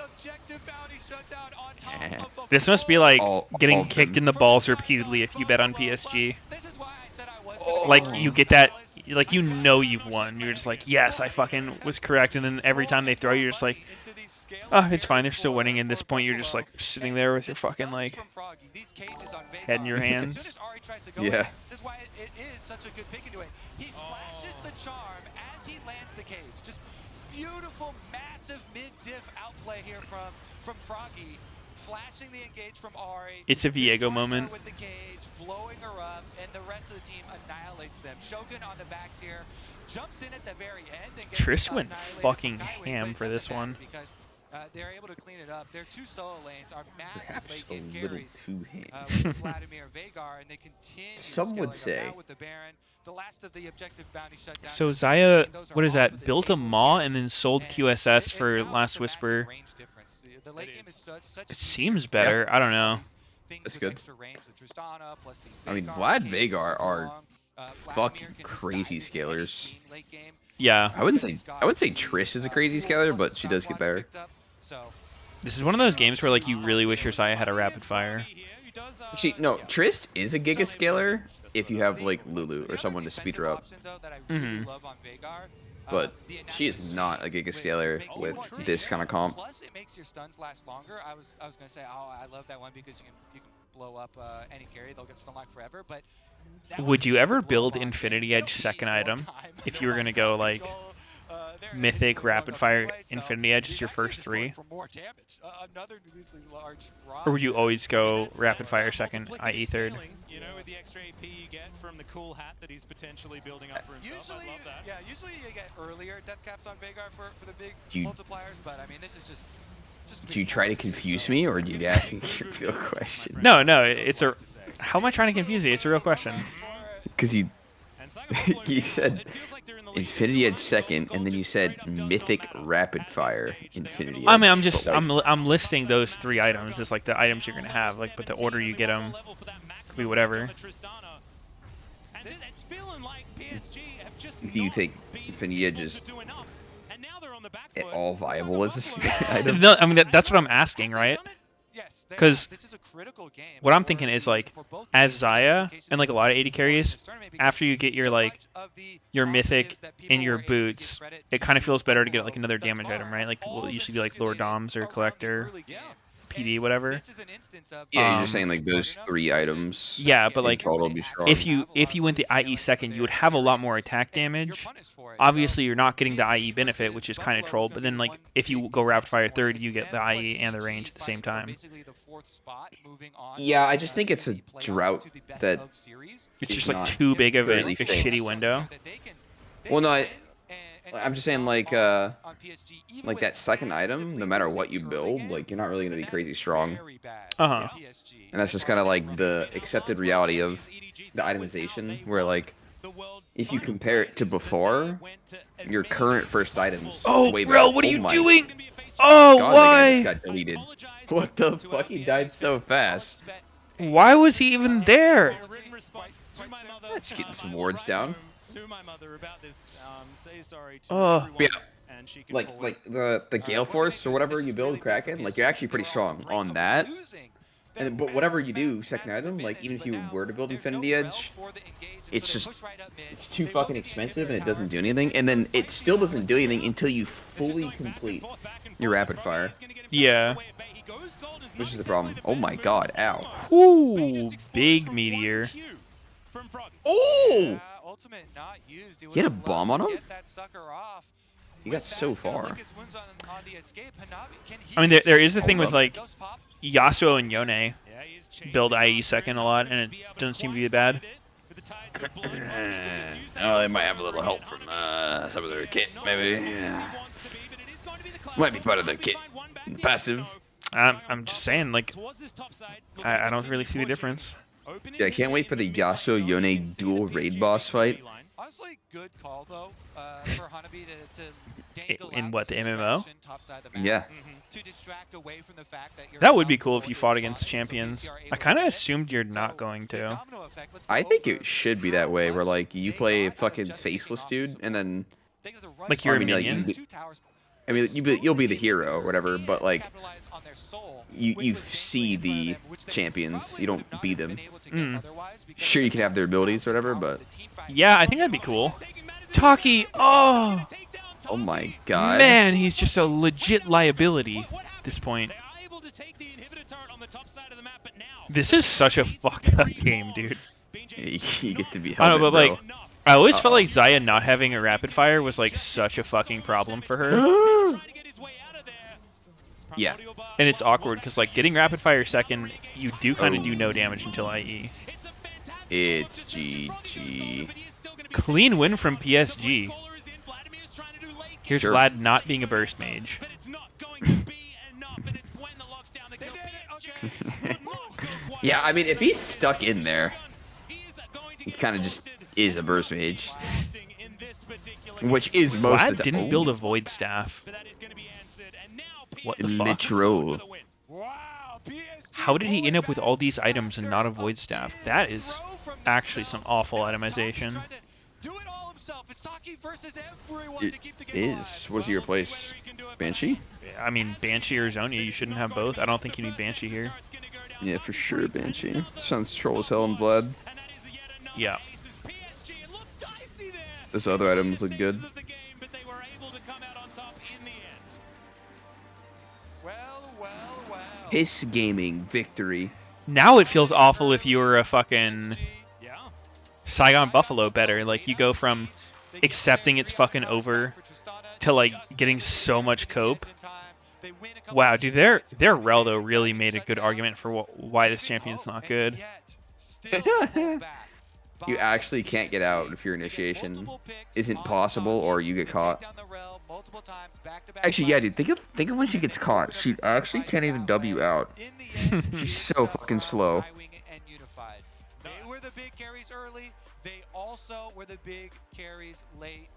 This must be like getting kicked in the balls repeatedly if you bet on PSG. Like, you get that, like, you know you've won. You're just like, yes, I fucking was correct. And then every time they throw you, you're just like, oh, it's fine, they're still winning. And at this point, you're just like sitting there with your fucking, like, head in your hands. Yeah. This is why it is such a good pick into it. He flashes the charm as he lands the cage. Just beautiful, massive mid-diff outplay here from Froggy. Flashing the engage from Ari. It's a Viego moment. With the cage, blowing her up, and the rest of the team annihilates them. Shogun on the backs here, jumps in at the very end. And Trish went fucking ham for this one. Because they're able to clean it up. Their 2 solo lanes are massive Perhaps late a game little carries too hand. with Vladimir Veigar, and they continue Some would scaling up say. now with the Baron. The last of the objective bounty shutdowns. So Xayah, what is that? Built a Maw and then sold QSS for Last Whisper. It seems better. I don't know. That's good. I mean, Vlad Veigar are fucking crazy scalers. Yeah. I wouldn't say Trish is a crazy scaler, but she does get better. This is one of those games where like you really wish your Xayah had a rapid fire. Actually, no, Trist is a giga scaler if you have like Lulu or someone to speed her up. But she is not a giga scaler with this kind of comp. Plus, it makes your stuns last longer. I was gonna say, oh, I love that one because you can blow up any carry. They'll get stun locked forever. But would you ever build Infinity Edge second item if you were gonna go like Mythic, Rapid Fire, Infinity Edge is your first 3? Or would you always go Rapid Fire second, i.e. third? You know, with the extra AP you get from the cool hat that he's potentially building up for himself. I love that. Yeah, usually you get earlier death caps on Veigar for the big multipliers, but I mean, this is just do you try to confuse me, or do you ask me a real question? No, it's a... How am I trying to confuse you? It's a real question. Because you said Infinity Edge second, and then you said Mythic Rapid Fire Infinity Edge. I mean, I'm listing those 3 items as like the items you're gonna have, like, but the order you get them could be whatever. Do you think Infinity Edge is at all viable as a second item? No, I mean that's what I'm asking, right? Because what I'm thinking is like, as Xayah and like a lot of AD carries, after you get your like your Mythic and your boots, it kind of feels better to get like another damage item, right? Like people usually be like Lord Doms or Collector, PD, whatever. Yeah, you're just saying like those 3 items. Yeah, but like be strong. if you went the IE second, you would have a lot more attack damage. Obviously, you're not getting the IE benefit, which is kind of troll. But then like if you go Rapid Fire third, you get the IE and the range at the same time. Yeah, I just think it's a drought that it's just like too big of a shitty window. Well, no, I'm just saying like that second item, no matter what you build, like you're not really gonna be crazy strong. And that's just kind of like the accepted reality of the itemization, where like if you compare it to before, your current first items. Oh, way bro, better. what are you my doing? Oh, God, why? The guy just got deleted. What the fuck? He died so fast. Why was he even there? Let's get some wards down. Oh, yeah. Like the Gale Force or whatever you build Kraken, like you're actually pretty strong on that. But whatever you do, second item, like even if you were to build Infinity Edge, it's too fucking expensive and it doesn't do anything. And then it still doesn't do anything until you fully complete your Rapid Fire. Yeah. Which is the problem. Oh my God! Ow. Ooh, big meteor. Oh! He had a bomb on him? He got so far. I mean, there is the thing with like Yasuo and Yone build IE second a lot, and it doesn't seem to be bad. Oh, they might have a little help from some of their kit, maybe. Yeah. Might be part of the kit. Passive. I'm just saying, like, I don't really see the difference. Yeah, I can't wait for the Yasuo Yone dual raid boss fight. Honestly, good call though for Hanabi to dangle in what, the MMO? Yeah. To distract away from the fact that that would be cool if you fought against champions. I kind of assumed you're not going to. I think it should be that way, where like you play a fucking faceless dude, and then like you're a minion. I mean, you'll be the hero or whatever, but like you see the champions, you don't be them. Sure, you can have their abilities or whatever, but yeah, I think that'd be cool. Taki, oh my God, man, he's just a legit liability at this point. This is such a fucked up game, dude. You get to be. I don't know, but like, I always felt like Xayah not having a rapid fire was like such a fucking problem for her. Yeah. And it's awkward because like getting rapid fire second, you do kind of do no damage until IE. It's GG. Clean win from PSG. Here's Vlad not being a burst mage. Yeah, I mean, if he's stuck in there, he kind of just is a burst mage. Which is most Vlad of the time. didn't build a void staff. What the fuck? Literal. How did he end up with all these items and not a void staff? That is actually some awful itemization. It is. What does he replace? Banshee? I mean, Banshee or Zonia, you shouldn't have both. I don't think you need Banshee here. Yeah, for sure, Banshee. Sounds troll as hell in Vlad. Yeah. Those other items look good. Piss Gaming victory. Now it feels awful if you were a fucking Saigon Buffalo better. Like, you go from accepting it's fucking over to, like, getting so much cope. Wow, dude, their rel, though, really made a good argument for why this champion's not good. You actually can't get out if your initiation isn't possible or you get caught. Actually, yeah, dude, think of when she gets caught. She actually can't even W out. She's so fucking slow. They were the big carries early. They also were the big carries late.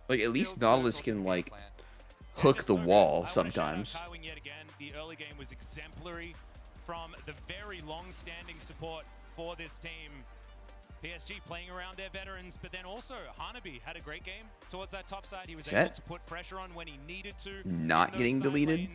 Like, at least Nautilus can, like, hook the wall sometimes. The early game was exemplary from the very long-standing support for this team. PSG playing around their veterans, but then also Hanabi had a great game towards that top side. He was able to put pressure on when he needed to. Not getting deleted?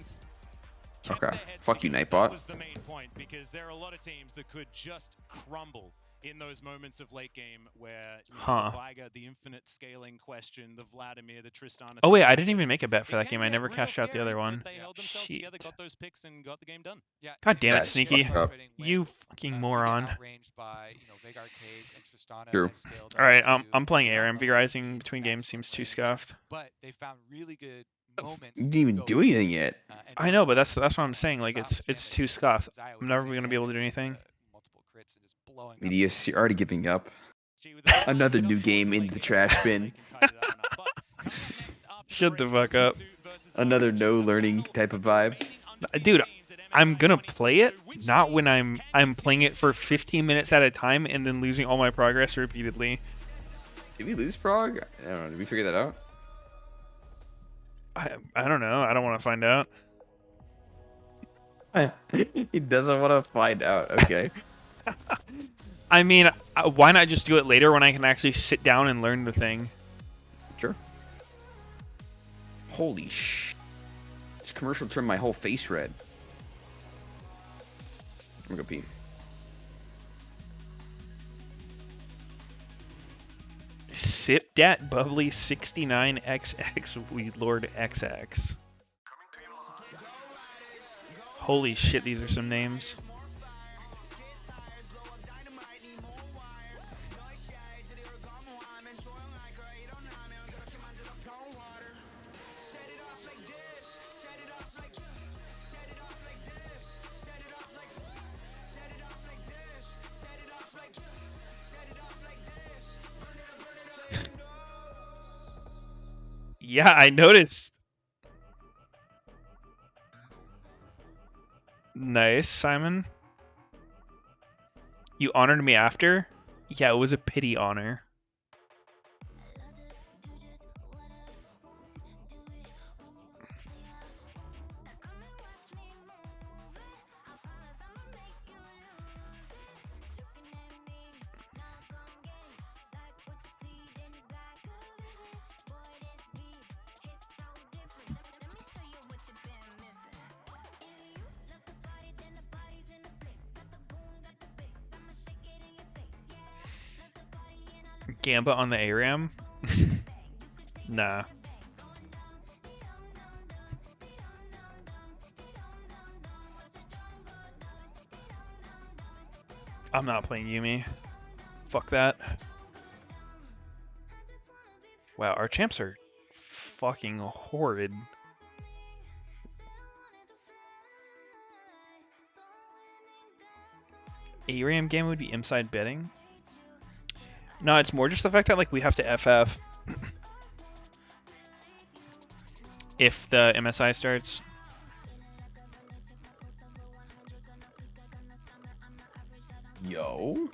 Okay. Fuck you, Nightbot. That was the main point, because there are a lot of teams that could just crumble in those moments of late game where the Viger, the infinite scaling question, the Vladimir, the Tristan. Oh wait, I didn't even make a bet for that game. I never cashed out the other one. They held themselves together, got those picks, and got the game done. God damn it, Sneaky. You fucking moron. True. Alright, I'm playing aram. Vigorizing between games seems too scuffed. But they found really good moments. You didn't even do anything yet. I know, but that's what I'm saying. Like, it's too scuffed. I'm never gonna be able to do anything. Meteos, you're already giving up. Another new game into the trash bin. Shut the fuck up. Another no learning type of vibe. Dude, I'm gonna play it, not when I'm playing it for 15 minutes at a time and then losing all my progress repeatedly. Did we lose prog? I don't know. Did we figure that out? I don't know. I don't want to find out. He doesn't want to find out. Okay. I mean, why not just do it later when I can actually sit down and learn the thing? Sure. Holy sh! This commercial turned my whole face red. I'm gonna go pee. Sip dat bubbly 69XX Weed Lord XX. Holy shit, these are some names. Yeah, I noticed. Nice, Simon. You honored me after? Yeah, it was a pity honor. Gamba on the ARAM? Nah. I'm not playing Yumi. Fuck that. Wow, our champs are fucking horrid. ARAM game would be inside betting? No, it's more just the fact that like we have to FF if the MSI starts. Yo.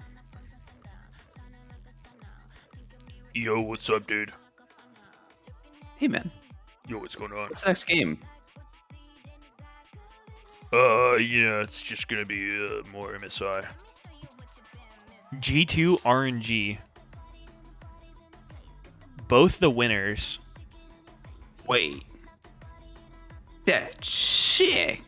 Yo, what's up, dude? Hey, man. Yo, what's going on? What's the next game? Yeah, it's just gonna be more MSI. G2 RNG. Both the winners. Wait. That's sick.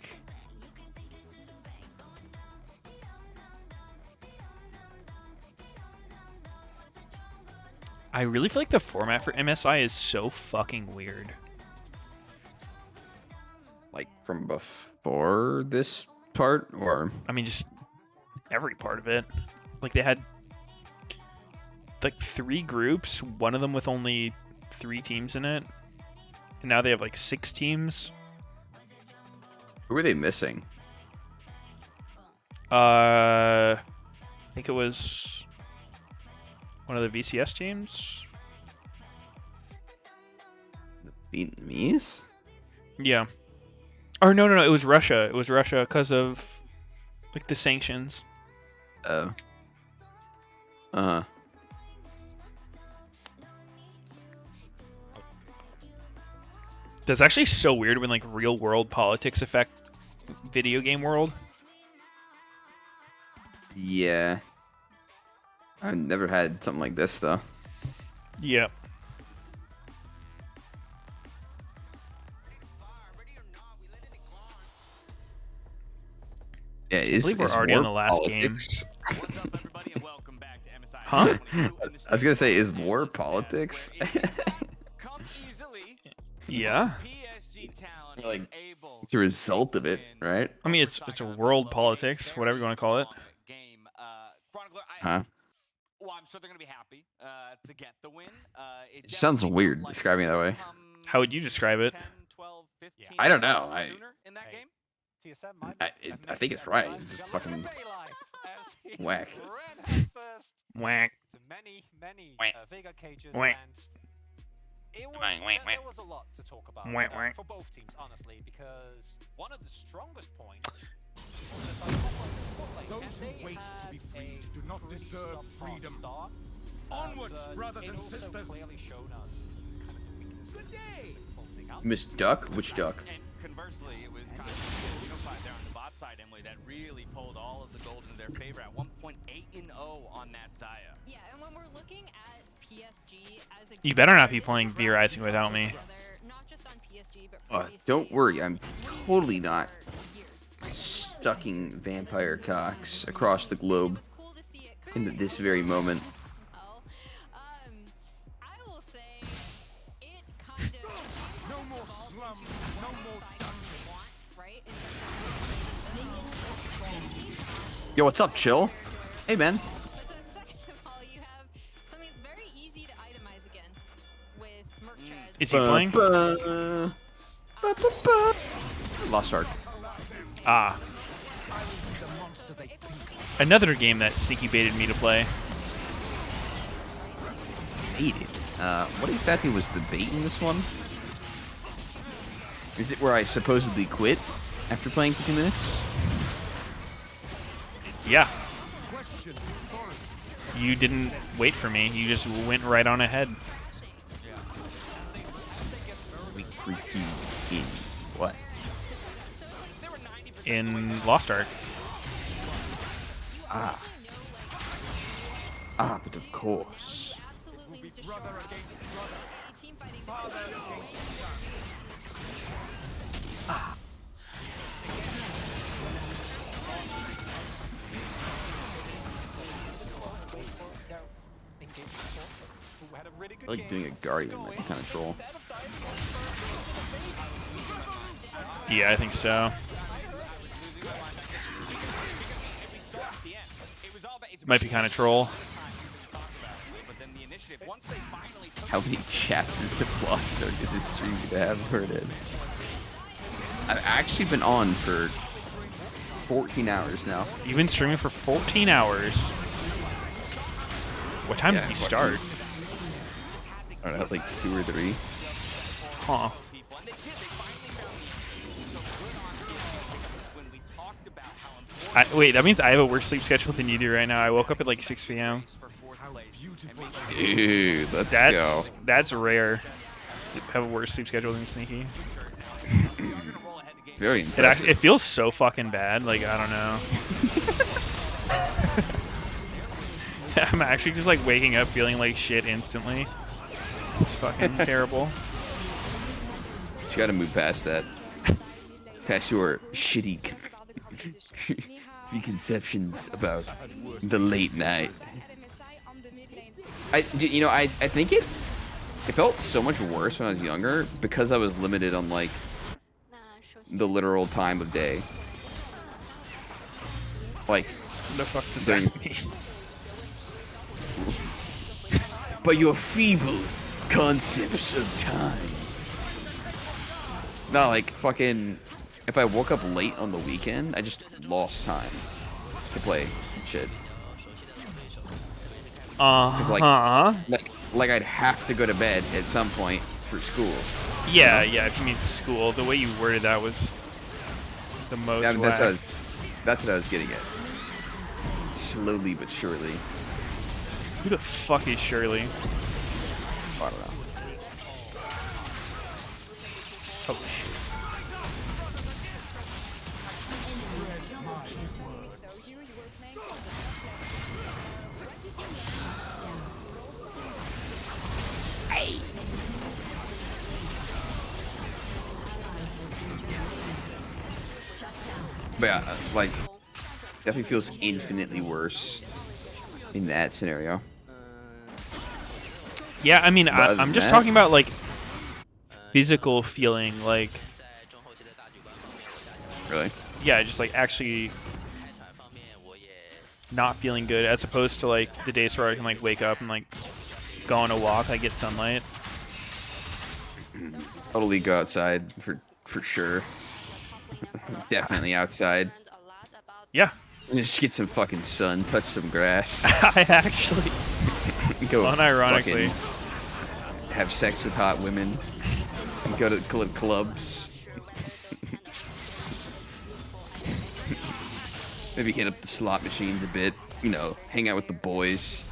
I really feel like the format for MSI is so fucking weird. Like from before this part, or I mean, just every part of it. Like they had like 3 groups, one of them with only 3 teams in it, and now they have like 6 teams. who are they missing? I think it was one of the VCS teams. Vietnamese? Yeah. Or no, it was Russia. It was Russia because of like the sanctions. Oh. Uh-huh. That's actually so weird when like real world politics affect video game world. Yeah. I've never had something like this though. Yeah. Yeah, I believe we're already on the last politics? What's up, everybody, and welcome back to MSI. Huh? I was gonna say, is war politics? Come easily. Yeah. PSG Talent Like, is able the result of it, right? I mean, it's a world politics, whatever you want to call it. Game. Chronicler, Huh? well, I'm sure they're gonna be happy to get the win. It sounds weird describing it that way. How would you describe it? 10, 12, 15 I don't know. sooner in that game. TSM, I think it's right. It's just fucking whack. Whack. To many Whack. Vega cages, Whack. and it was, Whack, whack, there whack. was a lot to talk about Whack, whack. for both teams, honestly, because one of the strongest points was just on top of the spotlight, Those and who they wait had to be a freed do not pretty deserve subpar freedom. start, Onwards, but brothers it and also sisters. clearly shown us kind of the weaknesses Good day. of holding out. Miss Duck? Which duck? And conversely, it was kind of unified there on the bot side, Emily, that really pulled all of the gold into their favor at 1.8-0 on that Zaya. Yeah, and when we're looking at PSG as a You better not be playing V Rising without me. not just on PSG, but Don't worry, I'm totally not stucking vampire cocks across the globe in this very moment. I will say it kind of No more slum, no more dungeon. right? Yo, what's up, chill? Hey, man. But then second of all, you have something that's very easy to itemize against with Merc Treads. Is he playing? Lost Ark. Ah. Another game that sneaky baited me to play. Baited. What exactly was the bait in this one? Is it where I supposedly quit after playing for 2 minutes? Yeah. You didn't wait for me. You just went right on ahead. We creepy in what? In Lost Ark. Ah. Ah, but of course. Ah. I like doing a guardian, that kind of troll. Yeah, I think so. Might be kind of troll. How many chapters of Lost Ark did this stream have for it? I've actually been on for 14 hours now. You've been streaming for 14 hours. What time did you start? I don't know, like 2 or 3. Huh. Wait, that means I have a worse sleep schedule than you do right now. I woke up at like 6 p.m. Dude, let's go. That's rare. To have a worse sleep schedule than Sneaky. Very impressive. It feels so fucking bad. Like, I don't know. I'm actually just like waking up feeling like shit instantly. It's fucking terrible. You gotta move past that. Past your shitty preconceptions about the late night. I think it felt so much worse when I was younger because I was limited on like the literal time of day. Like, the fuck does that mean? But your feeble concepts of time. No, like fucking. If I woke up late on the weekend, I just lost time to play shit. Like I'd have to go to bed at some point for school. Yeah, yeah. If you mean school, the way you worded that was the most. Yeah, that's what I was getting at. Slowly but surely. Who the fuck is Shirley? I don't know. Oh shit. But yeah, like, definitely feels infinitely worse in that scenario. Yeah, I mean, I'm just talking about like physical feeling, like. Really? Yeah, just like actually not feeling good, as opposed to like the days where I can like wake up and like go on a walk, like get sunlight. Totally go outside for sure. Definitely outside. Yeah. And just get some fucking sun, touch some grass. I actually go unironically have sex with hot women. And go to clubs. Maybe hit up the slot machines a bit. You know, hang out with the boys.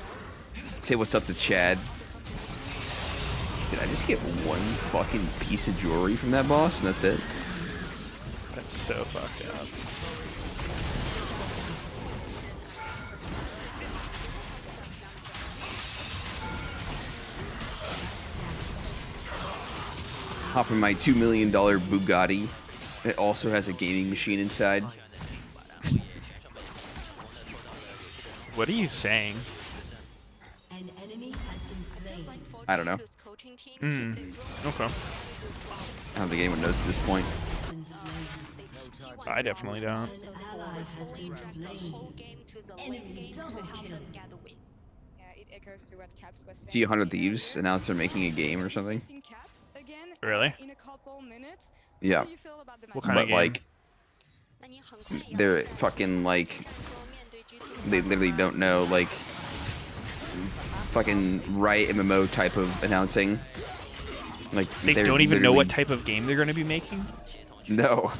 Say what's up to Chad. Did I just get one fucking piece of jewelry from that boss and that's it? That's so fucked up. Hop in my $2 million Bugatti. It also has a gaming machine inside. What are you saying? An enemy has been slain. I don't know. Okay. I don't think anyone knows at this point. I definitely don't. See 100 Thieves announced they're making a game or something. Really? Yeah. What kind of game? Like, they're fucking like, they literally don't know, like, fucking Riot MMO type of announcing. Like, they don't even know what type of game they're going to be making? No.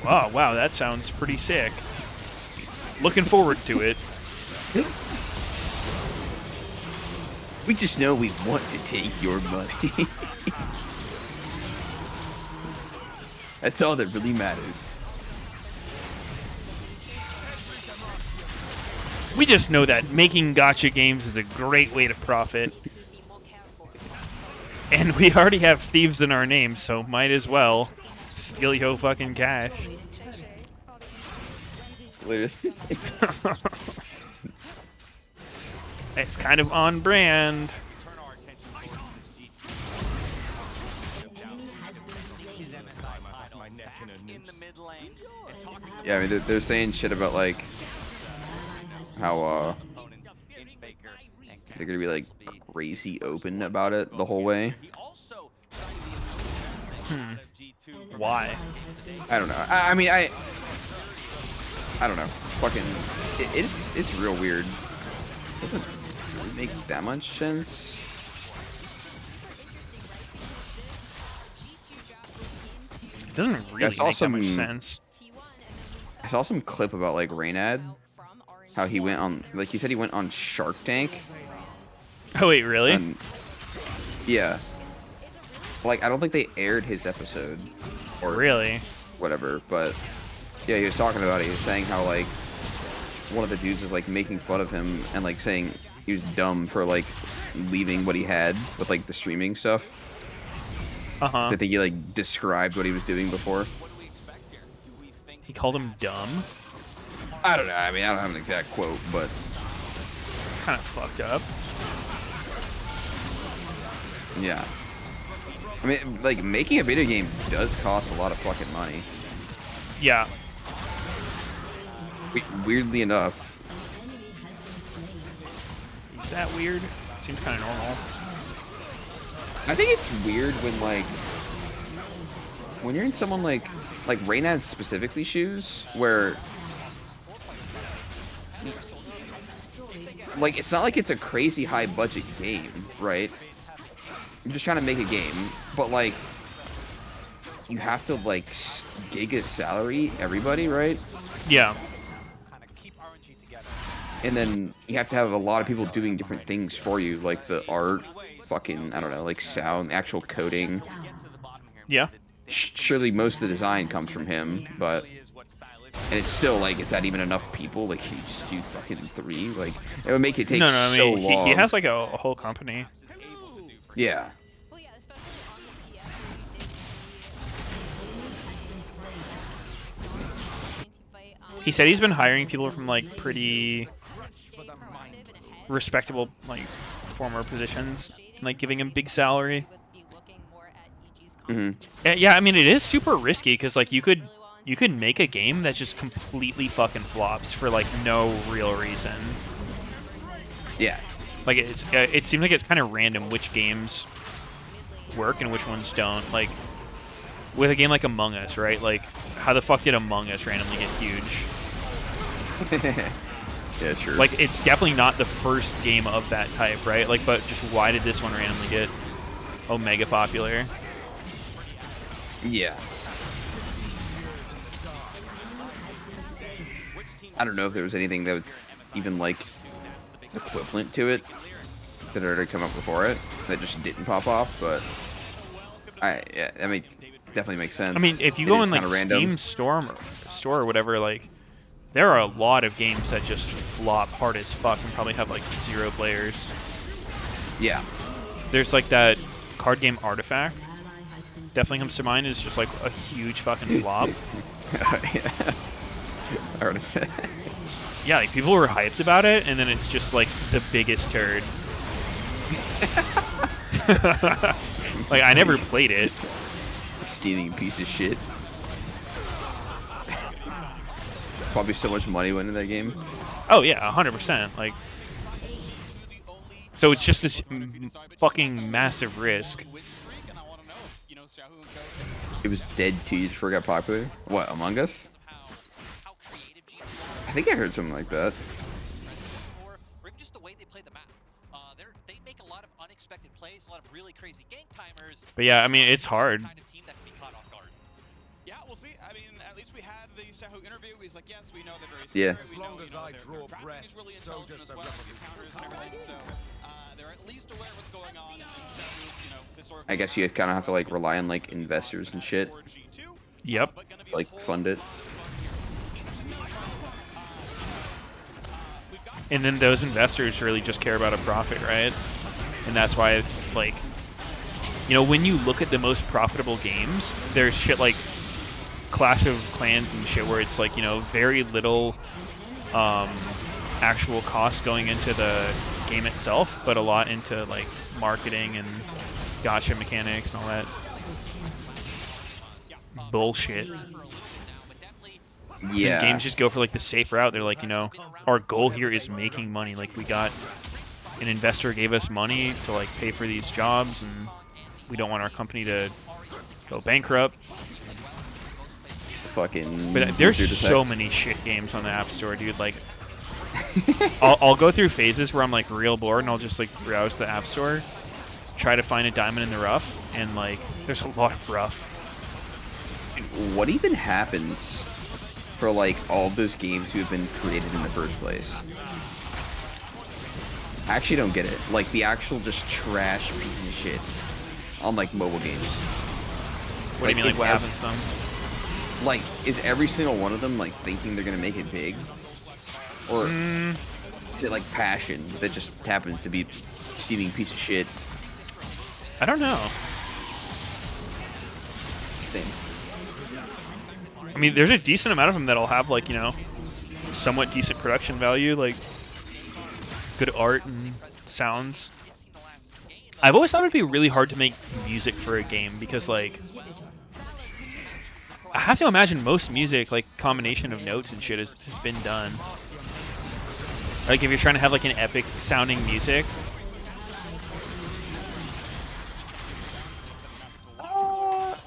Oh, wow, that sounds pretty sick. Looking forward to it. We just know we want to take your money. That's all that really matters. We just know that making gacha games is a great way to profit. And we already have thieves in our name, so might as well steal your fucking cash. It's kind of on brand. Yeah, I mean, they're saying shit about, like, how, they're gonna be, like, crazy open about it the whole way. Why? I don't know. I mean, I don't know. Fucking, it's real weird. It doesn't really make that much sense. It doesn't really make that much sense. I saw some clip about like Reynad, how he went on, like he said he went on Shark Tank. Oh wait, really? And, yeah. Like I don't think they aired his episode. Or really? Whatever, but yeah, he was talking about it. He was saying how like one of the dudes was like making fun of him and like saying he was dumb for like leaving what he had with like the streaming stuff. I think he like described what he was doing before. He called him dumb? I don't know. I mean, I don't have an exact quote, but it's kind of fucked up. Yeah. I mean, like making a video game does cost a lot of fucking money. Yeah. Weirdly enough. Is that weird? Seems kind of normal. I think it's weird when like when you're in someone like Reynad specifically shoes where like it's not like it's a crazy high budget game, right? I'm just trying to make a game, but like you have to like giga salary everybody, right? Yeah. And then you have to have a lot of people doing different things for you, like the art, fucking, I don't know, like sound, actual coding. Yeah. Surely most of the design comes from him, but... And it's still, like, is that even enough people? Like, can you just do fucking 3? Like, it would make it take so long. He has, like, a whole company. Yeah. He said he's been hiring people from, like, pretty respectable, like, former positions, and, like, giving him big salary. Yeah, I mean, it is super risky, because, like, you could make a game that just completely fucking flops for, like, no real reason. Yeah. Like, it seems like it's kind of random which games work and which ones don't. Like, with a game like Among Us, right? Like, how the fuck did Among Us randomly get huge? Yeah, sure. Like, it's definitely not the first game of that type, right? Like, but just why did this one randomly get mega popular? Yeah. I don't know if there was anything that was even, like, equivalent to it that had already come up before it that just didn't pop off, but I mean, definitely makes sense. I mean, if you go in, like, Steam store or whatever, like, there are a lot of games that just flop hard as fuck and probably have, like, 0 players. Yeah. There's, like, that card game Artifact. Definitely comes to mind. Is just, like, a huge fucking flop. Artifact. Yeah, like, people were hyped about it, and then it's just, like, the biggest turd. Like, I never played it. Steaming piece of shit. Probably so much money went into that game. Oh yeah, 100%. Like, so it's just this fucking massive risk. It was dead 2 years before it got popular. What, Among Us? I think I heard something like that. Or even just the way they play the map. They make a lot of unexpected plays, a lot of really crazy game timers. But yeah, I mean, it's hard. Yeah, we'll see. I mean, at least we had the Sahu interview. He's like, yes, we know they're very yeah. As long as I draw breath, is really intelligent as well. Counters and everything. So they're at least aware of what's going on. I guess you kind of have to like rely on like investors and shit. Yep. Like fund it. And then those investors really just care about a profit, right? And that's why, like, you know, when you look at the most profitable games, there's shit like Clash of Clans and shit where it's like, you know, very little actual cost going into the game itself, but a lot into like marketing and gacha mechanics and all that bullshit. Yeah. And games just go for like the safe route. They're like, you know, our goal here is making money. Like, we got an investor gave us money to like pay for these jobs, and we don't want our company to go bankrupt. Fucking. But there's so many shit games on the App Store, dude. Like, I'll go through phases where I'm like real bored, and I'll just like browse the App Store, try to find a diamond in the rough, and like there's a lot of rough. What even happens for like all those games who have been created in the first place. I actually don't get it. Like the actual just trash piece of shit on like mobile games. What do you mean, like what happens to them? Like, is every single one of them like thinking they're gonna make it big, or is it like passion that just happens to be a steaming piece of shit? I don't know. Same. I mean, there's a decent amount of them that'll have like, you know, somewhat decent production value, like good art and sounds. I've always thought it'd be really hard to make music for a game because, like, I have to imagine most music, like, combination of notes and shit has been done. Like, if you're trying to have, like, an epic sounding music.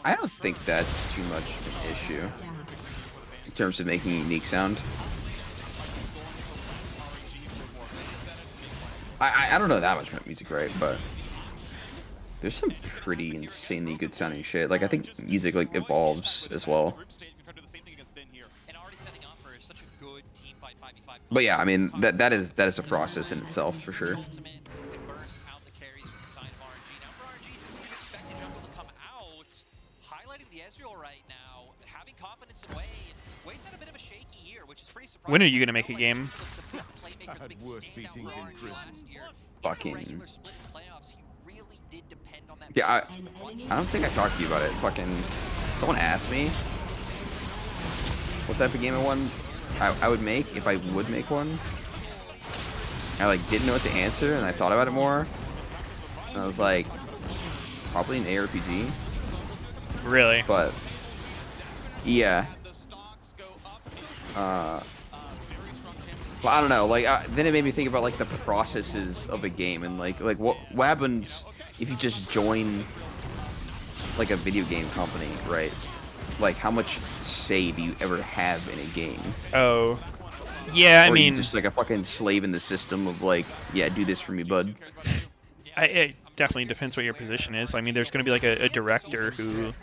I don't think that's too much of an issue in terms of making a unique sound. I don't know that much about music, right? But there's some pretty insanely good sounding shit. Like, I think music like evolves as well. But yeah, I mean that is a process in itself for sure. When are you gonna make a game? Fucking. Yeah, I don't think I talked to you about it. Fucking, someone asked me what type of game I would make if I would make one. I like didn't know what to answer, and I thought about it more. And I was like, probably an ARPG. Really? But yeah. Well, I don't know. Like then it made me think about like the processes of a game and like what happens if you just join like a video game company, right? Like how much say do you ever have in a game? Oh, yeah. Or I mean, you just like a fucking slave in the system of like, yeah, do this for me, bud. It definitely depends what your position is. I mean, there's going to be like a director who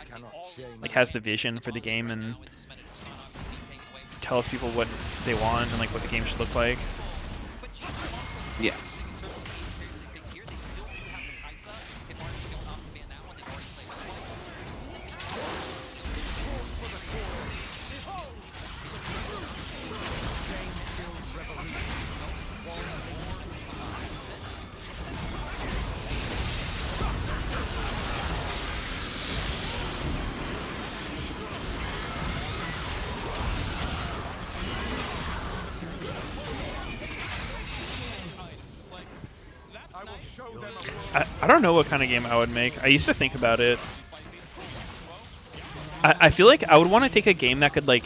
like has the vision for the game and tells people what they want and like what the game should look like. Yeah. I don't know what kind of game I would make. I used to think about it. I feel like I would want to take a game that could like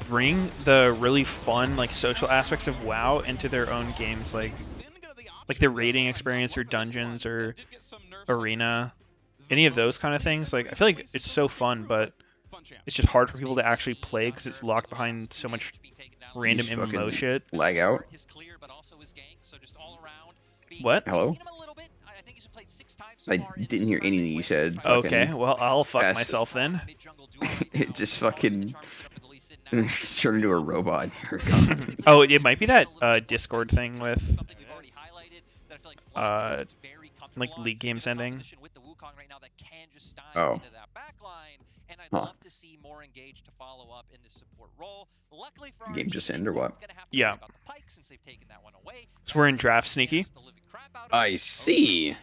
bring the really fun like social aspects of WoW into their own games, like the raiding experience or dungeons or arena, any of those kind of things. Like I feel like it's so fun, but it's just hard for people to actually play because it's locked behind so much random MMO shit. Lag out. What? Hello? I didn't hear anything you said. Okay, well, I'll fuck myself then. It just fucking turned into a robot. Oh, it might be that Discord thing with like League games ending. Oh. And I'd Huh. love to see more engaged to follow up in the support role. Luckily for Game just end or what? Yeah. So we're in draft sneaky. I see.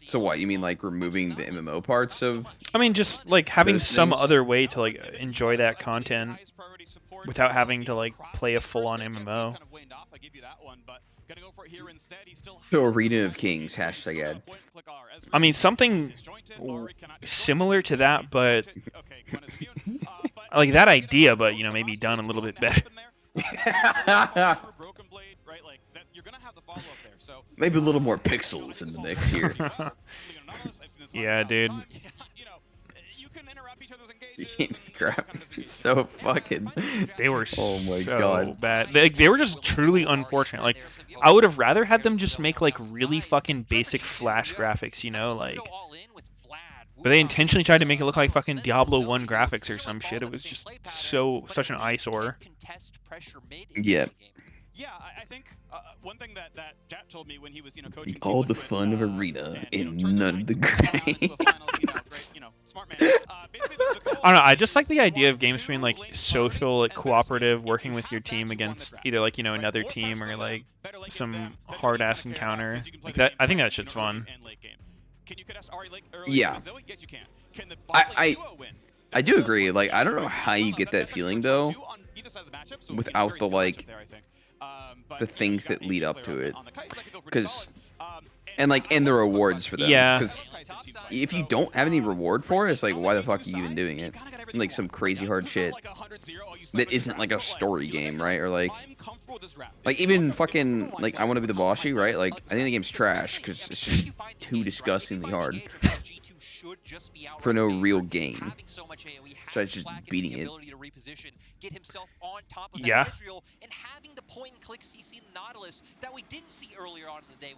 So what, you mean like removing the MMO parts of? I mean, just like having those some things? other way to like enjoy that content without having to like play a full-on MMO. So Arena of Kings, hashtag ad. I mean, something similar to that, but like that idea, but you know, maybe done a little bit better. Maybe a little more pixels in the mix here. Yeah, dude. The game's graphics are so fucking. They were oh my so god bad. They were just truly unfortunate. Like, I would have rather had them just make like really fucking basic Flash graphics, you know, like But they intentionally tried to make it look like fucking Diablo 1 graphics or some shit. It was just such an eyesore. Yeah. Yeah, I think one thing that Jat told me when he was, coaching All the fun of arena and none of the grind. Smart man. I don't know. I just like the idea of games being like social, like cooperative, working with your team against either like another team or like some hard ass encounter. Like that, I think that shit's fun. Can you contest Ari Lake early Yeah. with Zoe? Yes, you can. Can the I do agree. Like, I don't know how you get that feeling though, without the like the things that lead up to it, because and the rewards for them. Yeah. Because if you don't have any reward for it, it's like, why the fuck are you even doing it? Like some crazy hard shit that isn't like a story game, right? Or like even fucking like I Want to Be the Bossy, right? Like I think the game's trash because it's just too disgustingly hard for no real gain. So it's just beating it. Yeah.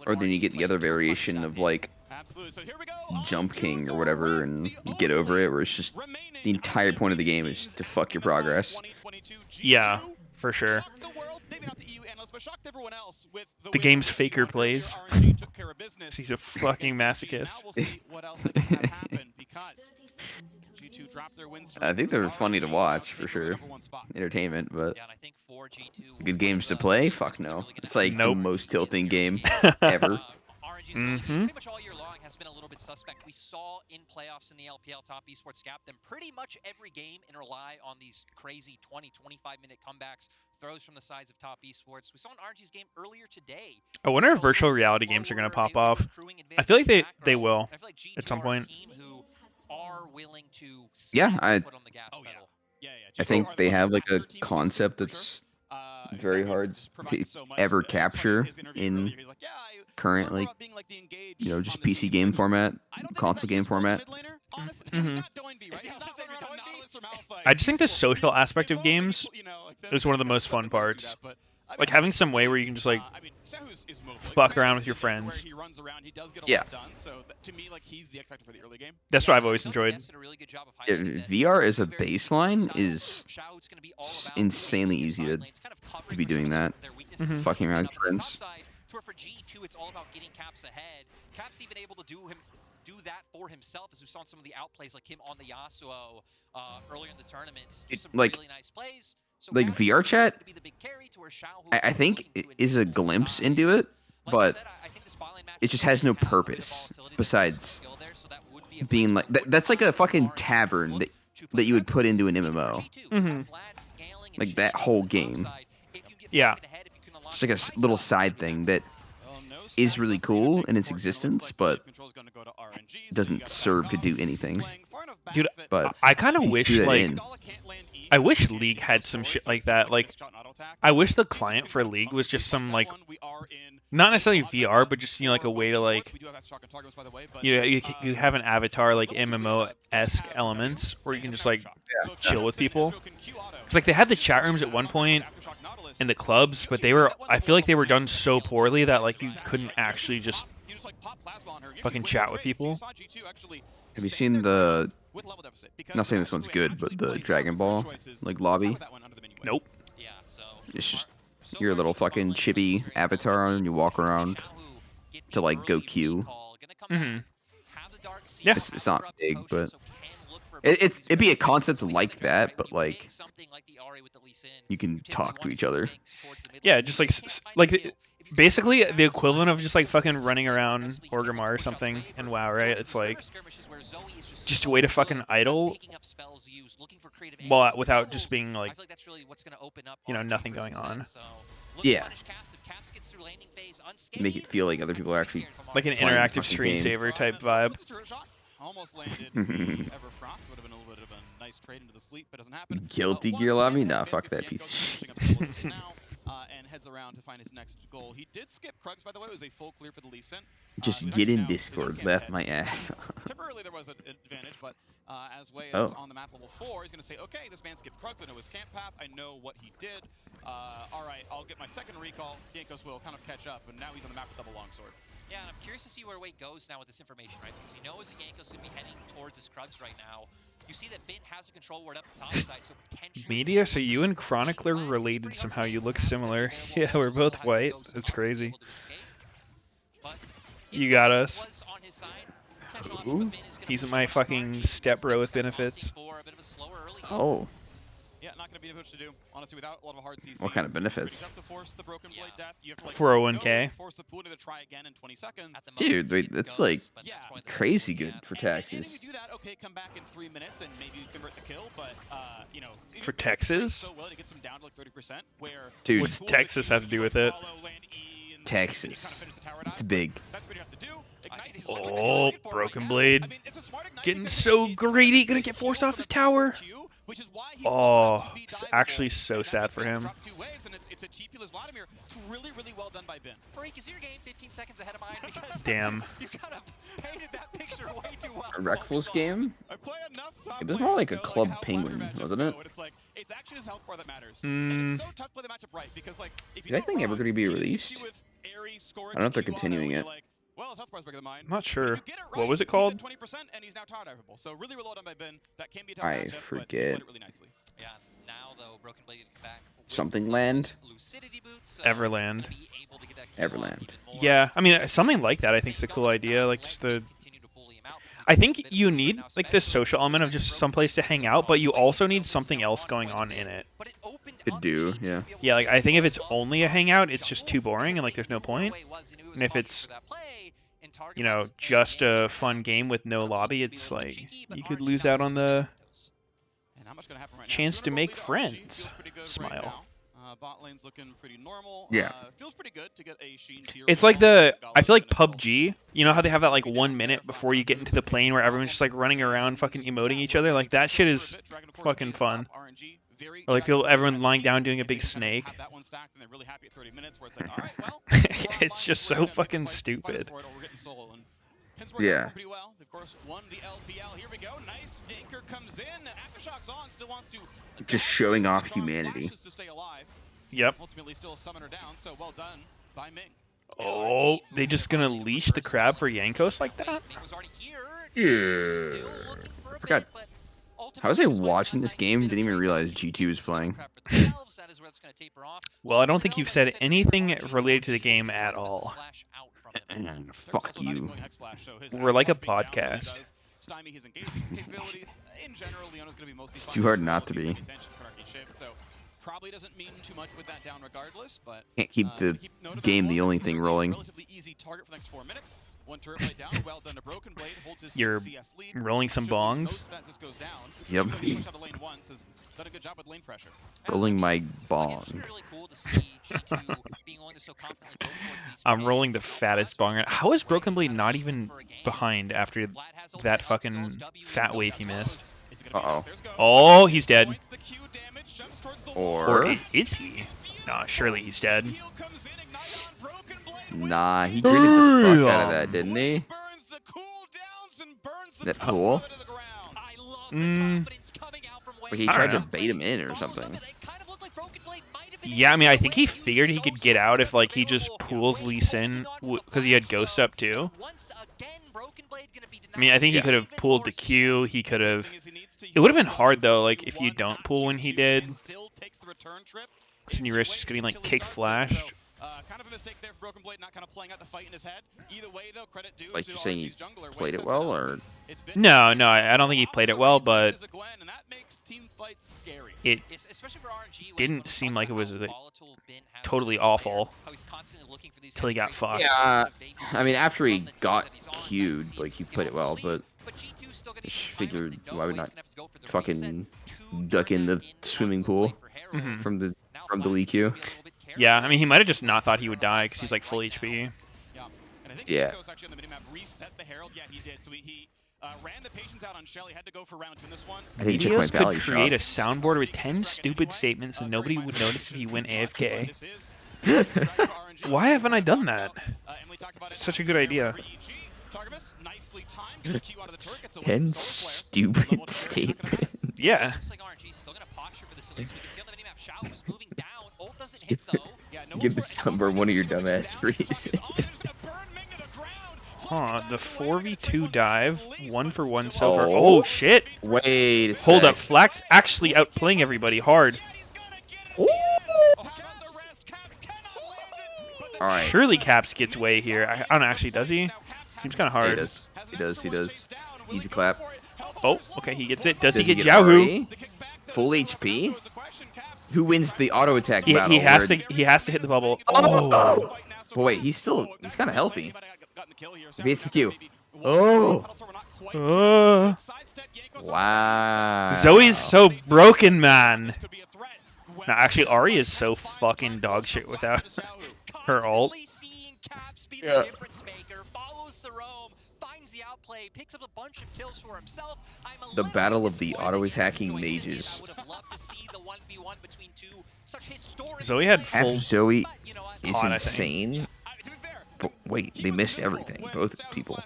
Or then you get the other variation of like Jump King or whatever, and you get over it, where it's just the entire point of the game is to fuck your progress. Yeah, for sure. The game's faker plays. He's a fucking masochist. I think they're funny to watch for sure. Entertainment, but good games to play? Fuck no. It's like the most tilting game ever. Pretty much all year long has been a little bit suspect. We saw in playoffs in the LPL Top Esports Gap them pretty much every game and rely on these crazy 20-25-minute comebacks, throws from the sides of Top Esports. We saw an RG's game earlier today. I wonder if virtual reality games are going to pop off. I feel like they will at some point. Yeah, I think they have like a concept that's very hard to ever capture in current like just PC game format, console game format. I just think the social aspect of games is one of the most fun parts. Like having some way where you can just like fuck around with your friends. Yeah. That's what I've always enjoyed. Yeah, VR as a baseline is insanely easy to be doing that. Fucking around with friends. For G2, it's all about getting Caps ahead. Caps even able to do that for himself, as we saw in some of the outplays, like him on the Yasuo earlier in the tournaments. Some really nice plays. So like VR chat, I think is a glimpse into it, but it just has no purpose besides being like that's like a fucking tavern that you would put into an MMO. Like that whole game. Yeah. It's like a little side thing that is really cool in its existence, but doesn't serve to do anything. Dude, but I kind of wish I wish League had some shit like that. Like, I wish the client for League was just some like, not necessarily VR, but just like a way to like, you have an avatar like MMO-esque elements where you can just like chill with people. It's like they had the chat rooms at one point in the clubs, but I feel like they were done so poorly that like you couldn't actually just fucking chat with people. Have you seen the? Not saying this one's good, but the Dragon Ball like lobby. Nope. It's just your little fucking chibi avatar, and you walk around to like go queue. Yeah. It's not big, but it'd be a concept like that, but like you can talk to each other. Yeah, just like basically the equivalent of just like fucking running around Orgrimmar or something in WoW, right? It's like just a way to fucking idle, well, without just being like, nothing going on. Yeah. Make it feel like other people are actually like an interactive screensaver type vibe. Almost landed Everfrost, would have been a little bit of a nice trade into the sleep, but doesn't happen. Guilty Gear lobby? Nah, fuck that piece of shit. and heads around to find his next goal. He did skip Krugs, by the way. It was a full clear for the Lee Sin. Just get in Discord. Left my ass. Temporarily there was an advantage, but as Wei is on the map level 4, he's going to say, okay, this man skipped Krugs. I know his camp path. I know what he did. All right, I'll get my second recall. Jankos will kind of catch up, and now he's on the map with double longsword. Yeah, and I'm curious to see where Wade goes now with this information, right? Because he knows that Jankos could be heading towards his Krugs right now. You see that Bin has a control ward up the top side, so potentially... Meteos, are you and Chronicler related somehow? You look similar. Yeah, we're both white. That's crazy. You got us. Ooh, he's my fucking stepbro with benefits. Oh. Yeah, not going to be much to do. Honestly, without a lot of hard CCs, What kind of benefits? to force the broken blade death. You have to, like, 401k. force the pool to try again in 20 seconds. Dude, wait, that's like crazy good for taxes. And if you do that, okay, come back in 3 minutes and maybe convert the kill, but you know, For Texas? so well to get them down to like 30%. Where Dude, what's Texas have to do with it? Texas. It's big. Oh, Broken Blade. Getting so greedy, gonna get forced off his tower. Oh, it's actually so sad for him. It's a GP as Vladimir. It's really, really well done by Ben. Freak, is your game 15 seconds ahead of mine? Because Damn. You kind of painted that picture way too well. A Reckless game? It was more like a Club Penguin, wasn't it? It's actually his health bar that matters. And it's so tough to play the matchup right because, like, if you Is that thing ever going to be released? I don't know if they're continuing it. Well, his health bar's bigger than mine. I'm not sure. Right, what was it called? 20% and he's now tower diveable. So really well done by Ben. That can be a tough I matchup, forget. but he played it really nicely. Yeah, now though, Broken Blade can back. Something Land? Lucidity boots, Everland. Everland. Yeah, I mean, something like that I think is a cool idea. Like, just the... I think you need, like, this social element of just someplace to hang out, but you also need something else going on in it. Could do, yeah. Yeah, like, I think if it's only a hangout, it's just too boring, and, like, there's no point. And if it's, you know, just a fun game with no lobby, it's like, you could lose out on the chance to make friends. Smile. Bot lane's looking pretty normal. Yeah. Feels pretty good to get a Sheen tier. It's like the, I feel like PUBG, you know how they have that like 1 minute before you get into the plane where everyone's just like running around fucking emoting each other? Like that shit is fucking fun. Or like everyone lying down doing a big snake. It's just so fucking stupid. Yeah. Pretty well. Of course, won the LPL. Here we go. Nice anchor comes in. Aftershock's on. Still wants to Just showing off humanity. to stay alive. Yep. Ultimately, still summon her down. So well done by Ming. Oh, they just gonna leash the crab for Jankos like that? Yeah. I forgot. How was I watching this game? Didn't even realize G2 was playing. Well, I don't think you've said anything related to the game at all. Fuck you. We're like a podcast. It's too hard not to be. Probably doesn't mean too much with that down regardless, but Can't keep the game the only thing rolling. Relatively easy target for the next 4 minutes. One turret blade down, well done to Broken Blade, holds his You're CS lead. rolling some bongs. Goes down. Yep. Push out of lane once, has done a good job with lane pressure. Rolling my bong. I'm rolling the fattest bong. How is Broken Blade not even behind after that fucking fat wave he missed? Uh-oh. Oh, he's dead. Or is he? Nah, surely he's dead. Nah, he gritted the fuck out of that, didn't he? That's cool. But he tried to bait him in or something. Yeah, I mean, I think he figured he could get out if, like, he just pools Lee Sin, because he had Ghost up, too. I mean, I think he could have pooled the Q, he could have... It would have been hard, though, like, if you don't pool when he did. So you risk just getting, like, kick flashed. Kind of a mistake there for Broken Blade, not kind of playing out the fight in his head. Either way, though, credit due like to you're saying RNG's he jungler. played it well, or? No, I don't think he played it well, but it didn't seem like it was like, totally awful until he got fucked. Yeah, I mean, after he got queued, like, he played it well, but I just figured why would not fucking duck in the swimming pool from the Lee Q. Yeah, I mean, he might have just not thought he would die because he's like full HP. Yeah. And I think yeah. Actually on the minimap reset the Herald. Yeah, he did. So he Ran the patience out on Shelly, had to go for round 2 in this one. I didn't check my Meteos value could create a shot. soundboard with 10 stupid statements and nobody would notice if he went AFK. Why haven't I done that? Such a good idea. 10 stupid statements. Yeah. Give the soundboard one of your dumbass reasons. Huh, the 4v2 dive, 1-for-1 silver. Oh, shit! Wait a Hold sec. up, Flax actually outplaying everybody hard. Alright. Surely Caps gets way here. I don't know, actually, does he? Seems kind of hard. He does. Easy clap. Oh, okay, he gets it. Does he get Yahoo? Yahoo? Full HP? Who wins the auto attack He battle? has to hit the bubble. Oh. But wait, he's kind of healthy. Beats the Q. Oh. Wow. Zoe's so broken, man. No, actually, Ari is so fucking dog shit without her ult. Yeah. The battle of the auto-attacking mages. Zoe had full... Zoe is pot, insane. But wait, they missed everything. Both people.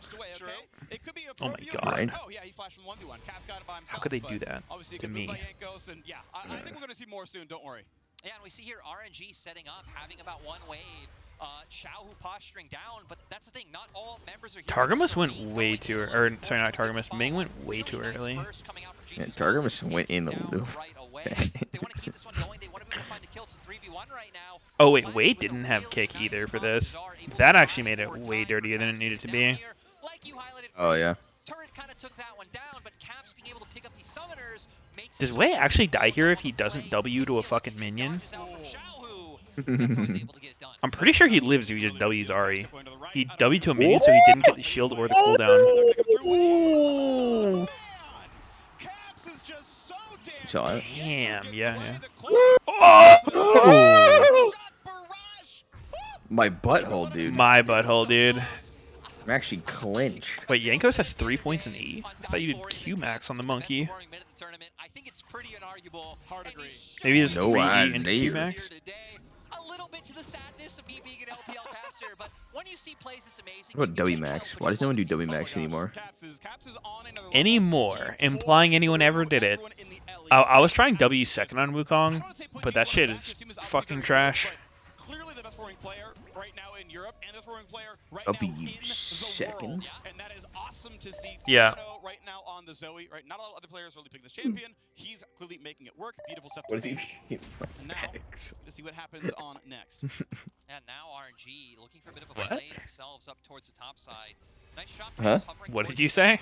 Oh my god. How could they do that to me? Yeah, I think we're going to see more soon, don't worry. Yeah, and we see here RNG setting up, having about one wave. Xiaohu posturing down, but that's the thing, not all members are here. Targamas went way too early. Or, sorry, not Targamas. Ming went way too early. Yeah, Targamas went in a little. Oh, wait, didn't have kick either for this. That actually made it way dirtier than it needed to be. Oh, yeah. Does Wei actually die here if he doesn't W to a fucking minion? I'm pretty sure he lives if he just W's Ari. He W to a minion so he didn't get the shield or the cooldown. Damn, yeah. Oh! My butthole, dude. My butthole, dude. I'm actually clinched. Wait, Yankos has 3 points in E? I thought you did Q max on the monkey. Maybe just 3E and Q max? What about W max? Why does no one do W max anymore? Anymore, implying anyone ever did it. I was trying W second on Wukong, but that shit is fucking trash. Clearly the best performing player right now in Europe and the best performing player right W now in second? and that is awesome to see. Yeah. Right now on the Zoe, right? Not a lot of other players are really picking this champion. He's clearly making it work. Beautiful stuff to see. And now, to see what happens on next. And now RNG looking for a bit of a play themselves up towards the top side. Nice shot. Huh? What did you say?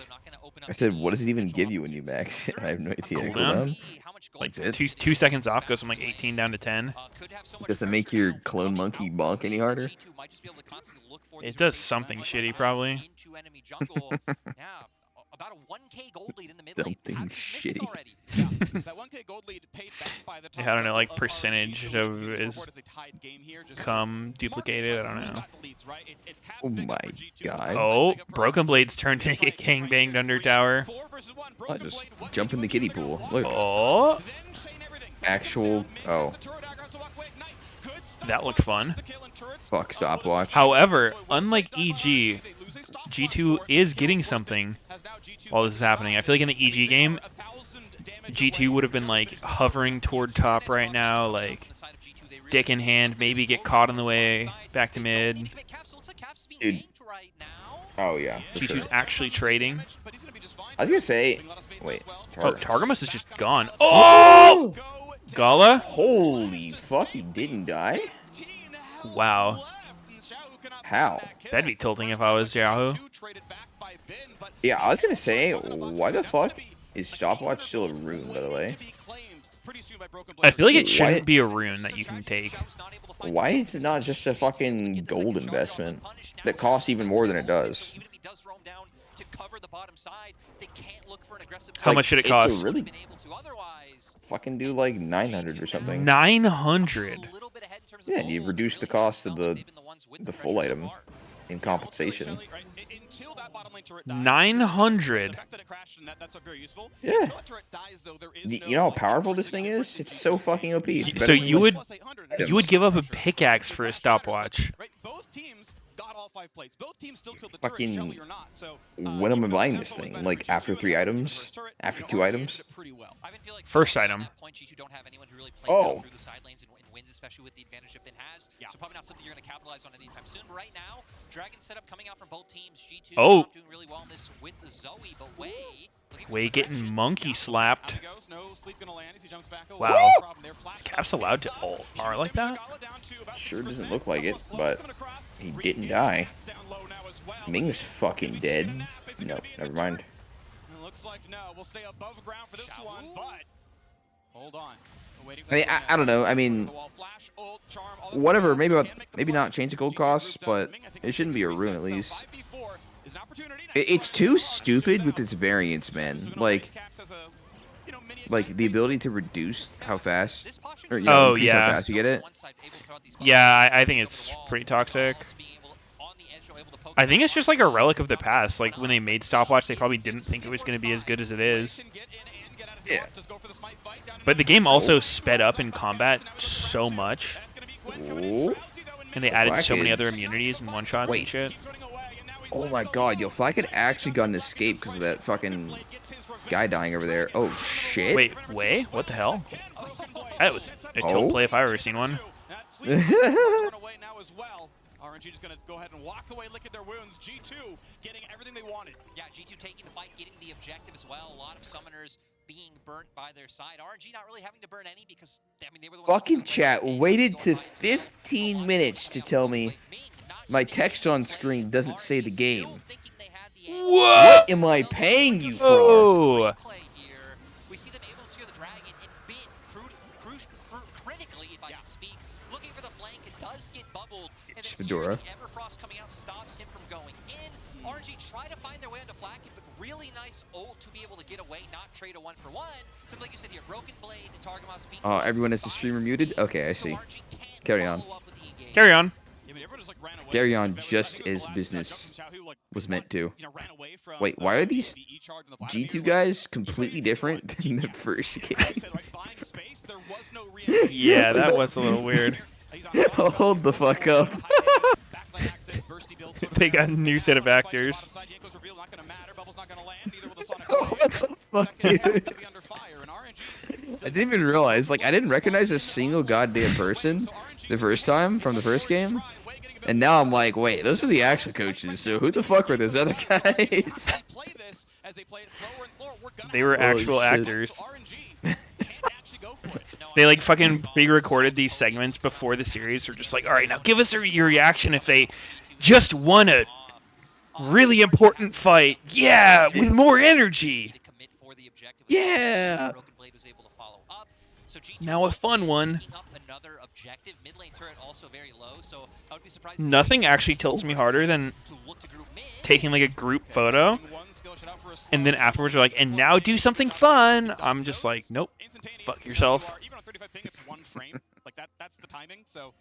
I said, what does it even give you when you max? I have no idea. Cooldown? Like 2 seconds off goes from like 18 down to 10. Does it make your clone monkey bonk any harder? It does something shitty, probably. About a 1K gold lead in the mid lane. Something shitty. That 1K gold lead paid back by the top I don't know, like percentage of his duplicated. I don't know. Oh my god. Oh, Broken Blades turned to get gang banged under tower. I just jump in the kiddie pool. Look. Oh. Actual. Oh. That looked fun. Fuck stopwatch. However, unlike EG, G2 is getting something while this is happening. I feel like in the EG game, G2 would have been like hovering toward top right now, like dick in hand, maybe get caught in the way, back to mid. Dude. Oh yeah. G2's actually trading. I was gonna say, wait. Oh, Targamas is just gone. Oh! Gala? Holy fuck, he didn't die? Wow. How? That'd be tilting if I was Yahoo. Yeah, I was gonna say, why the fuck is stopwatch still a rune, by the way? I feel like it shouldn't be a rune that you can take. Why is it not just a fucking gold investment that costs even more than it does? How much should it cost? It's a really fucking do like 900 or something. 900. Yeah, you reduce the cost of the full item. in compensation. 900. Yeah. You know how powerful this thing is? It's so fucking OP. It's So better you than, would items. give up a pickaxe for a stopwatch. Both teams got all 5 plates. Both teams still killed the Fucking- turret, Shelly or not. So when am I buying this thing? Like after 3 items? After 2 items? First item. Oh. Through the side lanes and wins, especially with the advantage that Finn has. So probably not something you're going to capitalize on anytime soon. But right now, Dragon setup coming out from both teams. G2 Oh. not doing really well in this with the Zoe, but Way getting monkey slapped. Wow. Wow. Is Caps allowed to ult R like that? Sure doesn't look like it, but he didn't die. Ming's fucking dead. No, never mind. Looks like no. We'll stay above ground for this one, but hold on. I mean, I don't know. I mean, whatever. Maybe not change the gold costs, but it shouldn't be a rune at least. It's too stupid with its variance, man. Like the ability to reduce how fast, or increase how fast you get it. Yeah, I think it's pretty toxic. I think it's just like a relic of the past. Like when they made stopwatch, they probably didn't think it was going to be as good as it is. Yeah. But the game also sped up in combat so much, Ooh. and they added so many Flakked. other immunities and one shots and shit. Oh my god, yo, Flack had actually gotten an escape because of that fucking guy dying over there. Oh shit. Wait, what the hell? That was a tilt play if I've ever seen one. RNG just going to go ahead and walk away, lick at their wounds. G2 getting everything they wanted. Yeah, G2 taking the fight, getting the objective as well. A lot of summoners being burnt by their side. RNG not really having to burn any because, I mean, they were the ones Fucking chat waited to 15 minutes to tell me my text on screen doesn't say the game. What am I paying you for? Oh. We see them able to secure the dragon and Finn critically, if I can speak, looking for the flank. It does get bubbled. And then Fedora. Everfrost coming out stops him from going in. RNG try to find their way onto Flacket, but really nice ult to be able to get away, not trade a 1-for-1. But like you said here, Broken Blade and Targamas beat. Oh, everyone is the streamer muted? Okay, I see. Carry on. Carry on. Carry on just as business was meant to. Wait, why are these G2 guys completely different than the first game? Yeah, that was a little weird. Hold the fuck up. They got a new set of actors. What the fuck, dude? I didn't even realize, like, I didn't recognize a single goddamn person the first time from the first game. And now I'm like, wait, those are the actual coaches, so who the fuck were those other guys? They were actual actors. They like fucking pre-recorded these segments before the series. We're just like, all right, now give us your reaction if they just won a really important fight. Yeah, with more energy. Yeah. Now a fun one. Nothing actually tilts me harder than taking like a group photo and then afterwards you're like, and now do something fun. I'm just like, nope, fuck yourself. Even on 35 ping, it's 1 frame. Like that's the timing. So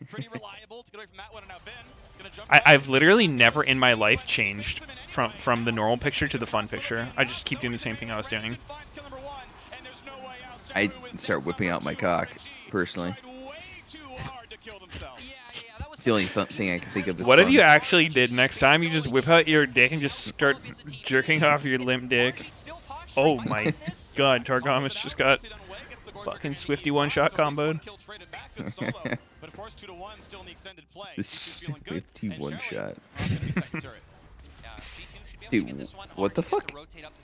pretty reliable to get away from that one. And now Ben gonna jump. I've literally never in my life changed from the normal picture to the fun picture. I just keep doing the same thing I was doing. I start whipping out my cock, personally. It's the only thing I can think of. What if you actually did next time? You just whip out your dick and just start jerking off your limp dick. Oh my god, Targamas just got fucking Swifty one-shot comboed. The Swifty one-shot. Dude, what the fuck?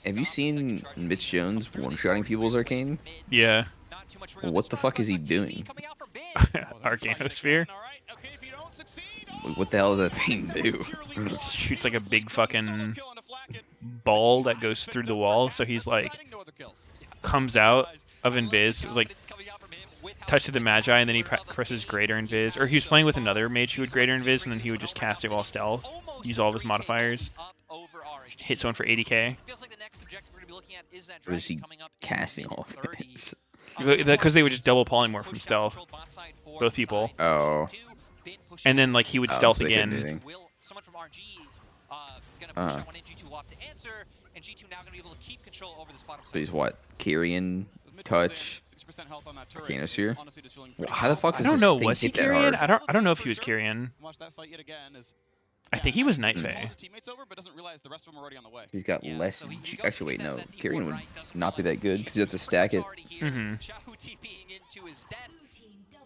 Have you seen Mitch Jones one-shotting people's arcane? Yeah. Well, what the fuck is he doing? Arcanosphere? What the hell does that thing do? It shoots like a big fucking ball that goes through the wall, so he's like, comes out of Invis, like, touch to the Magi, and then he presses Greater Invis. Or he was playing with another mage who would Greater Invis, and then he would just cast it while stealth, use all of his modifiers, hit someone for 80k. Or is he casting all of this? Because they would just double polymorph from stealth, both people. Oh. And then like he would stealth so again, someone from RNG gonna push that one in, G2 off to answer, and G2 now gonna be able to keep control over this bottom side. So he's what? Kyrian, Touch, Arcanus here? Well, how the fuck I is don't this know. thing Was he hit that Kyrian? hard? I don't know if he was Kyrian. Watch that fight yet again as I think he was Night calls Fae. his teammates over, but doesn't realize the rest of them are already on the way. He's got less. Actually, wait, no. Kyrian would not be that good because you have to stack it. Shahu TPing into his death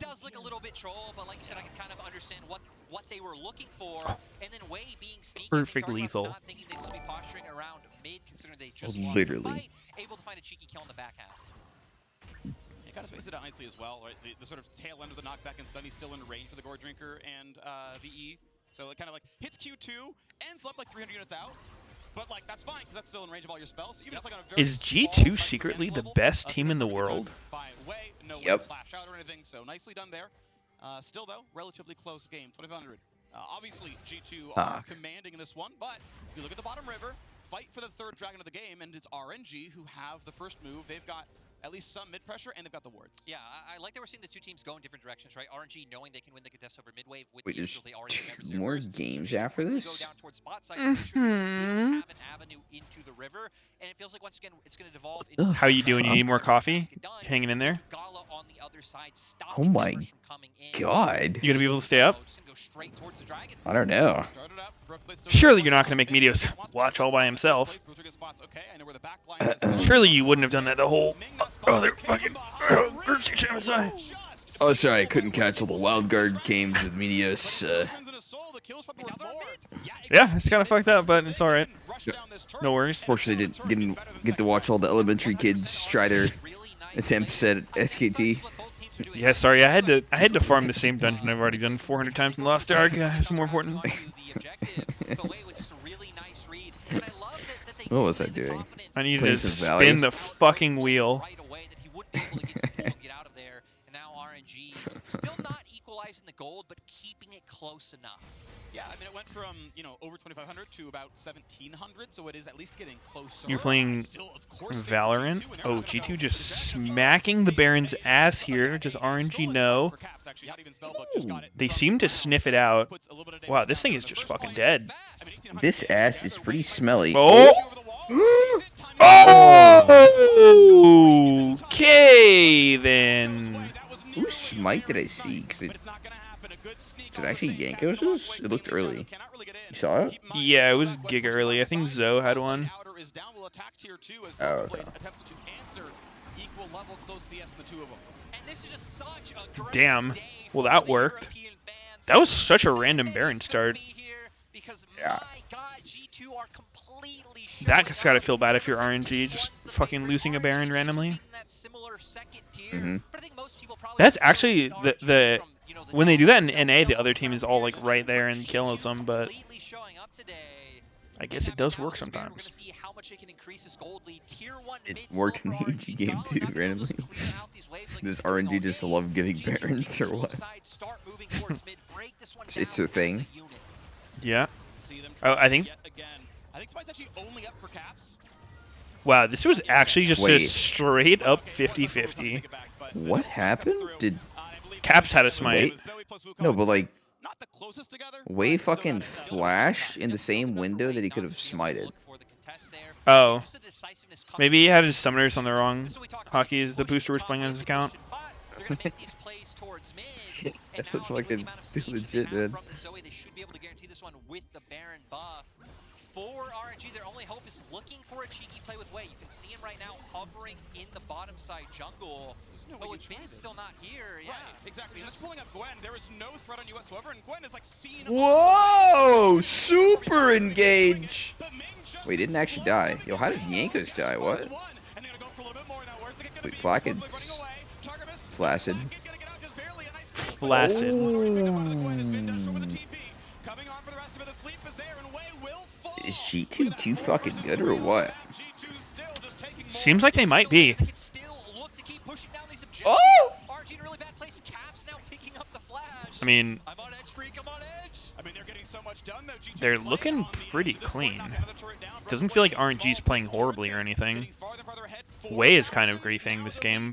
does look a little bit troll, but like you said, I can kind of understand what they were looking for, and then Wei being sneaky, Perfect lethal. not thinking they'd still be posturing around mid, considering they just lost Literally. the fight, able to find a cheeky kill in the back half. It kind of spaced it out nicely as well, right? The sort of tail end of the knockback and stun, he's still in range for the Gore Drinker and VE. So it kind of like hits Q2, ends up like 300 units out. But like that's fine because that's still in range of all your spells. So even if it's like on a very Is G2 secretly the best team in the world? by Wei, no way Yep. flash out or anything. So nicely done there. Still though, relatively close game, 2500. Obviously G2 are commanding in this one, but if you look at the bottom river, fight for the third dragon of the game, and it's RNG who have the first move. They've got at least some mid pressure, and they've got the wards. Yeah, I like that we're seeing the two teams go in different directions, right? RNG knowing they can win the contest over mid wave with Wait, the there's they already have members there more first. games G2 after really this? Go down towards spot side to make sure they still have an avenue into the river, and it feels like once again it's going to devolve into How you doing? You need more coffee? Hanging in there? Gala on the other side, Oh stopping my members from coming in. god. You gonna be able to stay up? Just gonna go straight towards the dragon. I don't know. Started up, broke blade, still Surely you're not gonna make Meteos watch all by himself. Okay, I know where the back line is. Surely you wouldn't have done that the whole. Oh, they're fucking. Liveviewing MSI. Oh, sorry, I couldn't catch all the wild guard games with Meteos. Yeah, it's kind of fucked up, but it's all right. No worries. Fortunately, didn't get to watch all the elementary kids try their attempts at SKT. Yeah, sorry, I had to farm the same dungeon I've already done 400 times in Lost Ark. It's more important. What was I doing? I needed to Places Valley. spin the fucking wheel. Right away that he wouldn't be able to get out of there, and now RNG still not equalizing the gold, but keeping it close enough. Yeah, I mean, it went from, over 2,500 to about 1,700, so it is at least getting closer. You're playing Still, of course, Valorant? Oh, G2 just smacking the Baron's ass here. Does RNG know? They seem to sniff it out. Wow, this thing is just fucking dead. This ass is pretty smelly. Oh! Oh! Okay, then. Whose smite did I see? Cause it actually Yankos's? It looked early. You saw it? Yeah, it was giga early. I think Zoe had one. Oh, okay. Damn. Well, that worked. That was such a random Baron start. Yeah. That's gotta feel bad if you're RNG, just fucking losing a Baron randomly. That's actually the when they do that in NA, the other team is all like right there and killing them, but I guess it does work sometimes. It worked in the AG game too, randomly. Does RNG just love giving Barons or what? It's their thing. Yeah. Oh, I think. I think Smite's actually only up for Caps. Wow, this was actually just a straight up 50-50. What happened? Did Caps had a smite? No, but like, Wei fucking flashed in the same window that he could have smited. Oh. Maybe he had his summoners on the wrong hockeys. The booster was playing on his account. That looks fucking legit, dude. For RNG, their only hope is looking for a cheeky play with Wei. You can see him right now hovering in the bottom side jungle. But with Min still not here, yeah. Right, exactly. Just pulling up Gwen, there is no threat on you whatsoever, and Gwen is like seen. Whoa! Super engage! Wait, didn't actually die. Yo, how did Yankos die? What? Wait, Flaccid. Flaccid. Flaccid. Is G2 too fucking good or what? Seems like they might be. Oh! I mean, they're looking pretty clean. Doesn't feel like RNG's playing horribly or anything. Wei is kind of griefing this game.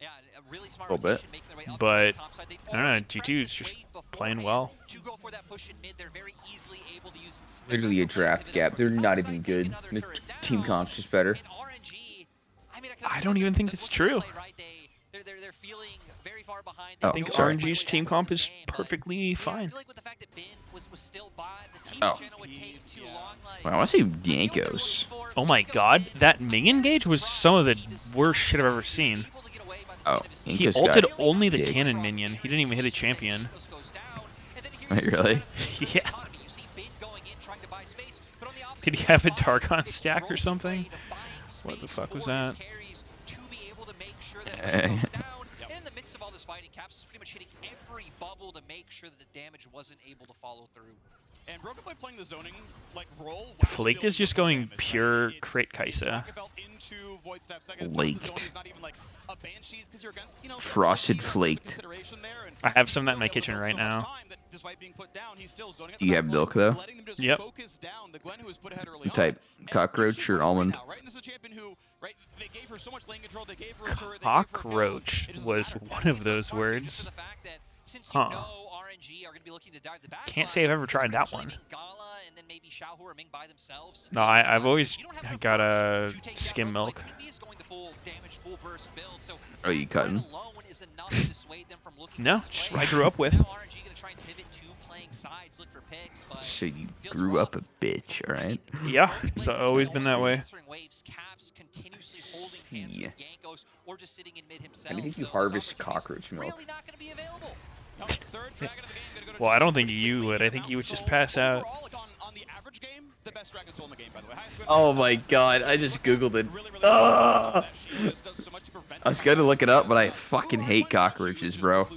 Yeah, a really smart A little bit. rotation, making their way up But towards top side. They'd I don't know. already G2 prepped is this just wave playing beforehand well. to go for that push in mid. They're very easily able to use Literally a draft gap. They're not even good. The team comp's just better. RNG, I mean, I don't even think that's true. They're feeling very far behind. I think RNG's team comp is perfectly fine. I feel like with the fact that Bin was still by, the team Oh. channel would take too long. Like, Well, I want to see Yankos. Oh my god, that minion gauge was some of the worst shit I've ever seen. Oh, He Yankos ulted got only the dicked. cannon minion. He didn't even hit a champion. Wait, really? Yeah. Did he have a Targon stack or something? What the fuck was that? Eh. In the midst of all this fighting, Caps is pretty much hitting every bubble to make sure that the damage wasn't able to follow through. And Broken Blade playing the zoning role. Flaked is just going pure crit Kaisa. Flaked. Frosted flaked. I have some of that in my kitchen right now. Do you have milk though? Yep. What type? Cockroach or almond? Cockroach was one of those words. Huh. Can't say I've ever tried that one. No, I've always got a skim milk. Are you cutting? No, just what I grew up with. So you grew up a bitch, alright? Yeah, it's always been that way. Yeah. I think you harvest cockroach milk. Well, I don't think you would. I think you would just pass out. Oh my god, I just googled it. Ah! I was gonna look it up, but I fucking hate cockroaches, bro.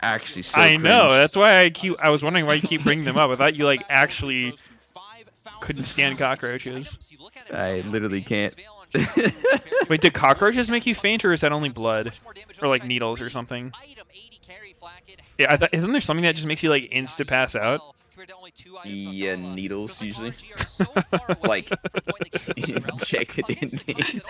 Actually, so I know. cringe. That's why I was wondering why you keep bringing them up. I thought you like actually couldn't stand cockroaches. I literally can't. Wait, did cockroaches make you faint, or is that only blood, or like needles or something? Yeah, isn't there something that just makes you like insta pass out? Yeah, needles usually. Like, check it in me.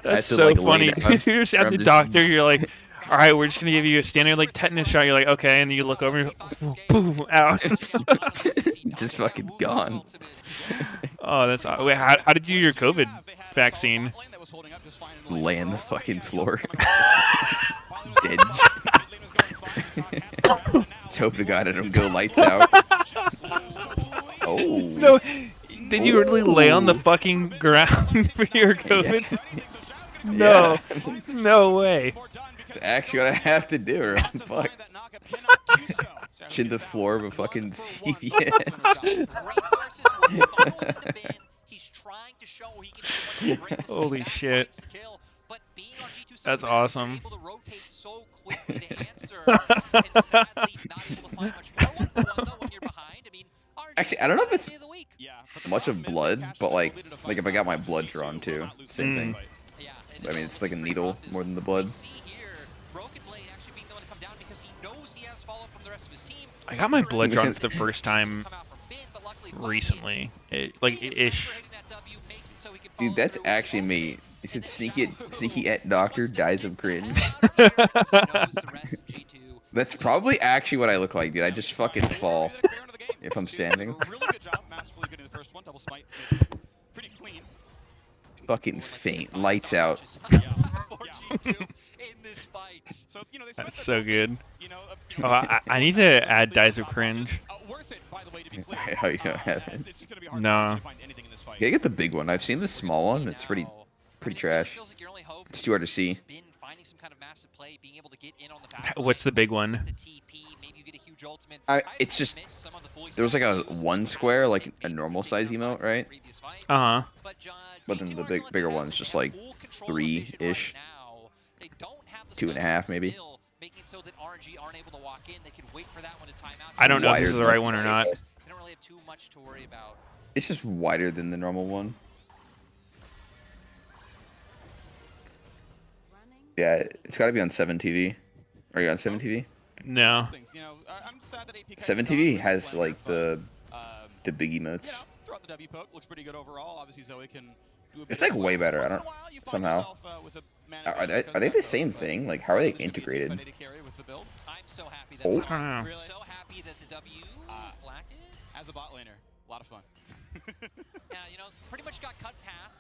That's so funny. You're just at the doctor. You're like, all right, we're just gonna give you a standard like tetanus shot. You're like, okay, and then you look over, and you're like, boom, out. Just fucking gone. Oh, that's wait. How did you do your COVID vaccine? Lay on the fucking floor. Dead. Just hope to God I don't go lights out. Oh. No. Did you really lay on the fucking ground for your COVID? Yeah. No. Yeah. No way. It's actually what I have to do, or I'm fucked. Shit the floor of a fucking CVS. Holy shit. That's awesome. Actually, I don't know if it's much of blood, but like if I got my blood drawn too, same thing. I mean, it's like a needle more than the blood. I got my blood drawn for the first time recently, ish. Dude, that's actually me. You said sneaky at doctor dies of cringe. That's probably actually what I look like, dude. I just fucking fall if I'm standing. Fucking faint, lights out. That's so good. Oh, I need to add dies of cringe. How you don't have it? No. Yeah, get the big one. I've seen the small one. It's pretty trash. It's too hard to see. What's the big one? It's just there was like a one square, like a normal size emote, right? Uh huh. But then the bigger one's just like 3-ish, 2.5 maybe. I don't know if this is the right one or not. It's just wider than the normal one. Yeah, it's got to be on 7TV. Are you on 7TV? No. 7TV has like the big emotes. Throughout the W poke looks pretty good overall. Obviously Zoe can do a bit It's as like way well. better. I Once in don't a while, you find somehow. yourself, with a mana Are bank they because of the that same growth, but thing? Like how are they there's gonna be integrated? Tsunade to carry with the build. I'm so happy Oh. that's I don't know. really so happy that the W flagged it. As a bot laner, a lot of fun. Yeah, you know, pretty much got cut path.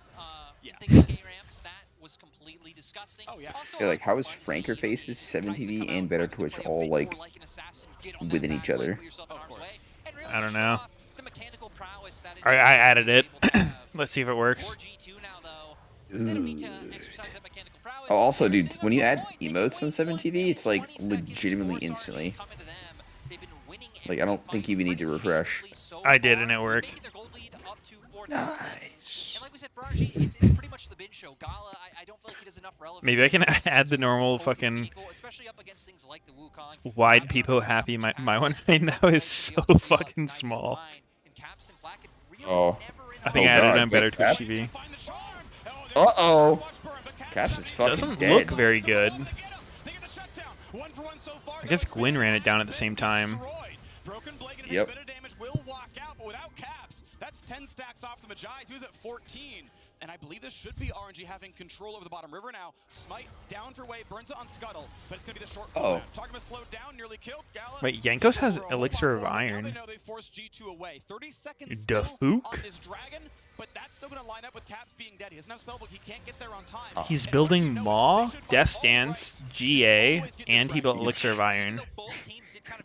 Yeah. Thinking K-ramps, that was completely disgusting. Oh yeah. Also, Yeah, like how is fun to Franker see Faces, 7 Tyson TV, come out and Better and play Twitch a all bit like more like an assassin, get on that within back each line, other? put yourself in Of harm's course. way, and really I don't just show know. off the mechanical prowess that All right, I added is it. able to have. Let's see if it works. For G2 now, though, they don't need to exercise that mechanical prowess. Oh, also, They're dude, sitting when on you some add point. They can emotes on wait 7 1 TV, minute, it's like 20 seconds, legitimately force RNG instantly. coming to them. They've been winning Like I every don't think you even need to fight refresh. pretty so I did, far, and it worked. making their gold lead up to 4,000. Nice. And like we said, for RG, it's pretty much the bin show. Gala, I don't feel like he does enough relevance. Maybe I can He's add the normal totally fucking meaningful, especially up against things like the Wukong. wide people happy. My one right now is so fucking small. Oh. I think Oh, I added God, it on Better wait, Twitch Cap? TV. Uh-oh. Caps is fucking Doesn't dead. look very good. I guess Gwyn ran it down at the same time. Yep. Will walk out, but without Caps, that's 10 stacks off the Magi. He was at 14. And I believe this should be RNG having control over the bottom river now. Smite down for Wave, burns it on Scuttle, but it's going to be the short cooldown. Targamas slowed down, nearly killed. Gala. Wait, Yankos has Elixir of Iron. They know they forced G2 away. 30 seconds Da still fook? on this dragon, but that's still going to line up with Caps being dead. He doesn't have spellbook. He can't get there on time. He's building Maw, Death Stance, GA, and he built Elixir of Iron.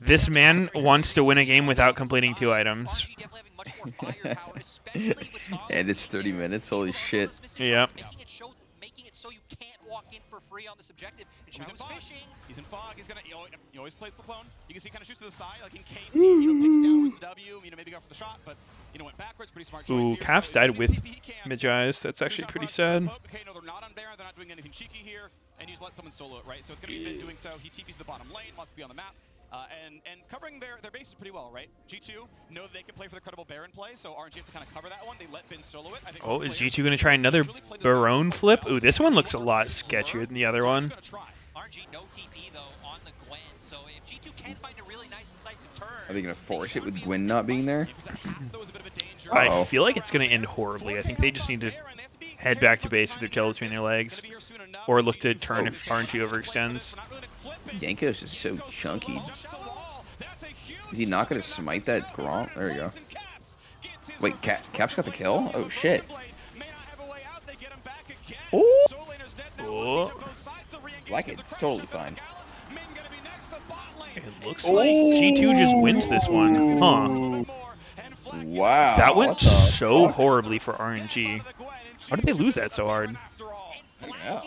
This man wants to win a game without completing 2 items. And it's 30 minutes. Holy shit. Yep. Making it so you can't walk in for free on this objective. And He's in Shadow's fog. fishing. He's in fog. He's gonna. He always plays the clone. You can see he kind of shoots to the side, like in case he picks down with the W. Maybe go for the shot, but went backwards. Pretty smart choice Ooh, here. Caps So died with TP he can. Magi's. That's actually pretty sad. Okay, no, they're not on Baron. They're not doing anything cheeky here, and you just let someone solo it, right? So it's gonna be Finn doing so. He TPs the bottom lane, wants to be on the map. And covering their bases pretty well, right? G2 know that they can play for the credible Baron play, so RNG have to kind of cover that one. They let Finn solo it. I think Oh, is G2 going to try another Baron flip? Ooh, this one looks a lot sketchier than the other one. RNG no TP though on the Gwen, so if G2 can find a really nice decisive turn. Are they gonna force it with Gwyn not being there? I feel like it's going to end horribly. I think they just need to head back to base with their tail between their legs, or look to turn if RNG overextends. Yankos is so chunky. Is he not gonna smite that Gromp? There we go. Wait, Cap's got the kill? Oh shit. Oh! Oh. Like it. It's totally fine. It looks like G2 just wins this one. Huh. Wow. That went what the so fuck? horribly for RNG. How did they lose that so hard? Yeah.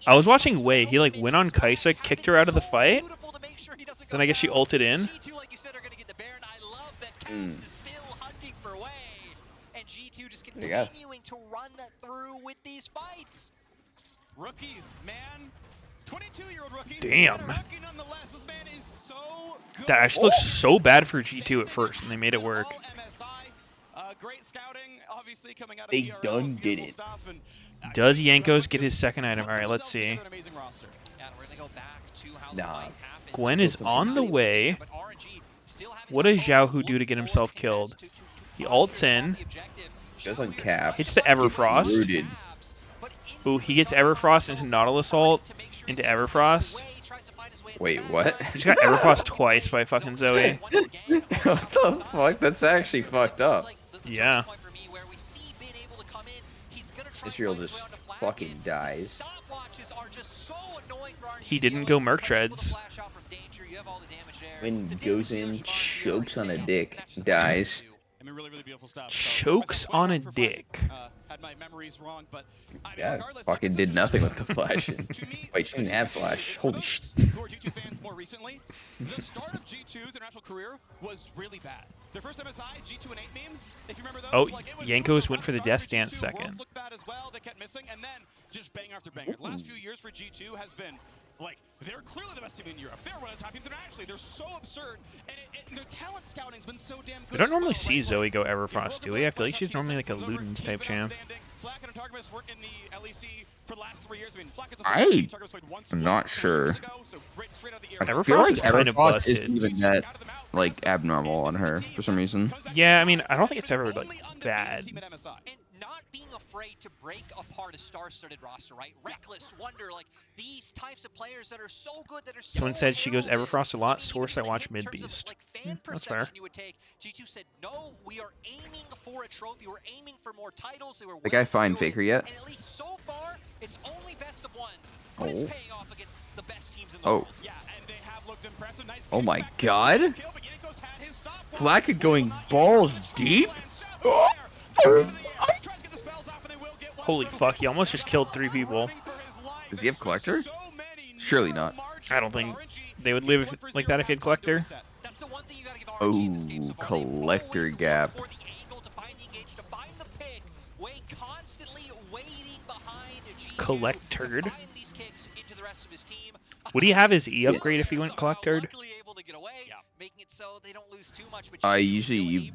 I was watching Wei. He like went on Kaisa, kicked her out of the fight. Then I guess she ulted in. G2 just There you go. continuing to run that through with these fights. Rookies, man. 22-year-old rookie. Damn. Rookie nonetheless. This man is so good. That actually looked so bad for G2 at first, and they made it work. MSI, great scouting, obviously coming out of They ERLs, done did beautiful it. stuff, and Does Yankos get his second item? All right, let's see. an amazing roster. Yeah, we're gonna go back to how the Nah. fight happened. Gwen is on the way. But RNG still having What does Xiaohu do to get himself killed? He ults in, Goes on Cap. hits the Everfrost. Rooted. Ooh, he gets Everfrost into Nautilus ult, into Everfrost. Wait, what? He just got Everfrost twice by fucking Zoe. What the fuck? That's actually fucked up. Yeah. Israel just fucking dies. He didn't go Merc Treads. When goes in, chokes on a dick, dies. I mean, really beautiful stuff. Chokes on a dick. Had my memories wrong, but Yeah, fucking did nothing with the flash. Wait, she didn't have flash. Holy shit. Who are G2 fans more recently? The start of G2's international career was really bad. Their first MSI, G2 and 8 memes, if you remember those. Oh, like, it was Yankos went for the start Death for Dance G2, second. Worlds looked bad as well. They kept missing, and then just banger after banger. The last few years for G2 has been like, they're clearly the best team in Europe. They're one of the top teams internationally. They're so absurd, and their talent scouting's been so damn good. We don't normally see Zoe go Everfrost, do we? I feel like she's normally like a Ludens type champ. Flack and Targamas were in the LEC for the last 3 years. I mean, Flack is a Targamas played once I'm not sure. I feel Everfrost like is kind of Everfrost busted. isn't even that like abnormal on her for some reason. Yeah, I mean, I don't think it's ever like bad. And not being afraid to break apart a star-studded roster, right? Reckless, Wonder, like these types of players that are so good, that are so Someone said she goes heralded. Everfrost a lot. I mean, Source, I even watch in terms of, Mid-Beast. like, fan That's fair. perception you would take. G2 said, no, we are aiming for a trophy. We're aiming for more titles. They were The guy willing to find do Faker it. yet? And at least so far, it's only best of ones. But Oh. it's paying off against the best teams in the Oh. world. Yeah, and they have looked impressive. Nice Oh my kickback god. kill, but Jankos had his stop. Flacca going balls deep? Holy fuck, he almost just killed 3 people. Does he have Collector? Surely not. I don't think they would live like that if he had Collector. Oh, Collector gap. Collectored. Would he have his E upgrade if he went Collectored? I usually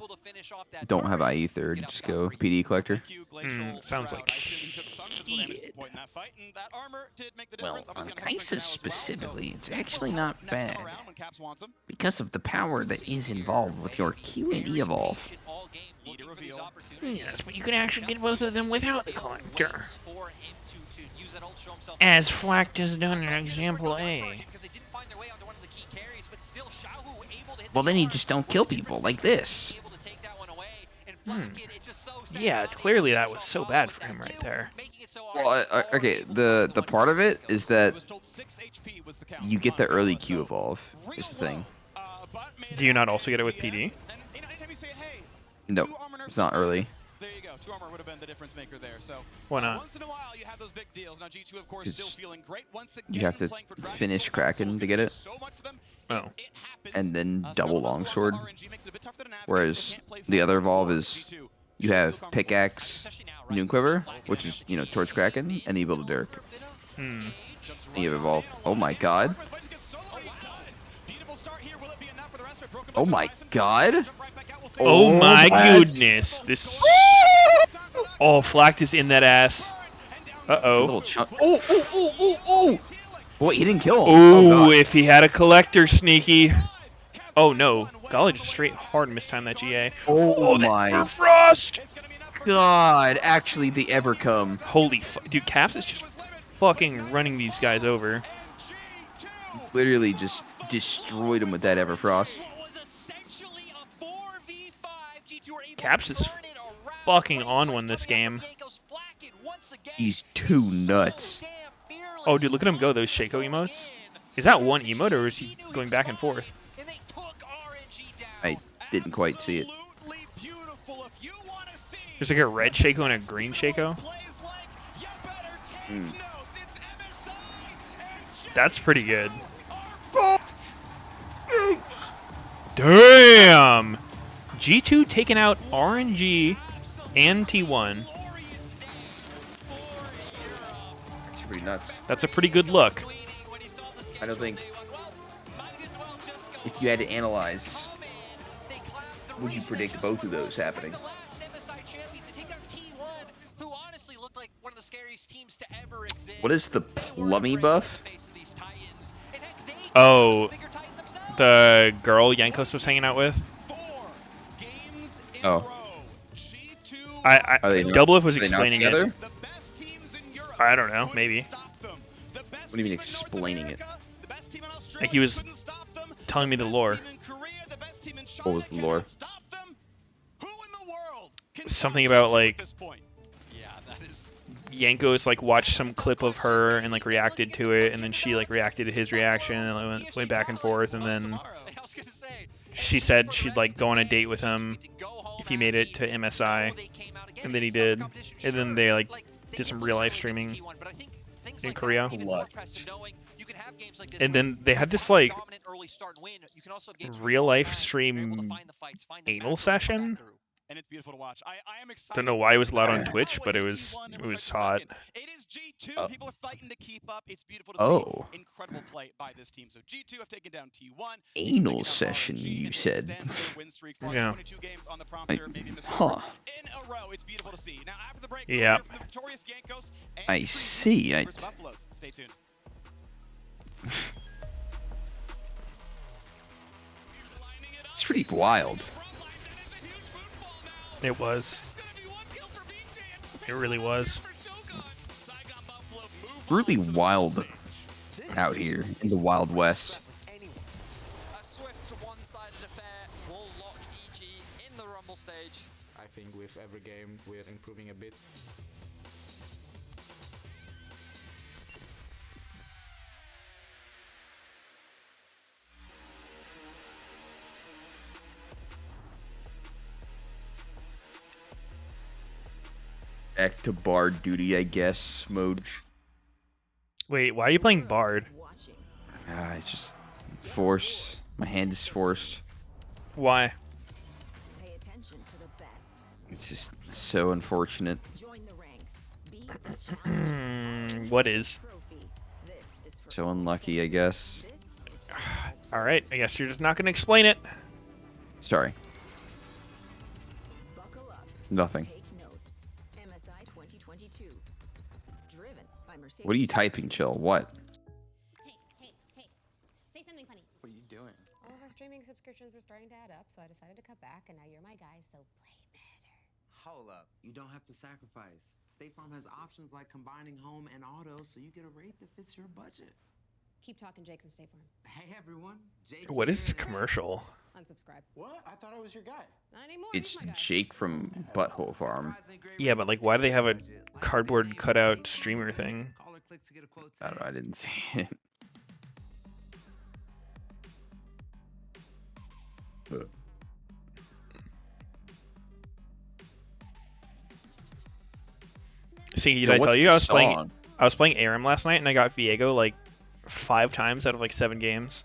don't have IE third, just go PD Collector. Sounds like Well, on Isis specifically, it's actually not bad. Because of the power that is involved with your Q and E evolve. Yes, but you can actually get both of them without the Collector. As Flack has done in Example A. Well, then you just don't kill people like this. Yeah, clearly that was so bad for him right there. Well, okay, the part of it is that you get the early Q evolve, is the thing. Do you not also get it with PD? No, it's not early. There you go. 2 armor would have been the difference maker there. So why not? Once in a while you have those big deals. Now G2 of course still feeling great. Once again, You have to finish Kraken to get it. Oh. And then double longsword. Whereas the other evolve is you have pickaxe, noon quiver, which is, you know, towards Kraken, and evil to Dirk. And you have evolve. Oh my god. Oh my god. Oh my goodness. This. Oh, Flack is in that ass. Uh-oh. Little chunk. Oh, oh, oh, oh, oh. Boy, he didn't kill him. Oh, if he had a Collector, sneaky. Oh no, Golly just straight hard mistimed that GA. Oh my Frost! God, actually the ever come. Holy fuck, dude, Caps is just fucking running these guys over. Literally just destroyed him with that Everfrost. Caps is fucking on one this game. He's too nuts. Oh, dude, look at him go, those Shaco emotes. Is that one emote, or is he going back and forth? I didn't quite see it. There's like a red Shaco and a green Shaco. That's pretty good. Damn! G2 taking out RNG and T1. Actually pretty nuts. That's a pretty good look. I don't think if you had to analyze, would you predict both of those happening? What is the plummy buff? Oh, the girl Jankos was hanging out with? Oh. Doublelift was are they not explaining together? it. I don't know, maybe. What do you mean explaining it? Like he was telling me the lore. What was the lore? Something about like Jankos like watched some clip of her and like reacted to it, and then she like reacted to his reaction, and like, went back and forth, and then she said she'd like go on a date with him if he made it to MSI, and then he did, and then they like did some real life streaming in Korea, and then they had this like real life stream anal session. And it's beautiful to watch. I am excited. Don't know why it was loud on Twitch, but it was hot. It is G2. People are fighting to keep up. It's beautiful to see. Incredible play by this team. So G2 have taken down T1. Anal session, you said. Yeah. Huh. In a row. It's beautiful to see. Now after the break, yeah. I see. Stay tuned. It's pretty wild. It was. It really was. Really wild out here in the Wild West. A swift one-sided affair will lock EG in the Rumble stage. I think with every game we're improving a bit. Back to Bard duty, I guess, Smoj. Wait, why are you playing Bard? It's just force. My hand is forced. Why? It's just so unfortunate. What is? So unlucky, I guess. Alright, I guess you're just not going to explain it. Sorry. Nothing. What are you typing, Chill? What? Hey, say something funny. What are you doing? All of our streaming subscriptions were starting to add up, so I decided to cut back, and now you're my guy, so play better. Hold up. You don't have to sacrifice. State Farm has options like combining home and auto, so you get a rate that fits your budget. Keep talking, Jake from State Farm. Hey, everyone. Jake What is this commercial? Unsubscribe. What? I thought I was your guy. Not anymore. It's Jake from Butthole Farm. Yeah, but like, why do they have a cardboard cutout streamer thing? I don't know. I didn't see it. See, did I tell you I was playing Aram last night and I got Viego like 5 times out of like 7 games.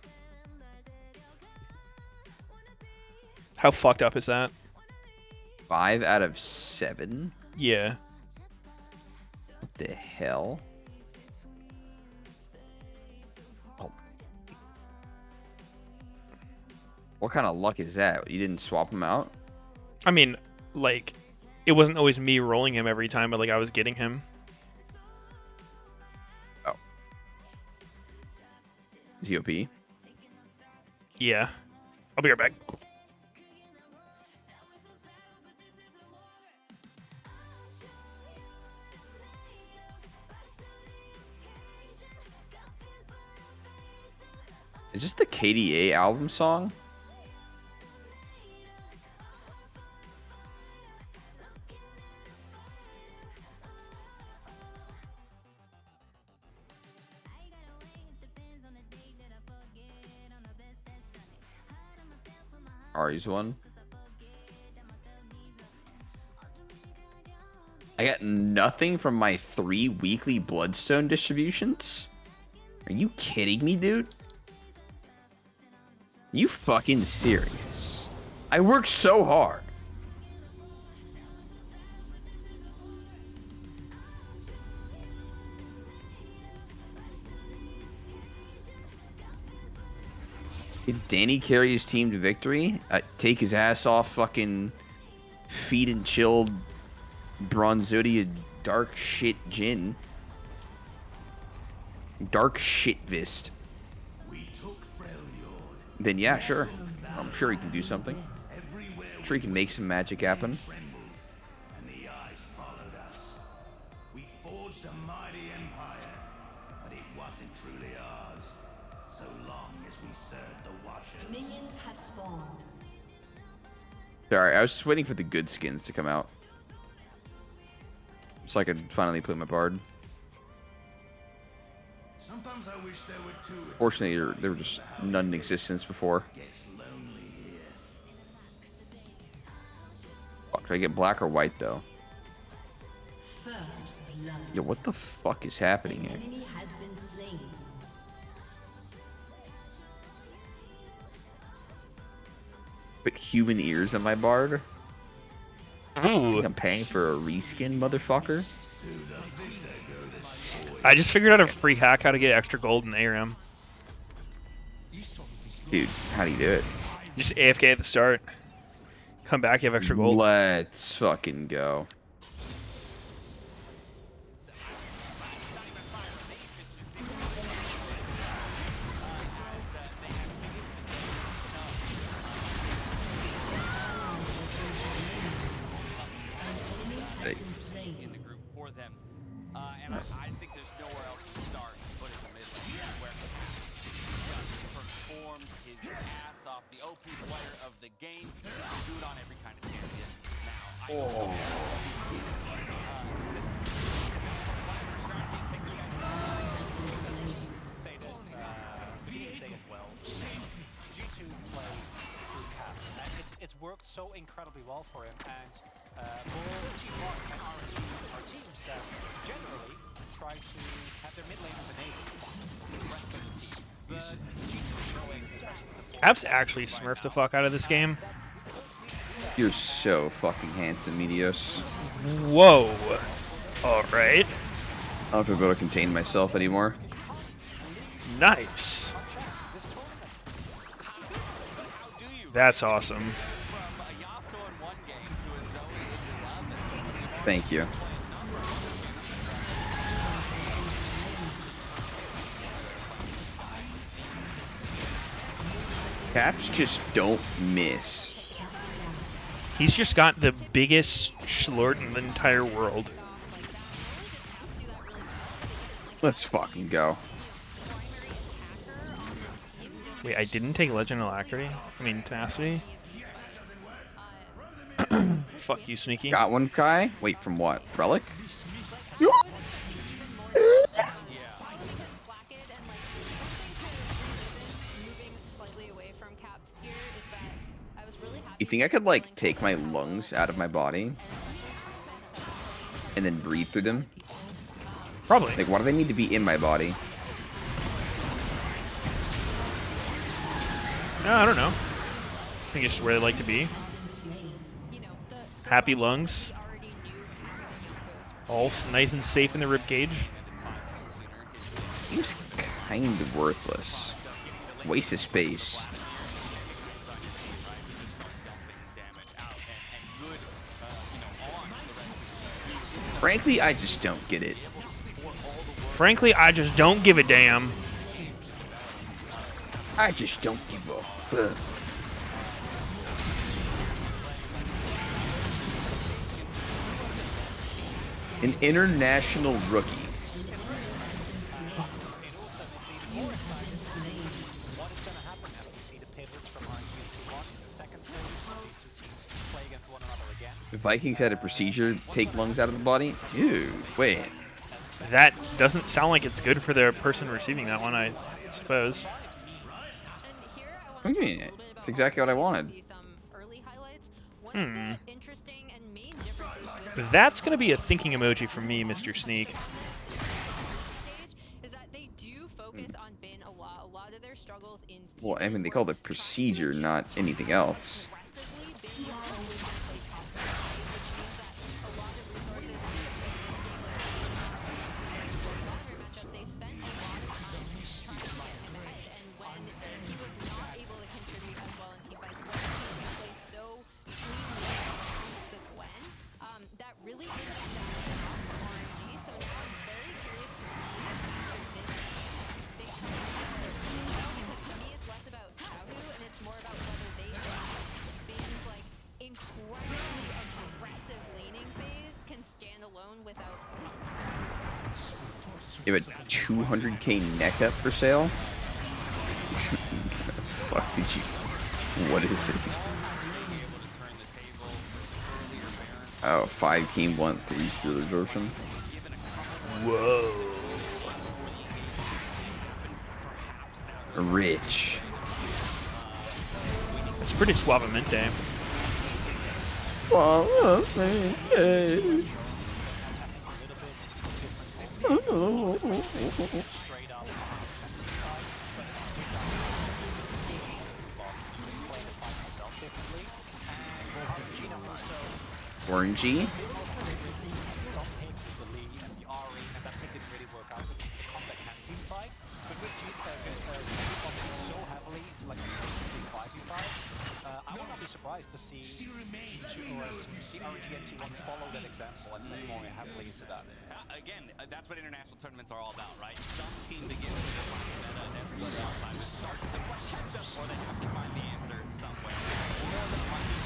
How fucked up is that? 5 out of 7? Yeah. What the hell? Oh. What kind of luck is that? You didn't swap him out? I mean, like, it wasn't always me rolling him every time, but like I was getting him. Oh. Is he OP? Yeah. I'll be right back. Is this the KDA album song? Ari's one. I got nothing from my 3 weekly Bloodstone distributions? Are you kidding me, dude? You fucking serious? I worked so hard. Did Danny carry his team to victory? Take his ass off fucking feed and chilled Bronzodia dark shit gin. Dark shit vist. Then yeah, sure. I'm sure he can do something. I'm sure he can make some magic happen. And the ice followed us. We forged a mighty empire, but it wasn't truly ours. So long as we served the Watchers. Minions have spawned. Sorry, I was just waiting for the good skins to come out, so I could finally play my Bard. Sometimes I wish there were 2. Fortunately, there were just none in existence before. Fuck, do I get black or white though? First blood. Yo, what the fuck is happening here? Enemy has been slain. Put human ears on my Bard? Ooh. I'm paying for a reskin, motherfucker. I just figured out a free hack how to get extra gold in ARAM. Dude, how do you do it? Just AFK at the start. Come back, you have extra gold. Let's fucking go. game, do it on every kind of champion. Now, I Oh. G2 play through Cap, and it's worked so incredibly well for him. And both T1 and RNG are teams that generally try to have their mid laners enabled with the rest of the team. But G2 showing, especially with the Caps actually smurfed the fuck out of this game. You're so fucking handsome, Meteos. Whoa. Alright. I don't have to be able to contain myself anymore. Nice. That's awesome. Thank you. Caps just don't miss. He's just got the biggest schlort in the entire world. Let's fucking go. Wait, I didn't take Legend Alacrity? I mean, Tenacity? Fuck you, Sneaky. Got one, Kai? Wait, from what? Relic? You think I could, like, take my lungs out of my body and then breathe through them? Probably. Like, why do they need to be in my body? No, I don't know. I think it's just where they like to be. Happy lungs. All nice and safe in the ribcage. Seems kind of worthless. Waste of space. Frankly, I just don't get it. Frankly, I just don't give a damn. I just don't give a fuck. An international rookie. The Vikings had a procedure to take lungs out of the body? Dude, wait. That doesn't sound like it's good for the person receiving that one, I suppose. What do you mean? It's exactly what I wanted. Hmm. That's going to be a thinking emoji from me, Mr. Sneak. Well, I mean, they call it procedure, not anything else. You have a 200k neck up for sale? Fuck did you? What is it? Oh, 5k 1/3 version. Whoa. Rich. It's pretty suavemente. Suavemente. Orangey. I would not be surprised to see G2 or RNG and T1 follow that example and play more heavily into that. Again, that's what international tournaments are all about, right? Some team begins to define the meta and everybody outside starts to play catch up, or they have to find the answer somewhere. More than likely,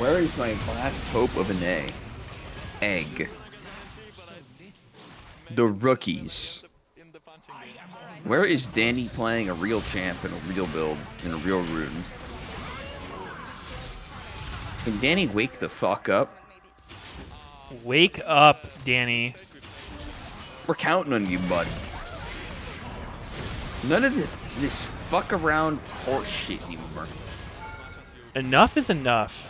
Where is my last hope of an egg? The rookies. Where is Danny playing a real champ in a real build, in a real rune? Can Danny wake the fuck up? Wake up, Danny. We're counting on you, bud. None of this fuck around horse shit anymore. Enough is enough.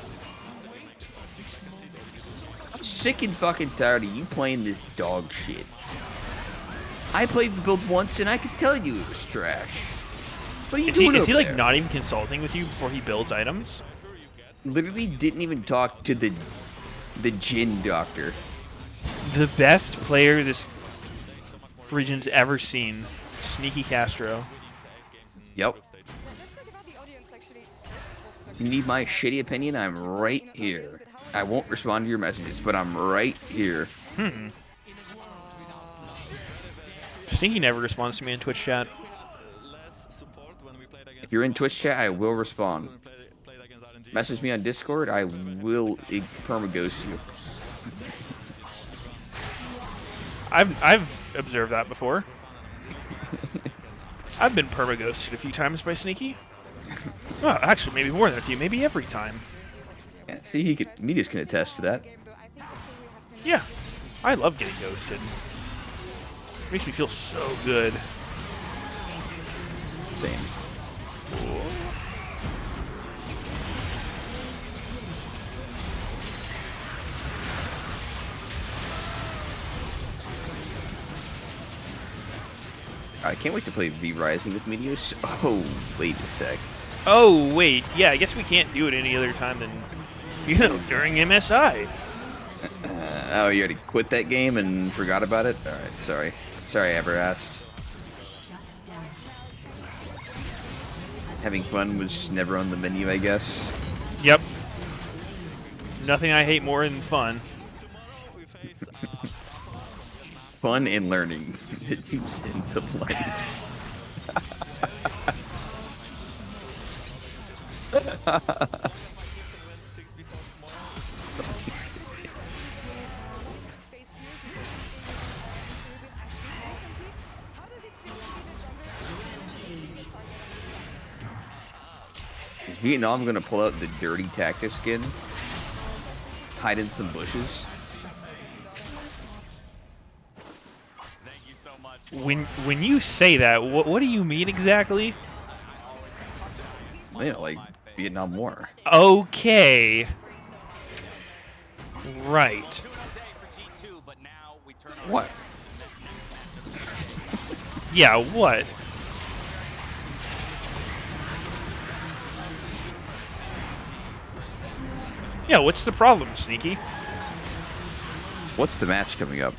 I'm sick and fucking tired of you playing this dog shit. I played the build once and I could tell you it was trash. What are you doing Is he like there? not even consulting with you before he builds items? Literally didn't even talk to the Jin doctor. The best player this region's ever seen, Sneaky Castro. Yep. You need my shitty opinion? I'm right here. I won't respond to your messages, but I'm right here. Sneaky never responds to me in Twitch chat. If you're in Twitch chat, I will respond. Message me on Discord, I will perma-ghost you. I've observed that before. I've been perma-ghosted a few times by Sneaky. Well, actually, maybe more than a few, maybe every time. Yeah, see, Meteos can attest to that. Yeah, I love getting ghosted. Makes me feel so good. Same. I can't wait to play V Rising with Meteos. Oh, wait a sec. Oh, wait. Yeah, I guess we can't do it any other time than, during MSI. Oh, you already quit that game and forgot about it? Alright, sorry. Sorry I ever asked. Having fun was just never on the menu, I guess. Yep. Nothing I hate more than fun. Fun and learning. The two sins of life. Is Vietnam gonna pull out the dirty tactic skin? Hide in some bushes? When you say that, what do you mean exactly? You know, like Vietnam War. Okay. Right. What? Yeah, what? Yeah, what's the problem, Sneaky? What's the match coming up?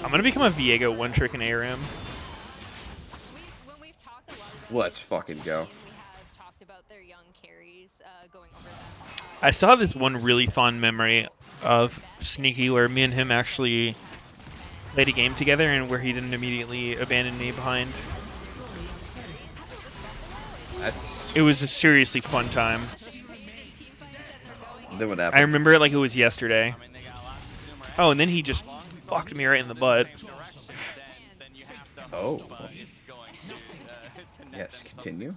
I'm gonna become a Viego one-trick and aram. Let's fucking go. I still have this one really fond memory of Sneaky where me and him actually played a game together and where he didn't immediately abandon me behind. It was a seriously fun time. Then what happened? I remember it like it was yesterday. Oh, and then he just fucked me right in the butt. Oh. Yes, continue.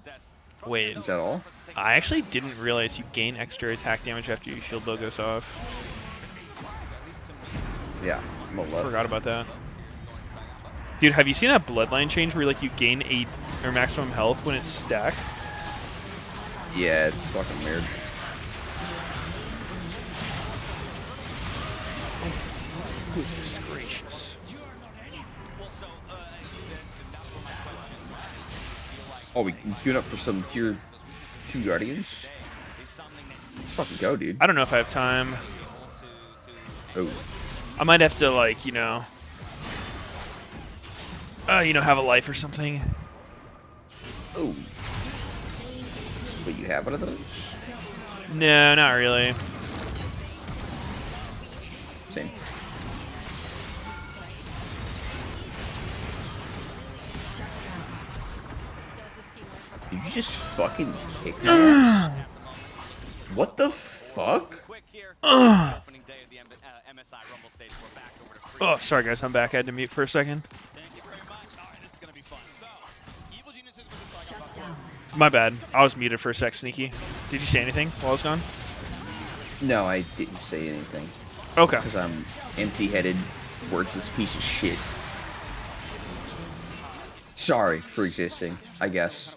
Wait. Is that all? I actually didn't realize you gain extra attack damage after your shield bow goes off. Yeah, I'm a lot. Forgot about that. Dude, have you seen that bloodline change where like you gain 8 or maximum health when it's stacked? Yeah, it's fucking weird. Goodness gracious. Oh, we can queue up for some tier 2 guardians? Let's fucking go, dude. I don't know if I have time. Oh. I might have to like, have a life or something. Oh. But you have one of those? No, not really. Same. Did you just fucking kick my ass? What the fuck? Oh, sorry guys, I'm back. I had to mute for a second. My bad. I was muted for a sec, Sneaky. Did you say anything while I was gone? No, I didn't say anything. Okay. Because I'm empty-headed, worthless piece of shit. Sorry for existing, I guess.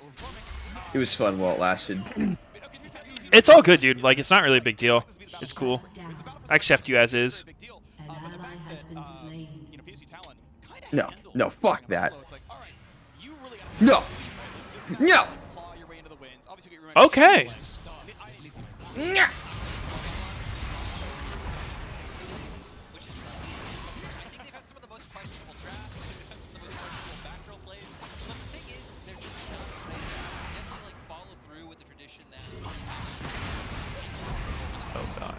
It was fun while it lasted. It's all good, dude. Like, it's not really a big deal. It's cool. I accept you as is. No, no, fuck that. No! No! Okay. Yeah. Oh god.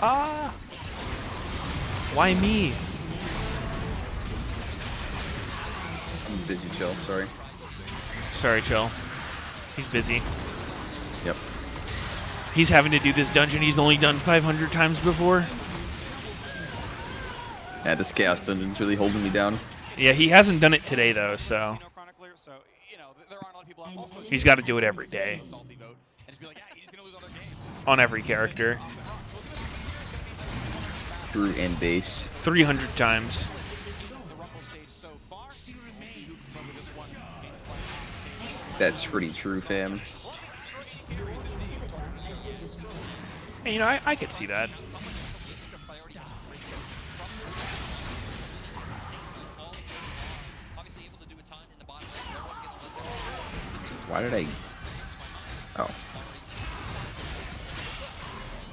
Ah! Why me? I'm busy, chill, sorry. Sorry, Chill. He's busy. Yep. He's having to do this dungeon he's only done 500 times before. Yeah, this Chaos Dungeon's really holding me down. Yeah, he hasn't done it today, though, so... He's got to do it every day. On every character. True and based. 300 times. That's pretty true, fam. Hey, you know, I could see that. Why did I... Oh.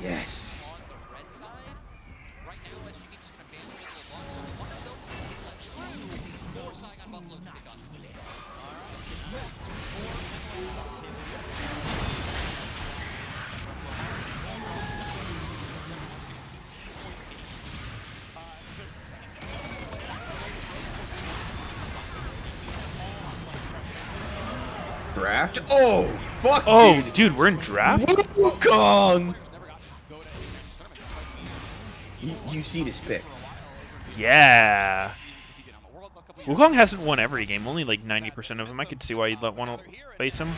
Yes. Draft? Oh, fuck, oh, dude, we're in draft? Wukong! You see this pick. Yeah. Wukong hasn't won every game, only like 90% of them. I could see why you'd want to face him.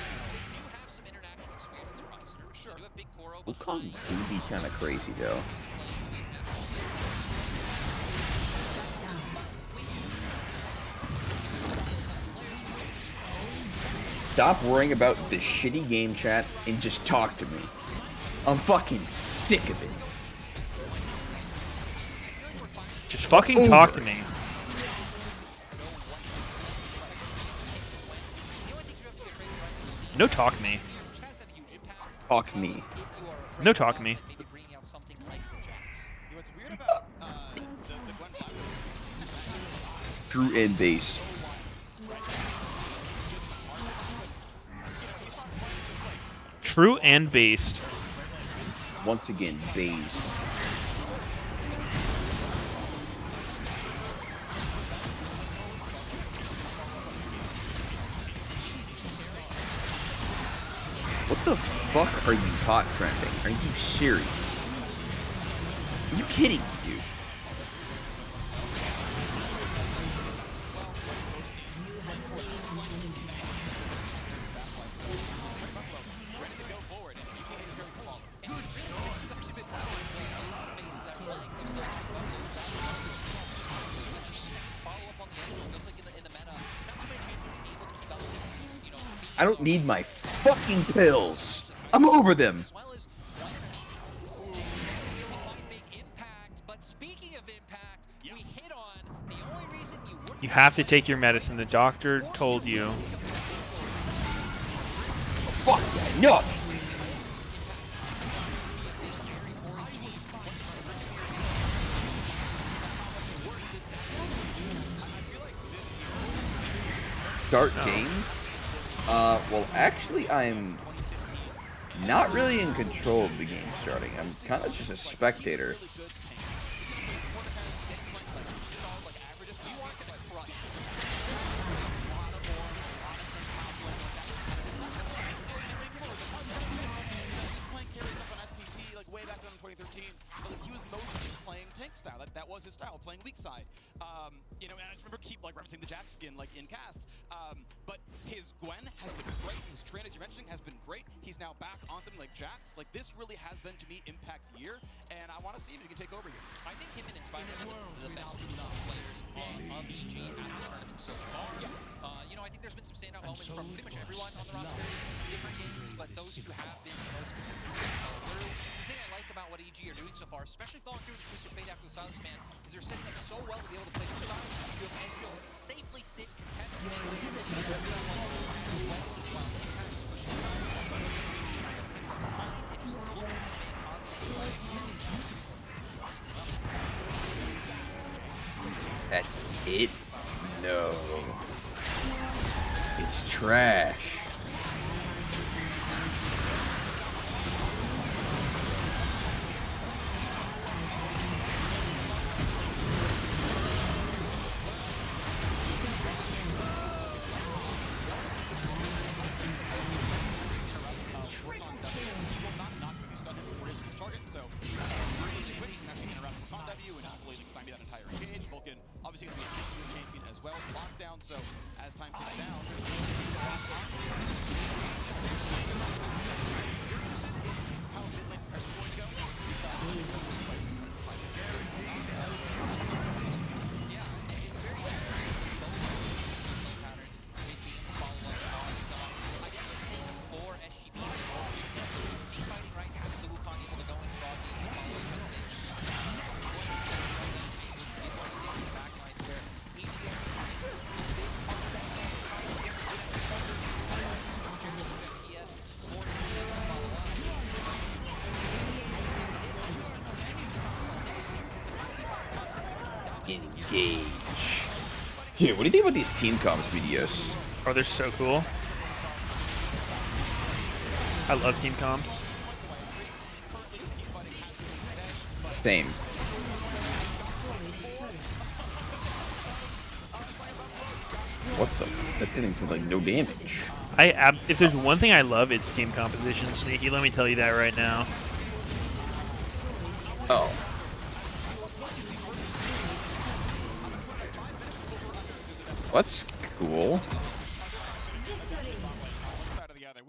Wukong do be kind of crazy, though. Stop worrying about the shitty game chat and just talk to me. I'm fucking sick of it. Just fucking talk to me. No talk me. Talk me. No talk me. True and base. True and based. Once again, based. What the fuck are you hot trending? Are you serious? Are you kidding me, dude? I don't need my fucking pills. I'm over them. But speaking of impact, we hit on the only reason you wouldn't You have to take your medicine. The doctor told you. Fuck yeah, no! Start game? Well, actually, I'm not really in control of the game starting. I'm kind of just a spectator. Way back then in 2013, he was mostly playing tank style. That was his style, playing weak side. You know, and I just remember keep referencing the Jack skin in casts. But his Gwen has been great. His Tran, as you're mentioning, has been great. He's now back on something like Jax. Like, this really has been, to me, Impact's year, and I want to see if he can take over here. I think him and Inspired are the best players of EG at the tournament so far. You know, I think there's been some standout moments from pretty much everyone on the roster in different games, but those who have been the most consistent through. The thing I like about what EG are doing so far, especially following through with the Twisted Fate after the Silence Ban, is they're setting up so well to be able to play two styles. You have Angel safely sit, contest, That's it? No. It's trash. Obviously going to be a champion as well. Lockdown, so as time ticks down. How mid lane pressure going to go? Yeah, it's very patterns. I guess for SGP, team fighting right now, the Wukong able to go in broadly and follow Engage. Dude, what do you think about these team comps, Meteos? Oh, they're so cool. I love team comps. Same. What the? That didn't feel like no damage. If there's one thing I love, it's team composition. Sneaky, let me tell you that right now. Oh. That's cool.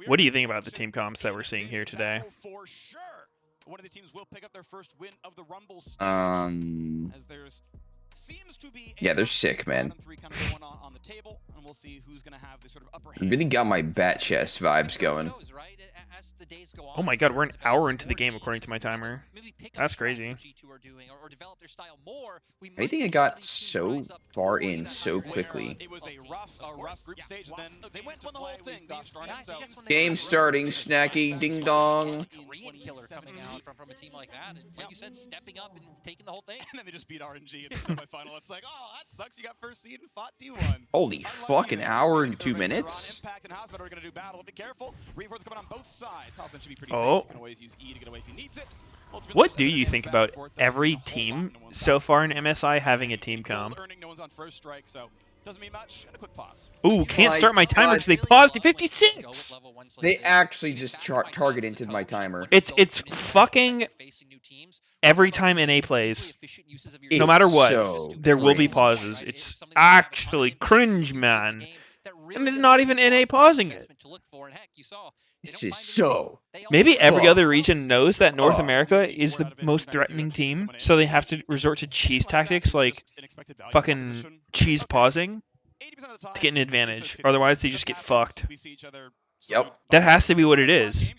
What do you think about the team comps that we're seeing here today? For sure. One of the teams will pick up their first win of the Rumble stage, as there's seems to be yeah, they're sick, man. kind of going on the table, and we'll see who's going to have the sort of upper hand. Really got my bat chest vibes going. Oh my god, we're an hour into the game according to my timer. That's crazy. I think it got so far in so quickly. It was a rough group stage, and then they went won the whole thing. Gosh darn it! So Game starting, Snacky, ding dong. Killer coming out from a team like that, and like you said, stepping up and taking the whole thing. And then they just beat RNG in the semifinal. It's like, oh, that sucks. You got first seed and fought D1. Holy fuck, an hour and 2 minutes? Impact and Houseman are going to do battle. Be careful. Reinforcements coming on both sides. Houseman should be pretty safe. You can always use E to get away if he needs it. What do you think about every team so far in MSI having a team comp? No one's on first strike, so doesn't mean much. And a quick pause. Ooh, can't start my timer because they paused at 56. They actually just target into my timer. It's fucking every time NA plays. No matter what, so there will be pauses. It's actually cringe, man. And there's not even NA pausing it. It's just so. Maybe every other region knows that North America is the most threatening team, so they have to resort to cheese tactics like fucking cheese pausing to get an advantage. Otherwise, they just get fucked. Yep. That has to be what it is.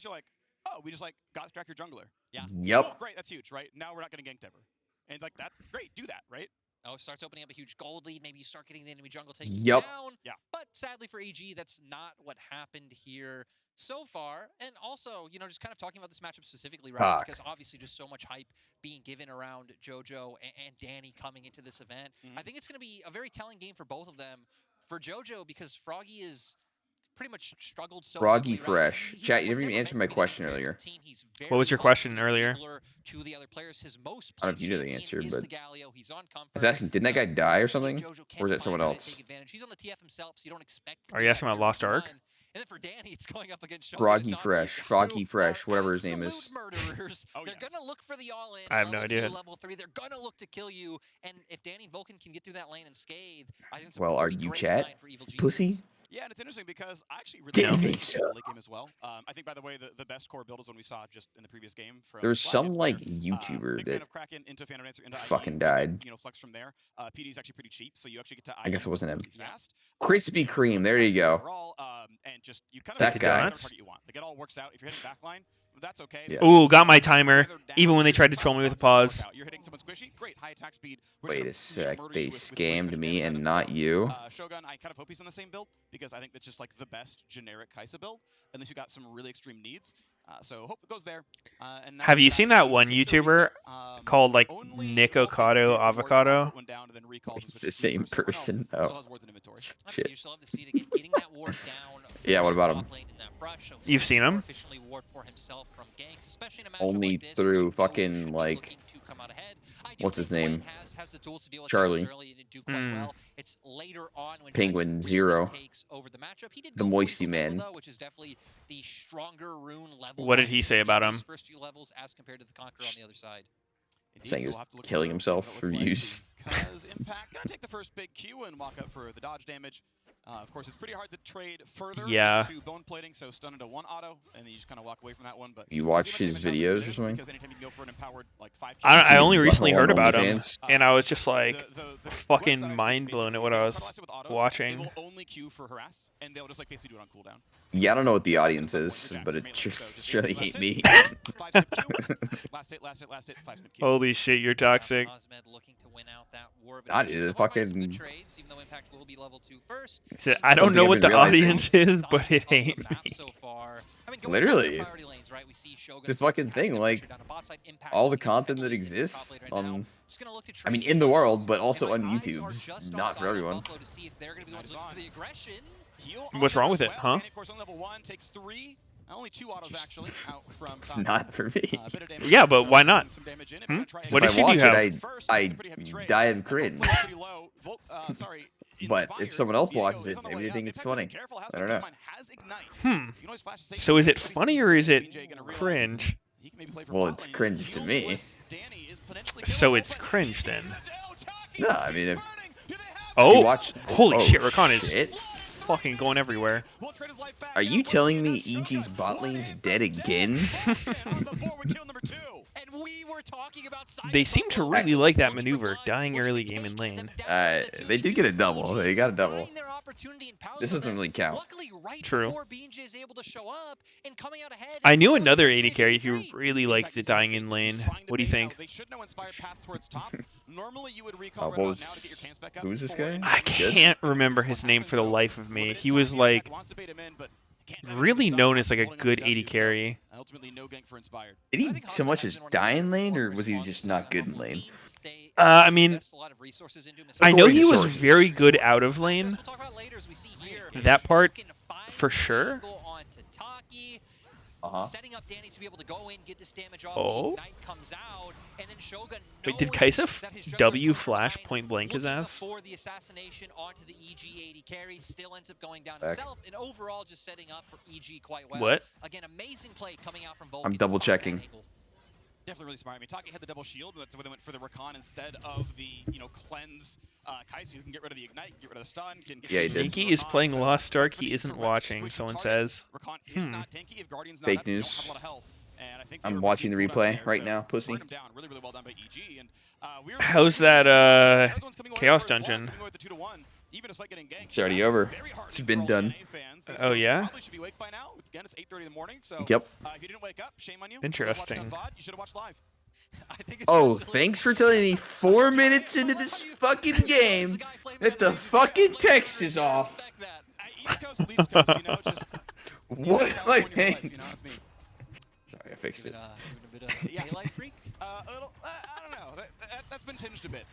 Oh, we just got distract your jungler. Yeah. Yep. Oh, great, that's huge, right? Now we're not getting ganked ever. And like that, great, do that, right? Oh, starts opening up a huge gold lead. Maybe you start getting the enemy jungle taken Yep. down. Yeah. But sadly for EG, that's not what happened here so far. And also, you know, just kind of talking about this matchup specifically, right? Fuck. Because obviously just so much hype being given around JoJo and Danny coming into this event. I think it's going to be a very telling game for both of them. For JoJo, because Froggy is pretty much struggled so Froggy heavily, right? Fresh. Chat, you never even answered my question earlier. What was your question earlier? To the other players, his most I don't know if you knew the answer, is but the Galio. He's on I was asking, didn't that guy die or something? Or is that someone else? He's on the TF himself, so you don't expect. Are you asking about Lost Ark? And then for Danny, it's going up against Froggy Fresh. Froggy Fresh, whatever his name is. Murderers. They're gonna look for the all-in. I have no level idea. 2, level 3. They're gonna look to kill you. And if Danny and Vulcan can get through that lane unscathed, I think it's a Well, are pretty you great chat? sign for Evil Genius. Pussy? Yeah, and it's interesting because I actually really Damn like it. the late game as well. I think, by the way, the best core build is one we saw just in the previous game. From There's Black some Empire. like YouTuber Big fan that of Kraken, into Fan of Answer, into fucking IE, died. You know, flex from there. PD is actually pretty cheap, so you actually get to. I guess it wasn't him. Fast. Krispy Kreme, there you go. Overall, and just you kind of That pick guy. whatever target you want. Like it all works out. If you're hitting backline, that's okay. Yeah. Ooh, got my timer. Even when they tried to troll me with a pause. You're hitting someone squishy. Great, high attack speed. Wait a sec, they scammed me and not you? Shogun, I kind of hope he's on the same build because I think that's just like the best generic Kaisa build, unless you got some really extreme needs. So hope it goes there. And Have you seen that one YouTuber called like Nicocado Avocado? It's the same person. Oh. Shit. You still have to see it again, getting that ward down. Yeah, what about him? You've seen him? Efficiently ward for himself from ganks, especially in a matchup Only like this, through fucking like what's his name? has the tools to deal with Charlie. damage early and do quite well. It's later on when Penguin Zero. takes over the matchup. He did The go Moisty first level, Man. though, which is definitely the stronger rune level. What did he say about in him? those first few levels as compared to the Conqueror on the other side. Saying he was killing himself for views. Because Impact gonna take the first big Q and walk up for the dodge damage. Of course, it's pretty hard to trade further into bone plating, so stun into one auto, and then you just kind of walk away from that one. But You watch his videos or something? because anytime you can go for an empowered like 5 I only recently heard about him, OnlyFans? and I was just like the fucking website I've mind seen, blown at basically, what I they was fertilize it with autos, watching. They will only queue for harass, and they'll just like basically do it on cooldown. Yeah, I don't know what the audience is, but it surely hate me. Last hit, 5 snip Q. Holy shit, you're toxic. Looking to win out that war, but Not is fucking. trades, even though Impact will be level 2 first. I don't know Something what I've the been realizing. audience is, but it ain't me. So far. I mean, Literally. The fucking thing, like all the content that exists on, I mean, in the world, but also on YouTube. Not for everyone. What's wrong with it, huh? Only 2 autos actually out from It's not for me. Yeah, but why not? What If issue I do you watch have? it, I die of cringe. But if someone else watches it, maybe they think it's funny. I don't know. So is it funny or is it cringe? Well, it's cringe to me. So it's cringe then. No, I mean, if Oh, you watch, holy oh, shit, Rakan is shit. fucking going everywhere. Are you telling me EG's bot lane's dead again? They seem to really like that maneuver, dying early game in lane. They did get a double. They got a double. This doesn't really count. True. I knew another 80 carry if you really like the dying in lane. What do you think? Who was this guy? I can't remember his name for the life of me. He was like really known as like a good 80 carry. Did he so much as die in lane, or was he just not good in lane? I mean, I know he was very good out of lane. That part, for sure. Setting up Danny to be able to go in, get this damage off. Oh. Ignite comes out, and then Shogun Wait, did Kaisa W flash point blank his ass? for the assassination onto the EG 80 carry, still ends up going down Back. himself, and overall just setting up for EG quite well. What? Again, amazing play coming out from Vulcan. I'm double checking. Definitely really smart. I mean, Taki had the double shield, but that's why they went for the Rakan instead of the, cleanse Kai'Su, who can get rid of the ignite, get rid of the stun. Yeah, he did. Sneaky is playing Lost Ark. He isn't watching, someone says. Rakan is not tanky if Guardian's not Fake up, they don't news. have a lot of health. And I think I'm watching the replay right now, pussy. Really, really well done by EG. And, How's that Chaos Dungeon? It's already over. It's been done. Oh yeah? Probably should be awake by now. Again, it's 8:30 in the morning, so Yep. if you didn't wake up, shame on you. Interesting. You should have watched live. Oh, thanks for telling me 4 minutes into this fucking game that the fucking text is off. What am I paying? Sorry, I fixed it. Yeah, life freak. A little. I don't know. That's been tinged a bit.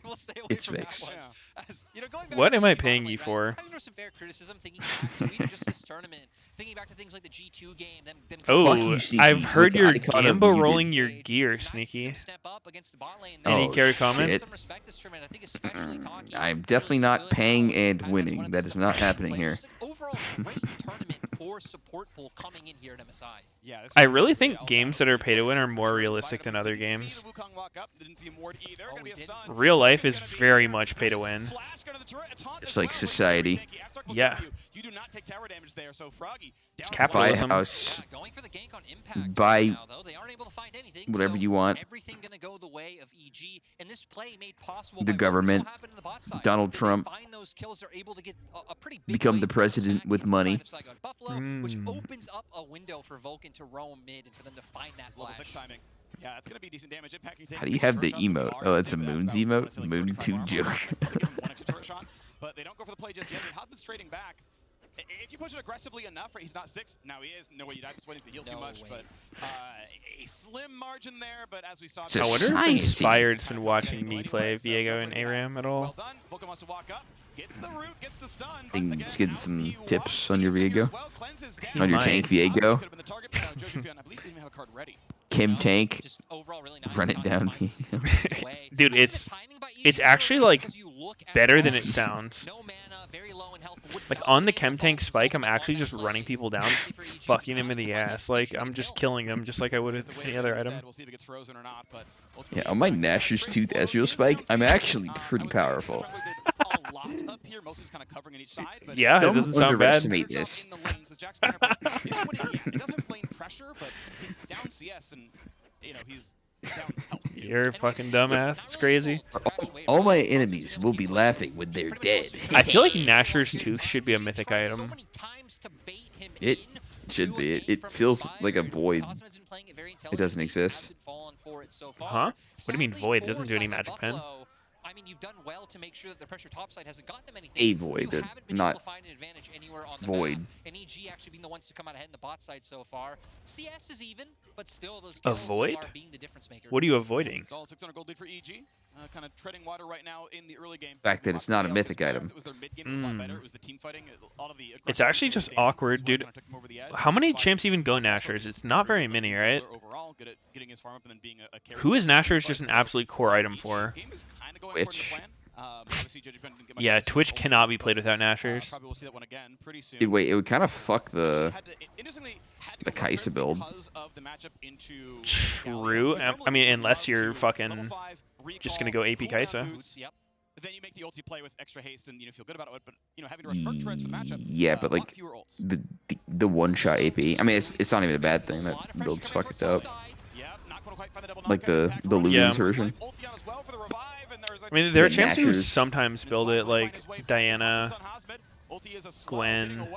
We'll stay away It's from fixed. that one. Yeah. As, you know, going back What to am the I G paying bottom you lane, for? right? I think there's some fair criticism thinking back to even just this tournament, thinking back to things like the G2 game. Them Oh, you, Sneaky. I've heard Look, you're icon of Gambo muted. rolling your gear, Sneaky. step up against the bot lane. Any Oh, care to comment? shit. Some respect this tournament. I think especially talking. I'm definitely not paying and winning. That is not happening here. Overall, great tournament for support pool coming in here at MSI. Yeah, I really think games that are pay to win are more realistic than other games. Real life is very much pay to win. It's like society. Yeah. It's capitalism. Buy a house. Buy whatever you want. The government. Donald Trump. Become the president with money. Which opens up a window for Vulcan to roam mid and for them to find that flash. Yeah, it's gonna be decent damage. Impacting. How do you have the emote? Oh, it's a Moon's emote? Moon 2 joke. But they don't go for the play just yet. Hubman's trading back. If you push it aggressively enough, right, he's not 6. Now he is. No way you'd have to waiting to heal too much, but a slim margin there. But as we saw, I wonder if Inspired's been watching me play Viego and ARAM at all. Well done. Vulcan wants to walk up. Gets the root, gets the stun. I think just getting some tips on your Viego. He On your might. tank Viego. Kim tank. Run it down. Dude, it's actually like better than it sounds. Like on the chem tank spike, I'm actually just running people down, fucking him in the ass. Like I'm just killing them, just like I would with any other item. Yeah, on my Nashor's Tooth Ezreal spike, I'm actually pretty powerful. Yeah, it doesn't sound bad. Underestimate this. You're a fucking dumbass. It's crazy. All my enemies will be laughing when they're dead. I feel like Nashor's Tooth should be a mythic item. It should be. It feels like a void. It doesn't exist. Huh? What do you mean void? It doesn't do any magic pen. I mean, you've done well to make sure that the pressure topside hasn't got them anything. A void, You haven't been not able to find an advantage anywhere on the void. map. And EG actually being the ones to come out ahead in the bot side so far. CS is even, but still those kills Avoid? so far being the difference maker. What are you avoiding? Solid 600 gold lead for EG. Kind of treading water right now in the early game. The fact that it's not a mythic item. It was their mid game was a lot better. It was the team fighting. All of the It's actually just awkward, dude. How many champs even go Nashors? It's not very many, right? Who is Nashors just an absolute core item for? Twitch. Yeah, Twitch cannot be played without Nashors. Wait, it would kind of fuck the Kaisa build. True. I mean, unless you're fucking just gonna go AP Kaisa. Then you make the ulti play with extra haste and feel good about it. But having to rush perk treads for the matchup. Yeah, but like the one shot AP. I mean, it's not even a bad thing. That build's fucked up. Like the Lumen's version. I mean, there are champs who sometimes build it, like Diana, Gwen,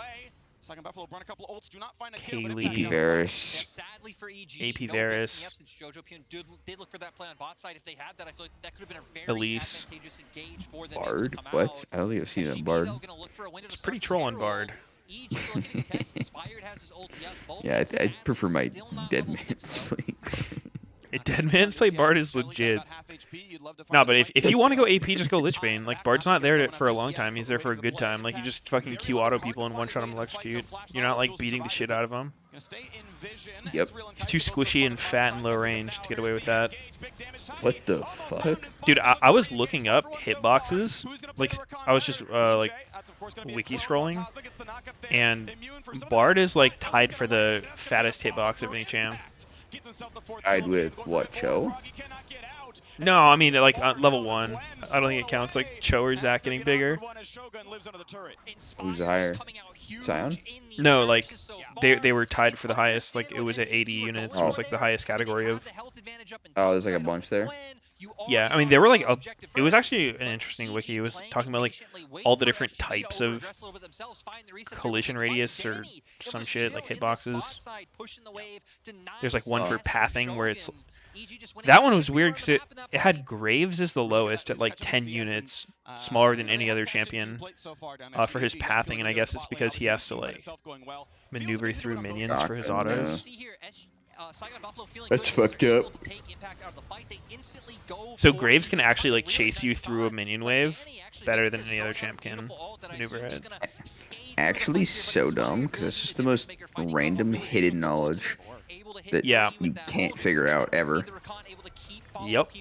Kaylee, Varus. AP Varus, Elise, Bard? What? I don't think I've seen a Bard. It's pretty troll on Bard. Yeah, I prefer my dead man's play. A dead man's play Bard is legit. No, but if you want to go AP, just go Lichbane. Like, Bard's not there for a long time. He's there for a good time. Like, you just fucking Q auto people and one-shot them electrocute. You're not, like, beating the shit out of them. Yep. He's too squishy and fat and low range to get away with that. What the fuck? Dude, I was looking up hitboxes. Like, I was just, like, wiki scrolling. And Bard is, like, tied for the fattest hitbox of any champ. Tied with what, Cho? No, I mean, like, level 1. I don't think it counts. Like, Cho or Zach getting bigger. Who's higher? Sion? No, like, they were tied for the highest. Like, it was at 80 units. It was, like, the highest category of... Oh, there's, like, a bunch there? Yeah, I mean, there were, like, it was actually an interesting wiki. It was talking about, like, all the different types of collision radius or some shit, like hitboxes. There's, like, one for pathing where it's That one was weird because it had Graves as the lowest at like 10 units, smaller than any other champion for his pathing, and I guess it's because he has to like maneuver through minions for his autos. That's fucked up. So Graves can actually like chase you through a minion wave better than any other champ can maneuver it. Actually, so dumb because it's just the most random hidden knowledge that you can't figure out ever. Yep.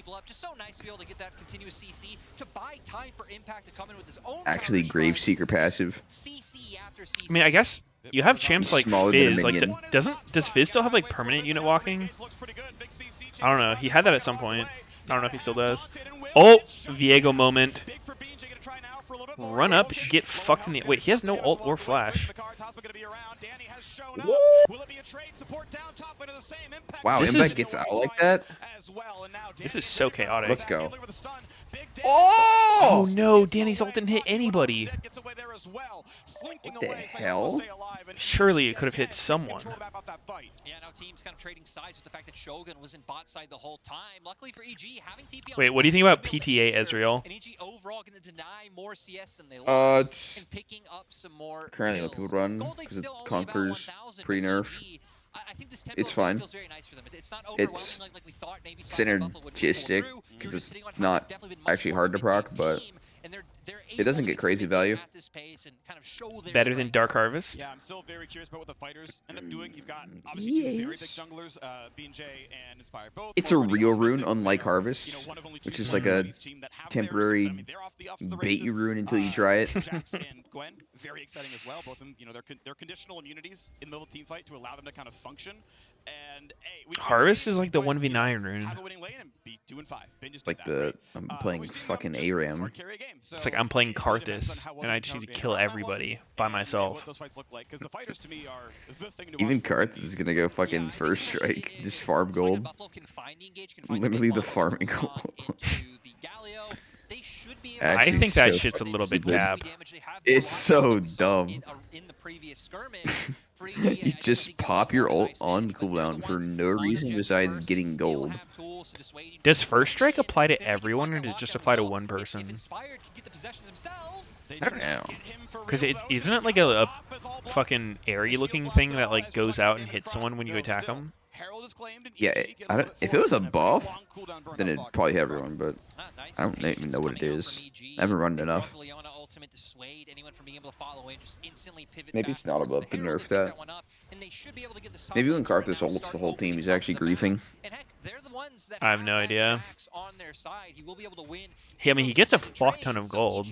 Actually, Grave Seeker passive. I mean, I guess you have champs like Smaller than a Fizz. Like, minion. does Fizz still have like permanent unit walking? I don't know. He had that at some point. I don't know if he still does. Oh, Viego moment. Run up, get fucked in the... Wait, he has no ult or flash. Wow, Impact gets out like that? This is so chaotic. Let's go. Oh no, Danny's ult didn't hit anybody. What the hell? Surely it could have hit someone. Yeah, now teams kind of trading sides with the fact that Shogun was in bot side the whole time. Luckily for EG, having TP. Wait, what do you think about PTA, Ezreal? And EG overall going to deny more CS than they lost, and picking up some more Currently what people run because it conquers pretty nerf. I think this It's fine. feels very nice for them. It's not overwhelming It's like we thought. Maybe synergistic because it's not actually hard to proc, but it doesn't get crazy value. Better than Dark Harvest? Yeah, I'm still very curious about what the fighters end up doing. You've got obviously two very big junglers, B&J and Inspire. Both It's a real rune, unlike Harvest, which is like a temporary bait you rune until you try it. Jax and Gwen, very exciting as well. Both of them, they're conditional immunities in the middle of the team fight to allow them to kind of function. And hey, Harvest is like the 1v9 rune. It's like the I'm playing fucking ARAM. It's like I'm playing Karthus, and I just need to kill everybody by myself. Even Karthus is gonna go fucking first strike, just farm gold. Literally the farming gold. I think that shit's a little bit gap. It's so dumb. You just pop your ult on cooldown for no reason besides getting gold. Does first strike apply to everyone, or does it just apply to one person? I don't know. Because isn't it like a fucking airy looking thing that like goes out and hits someone when you attack them? Yeah, if it was a buff, then it'd probably have everyone, but I don't even know what it is. I haven't run enough. Maybe it's not a buff to nerf that. Maybe when Karthus ults the whole team, he's actually griefing. I have no idea. Hey, I mean, he gets a fuck ton of gold.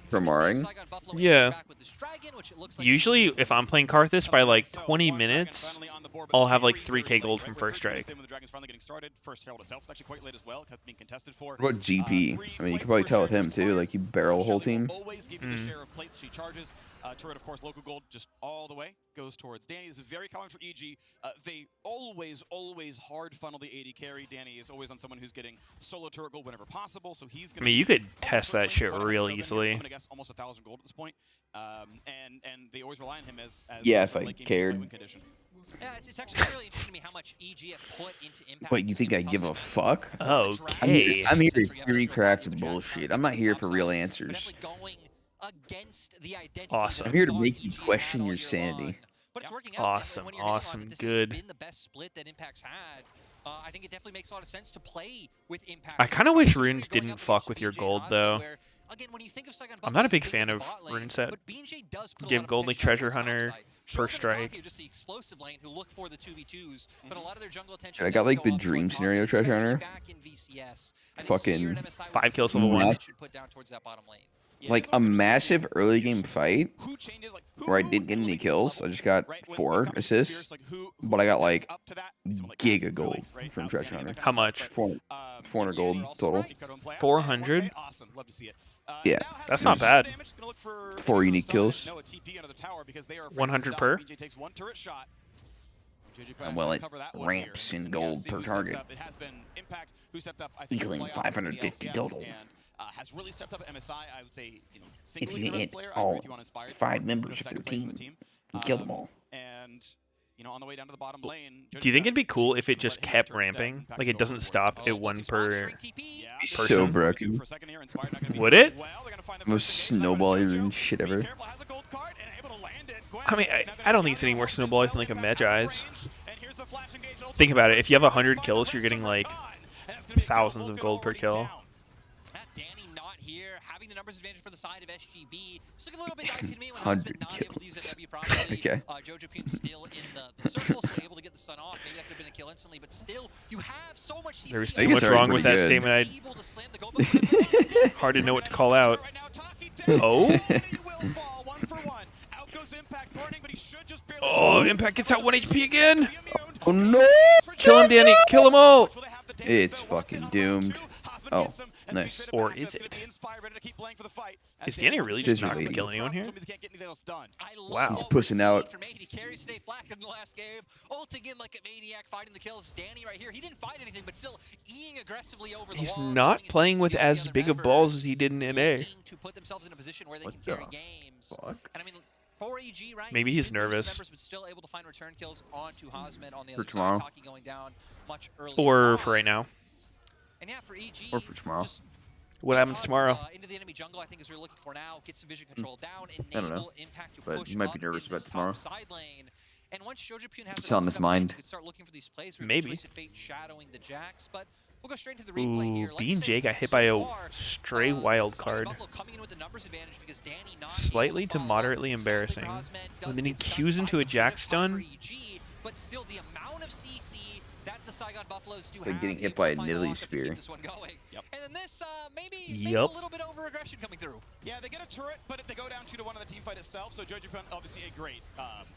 From Maring? Yeah. Usually, if I'm playing Karthus, by like 20 minutes, I'll have like 3k gold from first strike. What about GP? I mean, you can probably tell with him too, like you barrel a whole team. Turret, of course, local gold just all the way goes towards Danny. This is very common for EG. They always hard funnel the AD carry. Danny is always on someone who's getting solo turret gold whenever possible, so he's gonna. I mean, you could test that shit real easily. I'm gonna guess almost 1,000 gold at this point, and they always rely on him as yeah, if I cared. Yeah, it's actually really interesting to me how much EG have put into Impact. What, you think I give a fuck? Okay. I'm here to theory craft bullshit. I'm not here for real answers. Awesome. I'm here to make you question your sanity. Awesome, awesome, good. I think it definitely makes a lot of sense to play with Impact. I kind of wish runes didn't fuck with your gold, though. I'm not a big fan of rune set. Give gold like Treasure Hunter, first strike. I got like the dream scenario Treasure Hunter. Fucking 5 kills level 1. Like a massive early game fight where I didn't get any kills. I just got 4 assists, but I got like giga gold from Treasure Hunter. How much? 400 gold total. 400? Yeah, that's not bad. 4 unique kills. 100 per? I'm well at ramps in gold per target, equaling 550 total. Has really stepped up at MSI. I would say, If you hit all 5 members of their team, you kill them all. And you know, on the way down to the bottom lane. Do you think it'd be cool if it just kept ramping? Like it doesn't stop at one per person? So broken. Would it? Most snowballing shit ever. I mean, I don't think it's any more snowball than like a Magi's. Think about it. If you have 100 kills, you're getting like thousands of gold per kill. Danny not here, having the numbers advantage for the side of SGB. It's looking a little bit dicey to me when Husband not able to use that W properly. Okay. Jojo Pune still in the circle, so able to get the stun off. Maybe that could have been a kill instantly, but still, you have so much CC. There's too much wrong with that statement. Hard to know what to call out. Oh? Oh, Impact gets out 1 HP again. Oh no! Kill him, Danny. Kill them all. It's fucking doomed. Oh, nice. Or is it? Is Danny really just not going to kill anyone here? Wow. He's pussing out. He carries today flack in the last game, ulting in like a maniac, fighting the kills. Danny right here, he didn't fight anything, but still eating aggressively over the He's wall. not playing with as big of balls as he did in NA. To put themselves in a position where they can carry games. Fuck? And I mean, for EG, right? Maybe he's they lose nervous. members, but still able to find return kills onto Hosmed on the For other tomorrow. side. Taki going down much earlier Or on. for right now. And yeah, for EG, Or for tomorrow. What happens tomorrow? Into the enemy jungle, I think is what we're looking for now. Get some vision control down, I don't know. enable Impact to But push you might be up nervous in this about tomorrow. top side lane. And once Jojo Pune has It's on his mind. you could start looking for these plays where Maybe. Twisted Fate shadowing the Jacks, but we'll go straight into the replay here. Ooh, Like B you and said, J got hit so by a far, stray wild Sonic card. Buffalo coming in with the numbers advantage because Danny not Slightly able to follow moderately up. embarrassing. Cosmed does And then he get stunned cues by into a some Jack good fight stun. for EG, but still the amount of CC that the Saigon Buffaloes do It's like have, getting hit able by to a find the Nidalee lock-up to keep spear. this one going. Yep. And then this, maybe a Yep. little bit over aggression coming through. Yeah, they get a turret, but they go down 2-1 on the team fight itself. So Jojo Pune, obviously a great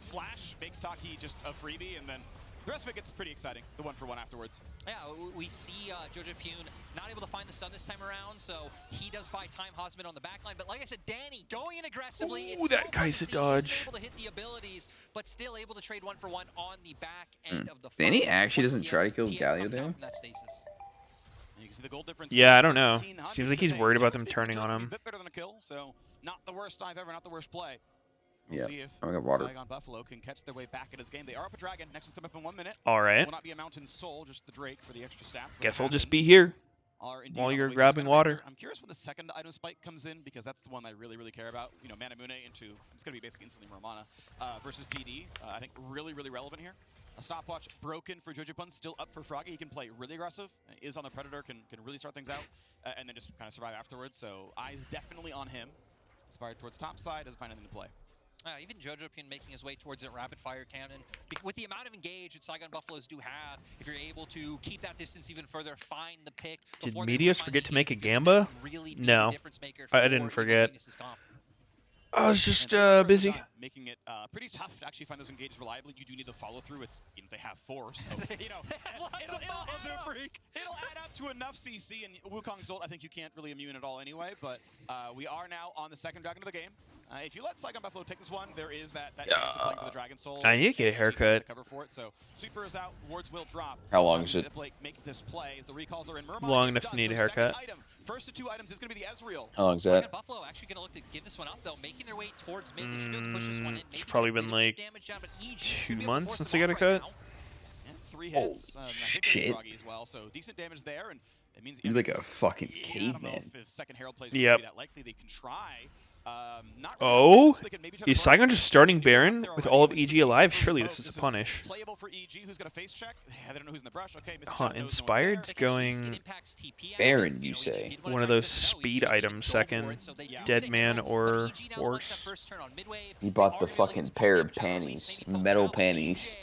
flash, makes Taki just a freebie, and then the rest of it gets pretty exciting. The 1-for-1 afterwards. Yeah, we see Jojo Pune not able to find the stun this time around, so he does buy time Hosmed on the backline. But like I said, Danny going in aggressively. Ooh, that guy's a dodge. Able to hit the abilities, but still able to trade 1-for-1 on the back end of the fight. Danny actually doesn't Once try to kill TF Galio comes out there? from that stasis. You can see the goal difference. Yeah, I don't know. Seems like he's worried about them turning on him. A bit better than a kill, so not the worst dive ever, not the worst play. We'll Yeah, see if I got water. Saigon Buffalo can catch their way back in this game. They are up a dragon. Next one's up in 1 minute. All right. Will not be a Mountain Soul, just the Drake for the extra stats. Guess I'll just be here Are indeed while on the you're way to grabbing Spectre water. Dancer. I'm curious when the second item spike comes in because that's the one I really care about. You know, Manamune into it's going to be basically instantly Romana versus PD. I think really relevant here. A stopwatch broken for Jojo Pune, still up for Froggy. He can play really aggressive, is on the Predator, can really start things out, and then just kind of survive afterwards. So eyes definitely on him. Inspired towards top side, doesn't find anything to play. Even Jojo Pune making his way towards that rapid fire cannon. With the amount of engage that Saigon Buffaloes do have, if you're able to keep that distance even further, find the pick. Did Meteos forget to make a Gamba? No, I didn't forget. I was just busy. Making it pretty tough to actually find those engages reliably. You do need the follow through. It's they have 4, so you know it'll add up to enough CC. And Wukong's ult, I think you can't really immune at all anyway. But we are now on the second dragon of the game. If you let Saigon Buffalo take this one, there is that chance of playing for the Dragon Soul. I need to get a haircut. Cover for it. So Sweeper is out. Wards will drop. How long is it? Blake make this play. The recalls are in. Mermon Long is enough done. to need a So haircut. second item. First of 2 items is going to be the Ezreal. How long is Saigon that? Buffalo actually going to look to give this one up though, making their way towards mid. They should be able to push this one in. It's probably been like 2 months since I got a cut. Yeah, 3 hits. I think shit. Froggy as well. So decent damage there, and it means You're like a fucking I don't know caveman. if second Herald plays Yep. be that likely. They can try. Not really Oh, ambitious. They can maybe try to is burn Saigon it. just starting Maybe Baron they're with already all of with EG CC alive? for Surely both. this is a This punish. Playable for EG, who's got a face check. Yeah, they don't know who's in the brush. Okay, Mr. Huh, Chen knows no one's Inspired's there. going Baron, you say? one of those speed items second. Dead Man or Horse. He bought the fucking pair of panties. Metal panties.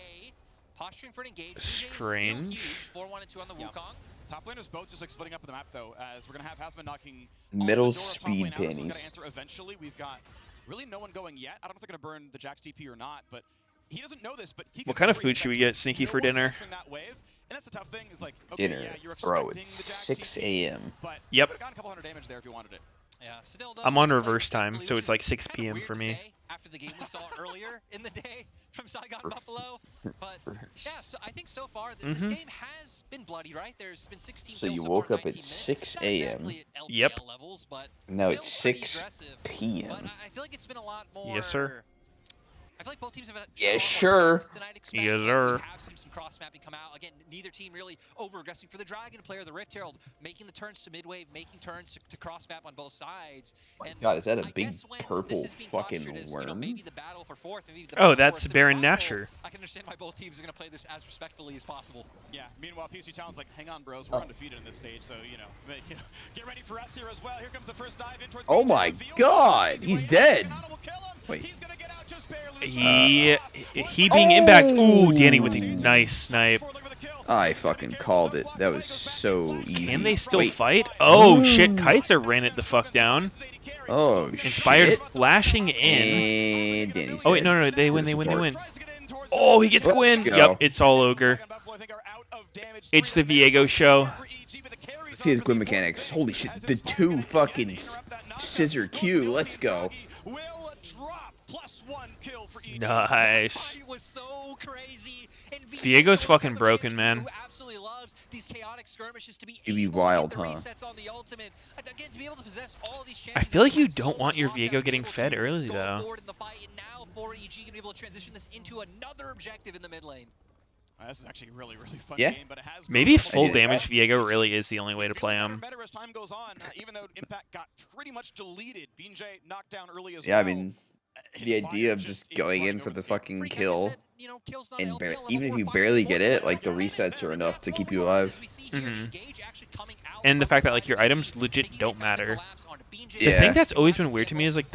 Posturing for an engage. Strange. 4-1 and 2 on the Wukong. Top laners both just like splitting up the map though, as we're gonna have Hasman knocking Metal on the door of top speed lane. Alex was panties. gonna answer eventually. We've got really no one going yet. I don't know if they're gonna burn the Jax TP or not, but he doesn't know this. But he What can kind of free food should we effectively. get sneaky No for one's dinner? answering that wave, and that's the tough thing. Is like okay, Dinner. yeah, you're Bro, expecting it's the Jax 6 TP, a.m. But Yep. you would've gotten a couple hundred damage there if you wanted it. Yeah, still though, I'm on like, reverse time, quickly, so which it's is like 6 kinda p.m. weird for to me. say after the game we saw earlier in the day from Saigon Buffalo, but yeah, so I think so far this game has been bloody, right? There's been 16 So kills you so woke far, up at 19 minutes. 6 Not a.m. exactly at LPL Yep. levels, but Now still it's pretty 6 aggressive. p.m. But I feel like it's been a lot more. Yes, sir. I feel like both teams have had Yeah, sure. than I'd expect. Yes, sir. We have seen some cross-mapping come out. Again, neither team really over-aggressing. For the Dragon player, the Rift Herald, making the turns to mid-wave, making turns to cross-map on both sides. And God, is that a big purple fucking worm? maybe the battle for fourth, maybe the Oh, battle that's for Baron survival, Nashor. I can understand why both teams are going to play this as respectfully as possible. Yeah, meanwhile, PC Talon's like, hang on, bros, we're undefeated in this stage, so, get ready for us here as well. Here comes the first dive in towards Oh my God, he's dead. Wait. He being impact. Ooh, Danny with a nice snipe. I fucking called it. That was so easy. Can they still Wait. fight? Oh shit, Kaiser ran it the fuck down. Oh Inspired shit. flashing in. And Danny's Oh wait, no, they win. Oh, he gets Gwyn. go. Yep, it's all Ogre. It's the Viego show. See his Gwyn mechanics. Holy shit, the two fucking scissor Q. Let's go. Nice. Viego's fucking broken, man. It'd be wild, huh? I feel like you don't want your Viego getting fed early, though. This is actually a really, really fun Yeah. game, but it has Maybe grown full from damage Viego really is the only way to play him. better as time goes on, even though Impact got pretty much deleted. BJ knocked down early as Yeah, I well. mean, the idea of just going in for the fucking kill, and even if you barely get it, like the resets are enough to keep you alive. And the fact that like your items legit don't matter. The Yeah. thing that's always been weird to me is like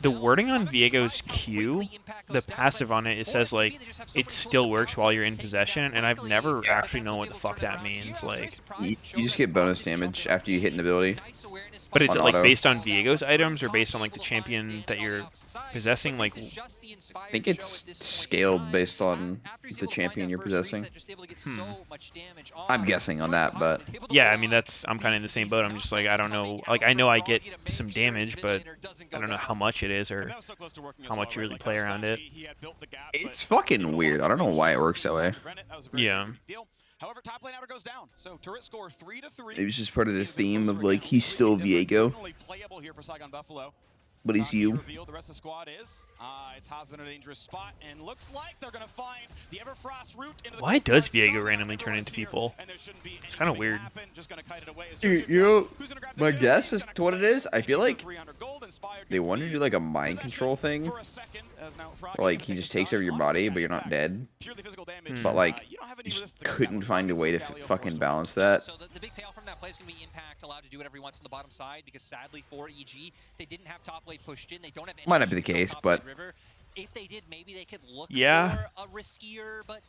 the wording on Viego's Q, the passive on it, it says like it still works while you're in possession, and I've never actually known what the fuck that means. Like, You just get bonus damage after you hit an ability. but is on it like auto. based on Viego's items or based on like the champion that you're possessing? Like, I think it's scaled based on the champion you're possessing. I'm guessing on that, but yeah, I mean I'm kind of in the same boat. I'm just like I don't know. Like I know I get some damage, but I don't know how much it is or how much you really play around it. it's fucking weird. I don't know why it works that way. Yeah. However, top lane outer goes down. So turret score 3-3. It was just part of the theme of like he's still Viego, Playable here for Saigon Buffalo. but he's you. The rest of the squad is. It's Hosbin in a dangerous spot, and looks like they're going to find the Everfrost route into the Why does Viego randomly turn into people? It's kind of weird. You know, my guess as to what it is, I feel like they want to do like a mind control thing. Where, like he just takes over your body, but you're not dead. But like, you just couldn't find a way to fucking balance that. So the big payoff from that play is going to be Impact allowed to do whatever he wants on the bottom side, because sadly for EG, they didn't have top lane pushed in. They don't have any Might not be the case, but river. If they did, maybe they could look Yeah. for a riskier, but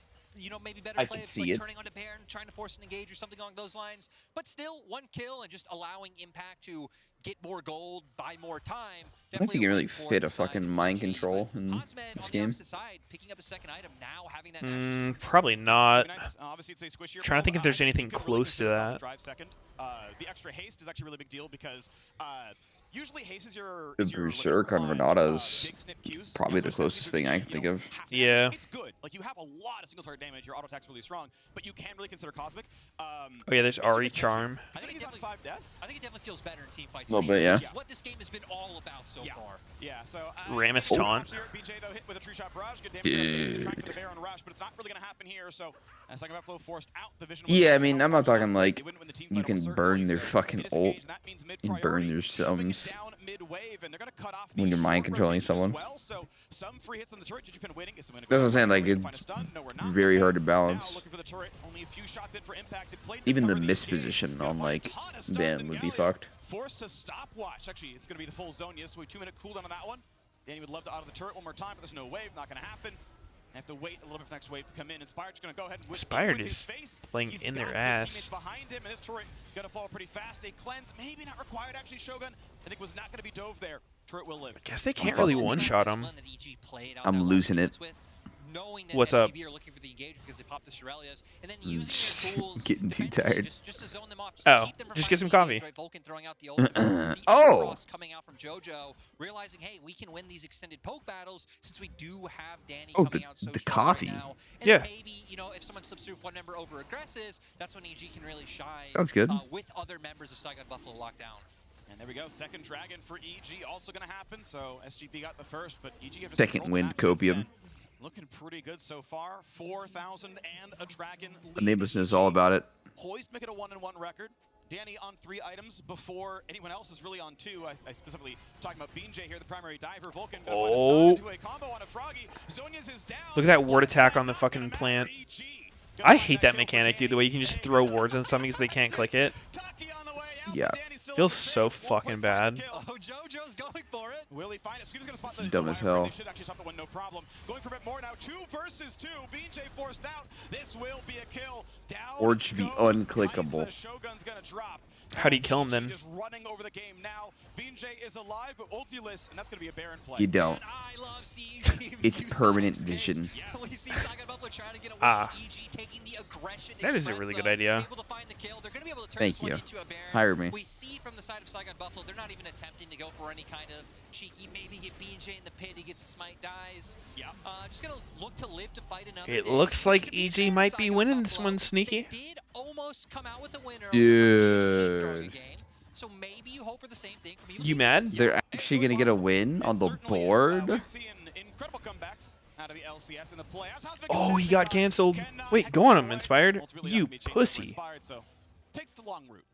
maybe better I play could of see like it. turning onto Baron, trying to force an engage or something along those lines. But still, one kill and just allowing Impact to get more gold, buy more time. I don't think you can really fit a fucking mind control in this game. Side, picking up a second item, now having that Probably not. Obviously, it's a squishier Trying to think if there's I anything could really close to consider that. Drive second. The extra haste is actually a really big deal because usually haste is your The Berserk on Renata is probably the closest thing I can think of. Yeah. It's good. Like you have a lot of single target damage. Your auto attack's really strong, but you can really consider Cosmic. Oh yeah, there's Ari Charm. I think he's on 5 deaths. I think it definitely feels better in team fights. A little bit, yeah. Which is what this game has been all about so far. Yeah. So Rammus taunt. BJ though hit with a tree shot barrage. Good damage. Trying for the Baron rush, but it's not really gonna happen here. So Saigon Buffalo forced out the vision. Yeah, I mean, I'm not talking like you can burn their fucking ult and burn their sums when you're mind controlling someone. That's what I'm saying, like, it's very hard to balance. Even the misposition on, like, them would be fucked. Forced to stopwatch. Actually, it's going to be the full zone. Yes, so a 2-minute cooldown on that one. Danny would love to auto the turret one more time, but there's no wave. Not going to happen. I have to wait a little bit for the next wave to come in. Inspired's going to go ahead and Inspired is playing in their ass. Behind him, and his turret going to fall pretty fast. A cleanse, maybe not required. Actually, Shogun, I think was not going to be dove there. Turret will live. I guess they can't really one-shot him. I'm losing it. What's up? Getting too tired. Oh, just get some coffee. Oh! Coming out from JoJo, realizing, hey, we can win these extended poke battles since we do have Danny coming out so the strong coffee. right now. And Yeah. maybe, if someone slips through if one member over-aggresses, that's when EG can really shine Sounds good. with other members of Saigon Buffalo lockdown. And there we go. Second dragon for EG also going to happen. So SGP got the first, but EG have just Second wind copium. looking pretty good so far. 4,000 and a dragon lead. Neighbors knows all about it. Poised to make it a 1-1 record. Danny on 3 items before anyone else is really on 2. I specifically talking about Bean J here, the primary diver. Vulcan Oh. into a combo on a Froggy. Zonia's is down. Look at that ward attack on the fucking plant. I hate that mechanic, dude. The way you can just throw wards on something because they can't click it. Yeah. Feels so fucking bad. Oh, JoJo's going for it. Will he find it? Scoop's gonna spot the Dumb as hell. They should actually stop the one, no problem. Going for a bit more now. 2 versus 2. BJ forced out. This will be a kill. Down Ward should be unclickable. Shogun's gonna drop. How do you kill him then? Just running over the game now. BJ is alive, but ultiless, and that's gonna be a Baron play. You don't. It's permanent vision. Ah. That is a really good idea. Thank you. Hire me. We see from the side of Saigon Buffalo, they're not even attempting to go for any kind of cheeky, maybe get BJ in the pit, he gets smite, dies. Yeah. Just gonna look to live to fight another It day. looks like EG might be winning this one, Sneaky. Did almost come out with the winner. Dude. So maybe you hope for the same thing from You mad? They're actually going to get a win on the board? Incredible comebacks out of the LCS in the playoffs. Oh, he got canceled. Wait, go on him, Inspired. You pussy. Takes the long route.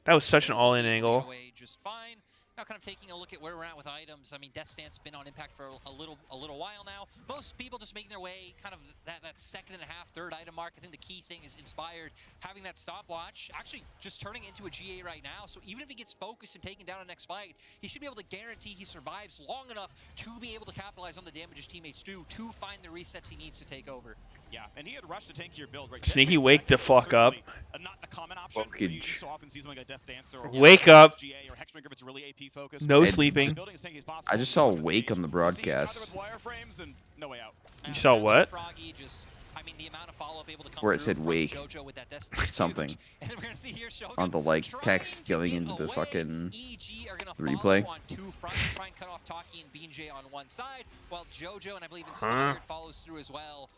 That was such an all-in angle. Just fine. Now kind of taking a look at where we're at with items. I mean, Death Stance been on Impact for a little while now. Most people just making their way kind of that second and a half, third item mark. I think the key thing is Inspired having that stopwatch, actually just turning into a GA right now. So even if he gets focused and taking down a next fight, he should be able to guarantee he survives long enough to be able to capitalize on the damage his teammates do to find the resets he needs to take over. Yeah, and he had rushed to tankier build. Right? Sneaky, wake the fuck up. Not a common option. You so often see something like a Death Dancer or wake up. GA or Hexdrinker if it's really AP focused. No sleeping. I just saw Wake on the broadcast. You saw what? Where it said Wake. Something. On the like text going into the fucking replay. Follows through as well.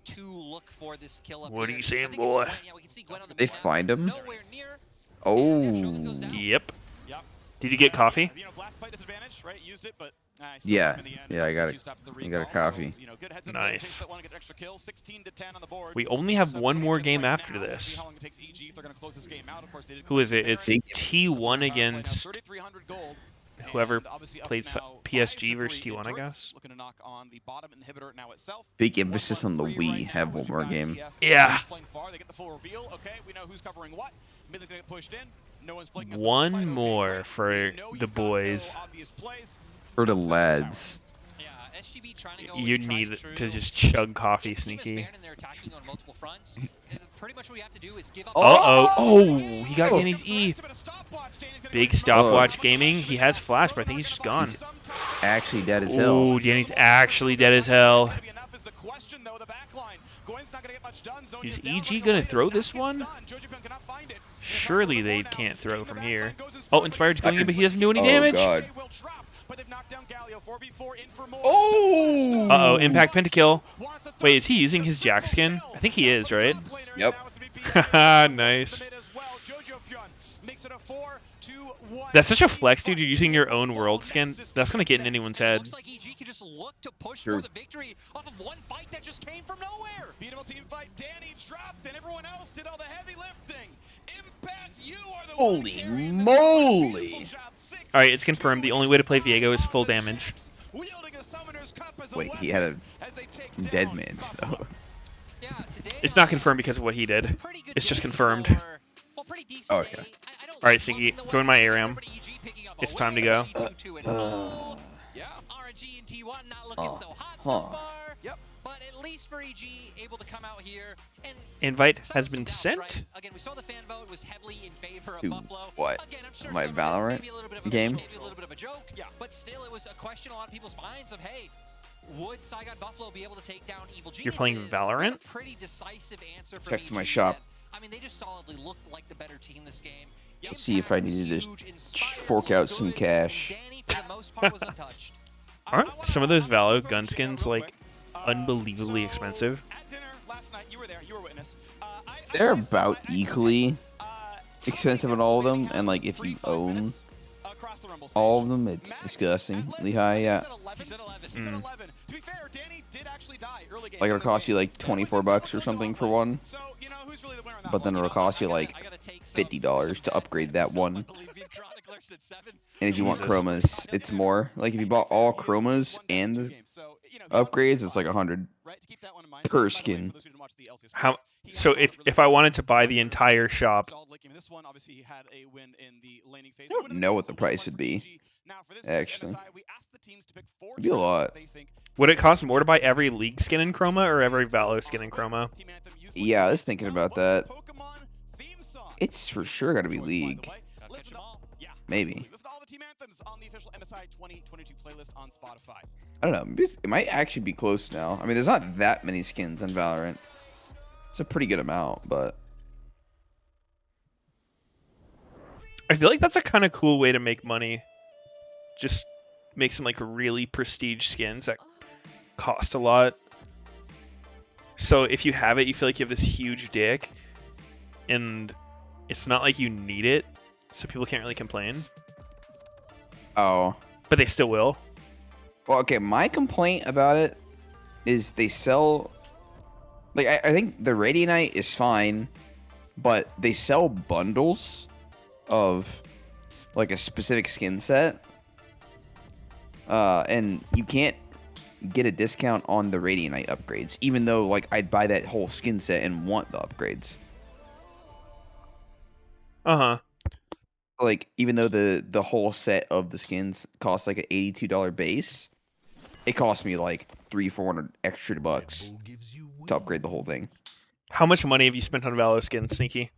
To look for this kill up What are here. you saying, I think boy? Gwen. Yeah, we can see Gwen on the They mid now. find him? Nowhere near. Oh. Yep. Did you get coffee? You know, blast plate disadvantage, right? Used it, but Yeah. Yeah, I got a coffee. So, you know, good heads up Nice. that want to get extra kill. 16 to 10 on the board. We only have one more game after this. Who is it? It's T1 against 3,300 gold. whoever played PSG versus T1, I guess. Looking to knock on the bottom inhibitor now itself. Big emphasis on the Wii. Have one more game. Yeah. Playing far, they get the full reveal. Okay, we know who's covering what. Midland's gonna get pushed in. No one's flanking us. One more for the boys. For the lads. You need to just chug coffee, Sneaky. Uh-oh. Oh, he got Danny's E. Big stopwatch gaming. He has flash, but I think he's just gone. He's actually dead as hell. Oh, Danny's actually dead as hell. Is EG going to throw this one? Surely they can't throw from here. Oh, Inspired's going in, but he doesn't do any damage. God. Oh! Uh-oh, Impact Pentakill. Wait, is he using his Jack skin? I think he is, right? Yep. Nice. That's such a flex, dude. You're using your own world skin. That's going to get in anyone's head. True. Holy moly! Alright, it's confirmed. The only way to play Viego is full damage. Wait, he had a dead man's though. It's not confirmed because of what he did. It's just confirmed. Oh, okay. Alright, Siggy, join my aram. It's time to go. But at least for EG, able to come out here and Invite has been sent. Again, we saw the fan vote was heavily in favor of To Buffalo. what? Again, I'm sure My some Valorant maybe a little bit of game? maybe a little bit of a joke. Yeah. But still, it was a question in a lot of people's minds of, hey, would Saigon Buffalo be able to take down Evil Geniuses? You're playing Valorant? Pretty decisive answer from Check to my EG shop. that, I mean, they just solidly looked like the better team this game. To see if I needed to fork out some cash. Danny, for the most part, was untouched. Aren't some of those Valo gun skins, like, unbelievably expensive? They're about equally expensive on all of them, and like if you own all of them. It's disgustingly high. Yeah. He said 11. He said 11. To be fair, Danny did actually die early game. Like it'll cost you like $24 or something for one. So, you know, who's really the winner on that But then it'll cost you like $50 to upgrade that one. And if you want chromas, it's more. Like if you bought all chromas and the upgrades, it's like 100 per skin. How? So if I wanted to buy the entire shop, I don't know what the price would be. Actually, it'd be a lot. Would it cost more to buy every League skin in Chroma or every Valo skin in Chroma? Yeah, I was thinking about that. It's for sure got to be League. Maybe. I don't know. It might actually be close now. I mean, there's not that many skins on Valorant. It's a pretty good amount, but I feel like that's a kind of cool way to make money. Just make some like really prestige skins that cost a lot. So if you have it, you feel like you have this huge dick, and it's not like you need it, so people can't really complain. Oh. But they still will. Well, okay, my complaint about it is they sell... Like, I think the Radianite is fine, but they sell bundles of, like, a specific skin set. And you can't get a discount on the Radianite upgrades, even though, like, I'd buy that whole skin set and want the upgrades. Uh-huh. Like, even though the whole set of the skins costs, like, an $82 base, it cost me, like, $300-400 extra bucks to upgrade the whole thing. How much money have you spent on Valo skins, Sneaky?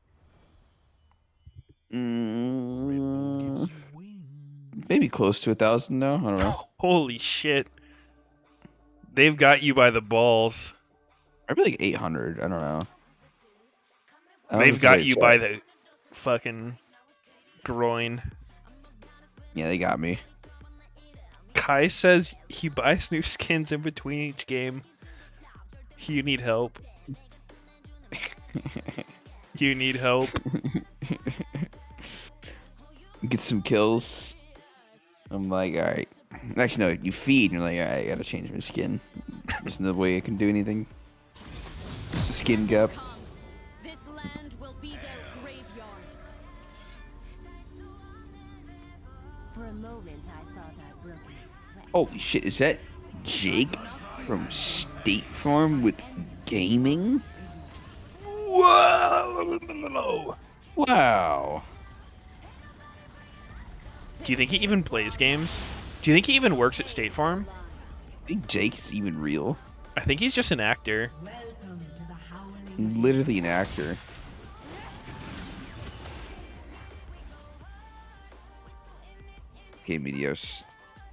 Maybe close to 1,000 now. I don't know. Holy shit. They've got you by the balls. Maybe like 800. I don't know. They've got you by the fucking groin. Yeah, they got me. Kai says he buys new skins in between each game. You need help. You need help. Get some kills. I'm like, alright. Actually, no, you feed, and you're like, alright, I gotta change my skin. There's no way I can do anything. Just a skin gap. This land will be their graveyard. For a moment, I thought I broke a sweat. Holy shit, is that Jake from State Farm with gaming? Whoa! Wow. Do you think he even plays games? Do you think he even works at State Farm? I think Jake's even real. I think he's just an actor. Literally an actor. Okay, Meteos.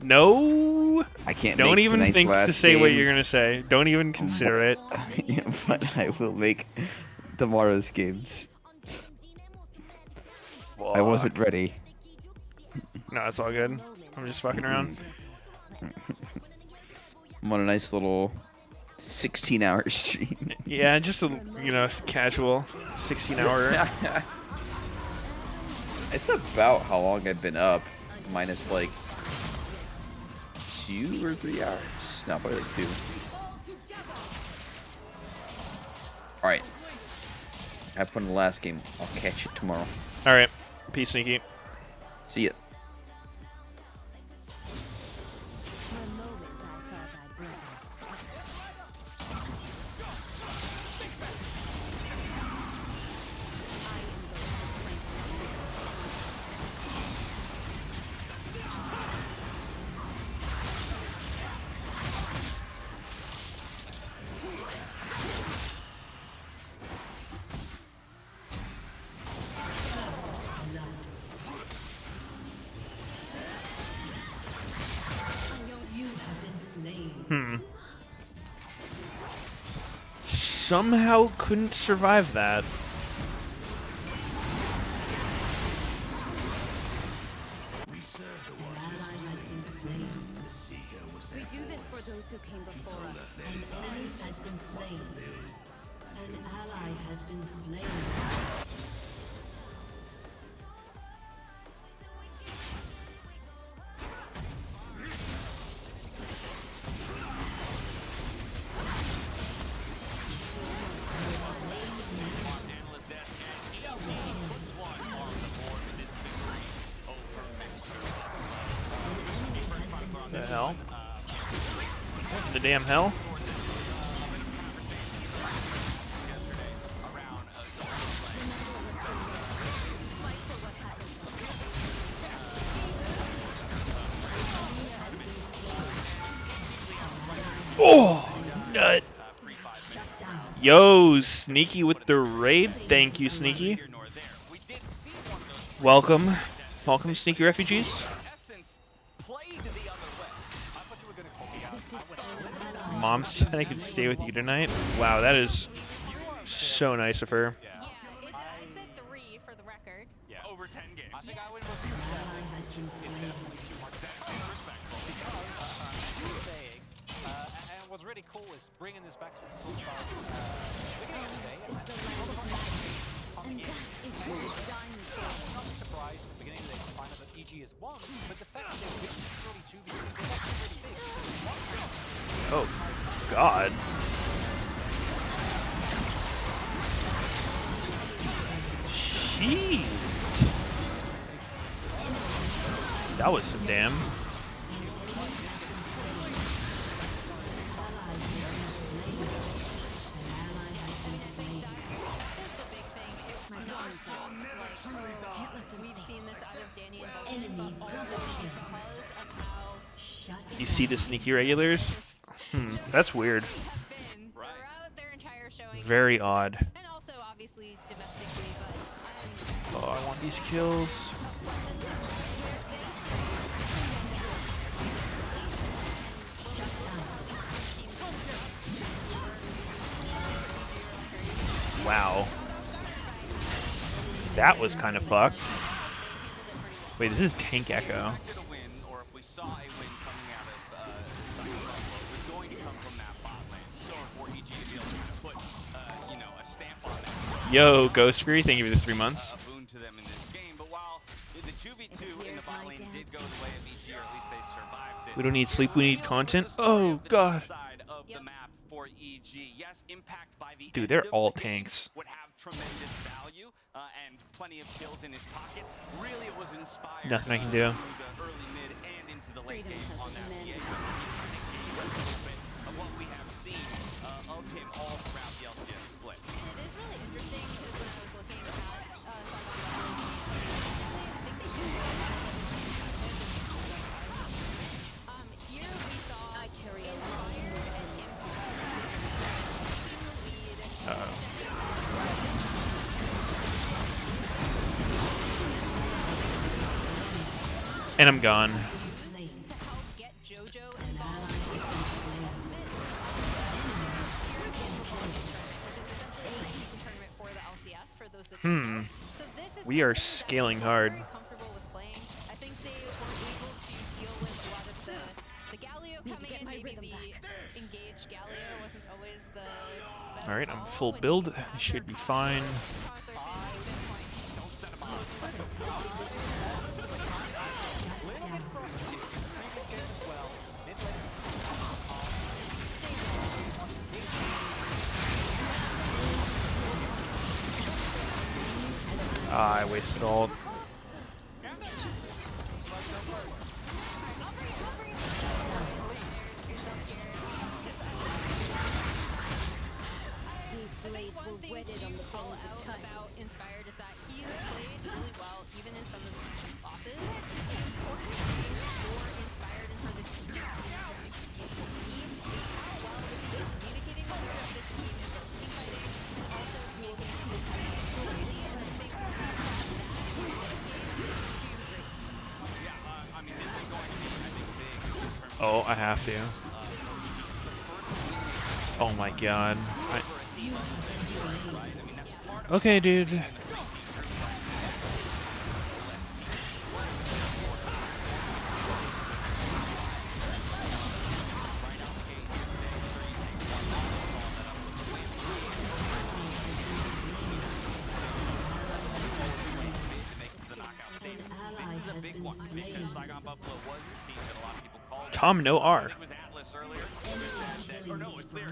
No. I can't. Don't make even tonight's think to last say what game. you're gonna say. Don't even consider it. But I will make tomorrow's games. I wasn't ready. No, it's all good. I'm just fucking around. I'm on a nice little 16-hour stream. Yeah, just a casual 16-hour. It's about how long I've been up, minus like 2 or 3 hours. No, probably like 2. All right. Have fun in the last game. I'll catch you tomorrow. All right. Peace, Sneaky. See ya. For a moment, I thought I broke a sweat. Somehow couldn't survive that. We do this for those who came before us. An enemy has been slain. An ally has been slain. The hell? The damn hell? Oh, nut. Yo, Sneaky with the raid. Thank you, Sneaky. Welcome. Welcome, Sneaky refugees. Mom said I could stay with you tonight. Wow, that is so nice of her. I said 3 for the record. Yeah, over 10 games. I think I would have definitely too much. Saying, and what's really cool is bringing this back to the beginning of the day. Coming in, not surprised at the beginning of the day to find out that EG is 1, but the fact that they're winning 32 because that's pretty big. Oh, God. Shit. That was some damn. You see the Sneaky regulars? That's weird. Very odd. Oh, I want these kills. Wow. That was kind of fucked. Wait, this is Tank Echo. Yo, Ghost Fury, thank you for the 3 months. A boon to them in this game, but while the 2v2 in the bot lane did go the way of EG, or at least they survived it. We don't need sleep, we need content. Oh, God. Of the map for EG. Yes, impact by the Dude, they're all tanks. would have tremendous value and plenty of kills in his pocket. Really, it was inspired. Nothing I can do. The early mid and into the late game on that PA. A little bit of what we have seen of him all throughout the LCS split. And it is really interesting because when I was looking at here we saw Inspired and Impact. And I'm gone. We are scaling hard. I think they were able to deal with a lot of the Galio coming in. Maybe the engaged Galio wasn't always the best. Alright, I'm full build. I should be fine. Ah, I wasted ult. These blades were wedded on the bones of time. About Inspired is that he's played really well, even in some of these bosses. It's important for Inspired and for the team to succeed. How well is he communicating with the team and both team fighting, and also communicating with the team slowly. And I think we saw that in this game to great success. Yeah, I mean, this is going to be, I think, big in terms of Oh, I have to. Oh my god. Okay, dude. Tom, no R.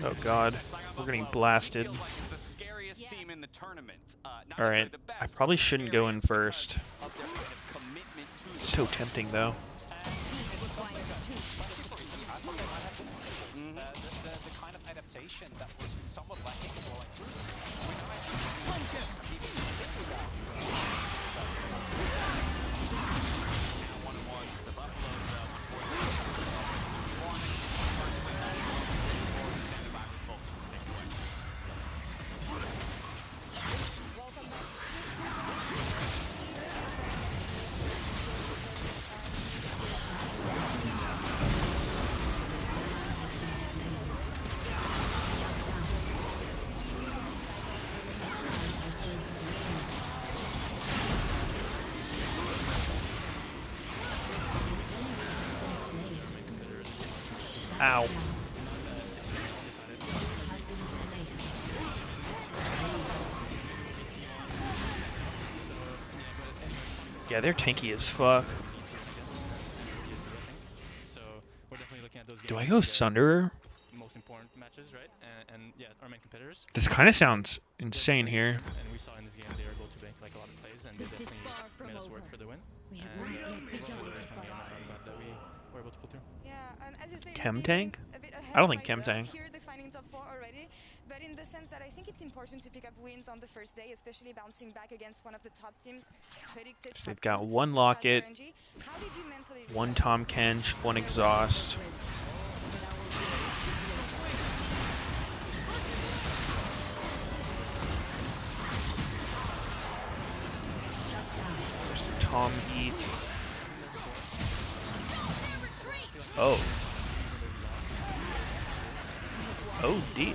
Oh god, we're getting blasted. Alright, I probably shouldn't go in first. So tempting though. communication that was somewhat lacking in Soloq. Ow. Yeah, they're tanky as fuck. So we're definitely looking at those games. Do I go Sunderer? Most important matches, right? And yeah, our main competitors. This kind of sounds insane here. And we saw in this game they were able to make like a lot of plays, and they definitely made us work for the win. We have And not yet begun it was to really fun game. fight. I'm glad that we were able to pull through. Yeah, and as you say, Chem maybe tank? a bit ahead I don't of think chem myself tank. Here defining top 4 already, but in the sense that I think it's important to pick up wins on the first day, especially bouncing back against one of the top teams, predicted So they've top got teams, one such as Locket, RNG. How did you mentally one Tom Kench, one Exhaust. There's the Tom Heat. Oh. Oh dear.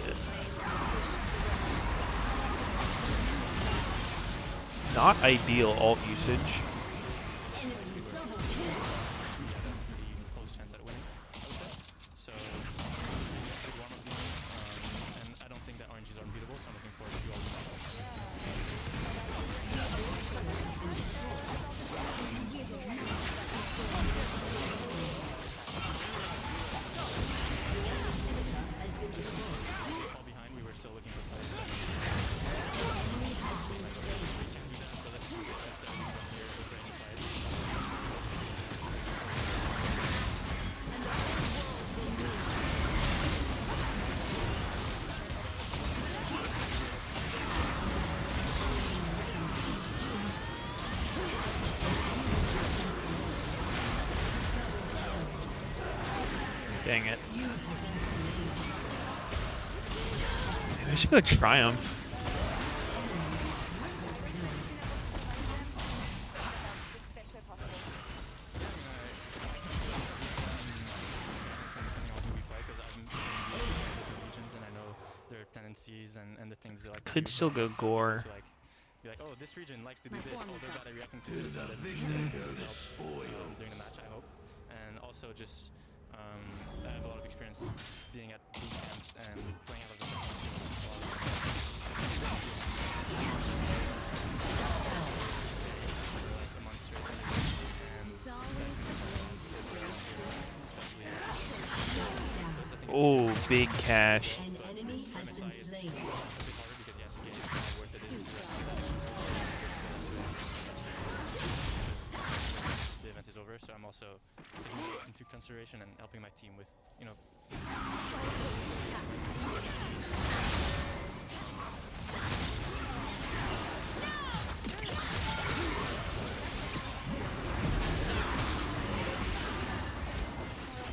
Not ideal ult usage. Close chance at winning, I would say. So good one of them, and I don't think that RNGs are unbeatable, so I'm looking forward to all of fall behind, we were still looking for plays. We can't do that, so let's do it instead of here with any plays. Dang it. Maybe I should go Triumph. And the things they like Could to do. still go Gore. To, like, be like, oh, this region likes to do this. Oh, they're bad at reacting to this. The So that vision will goes help spoiled. during the match, I hope. And also just, I have a lot of experience being at boot camps and playing out of the Oh, big cash. An enemy has been slain. The event is over, so I'm also taking that into consideration and helping my team with, you know.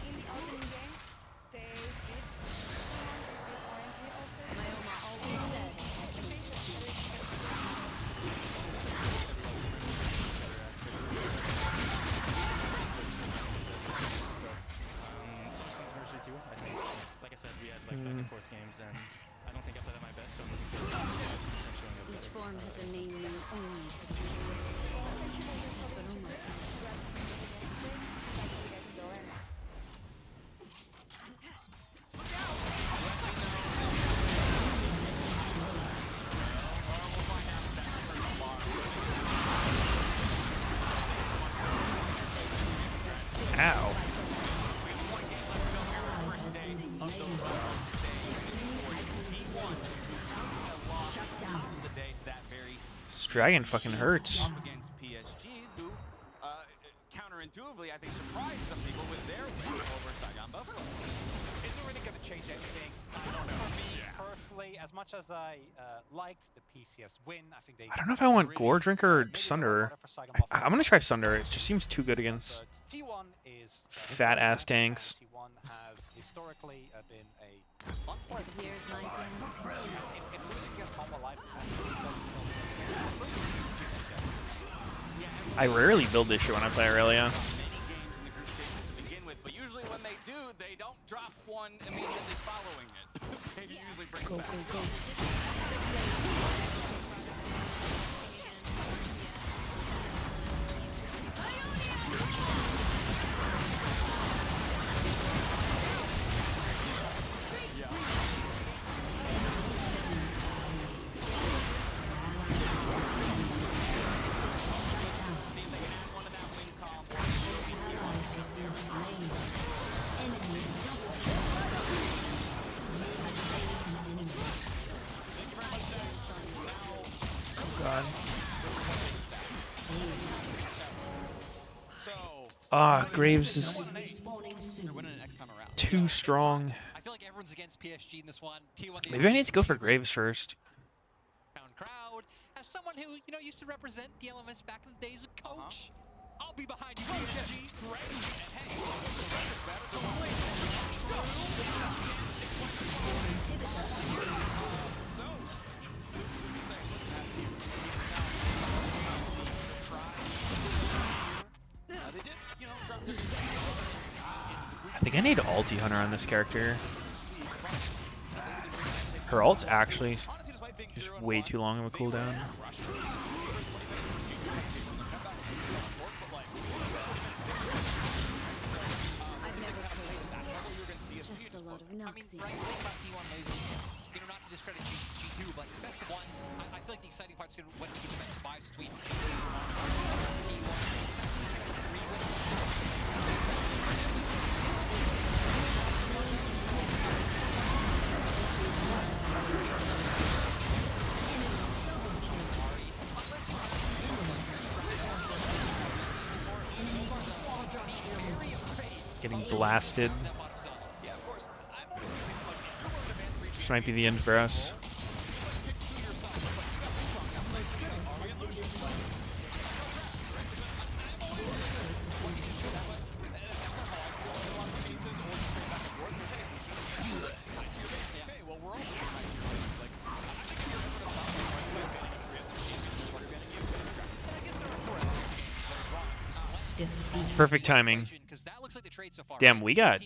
in the opening game, they beat RNG also. Myoma always said Some controversy too. I think, like I said, we had like back and forth games, and I don't think I played at my best, so I'm looking forward to showing up each better. form has a name known only to the hero. But almost Ow. This dragon fucking hurts. Up against PSG, who counterintuitively, I think, surprised some people with their win over Saigon Buffalo. Is it really going to change anything? I don't know. For me, much as I liked the PCS win, I think they. I don't know if I want Gore Drinker or Sunder. I'm gonna try Sunder. It just seems too good against T1 is fat ass tanks. T1 has historically been a. Here's my dance. If losing against Home Alive, I rarely build this shit when I play Aurelia. But usually when they do, they don't drop one immediately following it. They usually bring it back. Ah, Graves is too strong. I feel like everyone's against PSG in this one. Maybe I need to go for Graves first. Crowd. As someone who used to represent the LMS back in the days of coach, I'll be behind you, PSG. I think I need Ulti Hunter on this character. Her ult's actually just way too long of a cooldown. Just a lot of Noxie. Right, the thing about T1 losing is, not to discredit G2, but the best of ones, I feel like the exciting part's going to when we get the best of fives between G2 and Getting blasted. This might be the end for us. Perfect timing. Damn, we got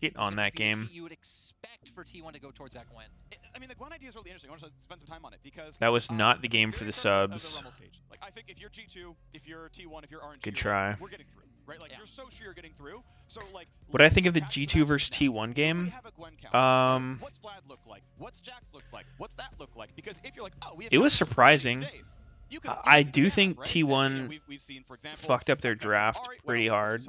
hit on that game. You would expect for T1 to go towards that win. I mean, the Gwen idea is really interesting. I want to spend some time on it because That was not the game for the subs. Like, I think if you're G2, if you're T1, if you're RNG, Good try. we're getting through, right? Like, you're so sure you're getting through. So, like, What I think of the G2 versus T1 game? What's Vlad look like? What's Jax look like? What's that look like? Because if you're like, oh, we have It was surprising. I do think right? T1 we've seen, for example, fucked up their draft pretty hard.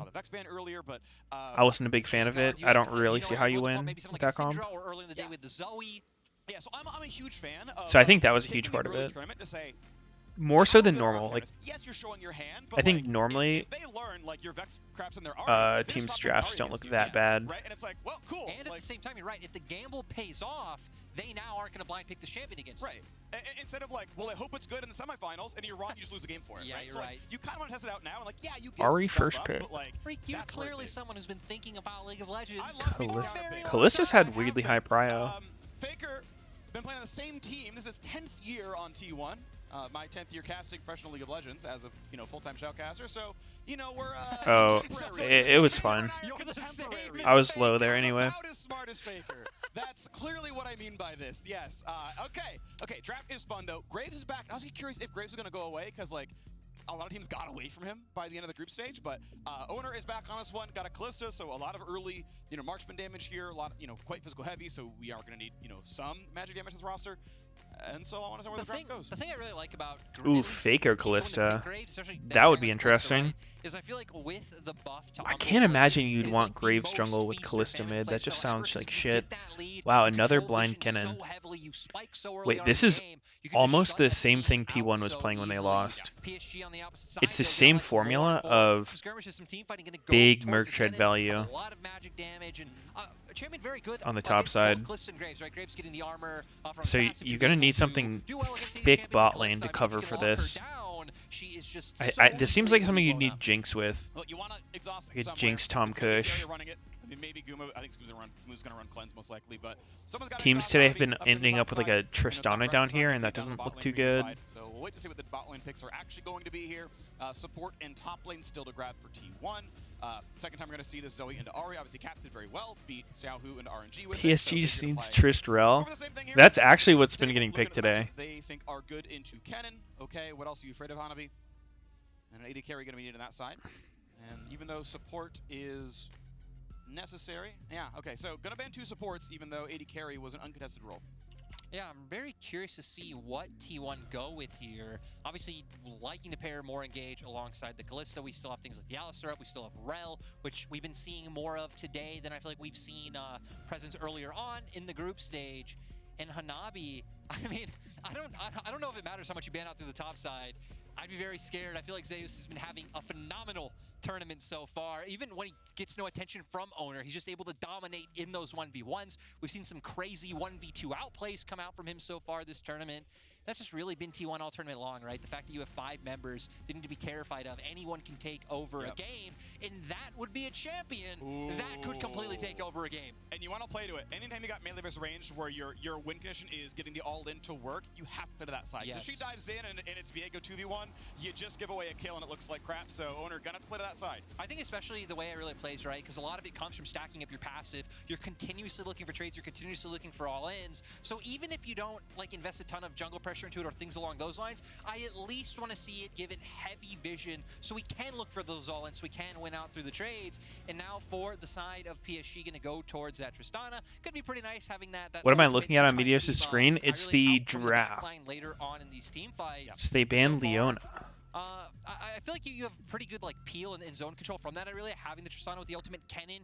Earlier, but, I wasn't a big fan of it. I don't really see how you win with that comp. Or early in the day with the Zoe. Yeah, so I'm a huge fan of, So I think that was a huge part of it. More so than normal. Like, yes, you're showing your hand, but I think normally they learn like your Vex craps in their teams' drafts don't look that bad. Right? And it's like, well, cool. And at the same time, you're right. If the gamble pays off, they now aren't going to blind pick the champion against right. Instead of like, well, I hope it's good in the semifinals, and you're wrong, you just lose a game for it. Yeah, right? you're so, right. Like, you kind of want to test it out now, and like, yeah, you get Ari some stuff first up, pick. but, like, Freak, you're that's where clearly it someone who's been thinking about League of Legends. Callista's had weirdly high prio. Faker, been playing on the same team. This is 10th year on T1. My 10th year casting professional League of Legends as a full-time shoutcaster. So we're Oh, it was fun. I was low there anyway. About as smart as Faker. That's clearly what I mean by this. Yes. Okay. Draft is fun though. Graves is back. I was curious if Graves is gonna go away because like a lot of teams got away from him by the end of the group stage. But Owner is back on this one. Got a Callista, so a lot of early marksman damage here. A lot quite physical heavy. So we are gonna need some magic damage in this roster. And so I want to know where the draft goes. The thing I really like about Ooh, Faker Callista. That would be interesting. Is I feel like with the buff to I can't imagine you'd want Graves jungle with Callista mid. That just sounds like shit. Wow, another blind Kennen. Wait, this is almost the same thing T1 was playing when they lost. It's the same formula of big merc shed value. A lot of magic damage, and Champion very good on the top side. Kalista and Graves, right? Graves getting the armor from So passive you're to gonna be need able to something do well against AD thick champions, bot and lane to Kalista, cover if you for can lock her this. down, she is just This seems like something you'd easily need Jinx with. Look, you want to exhaust Like a somewhere. Jinx Tom It's gonna be Kush. Carrier running it. I mean, maybe Guma. I think Guma's gonna run cleanse most likely, but someone's got Teams today have been ending up with like a Tristana down here, and that doesn't look too good. So we'll wait to see what the bot lane picks are actually going to be here. Support and top lane still to grab for T1. Second time we're going to see this Zoe into Ahri. Obviously, Caps did very well. Beat Xiaohu into RNG with PSG just needs Tristrel. That's actually what's been getting picked today. They think are good into Kennen. Okay, what else are you afraid of, Hanabi? And an AD carry going to be needed on that side. And even though support is necessary, yeah, okay. So going to ban 2 supports, even though AD carry was an uncontested role. Yeah, I'm very curious to see what T1 go with here. Obviously, liking to pair more engage alongside the Kalista. We still have things like the Alistar up. We still have Rel, which we've been seeing more of today than I feel like we've seen presence earlier on in the group stage. And Hanabi, I mean, I don't know if it matters how much you ban out through the top side. I'd be very scared. I feel like Zeus has been having a phenomenal tournament so far. Even when he gets no attention from Owner, he's just able to dominate in those 1v1s. We've seen some crazy 1v2 outplays come out from him so far this tournament. That's just really been T1 all tournament long, right? The fact that you have 5 members they need to be terrified of. Anyone can take over a game, and that would be a champion that could completely take over a game. And you want to play to it. Anytime you got melee versus range where your win condition is getting the all-in to work, you have to play to that side. Yes. If she dives in and it's Viego 2v1, you just give away a kill and it looks like crap, so Owner gonna have to play to that side. I think especially the way it really plays, right? Because a lot of it comes from stacking up your passive. You're continuously looking for trades. You're continuously looking for all-ins. So even if you don't like invest a ton of jungle pressure into it or things along those lines, I at least want to see it given heavy vision so we can look for those all-ins, so we can win out through the trades. And now for the side of PSG going to go towards that Tristana. Could be pretty nice having that. What am I looking at on Meteos' screen? It's the draft. Later on in these team fights. So they banned Leona. I feel like you have pretty good like peel and zone control from that. I really having the Tristana with the ultimate Kennen.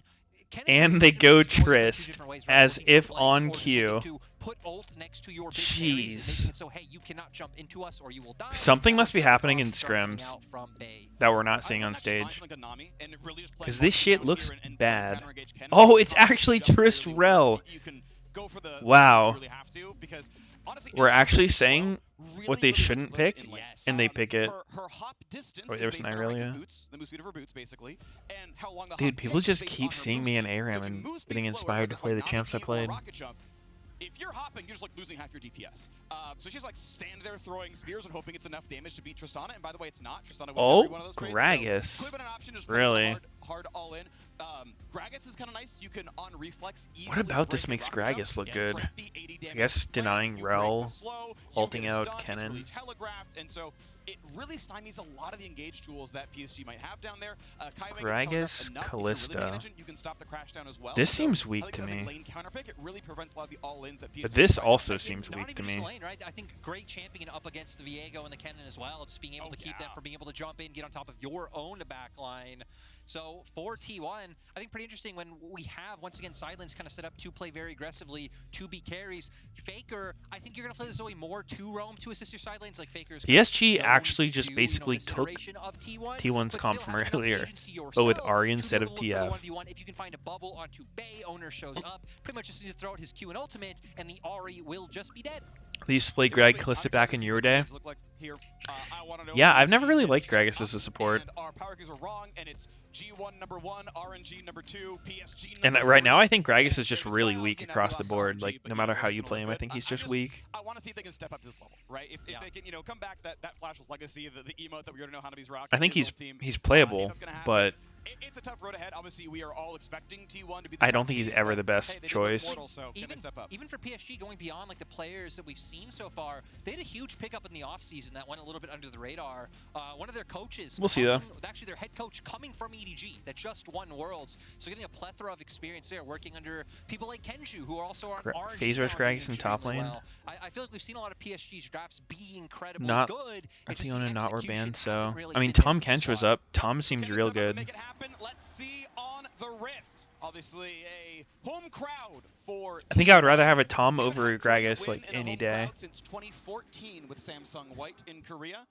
And they go Trist as if on cue. Jeez. So, hey, you cannot jump into us or you will die. Something must be happening in scrims that we're not seeing on stage. Because this shit looks bad. Oh, it's actually Trist Rel. Wow. We're actually saying what they shouldn't pick, and they pick it. Oh, there's an Irelia. Dude, people just keep seeing me in ARAM and getting inspired to play the champs I played. If you're hopping, you're just like losing half your DPS. So she's like standing there throwing spears and hoping it's enough damage to beat Tristana. And by the way, it's not. Tristana wins every one of those trades. Gragas. So been an option, just really? Hard all in. Gragas is kind of nice. You can on reflex easily. What about this makes Gragas look good? I guess denying Rel, ulting out Kennen. And so it really stymies a lot of the engage tools that PSG might have down there. Gragas, Kalista. You can stop the crash down as well. This seems weak to me. It really prevents a lot of the all-ins that PSG but this also seems weak to me. Lane, right? I think great champion up against the Viego and the Kennen as well. Just being able to keep them from being able to jump in, get on top of your own back line. So for T1, I think pretty interesting when we have, once again, Sidelines kind of set up to play very aggressively, to be carries. Faker, I think you're going to play this Zoe more to roam, to assist your side lanes like Faker's. PSG actually just basically took T1's comp from earlier, but with Ahri instead of TF. If you can find a bubble onto Bay, Owner shows up, pretty much just need to throw out his Q and ultimate, and the Ahri will just be dead. They used to play Greg Kalista back in your day. Yeah, I've never really liked Gragas as a support. And right now, I think Gragas is just really weak across the board. Like, no matter how you play him, I think he's just weak. I want to see if they can step up to this level, right? If they can, come back that Flash with Legacy, the emote that we already know Hanabi's rock. I think he's playable, but it's a tough road ahead. Obviously, we are all expecting T1 to be. I don't think he's ever the best choice. Even for PSG, going beyond like the players that we've seen so far, they had a huge pickup in the offseason that went a little bit under the radar. One of their coaches, we'll see though. Actually, their head coach coming from EDG that just won Worlds, so getting a plethora of experience there, working under people like Kenju, who are also on Orange. Phasers, Gragas in top lane. Well. I feel like we've seen a lot of PSG's drafts be incredibly good. Fiona not were banned, so I mean Tom Kench was up. Tom seems real good. Let's see on the Rift. Obviously, a home crowd for. I think I would rather have a Tom over Gragas like any day. Since 2014 with Samsung White in Korea.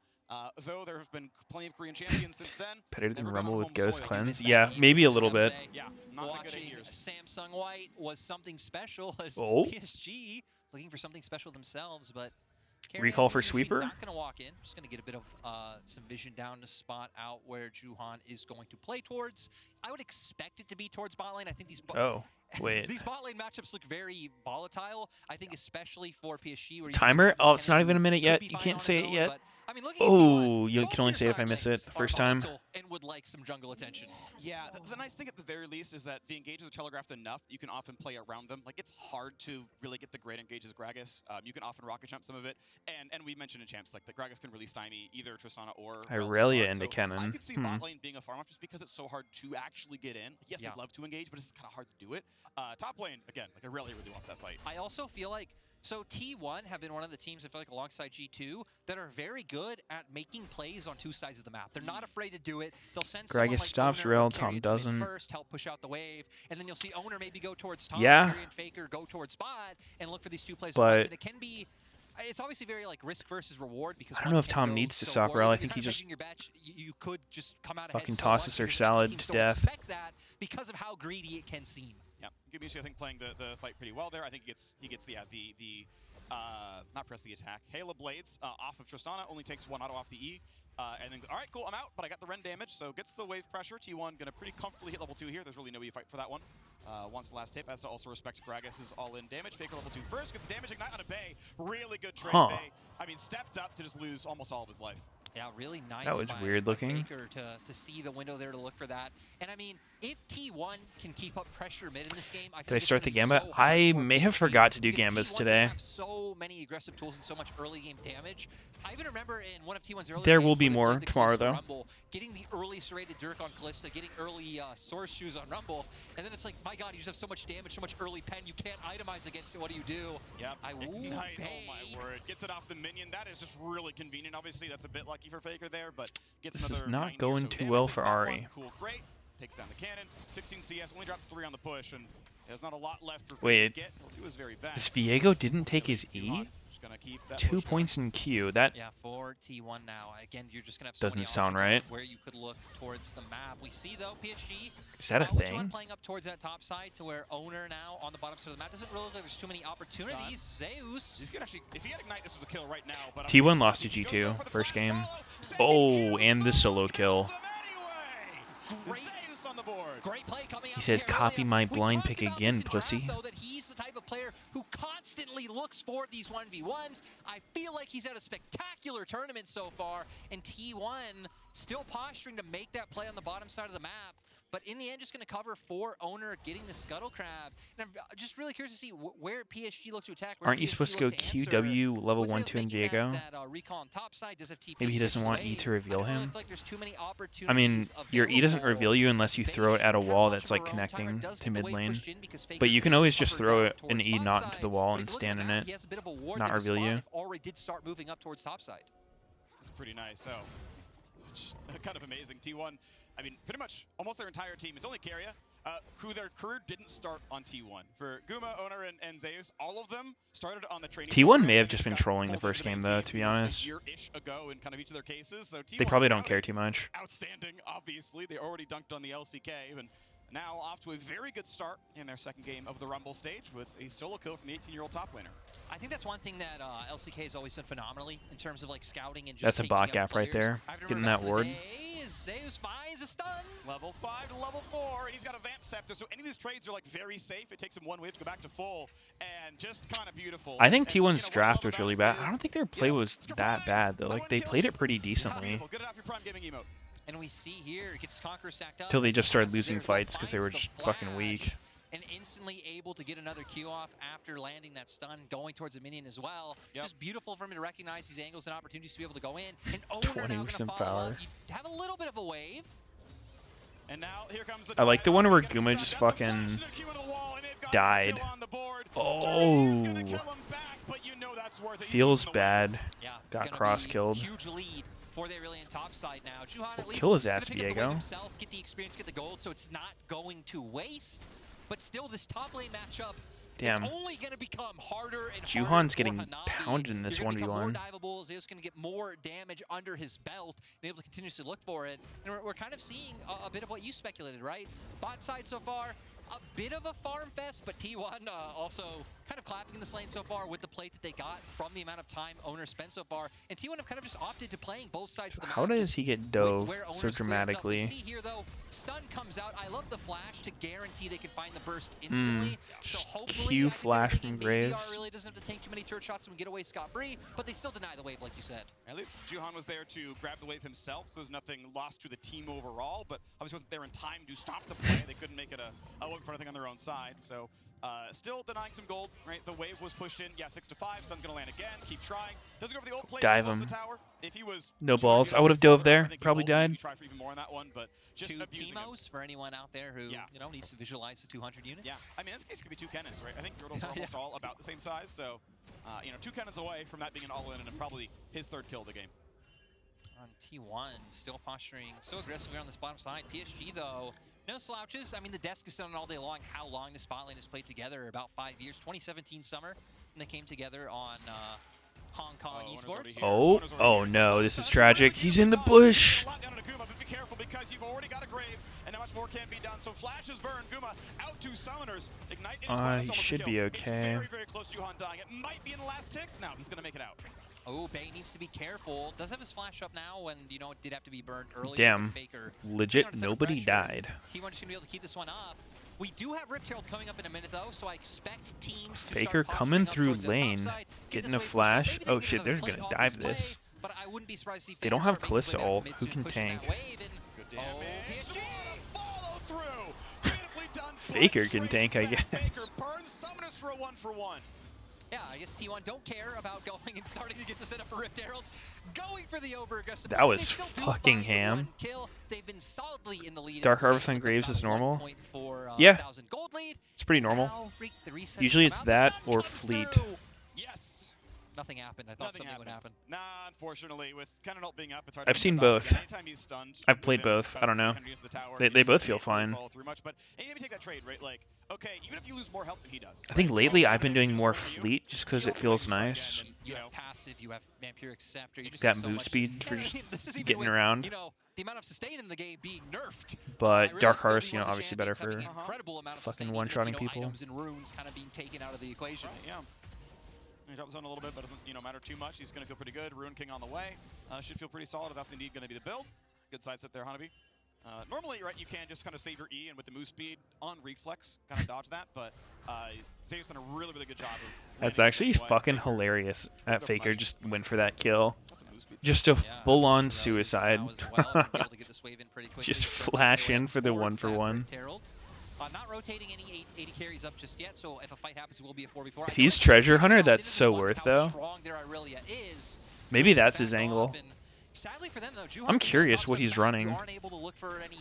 Though there have been plenty of Korean champions since then. Better than Rumble with home Ghost soil. Cleanse? Yeah, maybe a little bit. Yeah, not in a good 8 Watching years. Samsung White was something special as Oh. PSG looking for something special themselves, but Recall for Usually Sweeper? Not going to walk in. Just going to get a bit of some vision down to spot out where Juhan is going to play towards. I would expect it to be towards bot lane. I think these wait. these bot lane matchups look very volatile. I think especially for PSG. Where Timer? Oh, it's not even a minute yet. You can't say it yet. I mean, Oh, you can only say it if I miss it the first time. And would like some jungle attention. Yeah, the nice thing at the very least is that the engages are telegraphed enough that you can often play around them. Like, it's hard to really get the great engages Gragas. You can often rocket jump some of it. And we mentioned in champs, like, the Gragas can really stymie either Tristana or Irelia into so Kennen. I could see bot lane being a farm off just because it's so hard to actually get in. Yes, they'd love to engage, but it's kind of hard to do it. Top lane, again, like, Irelia really wants that fight. I also feel like so T1 have been one of the teams, I feel like, alongside G2 that are very good at making plays on two sides of the map. They're not afraid to do it. They'll send someone Gragas like stops Owner Rel, or Tom Carry to mid doesn't. first, help push out the wave, and then you'll see Owner maybe go towards Tom, Yeah. Carry and Faker go towards Spot, and look for these two plays at But- once. And it can be, it's obviously very like risk versus reward because I don't one know if can Tom go needs to so stop forward. Rel. I If think you're he kind of just hedging your bet, you could just come out ahead fucking so tosses much their because salad teams to don't death. expect that because of how greedy it can seem. Yeah, Gumussi, I think, playing the fight pretty well there. I think he gets the not press the attack. Halo Blades off of Tristana, only takes one auto off the E. And then, all right, cool, I'm out, but I got the Ren damage, so gets the wave pressure. T1 gonna pretty comfortably hit level 2 here. There's really no fight for that one. Wants the last tape, has to also respect Gragas' all-in damage. Faker level 2 first, gets the damage ignite on a Bay. Really good trade, Bay. I mean, stepped up to just lose almost all of his life. Yeah, really nice. That was by weird looking. Faker to see the window there to look for that. And I mean, if T1 can keep up pressure mid in this game, I think Did I it's start the gonna be gambit? so hard I for may have PSG forgot to do because gambits T1 today. just have so many aggressive tools and so much early game damage. I even remember in one of T1's early There games will be when they more played the tomorrow, Kalista though. Rumble, getting the early serrated Dirk on Kalista, getting early Source Shoes on Rumble, and then it's like, my god, you just have so much damage, so much early pen, you can't itemize against it, what do you do? Yep. Ignite, Bay. oh my word. Gets it off the minion. That is just really convenient. Obviously, that's a bit lucky for Faker there, but gets This another is not 90 or going so too damage. well Takes for that Ari. one. Cool, great. Takes down the cannon. 16 CS, only drops 3 on the push, and there's not a lot left for Faker to get. He'll do his very best. This Viego didn't take his E? Just gonna keep that 2 push points in Q. That Yeah, for T1 now. Again, you're just going to have so doesn't many sound options right. where you could look towards the map. We see, though, PSG. Is that a with thing? Juan playing up towards that top side to where Owner now on the bottom side of the map. Doesn't really look like there's too many opportunities. Zeus. He's gonna actually, if he had Ignite, this was a kill right now. But T1 lost to G2 first game. Oh, and the solo kill. Zeus on the board. Great play coming out He says, here copy early. my We blind talked pick about again, this in draft, pussy. though, that he's the type of player who constantly looks for these 1v1s. I feel like he's had a spectacular tournament so far, and T1 still posturing to make that play on the bottom side of the map. But in the end, just going to cover for Owner getting the Scuttle Crab. And I'm just really curious to see where PSG looks to attack. Where Aren't you PSG supposed to go looks answer. QW level What's 1, 2 in thinking Viego? that recall on top side does have TP Maybe he doesn't push want away. E to reveal I don't really him. feel like there's too many I mean, opportunities your E doesn't available. reveal you unless you throw it at a wall that's like connecting to mid lane. But you can always just throw an E not into the wall and stand in it, He has a bit of a ward not there to reveal spawn you. if already did start moving up towards top side. It's pretty nice. So, just kind of amazing. T1, I mean, pretty much almost their entire team. It's only Keria, who their career didn't start on T1. For Guma, Owner, and Zeus, all of them started on the training. T1 may have just been trolling the first game, though, to be honest. A year-ish ago in kind of each of their cases. So They T1 probably don't care too much. Outstanding, obviously. They already dunked on the LCK, and now off to a very good start in their second game of the Rumble stage with a solo kill from the 18-year-old top laner. I think that's one thing that LCK has always done phenomenally in terms of like scouting and just That's a taking bot out gap right players. there. I remember Getting back that in the ward. day, Zeus finds a stun. Level 5 to level 4, and he's got a Vamp Scepter, so any of these trades are like very safe. It takes him one wave to go back to full, and just kind of beautiful. I think And, T1's you know, what I draft love was really about bad. it I don't is, think their play was that bad, though. Like, they played it pretty decently. Get it off your Prime Gaming emote. And we see here, it gets Conqueror stacked up. Till they just started There's losing there, fights because they were finds just the fucking flash, weak. And instantly able to get another Q off after landing that stun, going towards a minion as well. Just beautiful for him to recognize these angles and opportunities to be able to go in. And Owner now going to 20% follow power. up. You have a little bit of a wave. And now here comes the I like the one where Guma just fucking died. Oh, feels bad. Got cross killed. Huge lead for the Aurelian top side now. Juhan at least Kill his gonna ass, pick up the wave Viego. himself, get the experience, get the gold, so it's not going to waste. But still, this top lane matchup Damn. It's only going to become harder and Juhan's harder for getting Hanabi. pounded in this You're gonna become more 1v1. diveable. Zeus going to get more damage under his belt and able to continuously look for it. And we're kind of seeing a bit of what you speculated, right? Bot side so far, a bit of a farm fest, but T1 also kind of clapping in this lane so far with the plate that they got from the amount of time Owner spent so far. And T1 have kind of just opted to playing both sides of the map. How does he get dove where so Owner's clearance up. We dramatically? see here though, stun comes out. I love the flash to guarantee they can find the burst instantly. So hopefully, Q I think flash they're from thinking maybe Graves. R really doesn't have to take too many turret shots and get away scot-free, but they still deny the wave, like you said. At least Juhan was there to grab the wave himself, so there's nothing lost to the team overall, but obviously wasn't there in time to stop the play. They couldn't make it a look for anything on their own side, so still denying some gold, right? The wave was pushed in, yeah, 6-5, Stun's gonna land again, keep trying. Doesn't go for the old play, Dive close him. to the tower. If he was No balls. I would have dove there. Probably maybe died. try for even more on that one, but just Two abusing him. Teemos for anyone out there who needs to visualize the 200 units. Yeah, I mean, in this case, it could be two cannons, right? I think Girdles are almost all about the same size, so, two cannons away from that being an all-in and probably his third kill of the game. On T1, still posturing so aggressively on this bottom side. PSG, though, no slouches. I mean, the desk is done all day long. How long the spot lane has played together? About 5 years. 2017 summer, and they came together on Hong Kong esports. Oh no, this is tragic. He's in the bush. Be careful because you've already got a Graves, and not much more can be done. So flashes burn. Guma out to Summoners. Ignite. He should be okay. It's very, very close to Juhan dying. It might be in the last tick. No, he's going to make it out. Oh, Bay needs to be careful. Does have his flash up now, and it did have to be burned earlier. Damn. Faker. Legit, nobody died. T1 just going to be able to keep this one up. We do have Rift Herald coming up in a minute, though, so I expect teams to Faker coming through lane, getting a flash. Oh shit, they're gonna dive this. But I wouldn't be surprised to see they don't have Kalista ult. Who can tank? Good damage. Follow through. Beautifully done. Faker can tank, I guess. Faker burns Summoners for a 1-for-1. Yeah, I guess T1 don't care about going and starting to get the setup for Rift Herald. Going for the over-aggressive. That was fucking ham. They've been solidly in the lead. Dark Harvest on Graves is normal. Yeah, it's pretty normal. Usually it's that or Fleet. Yes. Nothing happened. I thought something would happen. Nah, unfortunately, with Cannon ult being up, it's hard I've to seen both. I've played both. I don't know. They both feel fine. But anytime you take that trade, right? Like, okay, even if you lose more health than he does. I think lately I've been doing more Fleet just because it feels nice. You have passive, you have Vampiric Scepter. You just got have so move much. speed for just getting with, around. The amount of sustain in the game being nerfed. But Dark Harvest, obviously better for fucking one-shotting people. Items and runes kind of being taken out of the equation. Right, yeah. He drops on a little bit, but doesn't matter too much. He's going to feel pretty good. Rune King on the way. Should feel pretty solid if that's indeed going to be the build. Good side set there, Hanabi. Normally, right, you can just kind of save your E and with the move speed on reflex, kind of dodge that, but Xavier's done a really, really good job of... That's actually fucking hilarious at Faker just went for that kill. Just a full-on suicide. Just flash in for the 1-for-1. Not rotating any 80 carries up just yet, so if a fight happens, it will be a 4v4. If he's Treasure Hunter, that's so worth, though. Maybe that's his angle. Sadly for them, though, I'm curious what he's running. You aren't able to look for any,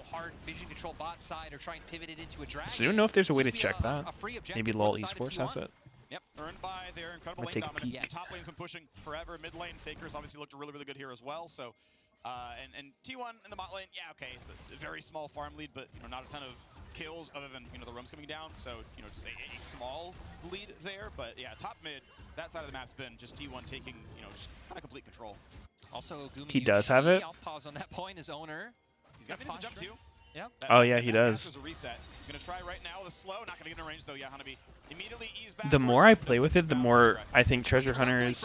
hard vision control bot side or try and pivot it into a dragon. So I don't know if there's a way to check that. Maybe LoL Esports has it. Yep, earned by their incredible lane dominance. The top lane's been pushing forever. Mid lane, Faker's obviously looked really, really good here as well. So, and T1 in the bot lane, yeah, okay, it's a very small farm lead, but not a ton of kills other than the roams coming down. So, just a small lead there. But yeah, top mid, that side of the map's been just T1 taking, just kind of complete control. Also, Gumi he does have it. I'll pause on that point. His owner. He's got to jump too. Yeah. Oh yeah, he does. A reset. Gonna try right now with a slow. Not gonna get in range though. Yeah, Hanabi immediately ease back. The more I play with it, the more I think Treasure Hunter is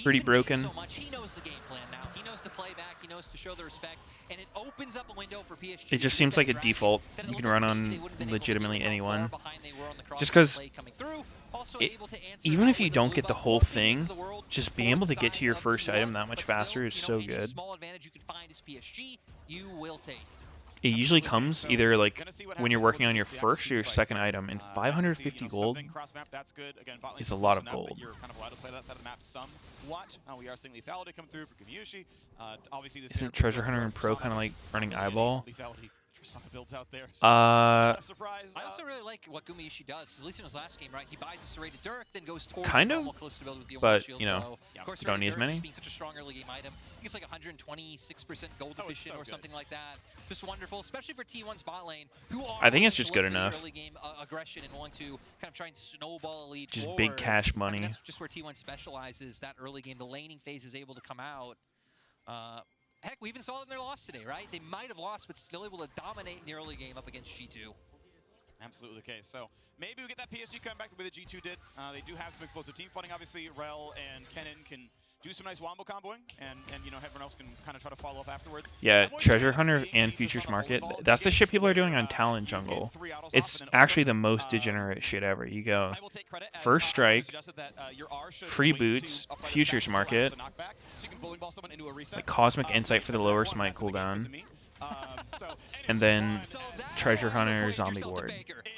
pretty broken. So much. He knows the game plan now. He knows the playback. He knows to show the respect, and it opens up a window for PSG. It just seems like a default you can run on legitimately anyone. Just because, even if you don't get the whole thing, just being able to get to your first item that much faster is so good. Small advantage you can find is PSG. You will take. It usually comes either like when you're working on your first or your second item, and 550 gold is a lot of gold. You're kind of allowed to play that side of the map somewhat. We are seeing lethality come through for Kavyushi. Obviously, this isn't Treasure Hunter and Pro kind of like running eyeball? First off, the builds out there. So not a surprise. I also really like what Gumayushi does. At least in his last game, right? He buys a serrated Dirk, then goes towards kind the of, normal Callisto build with the but shield you know, throw. Of course, you don't need as many. Being such a strong early game item, I think it's like 126% gold efficient or something like that. Just wonderful, especially for T1's bot lane, who are I think it's just good for enough. early game aggression and willing to kind of try and snowball a lead Just forward. big cash money. I mean, that's just where T1 specializes. That early game, the laning phase is able to come out. Heck, we even saw it in their loss today, right? They might have lost, but still able to dominate in the early game up against G2. Absolutely the case. So maybe we get that PSG comeback the way the G2 did. They do have some explosive team funding. Obviously, Rel and Kennen can do some nice wombo comboing, and you know, everyone else can kind of try to follow up afterwards. Yeah, Treasure Hunter and Futures Market, that's the shit people are doing on Talon Jungle. It's actually the most degenerate shit ever. You go First Strike, free boots, Futures Market, like Cosmic Insight for the lower smite cooldown, and then Treasure Hunter Zombie Ward,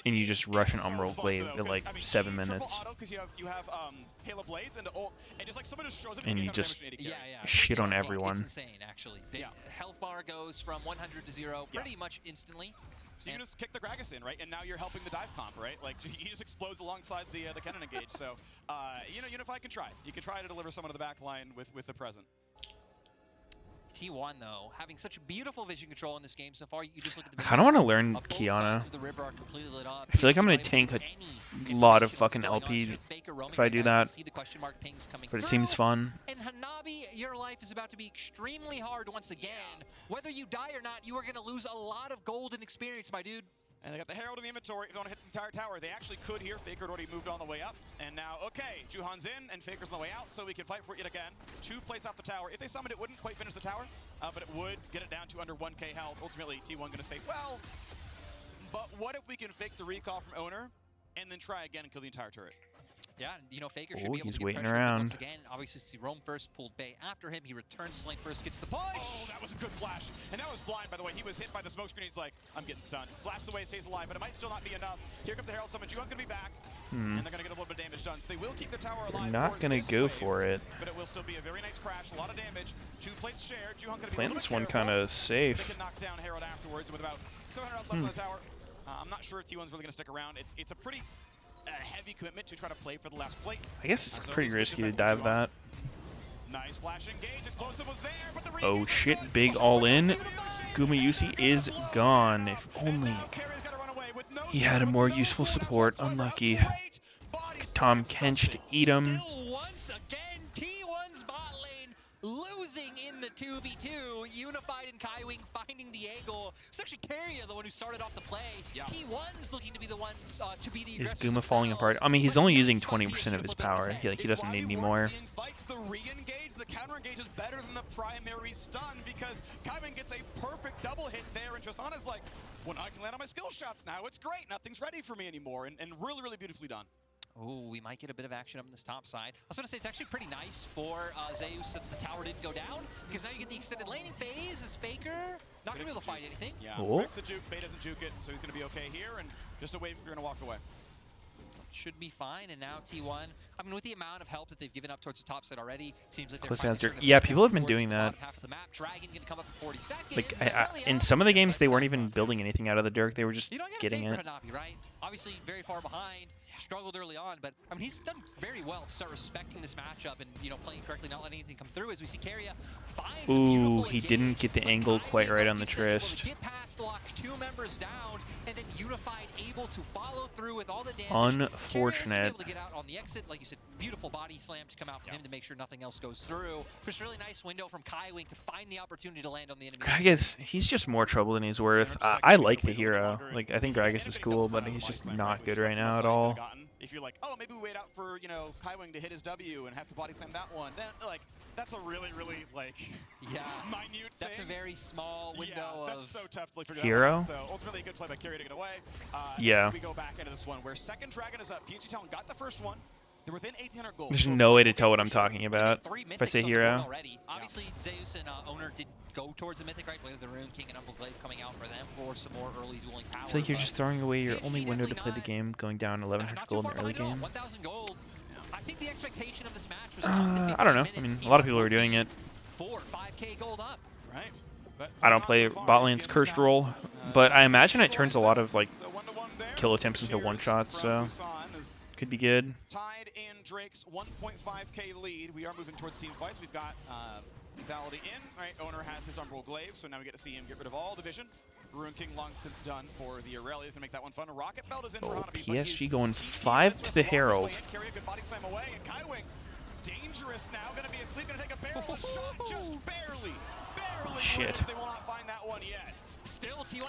and you just rush an Umbral Glaive in like 7 minutes. And you just shit on everyone. It's insane, actually. The health bar goes from 100 to 0 pretty much instantly. So you can just kick the Gragas in, right? And now you're helping the dive comp, right? Like, he just explodes alongside the Kennen engage. So, you know, Unify can try. You can try to deliver someone to the back line with the present. T1 though, having such beautiful vision control in this game so far, you just look at the I kind of want to learn Kiana. I feel like I'm going to tank a lot of fucking LP if I do that, but it seems fun. And Hanabi, your life is about to be extremely hard once again. Whether you die or not, you are going to lose a lot of gold and experience, my dude. And they got the Herald in the inventory. If they want to hit the entire tower, they actually could here. Faker had already moved on the way up. And now, okay, Juhan's in, and Faker's on the way out, so we can fight for it yet again. 2 plates off the tower. If they summoned it, wouldn't quite finish the tower, but it would get it down to under 1k health. Ultimately, T1 going to say, well, but what if we can fake the recall from Owner, and then try again and kill the entire turret? Yeah, and you know, Faker should be able to get waiting pressure around. once again. Obviously, see Roam first, pulled Bay after him. He returns to lane first, gets the push. Oh, that was a good flash. And that was blind, by the way. He was hit by the smoke screen. He's like, I'm getting stunned. Flashed away, stays alive, but it might still not be enough. Here comes the Herald Summon. Juhan's going to be back, and they're going to get a little bit of damage done. So they will keep the tower alive. They're not going to go for it. But it will still be a very nice crash. A lot of damage. 2 plates shared. Juhan's going to be playing this one kind of safe. They can knock down Herald afterwards with about 700 health left on the tower. I'm not sure if T1's really going to stick around. It's a pretty heavy commitment to try to play for the last plate. I guess it's pretty risky to dive that. Nice flash engage. Explosive was there, but the oh shit, big all in. Gumayusi is gone. If only he had a more useful support. Unlucky. Tom Kench to eat him. Once again, T1's bot lane losing in the 2v2. Unified and Kaiwing finding the angle. It's actually Carrier, the one who started off the play. T1's looking to be the ones to be the Is aggressors Guma falling apart? I mean, he's only using 20% of his power. He doesn't need any more. Fights the re-engage. The counter-engage is better than the primary stun because Kaiwing gets a perfect double hit there, and Tristana's like, when I can land on my skill shots now, it's great. Nothing's ready for me anymore, and really, really beautifully done. Oh, we might get a bit of action up on this top side. I was going to say, it's actually pretty nice for Zeus that the tower didn't go down, because now you get the extended laning phase as Faker not going to be able to fight anything. Yeah, cool. Rex the juke, Bay doesn't juke it, so he's going to be okay here, and just a wave if you're going to walk away. Should be fine, and now T1, I mean, with the amount of help that they've given up towards the top side already, seems like they're yeah, people have been doing that. Half of the map. Dragon gonna come up in 40 seconds. Like in some of the games, they weren't even building anything out of the Dirk. They were just getting it. Hanabi, right? Obviously, very far behind. Struggled early on, but I mean, he's done very well to start respecting this matchup and, you know, playing correctly, not letting anything come through. As we see Carrier finds ooh, he didn't get the angle quite right on the Trist. Get past, lock 2 members down, and then Unified able to follow through with all the damage. Unfortunate. Able to get out on the exit, like you said, beautiful body slam to come out from him to make sure nothing else goes through. Just really nice window from Kaiwing to find the opportunity to land on the enemy. Gragas, he's just more trouble than he's worth. I like the hero. Like, I think Gragas is cool, but he's just not good right now at all. If you're like, oh, maybe we wait out for, you know, Kaiwing to hit his W and have to body slam that one, then, like, that's a really, really, like, minute That's thing. a very small window that's so tough to figure hero? out. So ultimately a good play by Carrier to get away. Yeah. We go back into this one where second Dragon is up. PSG Talon got the first one. They're within 1,800 gold. There's no way to tell what I'm talking about if I say hero. Obviously, Zeus and Owner didn't go towards the Mythic, right? Later the Rune King and Umbral Glaive coming out for them for some more early dueling power. I feel like you're just throwing away your only window to play the game, going down 1,100 gold in the early game. 1,000 gold. I think the expectation of this match was I don't know. I mean, a lot of people are doing it. 4, 5k gold up. Right. I don't play bot lane's cursed role, but I imagine it turns a lot of like kill attempts into one shots, so could be good. Tied in Drake's 1.5k lead. We are moving towards team fights. We've got Lethality in. All right, Owner has his Umbral Glaive, so now we get to see him get rid of all the vision. Ruin King long since done for the Aurelia to make that one fun. A Rocket Belt is in for Hanabi. PSG going 5 to the Herald. Carry a good body slam away, and Kaiwing dangerous now. Going to be asleep. Going to take a barrel shot, just barely. Shit. They will not find that one yet.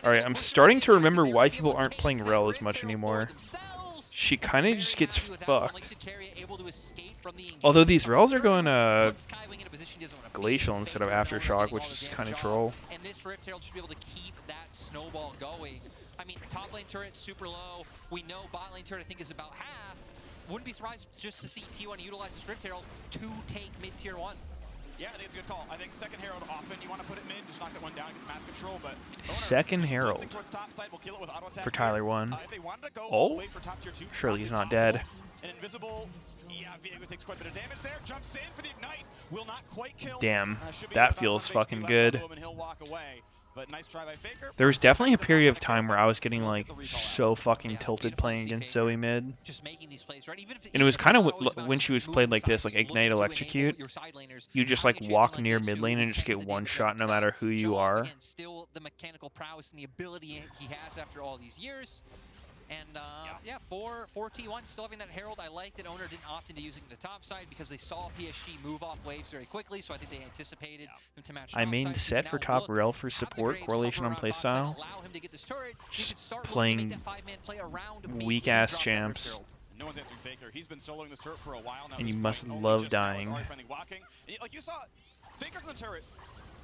Alright, I'm starting to remember why people aren't playing Rel as much anymore. She kind of just gets fucked. Although these Rels are going Glacial instead of Aftershock, which is kind of troll. And this Rift Herald should be able to keep that snowball going. I mean, top lane turret super low. We know bot lane turret I think is about half. Wouldn't be surprised just to see T1 utilize this Rift Herald to take mid tier 1. Yeah, I think it's a good call. I think second Herald often you want to put it mid, just knock that one down, get map control, but second Herald for Tyler 1. Oh, surely he's not dead. An invisible, yeah, Viego takes quite a bit of damage there, jumps in for the ignite, will not quite kill. Damn, that feels fucking good. He'll walk away. But nice try by Faker. There was definitely a period of time where I was getting like so fucking tilted playing against Zoe mid. And it was kind of when she was played like this, like Ignite Electrocute, you just like walk near mid lane and just get one shot no matter who you are. Still the mechanical prowess and the ability he has after all these years. And yeah, for T1 still having that Herald, I like that Owner didn't opt into using the top side because they saw PSG move off waves very quickly, so I think they anticipated them to match. I main set for top Rel for support, correlation on playstyle. Just playing weak ass champs. No one's answering Faker. He's been soloing this turret for a while now. And you must love dying. Like you saw, Faker's in the turret.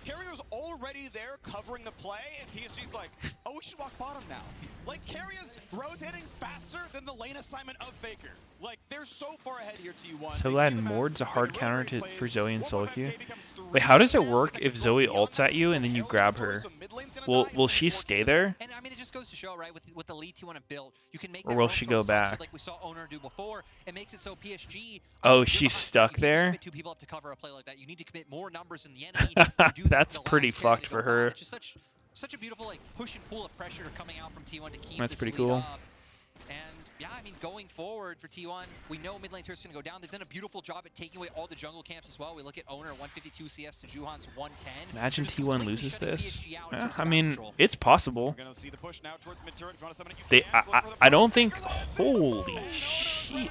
Carrier's already there covering the play, and PSG's like, oh, we should walk bottom now. Like, Carrier's rotating faster than the lane assignment of Faker. Like, they're so far ahead here, T1. So glad Mord's a hard counter for Zoe and Soloq. Wait, how does it work if Zoe ults at you and then you grab her? Will she stay there? And I mean, it just goes to show, right, with the lead T1 built, you can make or will she go back? Like we saw Owner do before. It makes it so PSG. Oh, she's stuck there? Two people have to cover a play like that. You need to commit more numbers in the enemy. That's pretty fucked for her. It's just such a beautiful like push and pull of pressure coming out from T1 to keep That's this pretty lead cool. up. And yeah, I mean, going forward for T1, we know mid lane turret's going to go down. They've done a beautiful job at taking away all the jungle camps as well. We look at Owner 152 CS to Juhan's 110. Imagine T1 loses this. I mean, it's possible. I don't think. Holy shit!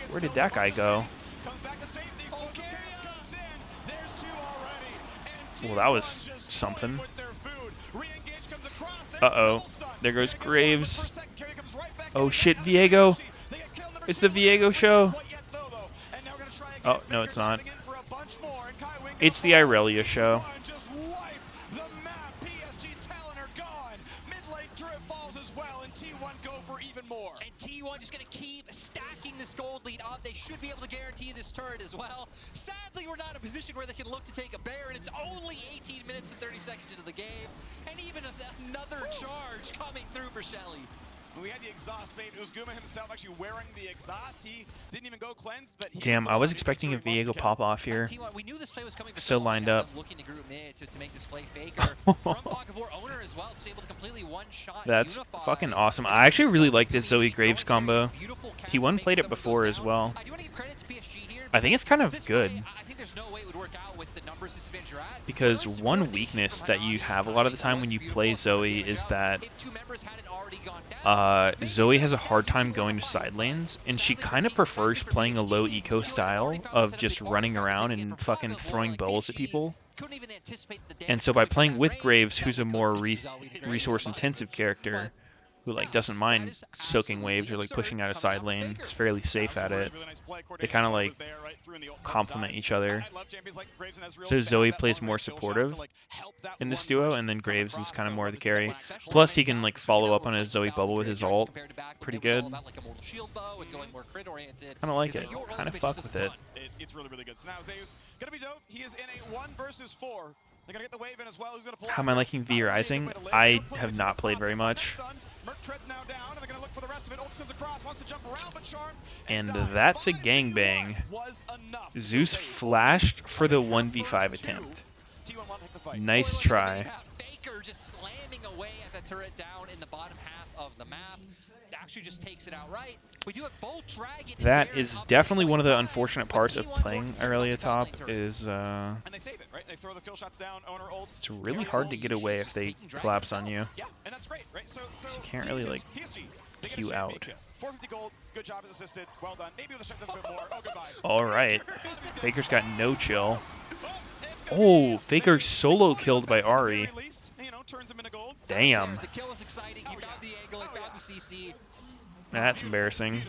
Where did that guy go? Well, that was something. Uh-oh. There goes Graves. Oh shit, Viego. It's the Viego show. Oh, no, it's not. It's the Irelia show. And T1 just going to keep stacking this gold lead up. They should be able to guarantee this turret as well. Sadly, we're not in a position where they can look to take a bear, and it's only 18 minutes and 30 seconds into the game. And even another charge coming through for Shelly. We had the exhaust saved. It was Guma himself actually wearing the exhaust. He didn't even go cleanse, but damn, I was expecting a Viego pop off here. We knew this play was coming so lined up. Looking to group mid to make this play Faker. From Bogavor Owner as well, just able to completely one-shot. That's fucking awesome. I actually really like this Zoe Graves combo. T1 played it before as well. I do want to give credit to PSG here. I think it's kind of good. I think there's no way it would work out with the numbers this advantage you're at. Because one weakness that you have a lot of the time when you play Zoe is that Zoe has a hard time going to side lanes, and she kind of prefers playing a low eco style of just running around and fucking throwing bubbles at people. And so by playing with Graves, who's a more resource intensive character, who like doesn't mind soaking waves or like pushing out a side lane, is fairly safe at it. They kind of like complement each other. So Zoe plays more supportive in this duo, and then Graves is kind of more the carry. Plus he can like follow up on his Zoe bubble with his ult. Pretty good. I don't like it. Kind of fuck with it. It's really, really good. So now Zeus gonna be dope. He is in a 1 versus 4. They're gonna get the wave in as well. Who's gonna pull? How am I liking V Rising? I have not played very much. And that's a gangbang. Zeus flashed for the 1v5 attempt. T1 want to take the fight. Nice try. Faker just slamming away at the turret down in the bottom half of the map. Actually just takes it outright. We do have both Dragon. That is definitely one of the unfortunate parts of playing early top is And they save it, right? They throw the kill shots down, owner ults. it's really hard to get away if they collapse on you. Yeah, and that's great, right? So You can't really like queue out. 450 gold, good job as assisted, well done. Maybe with a strength a bit more. Oh, goodbye. All right. Faker's got no chill. Oh, Faker solo killed by Ari. Damn. The kill was exciting. He found the angle, he found the CC. That's embarrassing.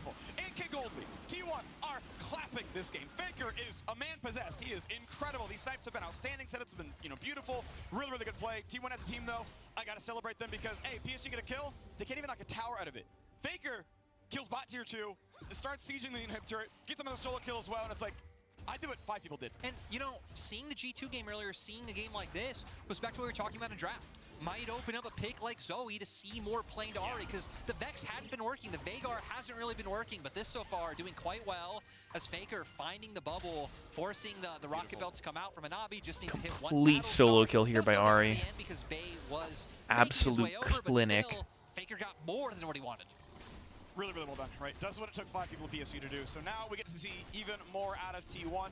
T1 are clapping this game. Faker is a man possessed. He is incredible. These snipes have been outstanding. Setups have been, beautiful. Really, really good play. T1 as a team, though, I got to celebrate them because, hey, PSG get a kill. They can't even knock a tower out of it. Faker kills bot tier 2, starts sieging the inhibitor, gets another solo kill as well, and it's like, I did what 5 people did. And, seeing the G2 game earlier, seeing a game like this, goes back to what we were talking about in draft. Might open up a pick like Zoe to see more playing to Ari, because the Vex hadn't been working, the Veigar hasn't really been working, but this so far doing quite well as Faker finding the bubble, forcing the rocket belt to come out from Anabi, just needs to hit one Complete solo kill here by Ari. Because Bay was Absolute clinic. Still, Faker got more than what he wanted. Really, really well done, right? Does what it took 5 people at PSU to do. So now we get to see even more out of T1.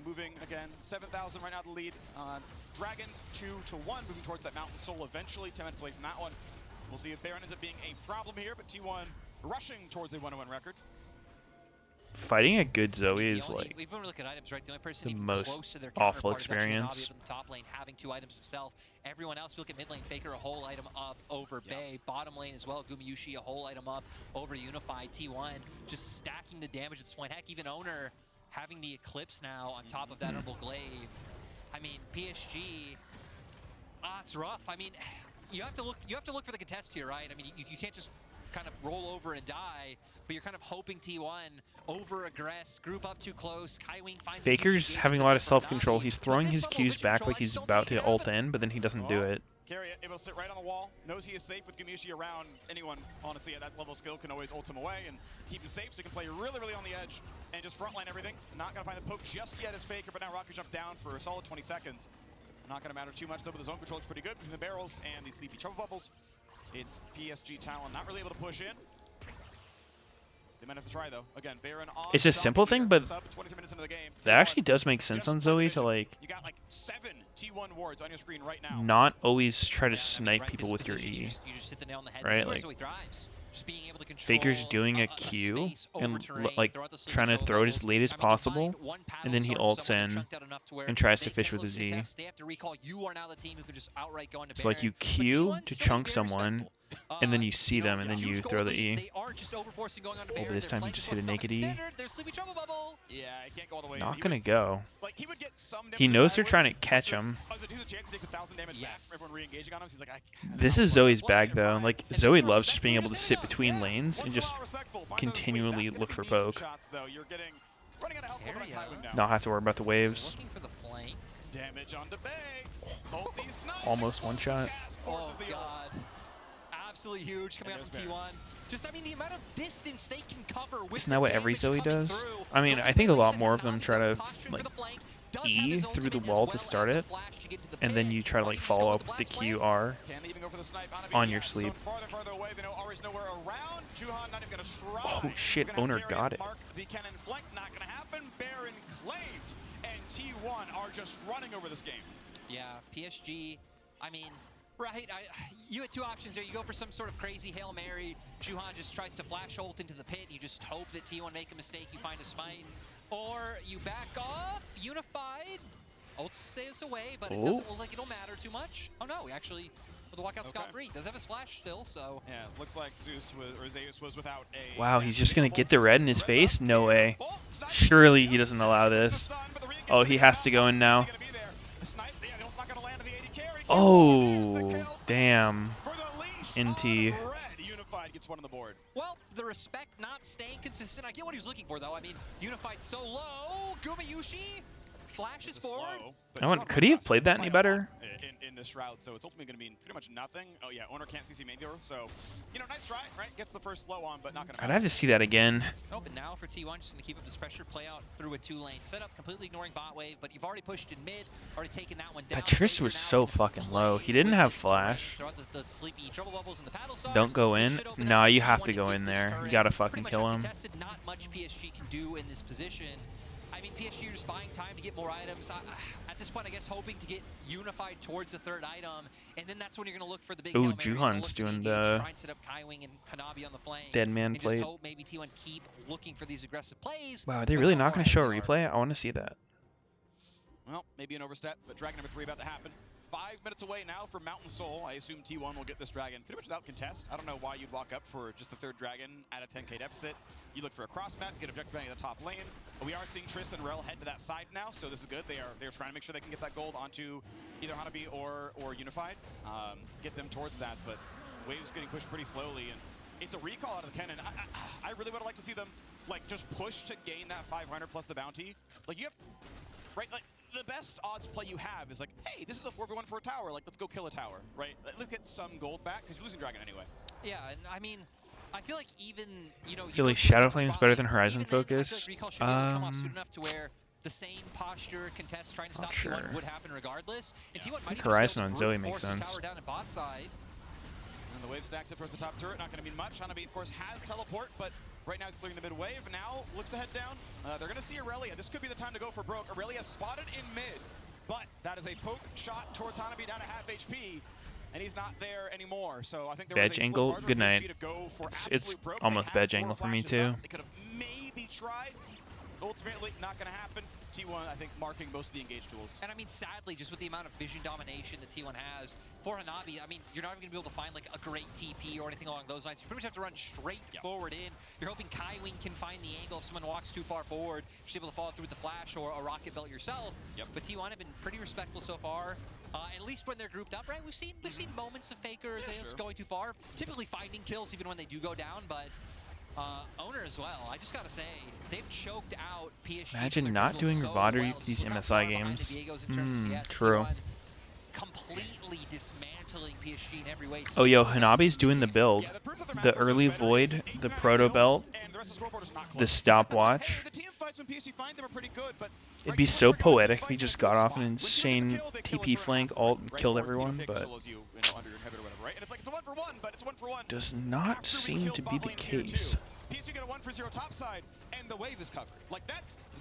Moving, again, 7,000 right now to lead. Dragons 2-1, moving towards that Mountain Soul eventually, 10 minutes away from that one. We'll see if Baron ends up being a problem here, but T1 rushing towards a 1-1 record. Fighting a good Zoe is like We've been looking at items, right? The only person the even most close to their awful counterpart is actually Anabi experience. up in the top lane, having 2 items himself. Everyone else, you look at mid lane, Faker a whole item up over Bay. Bottom lane as well, Gumayushi a whole item up over Unified. T1 just stacking the damage at this point. Heck, even Owner having the Eclipse now on top of that Honorable Glaive. I mean, PSG, it's rough. I mean, you have to look for the contest here, right? I mean, you can't just kind of roll over and die, but you're kind of hoping T1 over-aggress, group up too close, Kaiwing finds Faker's having a lot of self-control. He's throwing his Qs back like he's about to ult in, but then he doesn't do it. Carry it, able to sit right on the wall, knows he is safe with Gumayushi around. Anyone, honestly, at that level of skill can always ult him away and keep him safe, so he can play really, really on the edge and just frontline everything. Not gonna find the poke just yet as Faker, but now Rocket Jump down for a solid 20 seconds. Not gonna matter too much though, but the zone control looks pretty good between the barrels and the sleepy trouble bubbles. It's PSG Talon not really able to push in. They might have to try though. Again, Baron on It's a simple thing, but 23 minutes into the game. that actually does make sense on Zoe to like You got like 7 T1 wards on your screen right now. not always try to snipe people with your E. You just hit the nail on the head. Right? This is Like where Zoe thrives. Just being able to control Faker's doing a Q and like trying to throw it as late as possible, and then he ults in and tries to fish with his E. They have to recall you are now the team who can just outright go into So like you Q to chunk someone, and then you see them, and then you throw the E. They aren't just overforcing going on to Oh, but this time he just hit a naked E. Yeah, I can't go all the way. Not gonna go. Like, he would get some He knows they're trying to catch him. There's a chance to take 1,000 damage back from everyone re-engaging on him. So he's like, This is Zoe's bag though. Like Zoe loves just being able to sit between lanes and just continually look for poke. Not have to worry about the waves. Damage on Bay. Almost one shot. Oh god. Absolutely huge coming out from T1. Just, I mean, the amount of distance they can cover with Isn't that what every Zoe does? I mean, I think a lot more of them try to like E through the wall to start it, and then you try to like follow up with the QR on your sleep. Oh shit, Owner got it. The cannon flank not gonna happen. Baron claimed, and T1 are just running over this game. Yeah, PSG, I mean, right, you had 2 options there. You go for some sort of crazy Hail Mary. Juhan just tries to flash ult into the pit. You just hope that T1 make a mistake. You find a smite. Or you back off, Unified. Ult saves away, but it doesn't look like it'll matter too much. Oh no, he actually with the walkout scot-free. Does have a splash still, so. Yeah, looks like Zeus was without a... Wow, he's just gonna get the red in his face? No way. Surely he doesn't allow this. Oh, he has to go in now. Oh, damn. NT. Well, the respect not staying consistent. I get what he was looking for, though. I mean, Unified so low. Gumayushi Flashes forward. Could he have played that any better? In this route, so it's ultimately going to mean pretty much nothing. Oh yeah, owner can't CC Meteor, so nice try, right? Gets the first slow on, but not going to. I'd have to see that again. Open now for T1, just going to keep up this pressure, play out through a 2-lane setup, completely ignoring bot wave, but you've already pushed in mid, already taken that one down. That Triss was so fucking low. He didn't have flash. The sleepy trouble bubbles in the paddle stars. Don't go in. Nah, you have to go in there. You gotta fucking kill him. Not much PSG can do in this position. I mean, PSG are just buying time to get more items. At this point, I guess hoping to get unified towards the third item, and then that's when you're going to look for the big. Ooh, Juhan's doing the try and set up Kaiwing and Hanabi on the flame. Dead man play. Just hope maybe T1 keep looking for these aggressive plays. Wow, are they really not going to show a replay? I want to see that. Well, maybe an overstep, but Dragon number 3 about to happen. 5 minutes away now from Mountain Soul. I assume T1 will get this Dragon pretty much without contest. I don't know why you'd walk up for just the third Dragon at a 10k deficit. You look for a cross map, get objective banning at the top lane. But we are seeing Trist and Rel head to that side now, so this is good. They're trying to make sure they can get that gold onto either Hanabi or Unified. Get them towards that, but Wave's getting pushed pretty slowly, and it's a recall out of the cannon. I really would have liked to see them just push to gain that 500 plus the bounty. You have, right, the best odds play you have is hey, this is a 4v1 for a tower. Let's go kill a tower, right? Let's get some gold back because you're losing Dragon anyway. Yeah, and I mean, I feel like even feel like Shadow Flame is better than Horizon Focus. Come off soon enough to where the same posture contest trying to stop T1 would happen regardless. And T1 might Horizon on Zoe makes sense. Tower down at bot side. And the wave stacks it towards the top turret. Not going to mean much. Hanabi, of course, has teleport, but right now he's clearing the mid wave. Now looks to head down. They're going to see Aurelia. This could be the time to go for broke. Aurelia spotted in mid, but that is a poke shot towards Hanabi down to half HP, and he's not there anymore. So I think there was a angle. Good night. It's almost badge angle for me too. They could have maybe tried. Ultimately, not going to happen. T1, I think, marking most of the engaged tools. And I mean, sadly, just with the amount of vision domination that T1 has, for Hanabi, I mean, you're not even going to be able to find a great TP or anything along those lines. You pretty much have to run straight forward in. You're hoping Kaiwing can find the angle if someone walks too far forward. You're able to follow through with the flash or a rocket belt yourself. But T1 have been pretty respectful so far. At least when they're grouped up, right? We've seen moments of fakers going too far, typically finding kills even when they do go down, but Owner as well. I just gotta say, they've choked out PSG. Imagine not doing Rivadri these MSI games. True. Completely dismantling PSG in every way. Oh, yo, Hanabi's doing the build. The early Void, the Proto Belt, the Stopwatch. It'd be so poetic if he just got off an insane TP flank, ult, and killed everyone, but does not seem to be the case. PSG get a 1-for-0 top side, and the wave is covered.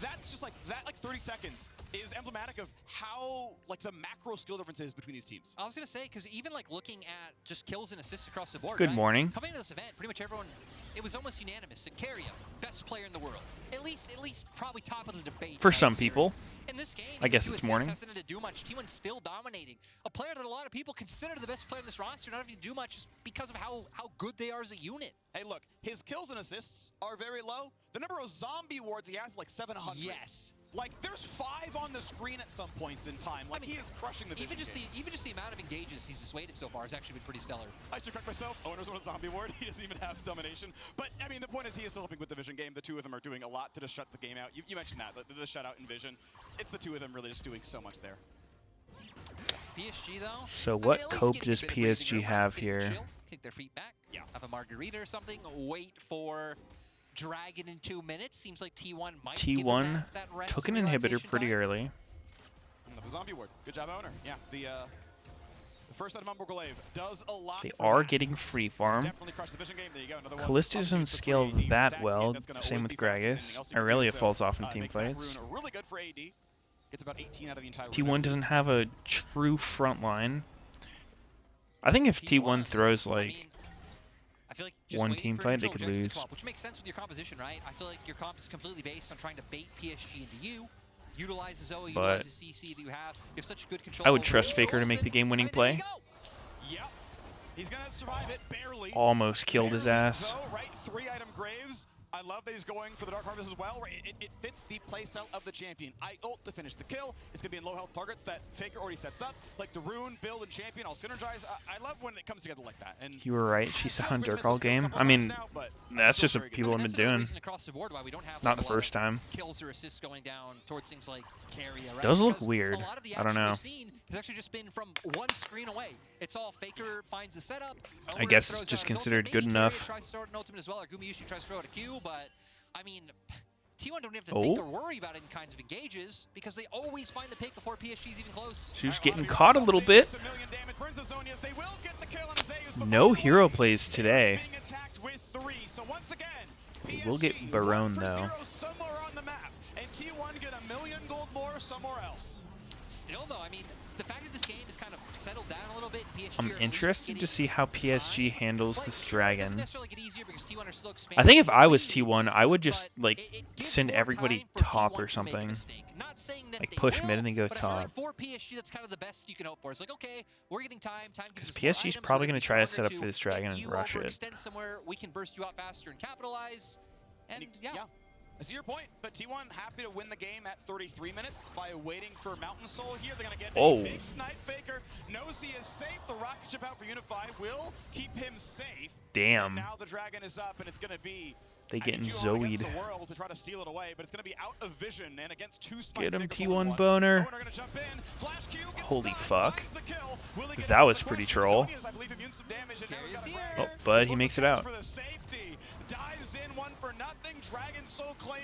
That's just that 30 seconds is emblematic of how the macro skill differences between these teams. I was gonna say, because even looking at just kills and assists across the board. Good morning. Coming into this event, pretty much everyone, it was almost unanimous. Keria, best player in the world. At least probably top of the debate. For some people. In this game, I guess it's morning. Hasn't to do much. T1 still dominating. A player that a lot of people consider the best player in this roster, not having to do much just because of how good they are as a unit. Hey, look, his kills and assists are very low. The number of zombie wards he has is 700. Yes. There's 5 on the screen at some points in time. I mean, he is crushing the vision even just the amount of engages he's dissuaded so far has actually been pretty stellar. I should correct myself. Owner's on a zombie ward. He doesn't even have domination. But, I mean, the point is he is still helping with the vision game. The two of them are doing a lot to just shut the game out. You mentioned that, the shutout in vision. It's the two of them really just doing so much there. PSG, though? So what cope does PSG have here? Kick their feet back. Have a margarita or something. Wait for Dragon in 2 minutes. Seems like T1 might T1 took an inhibitor pretty early. The zombie ward. Good job, Owner. Yeah, the first out of Mumble does a lot. They are getting free farm. Definitely crushed the vision game. There you go. Another one. Kalista doesn't scale that well. Same with Gragas. Aurelia falls off in team fights. Really good for AD. Gets about 18 out of the entire T1 doesn't have a true front line. I think if T1 throws I feel like one team fight, they could lose. Which makes sense with your composition, right? I feel like your comp is completely based on trying to bait PSG into you. Utilize the Zoe, utilize the CC that you have. You have such good control. I would trust Faker to make the game-winning play. Yep. He's gonna survive it barely. Almost killed his ass. Right, 3-item Graves. I love that he's going for the Dark Harvest as well. It fits the playstyle of the champion. I ult to finish the kill. It's going to be in low health targets that Faker already sets up. Like the Rune, build, and champion all synergize. I love when it comes together like that. And you were right. She's on Dirk all game. I mean, That's just what people have been doing. Not the first time. Kills or assists going down towards things like carry. Right? Does look Because weird. A lot of the I don't know. we've seen has actually just been from one screen away. It's all Faker finds the setup. I guess it's just considered good enough. Tries to throw out an ultimate as well, or Gumayushi tries to throw out a Q, but I mean, T1 don't have to think or worry about it in kinds of engages because they always find the pick before PSG's even close. She's getting caught a little bit. No hero plays today. We'll get Barone though. Still though, I mean, the fact that this game is kind of settled down a little bit. PSG I'm interested to see how PSG handles this dragon. I I think if I was T1, I would just like send everybody top or something. Like push mid and then go top. For PSG, that's kind of the best you can hope for. It's like, okay, we're getting time. Because PSG's probably going to try to set up for this dragon and rush it. Extend somewhere, we can burst you out faster and capitalize. And yeah. I see your point, but T1 happy to win the game at 33 minutes by waiting for Mountain Soul here. They're going to get a big snipe. Faker knows he is safe. The rocket ship out for Unify will keep him safe. Damn. And now the dragon is up, and it's going to be they getting Zoe'd. The world to try to steal it away, but it's going to be out of vision and against two Get him T1 boner. Holy fuck. That was pretty troll. Oh, but he makes it out.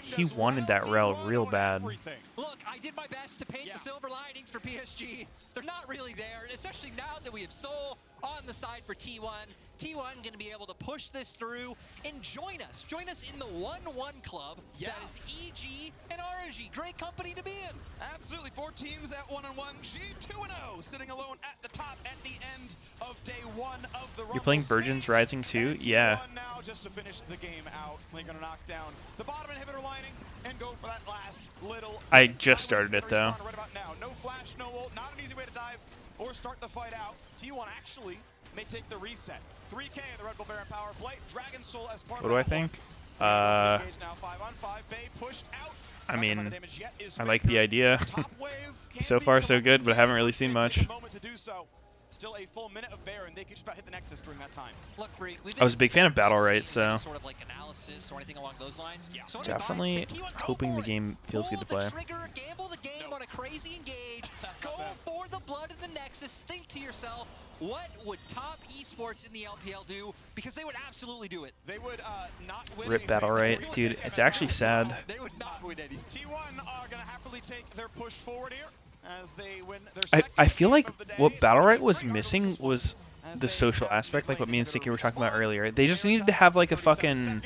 He wanted that rel real bad. Look, I did my best to paint the silver linings for PSG. They're not really there, and especially now that we have Sol on the side for T1. T1 going to be able to push this through and join us. Join us in the 1-1 club. That is EG and RNG. Great company to be in. Absolutely. 4 teams at 1-1. G2-0 sitting alone at the top at the end of day 1 of the You're playing Virgins Rising 2? Yeah. Now just to finish the game out. They're going to knock down the bottom inhibitor lining and go for that last little. I just started it though. Right about now. No flash, no ult. Not an easy way to dive or start the fight out. T1 actually may take the reset. 3K in the Red Bull Baron power play. Dragon Soul as part what do I think? I mean, I like the idea. So far, so good, but I haven't really seen much. Still a full minute of Baron. They could just about hit the Nexus during that time. Look, I was a big fan of Battle Right, so sort of like analysis or anything along those lines. So definitely hoping the game feels good to play. Gamble the game on a crazy engage. Go for the blood of the Nexus. Think to yourself, what would top esports in the LPL do? Because they would absolutely do it. They would not win. Rip Battle Right, dude. It's actually sad. They would not win any. T1 are gonna happily take their push forward here as they win their I feel like what Battle Right was missing was the social aspect, like what me and Sticky were talking about earlier. They just needed to have like a fucking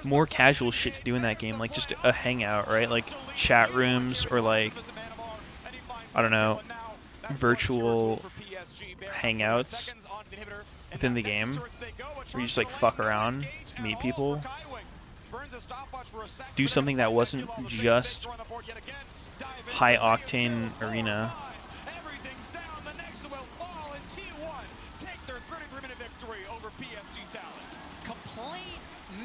more casual shit to do in that game, like just a hangout, right? Like chat rooms or like, I don't know, virtual hangouts within the game where you just like fuck around, meet people, do something that wasn't just high octane arena. Complete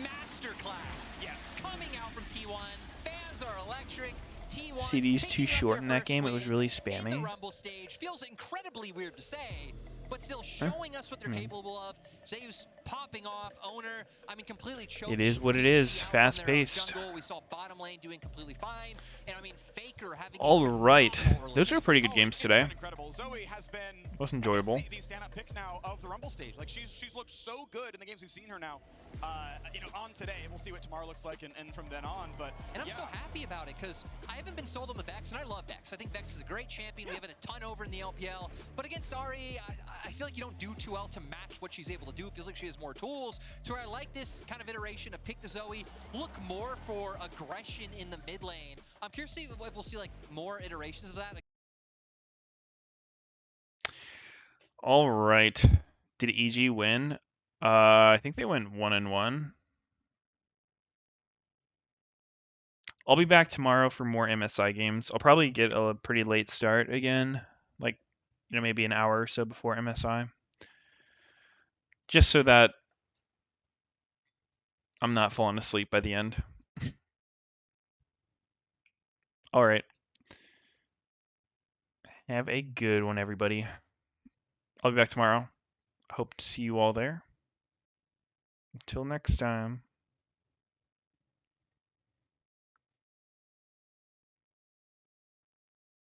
masterclass. Yes. Coming out from T1. Fans are electric. T1 CD's too short in that game. It was really in spammy. the Rumble stage feels incredibly weird to say, but still showing us what they're capable of. Zeus popping off, owner, I mean, completely choking. It is what it is. Fast paced. We saw bottom lane doing completely fine, and I mean, Faker having. All right, those are pretty good games today. Zoe has been was enjoyable. The stand-up pick now of the Rumble stage. Like she's looked so good in the games we've seen her now. You know, on today, we'll see what tomorrow looks like, and from then on. But and I'm so happy about it because I haven't been sold on the Vex, and I love Vex. I think Vex is a great champion. We have it a ton over in the LPL, but against Ari, I feel like you don't do too well to match what she's able to do. It feels like she has more tools. So I like this kind of iteration of pick the Zoe, look more for aggression in the mid lane. I'm curious to see if we'll see like more iterations of that. All right, did EG win? I think they went 1-1. I'll be back tomorrow for more MSI games. I'll probably get a pretty late start again, like, you know, maybe an hour or so before MSI. Just so that I'm not falling asleep by the end. All right. Have a good one, everybody. I'll be back tomorrow. Hope to see you all there. Until next time.